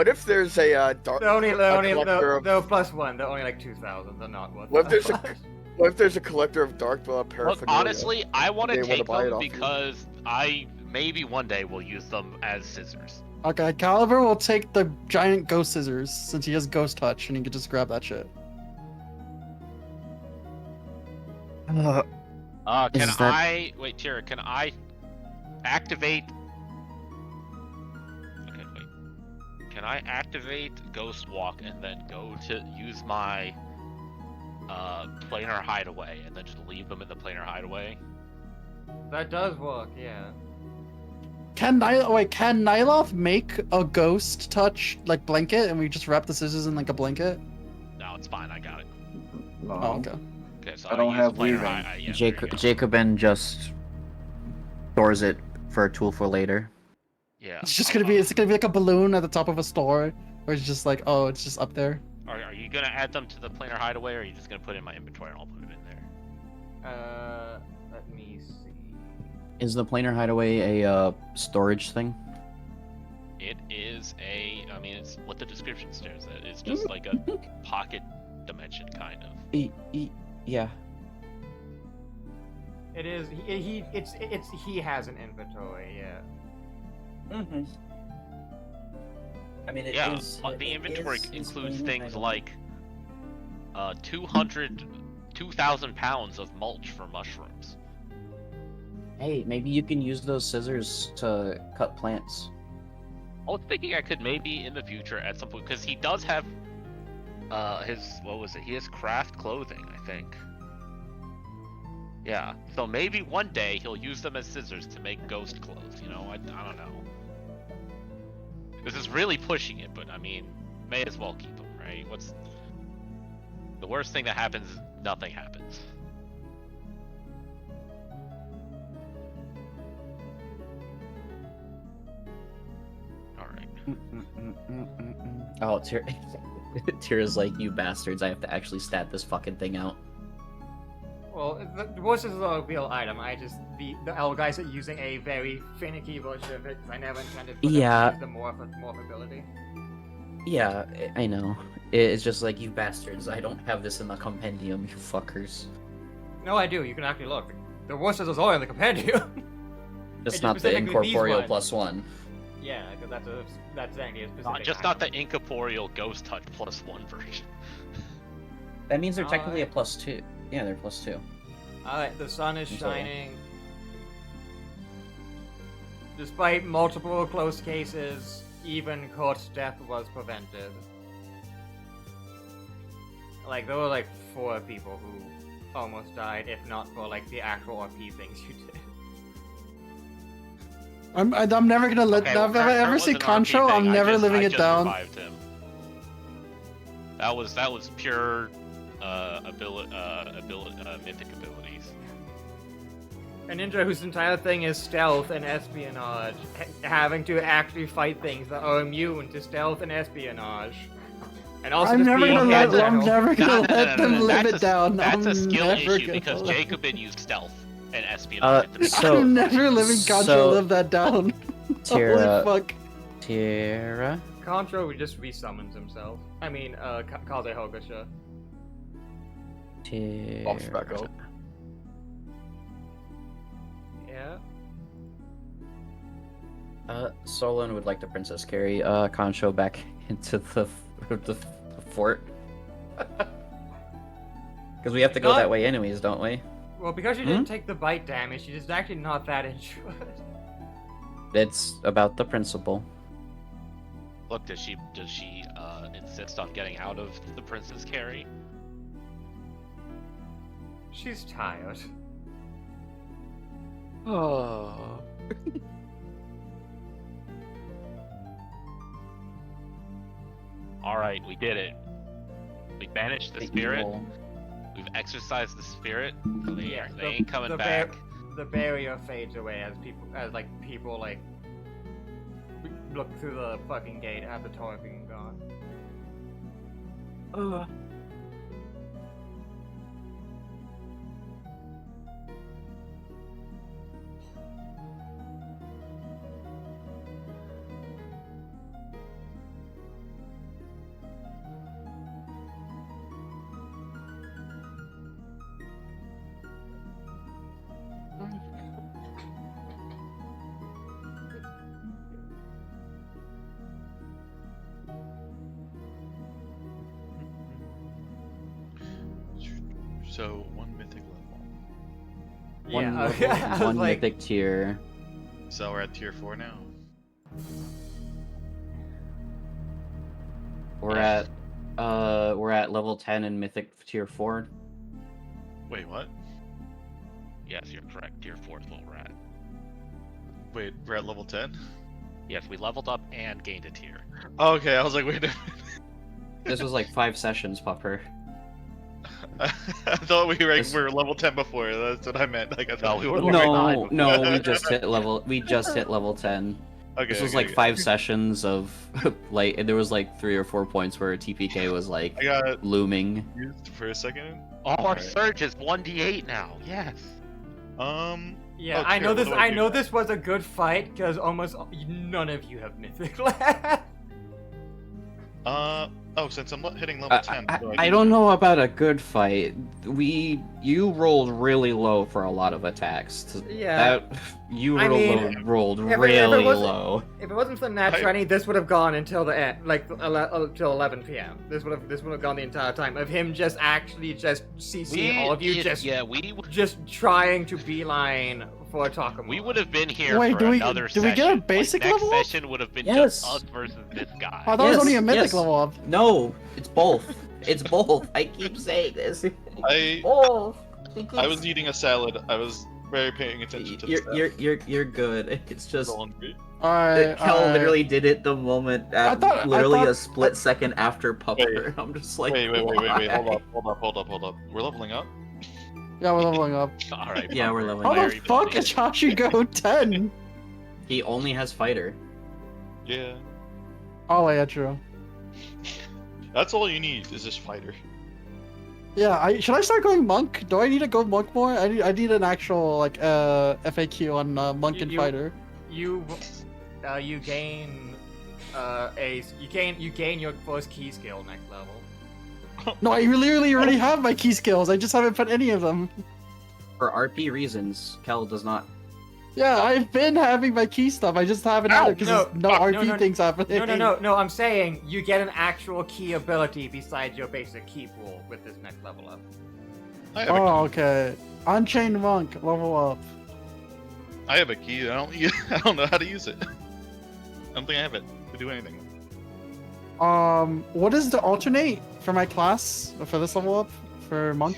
if there's a dark? They're only, collector of- they're +1. They're only like 2,000. They're not worth What if that there's a much. What if there's a collector of dark Look, paraphernalia? honestly, I want They to wanna take buy it them off you. because I maybe one day will use them as scissors. Okay, Caliber will take the giant ghost scissors since he has ghost touch and he can just grab that shit. Can Is that- I wait, Tira? Can I activate? Okay, wait. Can I activate Ghost Walk and then go to use my planar hideaway and then just leave them in the planar hideaway? That does work, yeah. Can Nyloth make a ghost touch like blanket and we just wrap the scissors in like a blanket? No, it's fine. I got it. No. Oh, okay. Okay, so I don't use have planar weaving. yeah, there you go. Jacobin just stores it for a tool for later. Yeah. It's gonna be like a balloon at the top of a store where it's just like, oh, it's just up there. Are you gonna add them to the planar hideaway, or are you just gonna put it in my inventory and I'll put it in there? Let me see. Is the planar hideaway a storage thing? It is a. I mean, it's what the description stares at. It's just like a pocket dimension, kind of. Yeah. It is. He has an inventory, yeah. Mm-hmm. I mean, Yeah, the inventory includes things like 2,000 pounds of mulch for mushrooms. Hey, maybe you can use those scissors to cut plants. I was thinking I could maybe in the future at some point, because he does have he has craft clothing, I think. Yeah, so maybe one day he'll use them as scissors to make ghost clothes, you know, I don't know. This is really pushing it, but I mean, may as well keep them, right? What's the worst thing that happens is nothing happens. Alright. Oh, Tira's like, you bastards, I have to actually stat this fucking thing out. Well, the worst is a real item. The Elguys are using a very finicky version of it. I never intended for them to use the morph ability. Yeah, I know. It's just like, you bastards, I don't have this in the compendium, you fuckers. No, I do. You can actually look. The worst is all in the compendium. Just not the incorporeal +1. Yeah, because that's actually a specific Just not the incorporeal ghost touch +1 version. That means they're technically a +2. Yeah, they're +2. Alright, the sun is shining. Despite multiple close cases, even Kurt's death was prevented. Like, there were like 4 people who almost died, if not for like the actual RP things you did. I'm never gonna let. Okay, if well, I ever Kurt see was an RP Concho, thing, I'm never living I it just down. revived him. That was pure mythic abilities. A ninja whose entire thing is stealth and espionage, having to actually fight things that are immune to stealth and espionage. And also I'm just never being gonna let. agile. I'm never gonna let them live That's it down. That's I'm a skill never issue gonna because let- Jacobin used stealth and espionage at the beginning. So- I'm never living Concho so- live that down. Tira, Holy fuck. Tira. Contra just resummons himself. I mean, Kaze Hogasha. Pops back up. Yeah. Solon would like to Princess carry Concho back into the fort. Because we have to go that way anyways, don't we? Well, because you didn't take the bite damage, she's just actually not that into it. It's about the principle. Look, does she insist on getting out of the Princess Carry? She's tired. Oh. Alright, we did it. We banished the spirit. We've exorcised the spirit. They ain't coming back. The barrier fades away as people look through the fucking gate at the tower being gone. So, one mythic level. One Yeah, level, one mythic tier. So we're at tier 4 now. We're at level 10 in mythic tier 4. Wait, what? Yes, you're correct. Tier 4 is what we're at. Wait, we're at level 10? Yes, we leveled up and gained a tier. Oh, okay, I was like, wait a minute. This was like 5 sessions, Pupper. I thought we were level 10 before. That's what I meant. Like, I thought we were No, we just hit level 10. Okay, This was like 5 sessions of like, and there was like 3 or 4 points where TPK was like I got looming. confused for a second. Our surge is 1d8 now. Yes. Yeah, oh, I know Tira, this. what do I do? know this was a good fight because almost none of you have mythic left. Oh, since I'm not hitting level 10. I don't know about a good fight. You rolled really low for a lot of attacks. Yeah. Rolled if really it wasn't- low. If it wasn't for Nat 20, this would have gone until the end, till 11 p.m. This would have gone the entire time of him just CCing all of you, just trying to beeline for a Takamura. We would have been here Wait, for do we- another do we session. get a basic next level up? session would have been Yes. just us versus this guy. I thought it was only a mythic level up. No, it's both. It's both. I keep saying this. Both. I was eating a salad. I was very paying attention to the You're good. It's just Alright, Kel literally did it the moment I thought- a split second after Pupper. I'm just like, wait, why? hold up. We're leveling up? Yeah, we're leveling up. Alright. Yeah, we're leveling How up. the fuck is Hashigo 10? He only has fighter. Yeah. Oh, yeah, true. That's all you need is this fighter. Yeah, should I start going monk? Do I need to go monk more? I need an actual like FAQ on monk and fighter. You gain you gain your first key skill next level. No, I literally already have my key skills. I just haven't put any of them. For RP reasons, Kel does not. Yeah, I've been having my key stuff. I just haven't had it because there's no RP things happening. No, I'm saying you get an actual key ability besides your basic key pool with this next level up. Oh, okay. Unchained monk, level up. I have a key. I don't know how to use it. I don't think I have it to do anything. What is the alternate for my class for this level up for monk?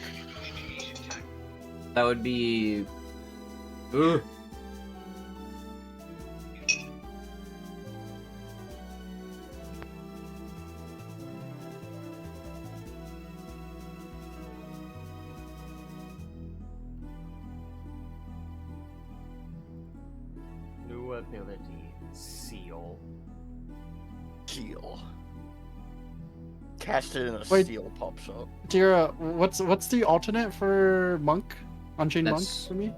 That would be. Ugh. New ability, seal. Seal. Cast it in a Wait. seal pops up. Tira, what's the alternate for monk? Unchained monk That's- for me?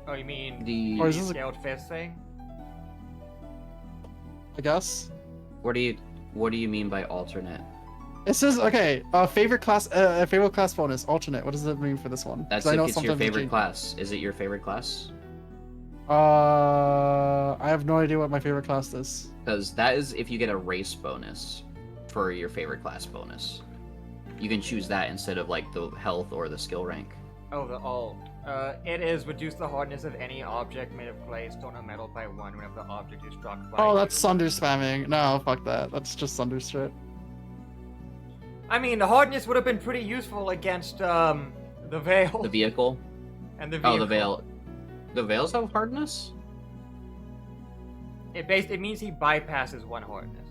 Oh, you mean The- Or is this a- scaled fist thing? I guess. What do you mean by alternate? It says okay. Favorite class bonus alternate. What does it mean for this one? That's 'Cause I know if it's your sometimes it favorite changes. class. Is it your favorite class? I have no idea what my favorite class is. Because that is if you get a race bonus for your favorite class bonus. You can choose that instead of like the health or the skill rank. Oh, the alt. It is reduce the hardness of any object made of clay, stone, or metal by 1 whenever the object is struck by. Oh, that's Sunder spamming. No, fuck that. That's just Sunder shit. I mean, the hardness would have been pretty useful against the veil. The vehicle. And the vehicle. Oh, the veil. The veils have hardness. It means he bypasses 1 hardness.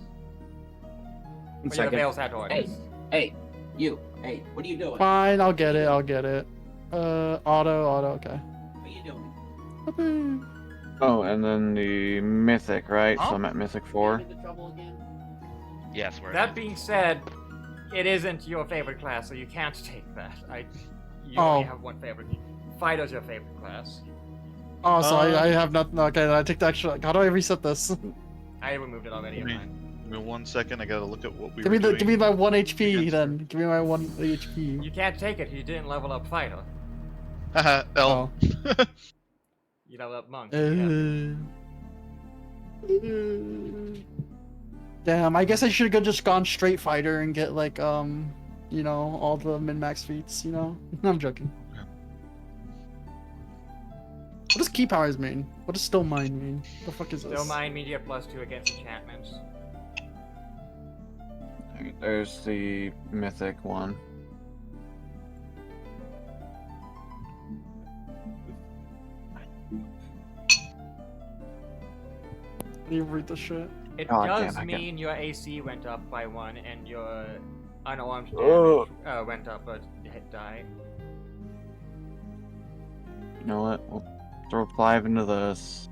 But yeah, the veils had hardness. Hey, you. Hey, what are you doing? Fine, I'll get it. Auto, okay. What are you doing? Oh, and then the mythic, right? So I'm at mythic 4. Yes, we're. That being said, it isn't your favorite class, so you can't take that. You Oh. only have one favorite. Fighter's your favorite class. Oh, so I have nothing. Okay, then I take the extra. How do I reset this? I removed it already. Give me, Mine. give me 1 second. I gotta look at what we Give were me doing. give me my 1 HP then. Give me my 1 HP. You can't take it. You didn't level up fighter. Haha, L. Oh. You level up monk. Damn, I guess I should have just gone straight fighter and get like you know, all the min-max feats. You know, I'm joking. What does key powers mean? What does still mind mean? The fuck is this? Still mind media +2 against enchantments. There's the mythic one. You read the shit. It Oh, does damn, I can't- mean your AC went up by 1 and your unarmed Oh. damage went up a hit die. You know what? We'll throw 5 into this.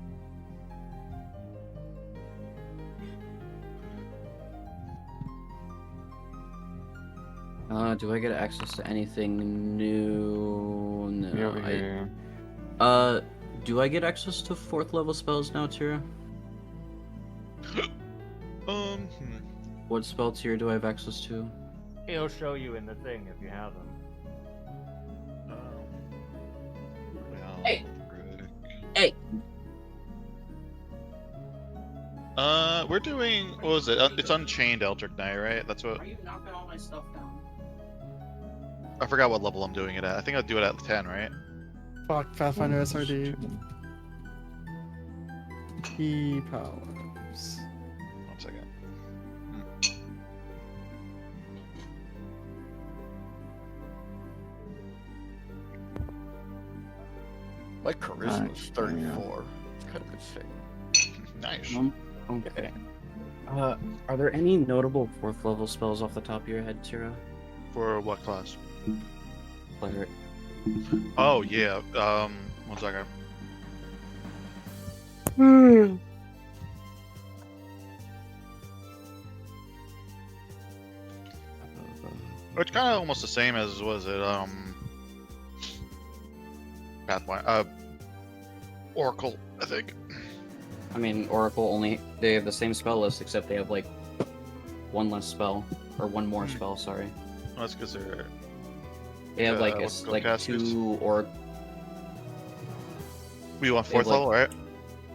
Do I get access to anything new? Be No. over here. Do I get access to 4th level spells now, Tira? Hmm. What spell tier do I have access to? It'll show you in the thing if you have them. Hey. Hey. We're doing. What was it? It's Unchained Eldritch Knight, right? That's what. Are you knocking all my stuff down? I forgot what level I'm doing it at. I think I'll do it at 10, right? Fuck, Pathfinder SRD. Key powers. 1 second. My charisma's Nice. 34. It's kind of insane. Nice. Okay. Are there any notable 4th level spells off the top of your head, Tira? For what class? Cleric. Oh yeah. 1 second. It's kind of almost the same as was it Pathfinder, Oracle, I think. I mean, Oracle only they have the same spell list except they have like 1 less spell or 1 more spell. Sorry. Oh, that's because they're. They have like what's it called, like casters? 2 or We want They have, 4th level, right?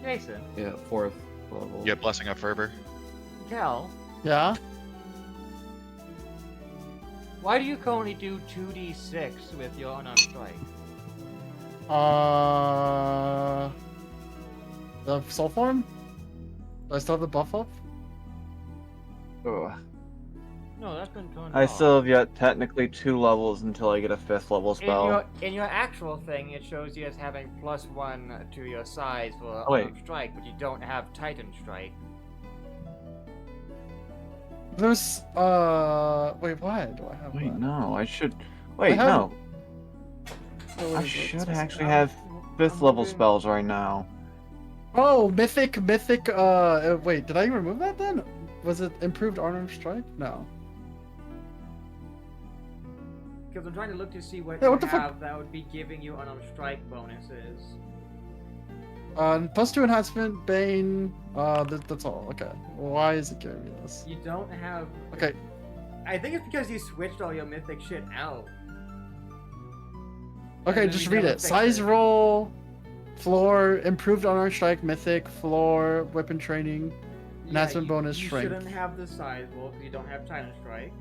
Jason, yeah 4th level. Yeah, Blessing of Fervor. Cal, Yeah? why do you only do 2d6 with your unarmed strike? The soul form? Do I still have the buff up? Ugh. No, that's been turned I off. still have yet technically 2 levels until I get a 5th level spell. In your actual thing, it shows you as having +1 to your size for Oh, wait. unarmed strike, but you don't have Titan strike. There's wait, why do I have Wait, that? no, I should. Wait, have- no. Oh, I wait, should what's actually this? have 5th I'm level doing- spells right now. Oh, mythic, wait, did I remove that then? Was it improved unarmed strike? No. Because I'm trying to look to see what Yeah, you what the fuck? have that would be giving you unarmed strike bonuses. +2 enhancement, Bane, that's all, okay. Why is it giving me this? You don't have. Okay, I think it's because you switched all your mythic shit out. okay, then just we read never it. fixed Size it. roll, floor, improved unarmed strike, mythic, floor, weapon training, enhancement bonus, you shrink. shouldn't have the size roll because you don't have Titan strike.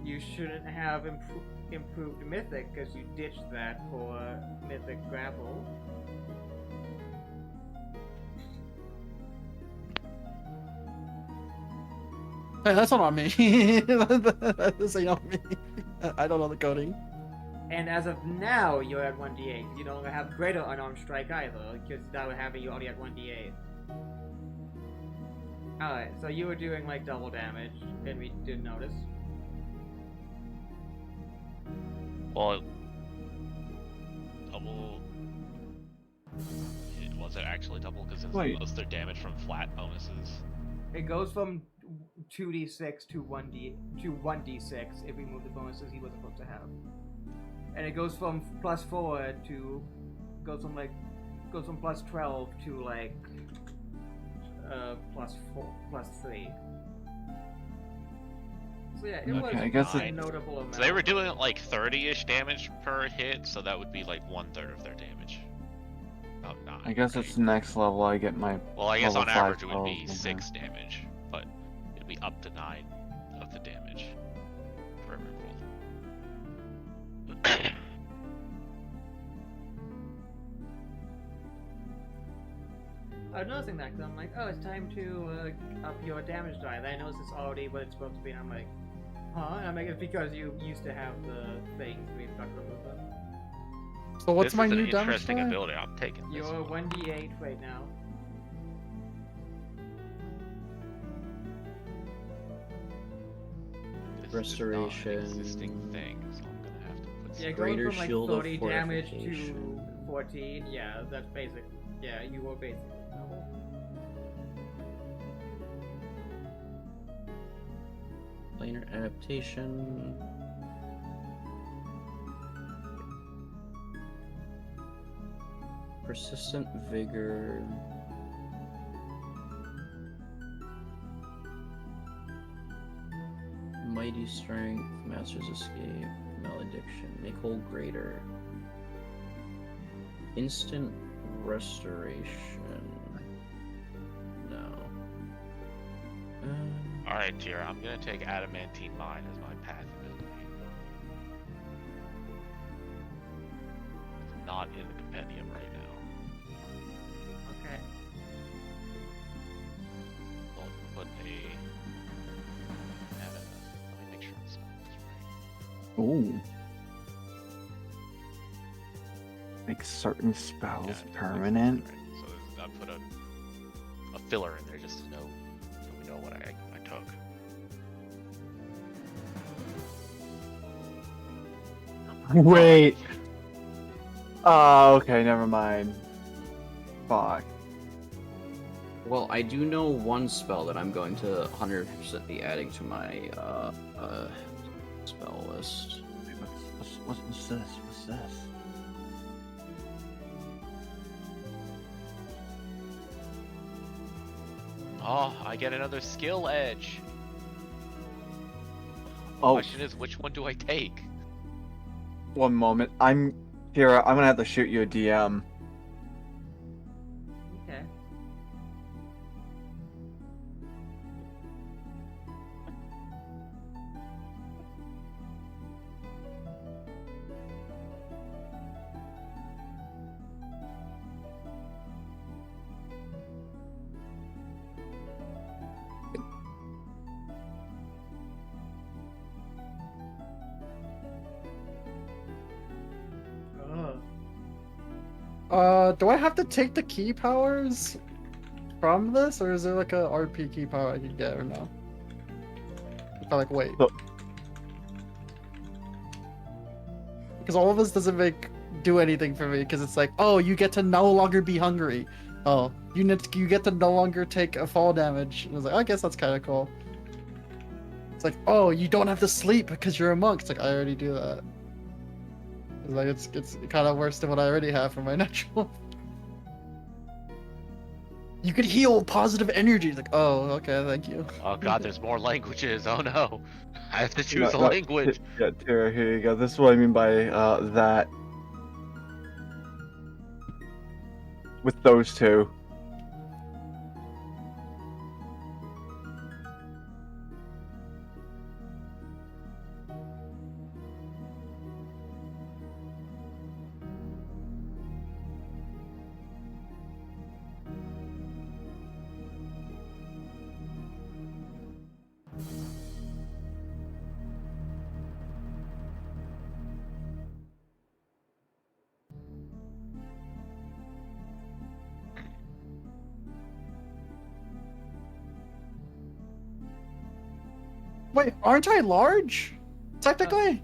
you shouldn't have improved Mythic because you ditched that for Mythic Grapple. Hey, that's not on me. This ain't on me. I don't know the coding. And as of now, you're at 1d8. You don't have greater unarmed strike either, because that would have you only at 1d8. Alright, so you were doing like double damage, and we didn't notice. Well, double. Was it actually double? Because Wait. most of their damage from flat bonuses. It goes from 2d6 to 1d6 if we move the bonuses he was supposed to have. And it goes from +4 to goes from +12 to like +3. So yeah, it was I guess a notable amount. So they were doing like 30-ish damage per hit, so that would be like 1/3 of their damage. About 9. I guess it's next level. I get my. Well, I guess level on average it 5 would be spells, 6 damage, but it'd be up to 9 of the damage for every roll. I was noticing that because I'm like, oh, it's time to up your damage die. Then I noticed it's already what it's supposed to be, and I'm like, huh? And I'm like, it's because you used to have the things, we got to remove them. So what's This my is an new damage interesting die? ability. I'm taking this. You're one. 1d8 right now. This Restoration. is not an existing thing, so I'm gonna have to put. Yeah, some- going Greater from like shield of 30 damage to fortification. 14, yeah, that's basic. Yeah, you were basically double. Planar adaptation. Persistent vigor. Mighty strength, master's escape, malediction, make whole greater. Instant restoration. No. Alright, Tira, I'm gonna take Adamantine Mine as my path ability. It's not in the compendium right now. Okay. I'll put a. Let me make sure I'm spelling this right. Ooh. Make certain spells Yeah, permanent. right. So I put a filler in there just to know, so we know what I took. Wait. Oh, okay, never mind. Fuck. Well, I do know one spell that I'm going to 100% be adding to my spell list. What's this? What's this? Oh, I get another skill edge. The Oh, question is, which one do I take? one moment. Kira, I'm gonna have to shoot you a DM. Okay. Do I have to take the key powers from this, or is there like a RP key power I can get, or no? If I like wait. So- Because all of this doesn't do anything for me, because it's like, oh, you get to no longer be hungry. Oh, you get to no longer take a fall damage. And I was like, I guess that's kind of cool. It's like, oh, you don't have to sleep because you're a monk. It's like, I already do that. It's like, it's kind of worse than what I already have for my natural. You could heal positive energy. It's like, oh, okay, thank you. Oh god, there's more languages. Oh no. I have to choose a No, language. Yeah, Tira, here you go. This is what I mean by that. With those two. Wait, aren't I large? Technically?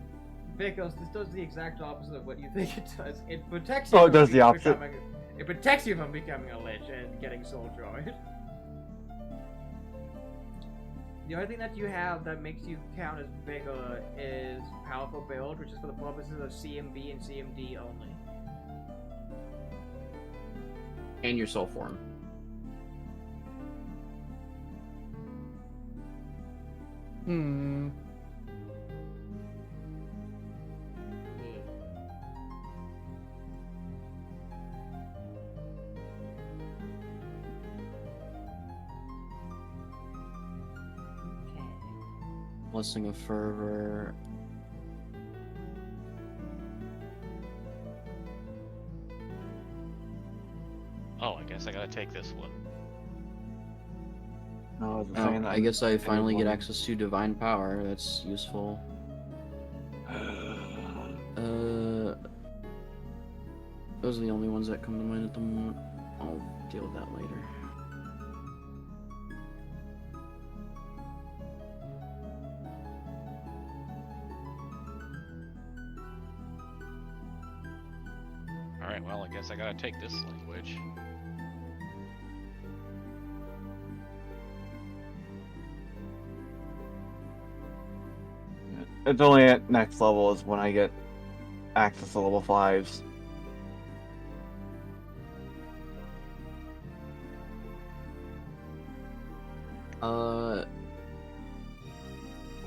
Because this does the exact opposite of what you think it does. It protects you. Oh, it from does the opposite. It protects you from becoming a lich and getting soul droid. The only thing that you have that makes you count as bigger is powerful build, which is for the purposes of CMB and CMD only. And your soul form. Hmm. Blessing of Fervor. Oh, I guess I gotta take this one. No, I was Oh, saying that I guess I finally get one. access to Divine Power. That's useful. Those are the only ones that come to mind at the moment. I'll deal with that later. Alright, well, I guess I gotta take this language. It's only at next level is when I get access to level 5s.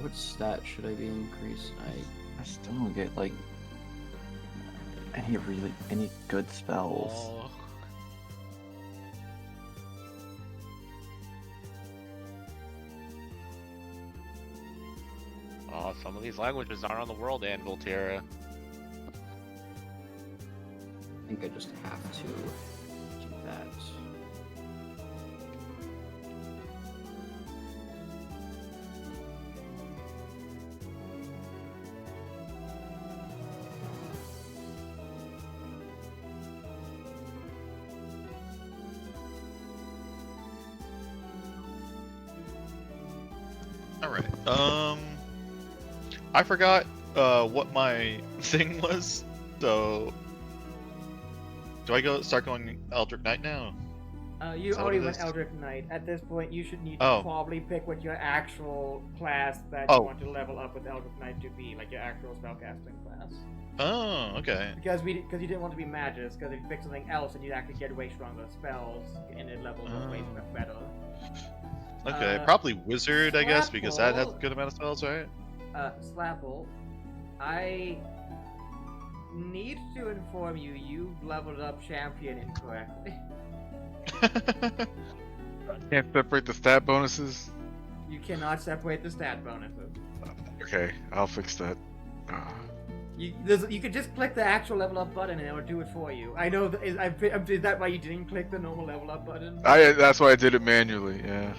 What stat should I be increased? I still don't get like any good spells. Oh. Oh, some of these languages aren't on the world anvil, Tira. I think I just have to do that. All right. I forgot what my thing was. So, do I start going Eldritch Knight now? You Is that what already it went is? Eldritch Knight. At this point, you should need to Oh. probably pick what your actual class that Oh. you want to level up with Eldritch Knight to be, like your actual spellcasting class. Oh, okay. Because you didn't want to be Magus, because if you pick something else, then you'd actually get way stronger spells, and it levels up way better. Okay, probably Wizard, I guess, because that has a Slapple. good amount of spells, right? Slapple, I need to inform you, you've leveled up Champion incorrectly. Can't separate the stat bonuses. You cannot separate the stat bonuses. Okay, I'll fix that. You could just click the actual level up button and it'll do it for you. I know. Is that why you didn't click the normal level up button? That's why I did it manually. Yeah.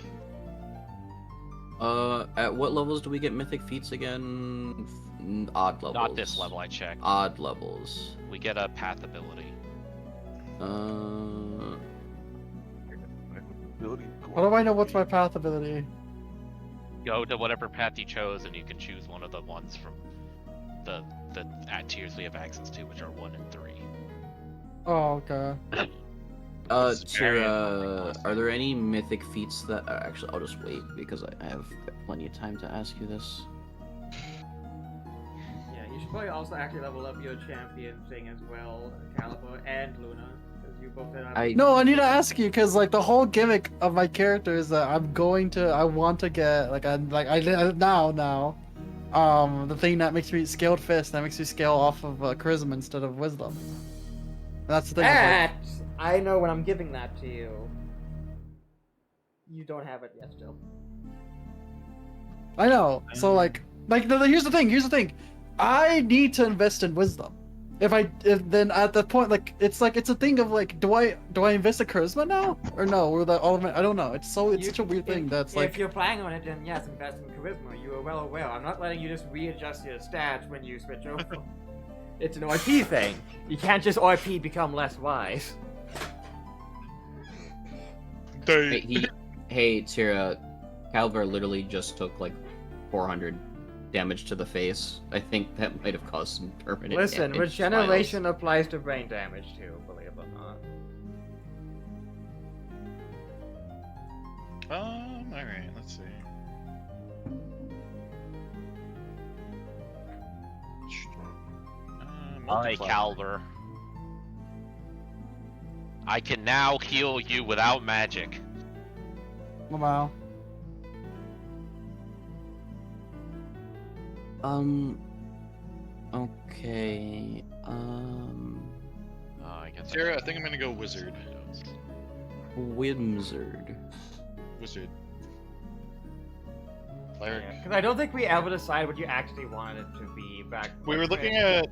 At what levels do we get mythic feats again? Odd levels. Not this level, I checked. Odd levels. We get a path ability. How do I know what's my path ability? Go to whatever path you chose, and you can choose one of the ones from the tiers we have access to, which are 1 and 3. Oh, okay. Tira, are there any mythic feats that... actually, I'll just wait, because I have plenty of time to ask you this. Yeah, you should probably also actually level up your champion thing as well, Caliber and Luna, because you both have. No, I need to ask you because like the whole gimmick of my character is that I want to get the thing that makes me scaled fist that makes me scale off of charisma instead of wisdom. And that's the thing. That I know when I'm giving that to you. You don't have it yet, still. I know. So here's the thing. I need to invest in wisdom. If then at that point it's a thing of do I invest in charisma now or no? Or that all of my, I don't know. It's such a weird thing that's if you're planning on it, then yes, invest in charisma. You are well aware. I'm not letting you just readjust your stats when you switch over. It's an RP thing. You can't just RP become less wise. Hey, Tira, Calver literally just took 400 damage to the face. I think that might have caused some permanent Listen, damage. regeneration applies to brain damage too, believe it or not. Alright, let's see. Hi, Multi-class. Calber. I can now heal you without magic. Wow. Okay. I guess. Sarah, I think I'm gonna go wizard. Wizard. Wizard. Cleric. Because I don't think we ever decided what you actually wanted it to be back. We were looking at,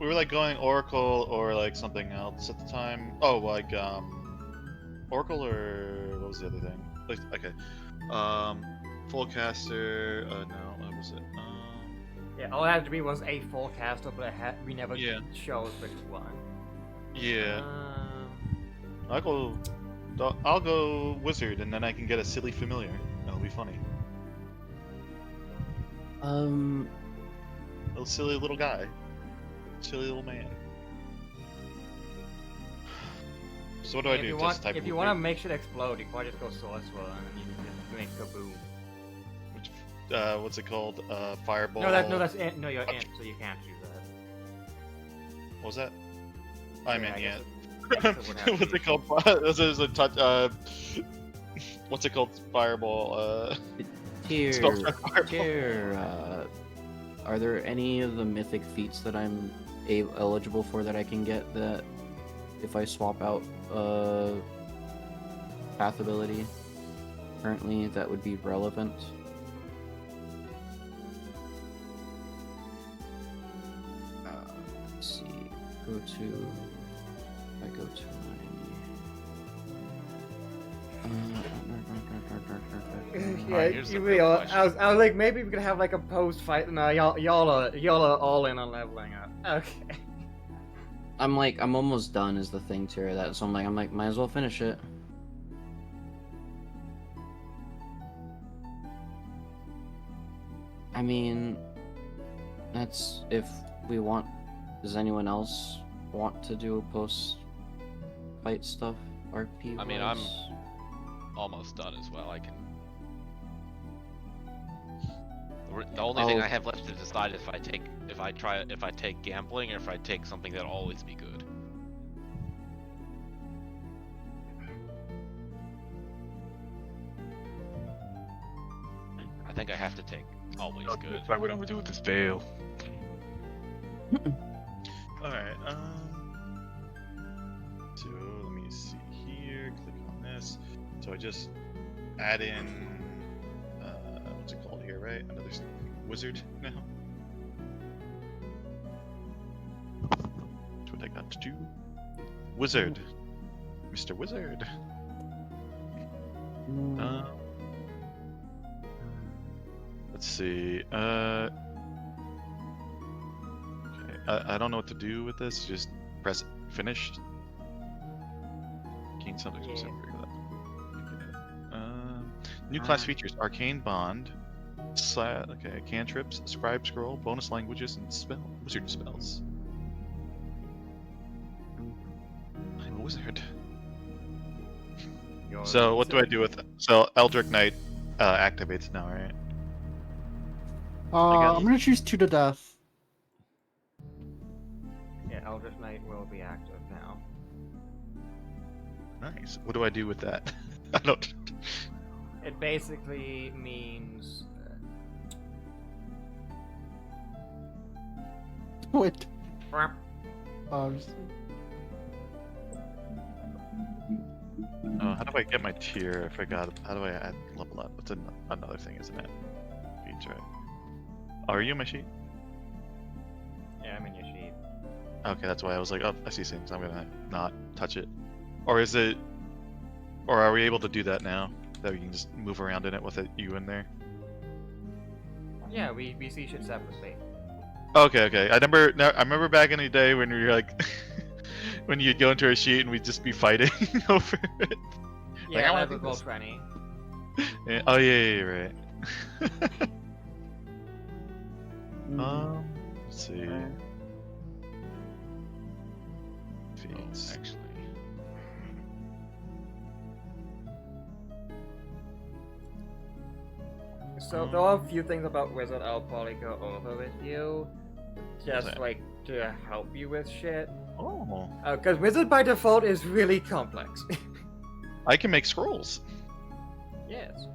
we were like going Oracle or like something else at the time. Oh, like Oracle or what was the other thing? Like, okay, full caster. No, what was it? Yeah, all it had to be was a full caster, but we never Yeah. chose which one. Yeah. I'll go wizard, and then I can get a silly familiar. That'll be funny. Little silly little guy, silly little man. So what do I do? Just type if you want to make shit explode, you can probably just go sorcerer and you can just make kaboom. Which, what's it called? Fireball. No, that's ant. No, you're ant, so you can't do that. What was that? I'm Yeah, in I yet. guess it would have to What's be. it called? This is a touch. What's it called? Fireball. Tier, Spell check fireball. tier, are there any of the mythic feats that I'm eligible for that I can get that if I swap out path ability currently that would be relevant? Let's see. I go to Yeah, here's the you real really are. question. I was like, maybe we could have like a post-fight. No, y'all are all in on leveling up. Okay. I'm almost done is the thing to that, so I'm like, might as well finish it. I mean, that's if we want. Does anyone else want to do post-fight stuff? RP. I mean, I'm almost done as well. I can. The only thing I have left to decide is if I take gambling or if I take something that'll always be good. I think I have to take always good. That's why we don't do this fail. Alright, so let me see here, click on this. So I just add in, what's it called here, right? Another wizard now. That's what I got to do. Wizard. Mr. Wizard. Let's see, okay, I don't know what to do with this, just press finish. Gain something specific. New class features: Arcane Bond, okay, cantrips, Scribe Scroll, bonus languages, and wizard spells. I'm a wizard. So what do I do with it? So Eldritch Knight activates now, right? I'm gonna choose 2 to death. Yeah, Eldritch Knight will be active now. Nice. What do I do with that? I don't. It basically means. Wait. Uh, How do I get my tier? I forgot. How do I add level up? That's another thing, isn't it? Feats, right? Oh, are you in my sheet? yeah, I'm in your sheet. Okay, that's why I was like, oh, I see things. I'm gonna not touch it. Or is it? Or are we able to do that now? That we can just move around in it with you in there? Yeah, we see shit separately. Okay. I remember back in the day when we were like, when you'd go into a sheet and we'd just be fighting over it. Yeah, I I wanna have do a gold this. 20. Yeah, oh yeah, right. Let's see. Feats. Actually, So there are a few things about Wizard I'll probably go over with you, just Okay. like to help you with shit. Oh. Because Wizard by default is really complex. I can make scrolls. Yes.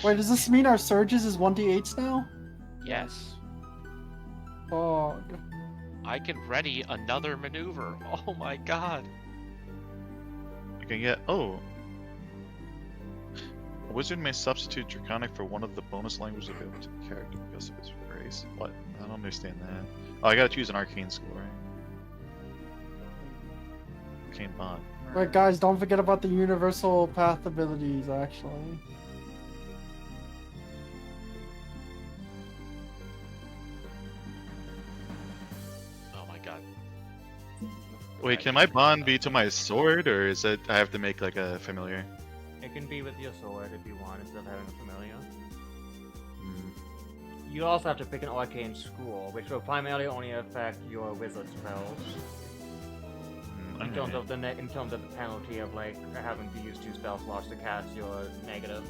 Wait, does this mean our surges is 1d8s now? yes. Oh, I can ready another maneuver. Oh my god. I can get. Oh. A wizard may substitute Draconic for one of the bonus languages available to the character because of his race. What? I don't understand that. Oh, I gotta choose an arcane skill, right? Arcane bond. wait, guys, don't forget about the universal path abilities, actually. Oh my god. Wait, can my bond be to my sword, or is it I have to make like a familiar? It can be with your sword if you want instead of having a familiar. Hmm. You also have to pick an arcane school, which will primarily only affect your wizard spells. In terms of the penalty of like having to use 2 spell slots to cast your negatives.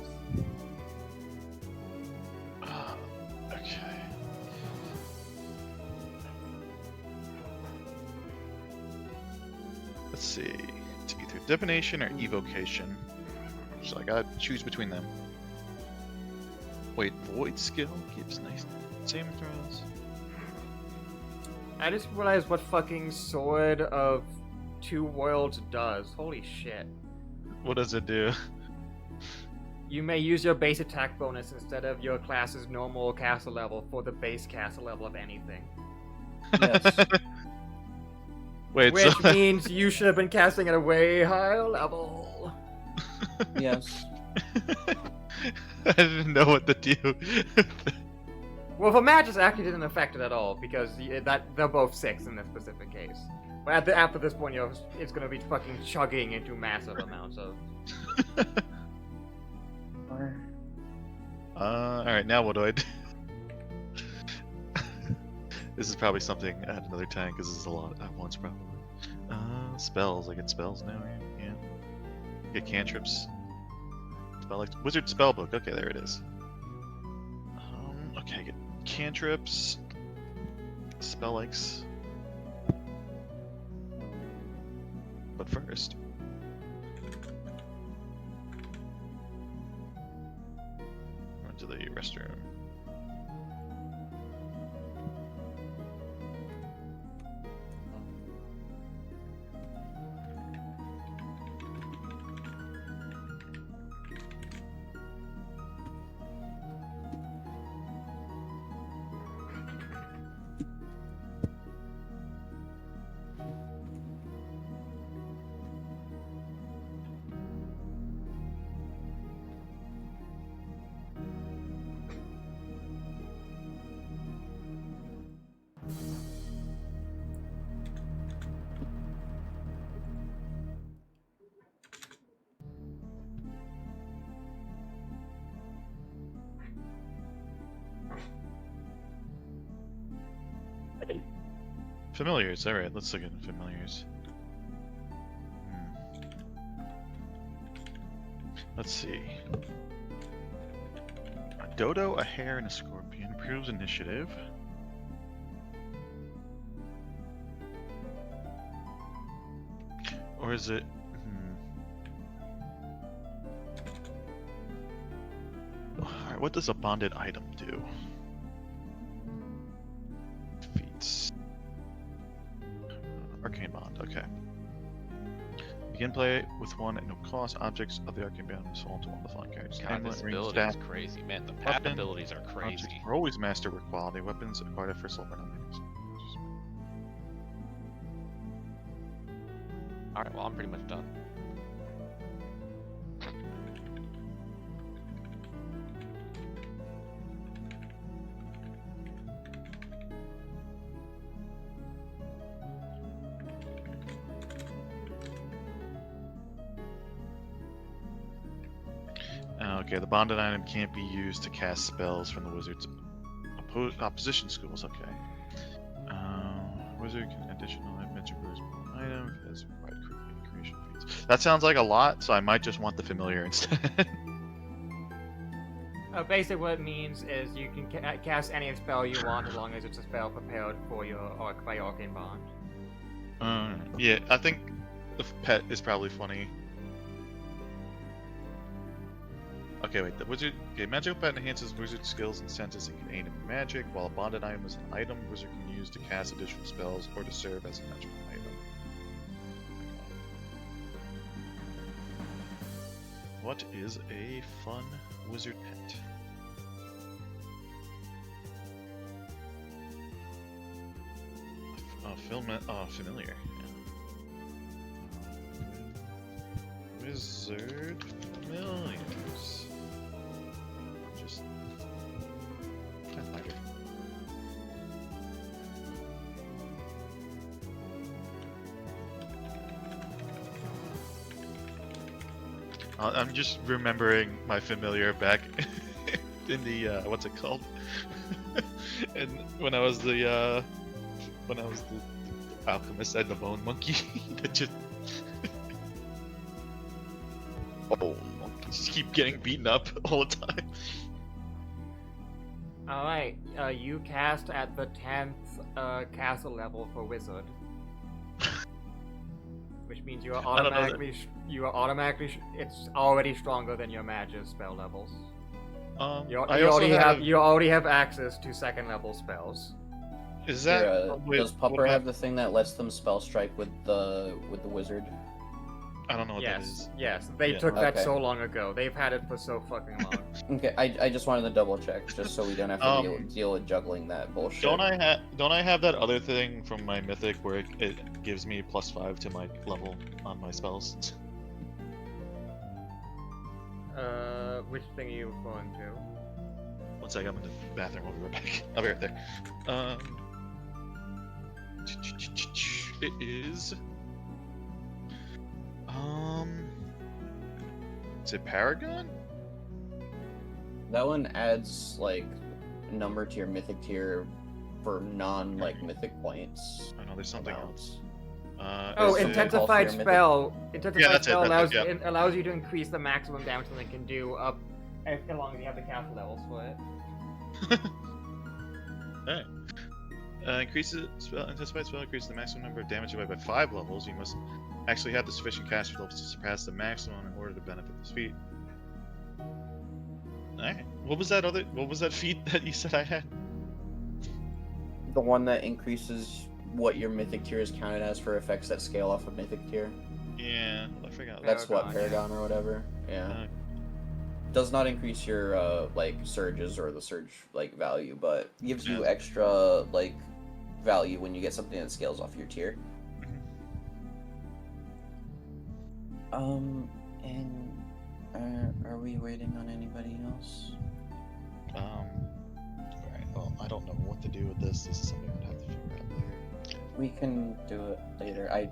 Okay. Let's see. It's either divination or evocation. So I gotta choose between them. Wait, void skill gives nice saving throws. I just realized what fucking Sword of Two Worlds does. Holy shit. What does it do? You may use your base attack bonus instead of your class's normal castle level for the base castle level of anything. Yes. Wait, Which so means you should have been casting at a way higher level. Yes. I didn't know what to do. Well, for Magus actually didn't affect it at all because they're both 6 in this specific case. But after this point, it's gonna be fucking chugging into massive amounts of. Alright, now what do I do? This is probably something at another time because this is a lot at once, probably. Spells. I get spells now, right? Yeah. Get cantrips. Wizard spellbook. Okay, there it is. Okay, I get cantrips. Spell likes. But first. Run to the restroom. Familiars, alright, let's look at familiars. Let's see. A dodo, a hare, and a scorpion proves initiative. Or is it... Alright, what does a bonded item do? Feats. Arcane Bond, okay. Begin play with one at no cost. Objects of the Arcane Bond are sold to one of the following characters. God, Amulet, this ring, ability staff, is crazy, man. The path weapon, abilities are objects crazy. are always master with quality. Weapons acquired for silver numbers. Alright, well, I'm pretty much done. Okay, the bonded item can't be used to cast spells from the wizard's opposition schools. Okay. Wizard can additional adventurers item as provide creation feats. That sounds like a lot, so I might just want the familiar instead. Basically, what it means is you can cast any spell you want as long as it's a spell prepared for your by Arcane Bond. Yeah, I think the pet is probably funny. Okay, wait. The wizard. Okay, magical pet enhances wizard skills and senses and can aid in magic, while a bonded item is an item wizard can use to cast additional spells or to serve as a magical item. What is a fun wizard pet? Familiar. Yeah. Wizard familiars. Just Pathfinder. I'm just remembering my familiar back in the what's it called? And when I was the alchemist and the bone monkey that just just keep getting beaten up all the time. Alright, you cast at the 10th castle level for wizard. Which means you are automatically it's already stronger than your mage's spell levels. You already have access to second level spells. Is that does Pupper have the thing that lets them spell strike with the wizard? I don't know what that is. Yes, they took that so long ago. They've had it for so fucking long. Okay, I just wanted to double check, just so we don't have to deal with juggling that bullshit. Don't I have that other thing from my mythic where it gives me +5 to my level on my spells? Which thing are you referring to? One sec, I'm in the bathroom. I'll be right back. I'll be right there. It is. Is it Paragon? That one adds like number to your mythic tier for mythic points. I know there's something else. Intensified spell. Intensified spell it allows you to increase the maximum damage something can do up as long as you have the castle levels for it. Alright. Intensified spell increases the maximum number of damage by 5 levels. You must actually have the sufficient caster levels to surpass the maximum in order to benefit this feat. Alright. What was that feat that you said I had? The one that increases what your mythic tier is counted as for effects that scale off of mythic tier. Yeah, I forgot. That's Paragon or whatever. Yeah. Does not increase your surges or the surge value, but gives you extra value when you get something that scales off your tier. And are we waiting on anybody else? Alright, well, I don't know what to do with this. This is something I'd have to figure out later. We can do it later. I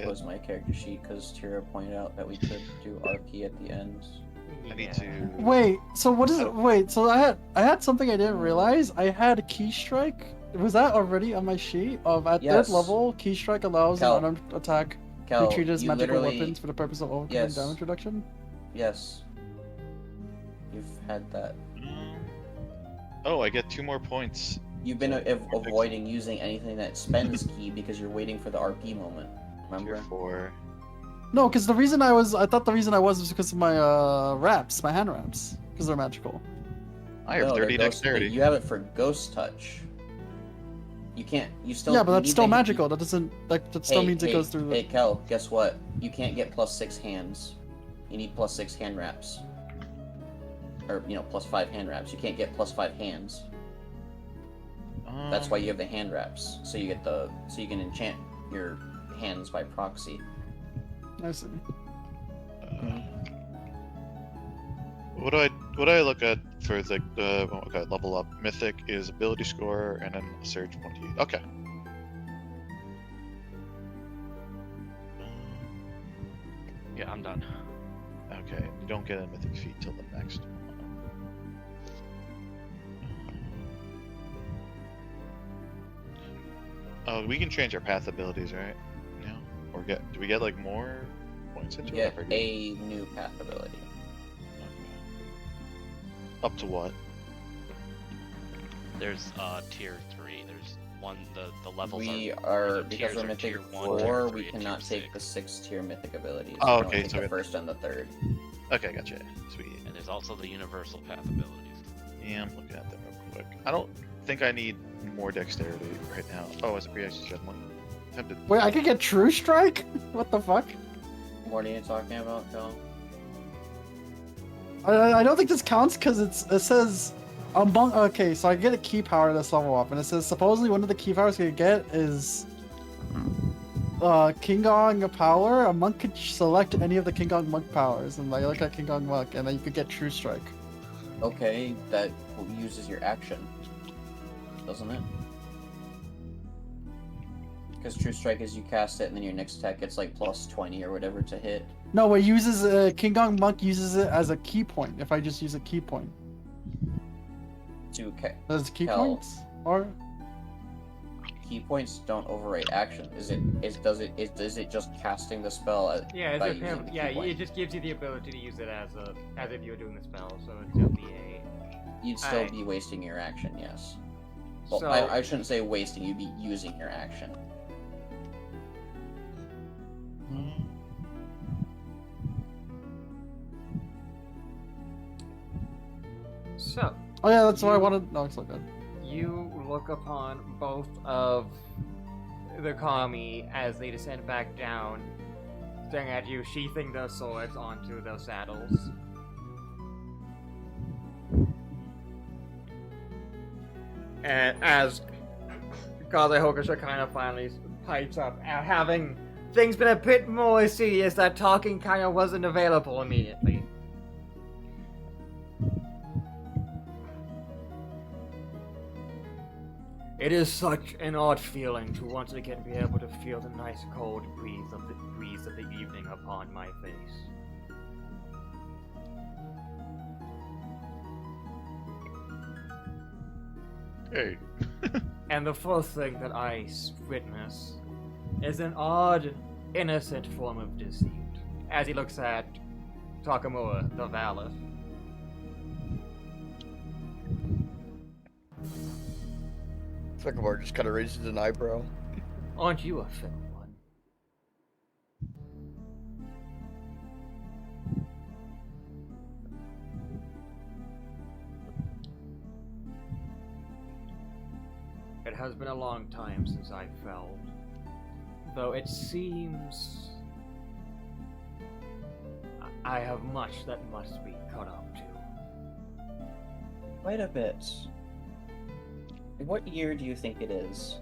closed my character sheet because Tira pointed out that we could do RP at the end. I need to. Wait, so what is it? Wait, so I had something I didn't realize. I had Key Strike. Was that already on my sheet? At third level, Key Strike allows an unarmed attack to be treated as magical weapons for the purpose of overcoming damage reduction? Yes. You've had that. Oh, I get 2 more points. You've been avoiding using anything that spends Key because you're waiting for the RP moment. Remember? Tier 4. No, because the reason I thought the reason I was because of my my hand wraps, because they're magical. I have 30 dexterity. You have it for Ghost Touch. You can't. You still. Yeah, but that's still magical. That doesn't. That still means it goes through. Hey, Kel, guess what? You can't get +6 hands. You need +6 hand wraps. Or +5 hand wraps. You can't get +5 hands. That's why you have the hand wraps. So you get so you can enchant your hands by proxy. I see. What do I look at for level up? Mythic is ability score and then surge 1d8. Okay. Yeah, I'm done. Okay, you don't get a mythic feat till the next one. Oh, we can change our path abilities, right? No? Or do we get like more points You into get it? Or a new path ability. Up to what? There's tier 3. There's one the levels We are are because tiers we're are mythic tier 1, tier 4. 3, We and cannot tier take the 6. 6th tier mythic abilities. Oh, We can okay, only take so the we- first and the third. Okay, gotcha. Sweet. And there's also the universal path abilities. Yeah, I'm looking at them real quick. I don't think I need more dexterity right now. Oh, is it pre-access said one? Tempted. Wait, I could get True Strike? What the fuck? What are you talking about, Cal? I don't think this counts because it says among. Okay, so I get a key power this level up, and it says supposedly one of the key powers you get is King Kong power. A monk could select any of the King Kong monk powers, and like look at King Kong monk, and then you could get True Strike. Okay, that uses your action, doesn't it? Because True Strike is you cast it, and then your next attack gets like plus 20 or whatever to hit. No, it uses King Kong monk uses it as a key point. If I just use a key point, To does key Cal. points or key points don't override action. Is it just casting the spell? Yeah, by it's a using the key yeah. point? It just gives you the ability to use it as if you were doing the spell. So it'll be a. You'd still be wasting your action, yes. Well, So- I shouldn't say wasting. You'd be using your action. So. oh yeah, that's what I wanted. No, it's not good. You look upon both of the kami as they descend back down, staring at you, sheathing their swords onto their saddles. And as Kaze Hokusha kind of finally pipes up, having things been a bit more serious, that talking kind of wasn't available immediately. It is such an odd feeling to once again be able to feel the nice cold breeze of the evening upon my face. Hey. And the first thing that I witness is an odd, innocent form of deceit as he looks at Takamura, the Valor. Sycamore just kind of raises an eyebrow. Aren't you a fair one? It has been a long time since I fell, though it seems I have much that must be caught up to. Quite a bit. What year do you think it is?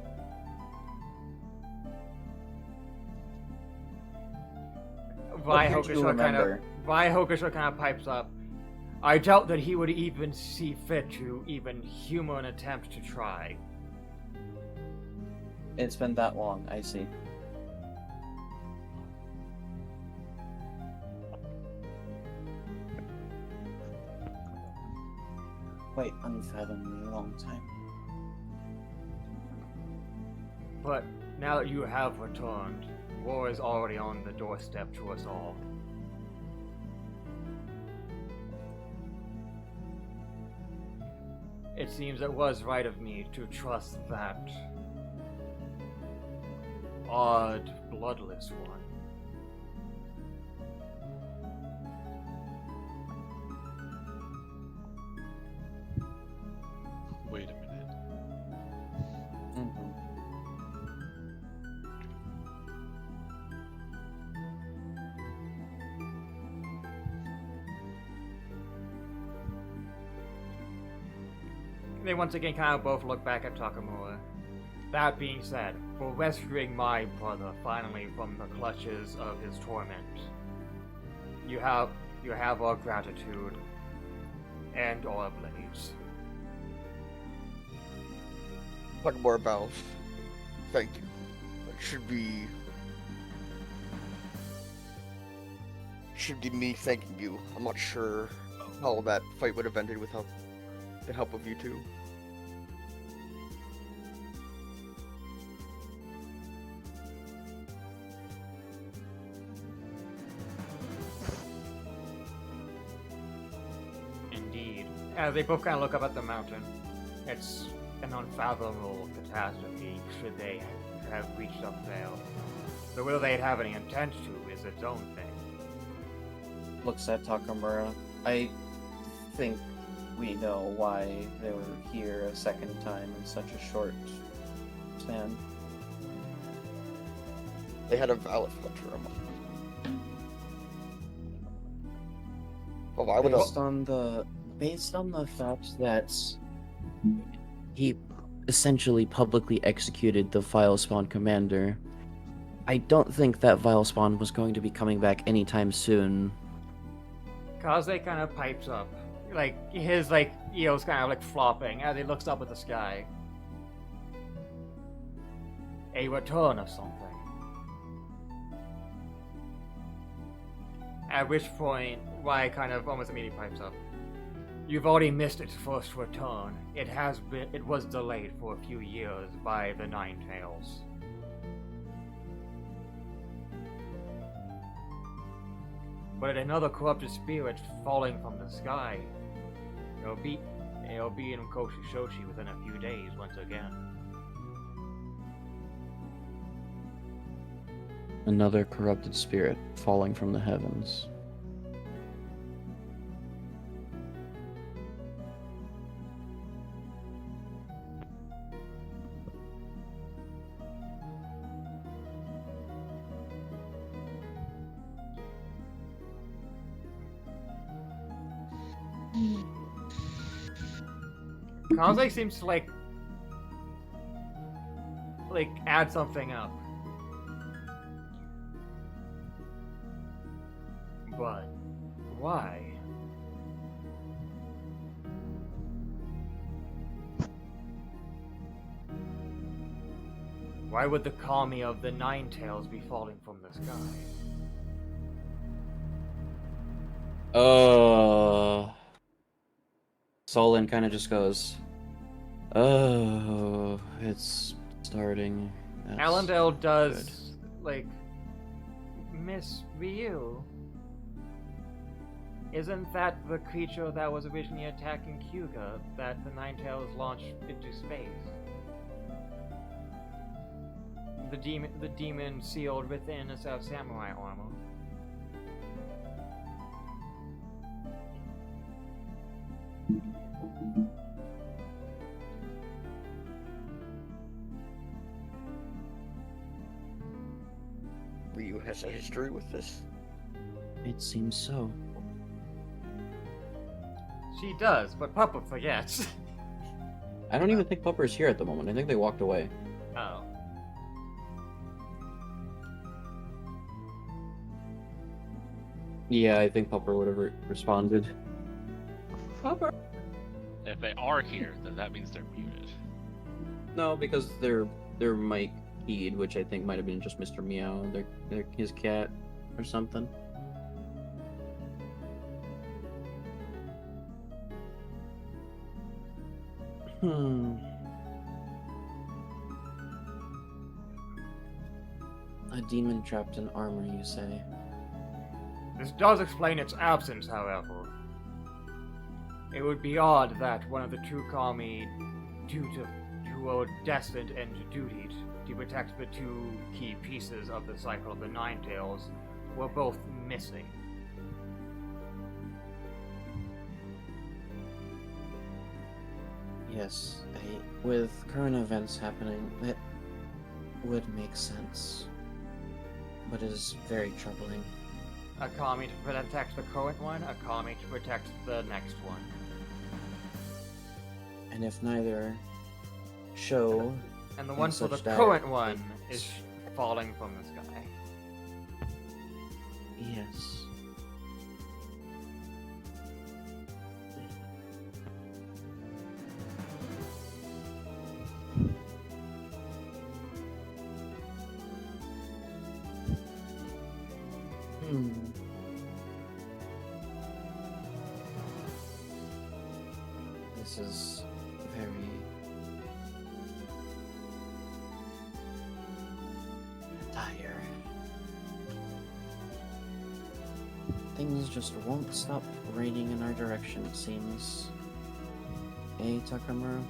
What year do you remember? Hokusha kind of pipes up. I doubt that he would even see fit to even humor an attempt to try. It's been that long, I see. Quite unfathomably long time. But now that you have returned, war is already on the doorstep to us all. It seems it was right of me to trust that odd, bloodless one. Wait a minute. They once again kind of both look back at Takamura. That being said, for rescuing my brother finally from the clutches of his torment, you have our gratitude and our blades. Sycamore bows. Thank you. It should be me thanking you. I'm not sure how that fight would have ended without the help of you two. They both kind of look up at the mountain. It's an unfathomable catastrophe should they have reached up there. So whether they'd have any intent to is its own thing. Looks at Takamura. I think we know why they were here a second time in such a short span. They had a valid fletcher. Well, why would based on the fact that he essentially publicly executed the Vile Spawn commander, I don't think that Vile Spawn was going to be coming back anytime soon. Kaze kind of pipes up. Like, his, like, eels kind of, like, flopping as he looks up at the sky. A return of something. At which point, Y kind of almost immediately pipes up. You've already missed its first return. It was delayed for a few years by the Nine Tails. But another corrupted spirit falling from the sky. It'll be in Koshishoshi within a few days once again. Another corrupted spirit falling from the heavens. Kaze seems to like add something up. But why? Why would the kami of the Nine Tails be falling from the sky? Solon kind of just goes, "Oh, it's starting." That's Allendale does, good." like, Miss Ryu. Isn't that the creature that was originally attacking Hyuga that the Nine Tails launched into space? The demon sealed within a set of samurai armor. Ryu has a history with this. It seems so. She does, but Papa forgets. I don't even think Pupper's here at the moment. I think they walked away. Oh. Yeah, I think Pupper would have responded. Pupper! If they are here, then that means they're muted. No, because their mic keyed, which I think might have been just Mr. Meow, his cat, or something. A demon trapped in armor, you say? This does explain its absence, however. It would be odd that one of the two kami, who were destined into duty to protect the two key pieces of the cycle of the Nine Tails, were both missing. Yes, with current events happening, that would make sense. But it is very troubling. A kami to protect the current one, a kami to protect the next one. And if neither show... And the one for the such dire current one things- is falling from the sky. Yes. This is very dire. Things just won't stop raining in our direction, it seems. Takamura?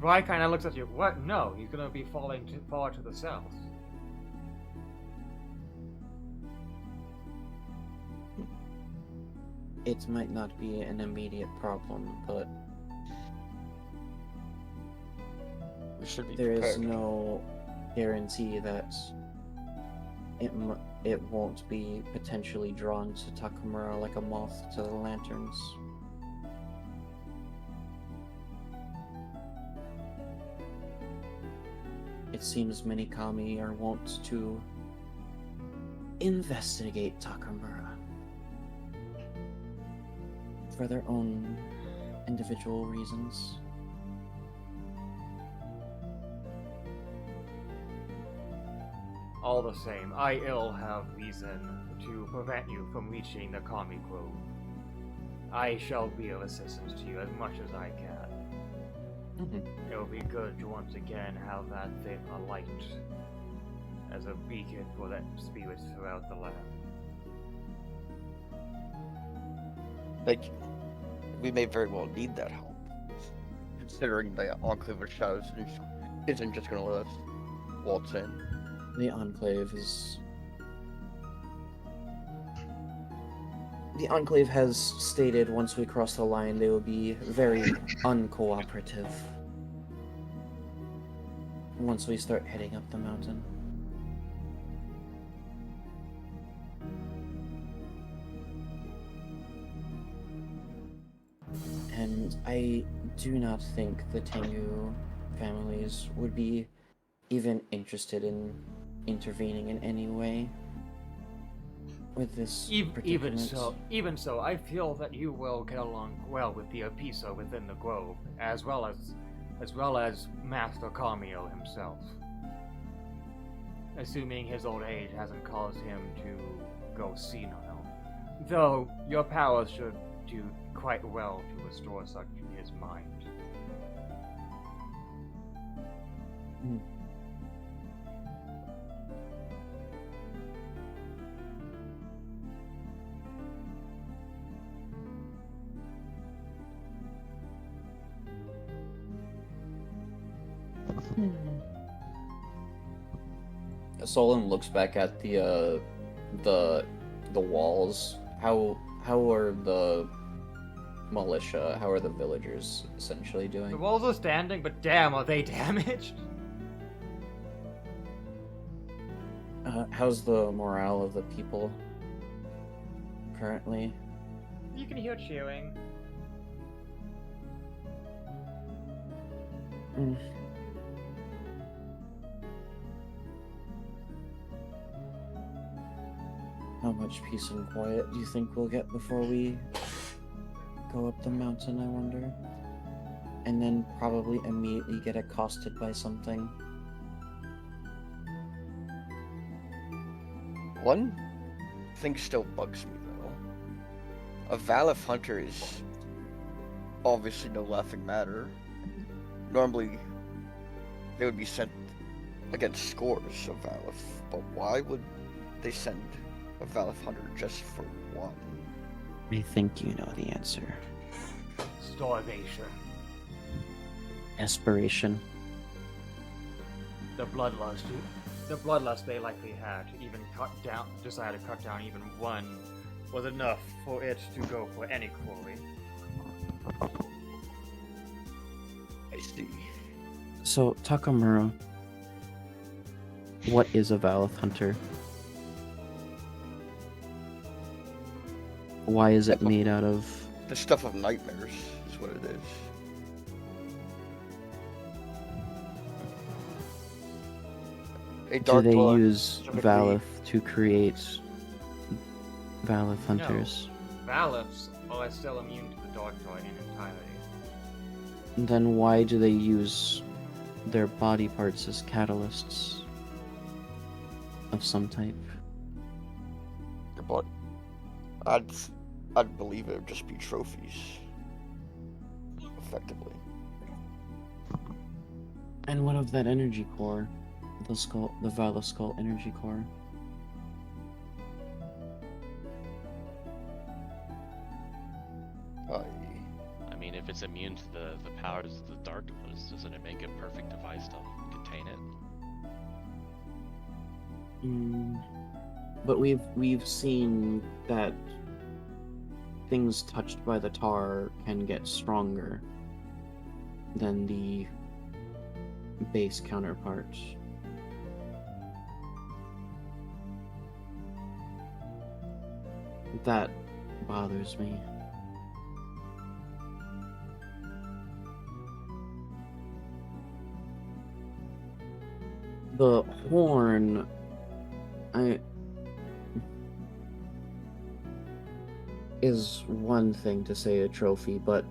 Rai kind of looks at you. What? No, he's gonna be falling far to the south. It might not be an immediate problem, but We should be there is prepared. no guarantee that it won't be potentially drawn to Takamura like a moth to the lanterns. It seems many kami are wont to investigate Takamura for their own individual reasons. All the same, I ill have reason to prevent you from reaching the Kami Grove. I shall be of assistance to you as much as I can. It will be good to once again have that thing alight as a beacon for that spirits throughout the land. Like, we may very well need that help, considering the Enclave of Shadows isn't just gonna let us waltz in. The Enclave is... The Enclave has stated once we cross the line they will be very uncooperative once we start heading up the mountain. And I do not think the Tengu families would be even interested in intervening in any way with this Even predicament. so, I feel that you will get along well with the Apisa within the grove, as well as Master Kamio himself. Assuming his old age hasn't caused him to go senile. Though your powers should do quite well to restore such in his mind. Solon looks back at the walls. How are the militia? How are the villagers essentially The doing? walls are standing, but damn, are they damaged? How's the morale of the people currently? You can hear cheering. How much peace and quiet do you think we'll get before we go up the mountain, I wonder? And then probably immediately get accosted by something. One thing still bugs me though. A Valif hunter is obviously no laughing matter. Normally, they would be sent against scores of Valif, but why would they send a Valif hunter just for one? I think you know the answer. Starvation. Aspiration. The bloodlust they likely had to even decide to cut down even one was enough for it to go for any quarry. I see. So, Takamura, what is a Valith hunter? Why is it made out of? The stuff of nightmares is what it is. A Do dark they dweller, use specifically- Valith to create Valith hunters? No. Valifs are still immune to the Dark Toy in entirety. Then why do they use their body parts as catalysts of some type? But I'd believe it would just be trophies. Effectively. And what of that energy core? The Vala Skull energy core? I mean, if it's immune to the powers of the darkness, doesn't it make a perfect device to contain it? But we've seen that things touched by the tar can get stronger than the base counterparts. That bothers me. The horn, is one thing to say a trophy, but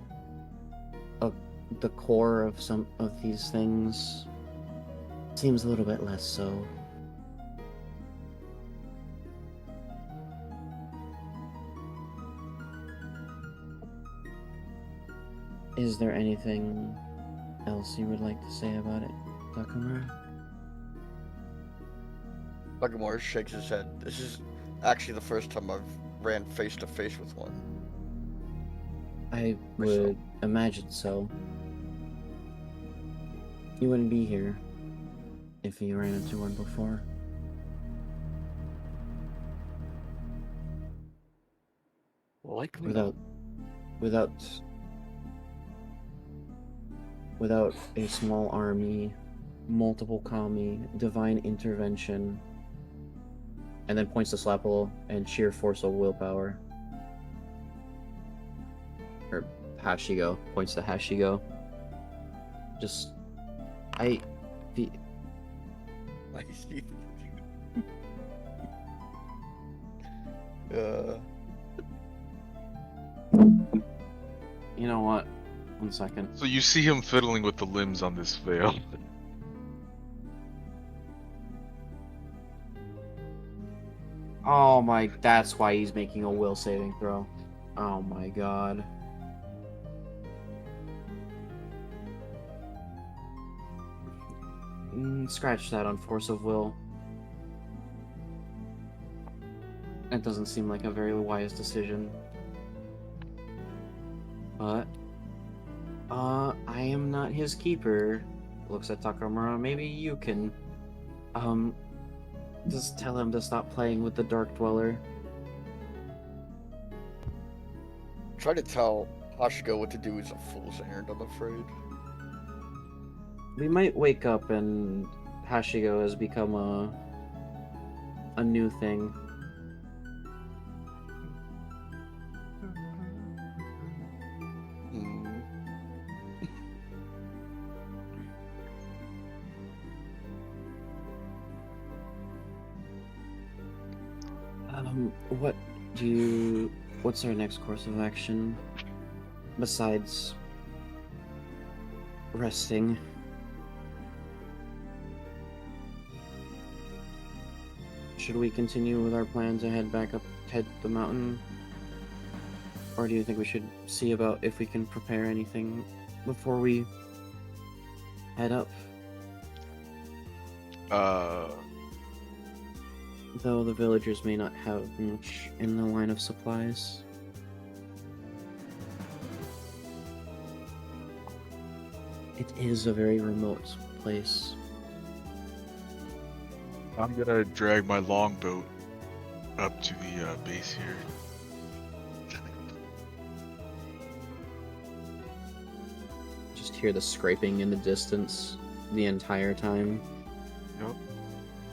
the core of some of these things seems a little bit less so. Is there anything else you would like to say about it, Takamura? Takamura shakes his head. This is actually the first time I've ran face to face with one. I would imagine so. You wouldn't be here if you ran into one before. Likely. Without a small army, multiple kami, divine intervention, and then points to Slapple and sheer force of willpower. Or Hashigo points to Hashigo. You know what? 1 second. So you see him fiddling with the limbs on this veil. Oh my, that's why he's making a will saving throw. Oh my god. Scratch that on force of will. It doesn't seem like a very wise decision. But, I am not his keeper. Looks at Takamura. Maybe you can, just tell him to stop playing with the Dark Dweller. Try to tell Hashigo what to do is a fool's errand, I'm afraid. We might wake up and Hashigo has become a new thing. What's our next course of action? Besides resting. Should we continue with our plan to head the mountain? Or do you think we should see about if we can prepare anything before we head up? Though the villagers may not have much in the line of supplies. It is a very remote place. I'm gonna drag my longboat up to the base here. Just hear the scraping in the distance the entire time. Yep.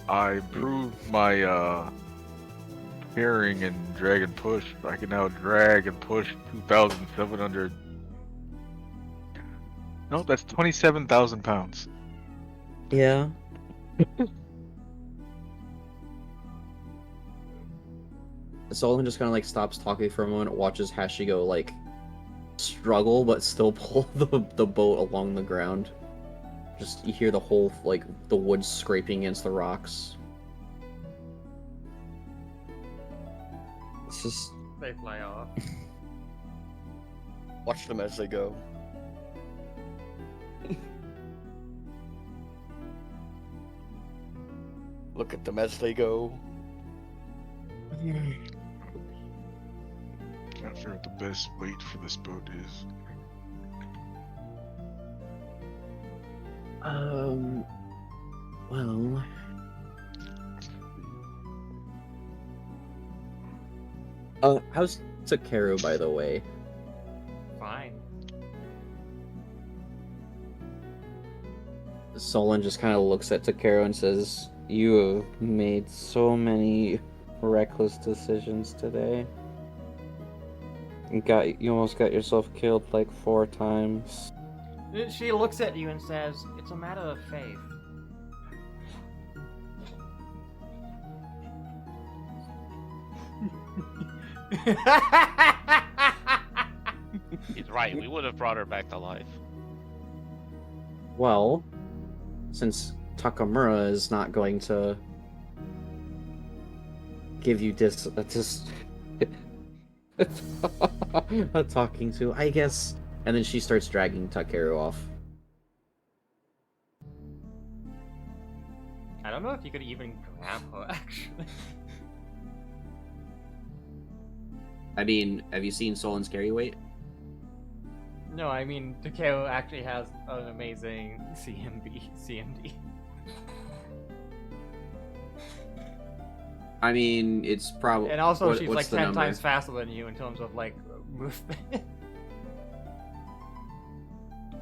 I improved my carrying and drag and push. I can now drag and push 2,700. No, that's 27,000 pounds. Yeah. Solon just kind of like stops talking for a moment, watches Hashigo like struggle but still pull the boat along the ground. Just you hear the whole like the wood scraping against the rocks. It's just They fly off. Watch them as they go. Look at them as they go. Trying to figure out the best weight for this boat is. Well. How's Takeru, by the way? Fine. Solon just kind of looks at Takeru and says, "You have made so many reckless decisions today. You almost got yourself killed like 4 times." She looks at you and says, "It's a matter of faith." He's right. We would have brought her back to life. Well, since Takamura is not going to give you a talking to, I guess. And then she starts dragging Takeru off. I don't know if you could even grab her, actually. I mean, have you seen Solon's carry weight? No, I mean, Takeo actually has an amazing CMD. I mean, it's probably. And also, she's like what's the 10 number? times faster than you in terms of, like, movement.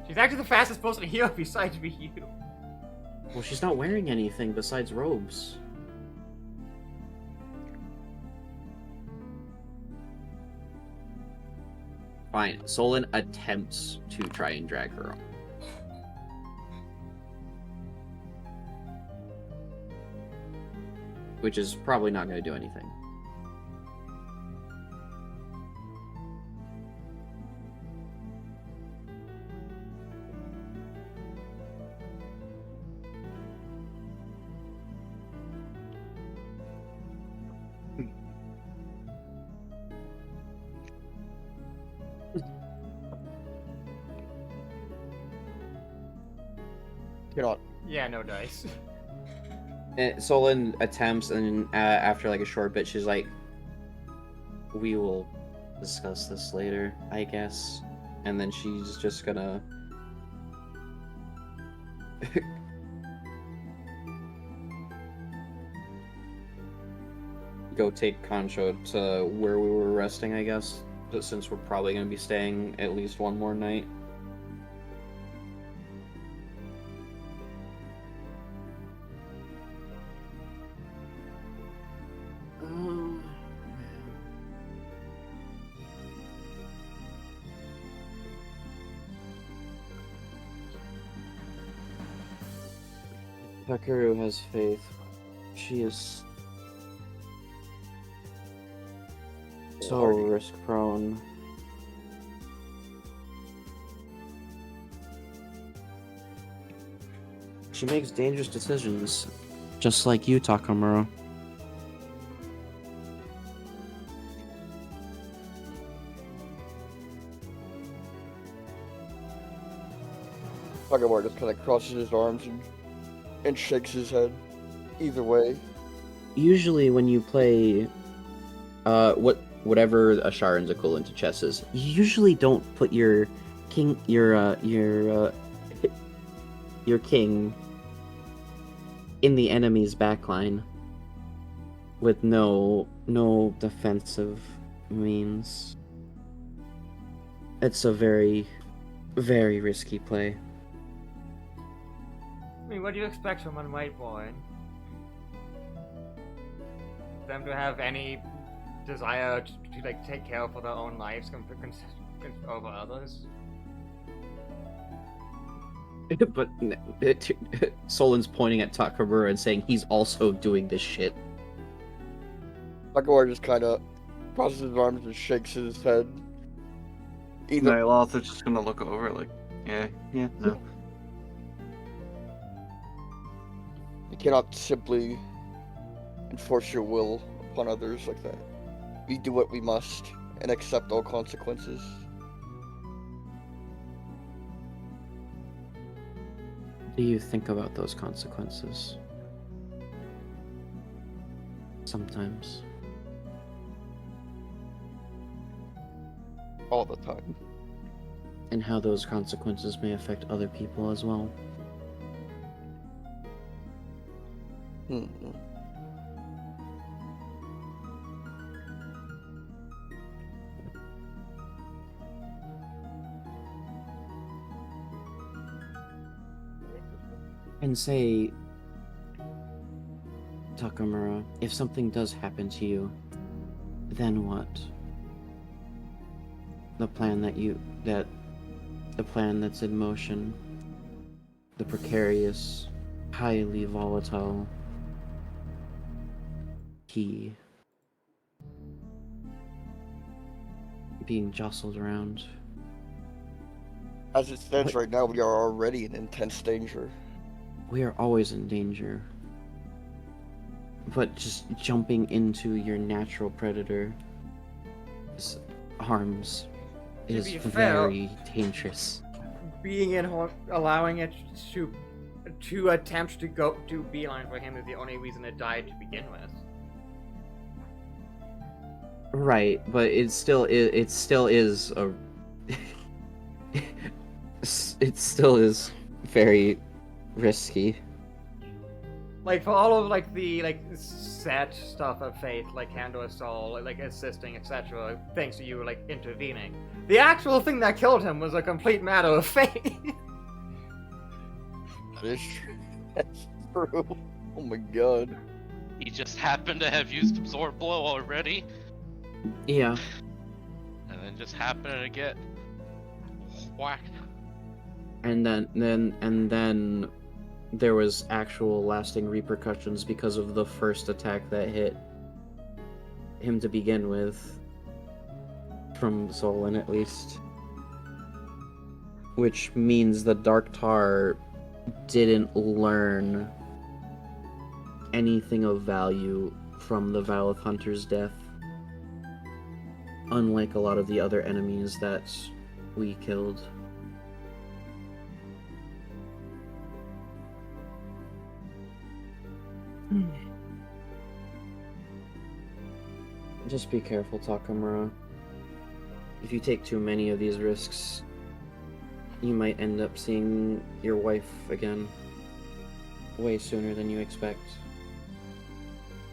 She's actually the fastest person here besides me, you. Well, she's not wearing anything besides robes. Fine. Solon attempts to try and drag her off. Which is probably not going to do anything. Cannot. Yeah, no dice. Solon attempts, and after like a short bit, she's like, "We will discuss this later, I guess." And then she's just gonna go take Concho to where we were resting, I guess, since we're probably gonna be staying at least one more night. Takeru has faith. She is so risk prone. She makes dangerous decisions, just like you, Takamura. Takamura just kind of crosses his arms and shakes his head. Either way. Usually when you play whatever a Sharon's equivalent to chess is, you usually don't put your king in the enemy's backline with no defensive means. It's a very, very risky play. I mean, what do you expect from one white boy? Them to have any desire to like take care of their own lives over others? But Solon's pointing at Takamura and saying he's also doing this shit. Takamura just kind of crosses his arms and shakes his head. Nyloth is just gonna look over like, yeah, no. You cannot simply enforce your will upon others like that. We do what we must and accept all consequences. Do you think about those consequences? Sometimes. All the time. And how those consequences may affect other people as well. Mm-mm. And say, Takamura, if something does happen to you, then what? The plan that's in motion, the precarious, highly volatile key being jostled around. As it stands What- right now, we are already in intense danger. We are always in danger. But just jumping into your natural predator's arms To is be fair- very dangerous. Being in allowing it to attempt to go do beeline for him is the only reason it died to begin with. Right, but it still is a it still is very risky. Like for all of like the set stuff of fate, like Kando Soul, like assisting, etc. Thanks to you like intervening. The actual thing that killed him was a complete matter of fate. That is true. That's true. Oh my god. He just happened to have used Absorb Blow already, Yeah. and then just happened to get whacked. And then there was actual lasting repercussions because of the first attack that hit him to begin with. From Solon, at least. Which means the Dark Tar didn't learn anything of value from the Valith Hunter's death. Unlike a lot of the other enemies that we killed. Just be careful, Takamura. If you take too many of these risks, you might end up seeing your wife again way sooner than you expect.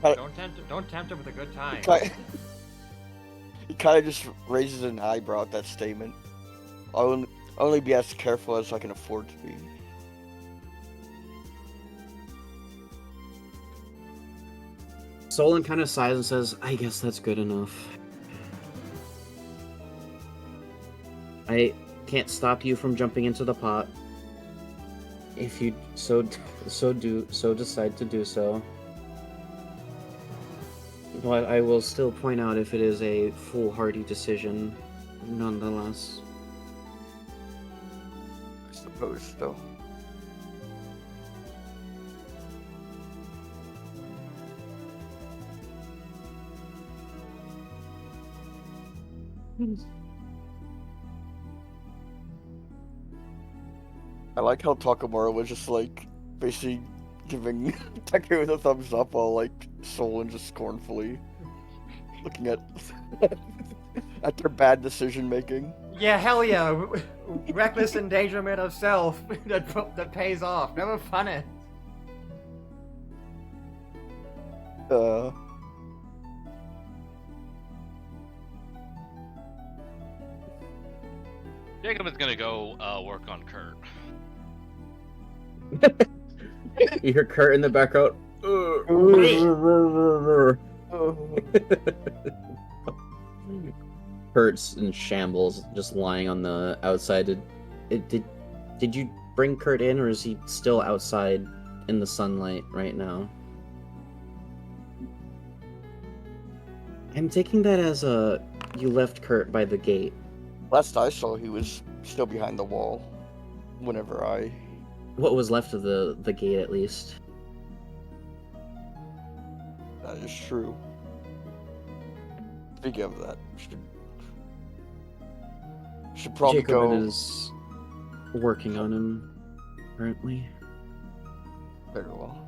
Don't tempt him with a good time. He kind of just raises an eyebrow at that statement. I'll only be as careful as I can afford to be. Solon kind of sighs and says, I guess that's good enough. I can't stop you from jumping into the pot. If you decide to do so. But I will still point out if it is a foolhardy decision, nonetheless. I suppose, though. I like how Takamura was just like basically giving Teku the thumbs up while like Solon just scornfully looking at at their bad decision making. Yeah, hell yeah. Reckless endangerment of self that pays off. Never fun it. Jacob is gonna go work on Kurt. You hear Kurt in the background. Kurt's in shambles, just lying on the outside. Did you bring Kurt in, or is he still outside in the sunlight right now? I'm taking that as you left Kurt by the gate. Last I saw, he was still behind the wall. Whenever I. What was left of the gate, at least. That is true. Speaking of that, should probably Jacobin go. is working on him currently. Very well.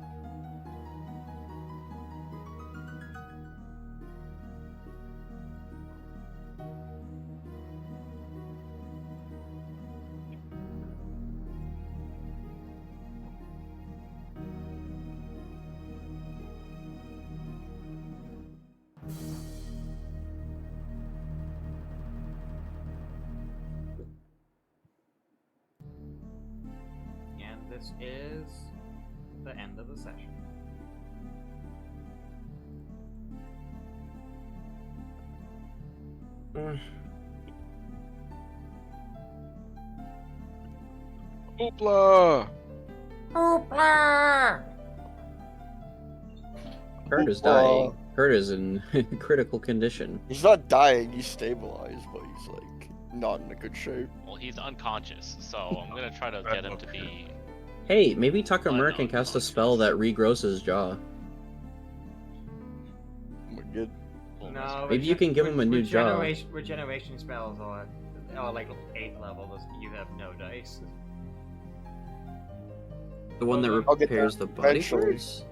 this is the end of the session. Hoopla! Hoopla! Kurt is Well, dying. Kurt is in critical condition. He's not dying, he's stabilized, but he's like not in a good shape. Well, he's unconscious, so I'm gonna try to get him to be. Hey, maybe Takamura can Unknown cast a spell that regrows his jaw. We're good. No, Maybe you can give him a new jaw. Regeneration spells are like 8th level. You have no dice. The one that I'll get repairs there the body eventually. parts?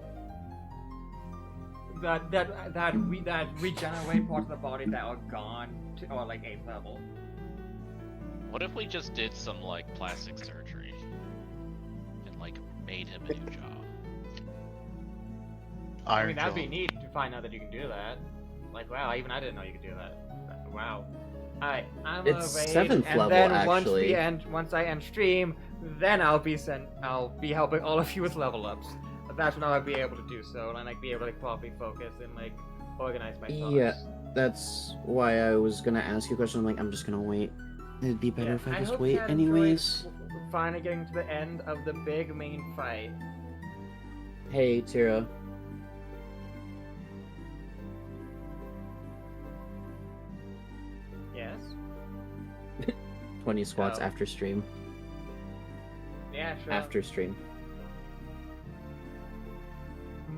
That regenerate parts of the body that are gone to, or like 8th level. What if we just did some like plastic surgery and like made him a new jaw? I mean, that'd be neat to find out that you can do that. Like, wow, even I didn't know you could do that. Wow. Alright, I'm gonna It's raid, 7th and level, then actually. once I end stream, then I'll be helping all of you with level ups. That's when I'll be able to do so, and like be able to like properly focus and like organize my thoughts. Yeah, that's why I was gonna ask you a question. I'm like, I'm just gonna wait. It'd be better if I just hope wait Chad anyways. enjoyed finally getting to the end of the big main fight. Hey, Tira. Yes. 20 squats Oh. after stream. Yeah, sure. After stream.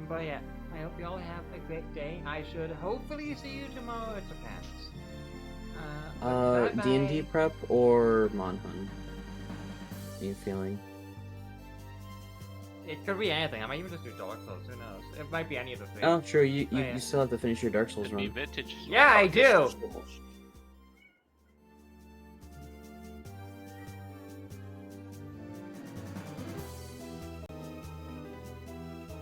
But yeah, I hope you all have a great day. I should hopefully see you tomorrow at the pants. D&D prep or Monhun? How you feeling? It could be anything. I might even just do Dark Souls. Who knows? It might be any of the things. Oh, sure. You yeah. still have to finish your Dark Souls Could be run. vintage. Yeah, I do.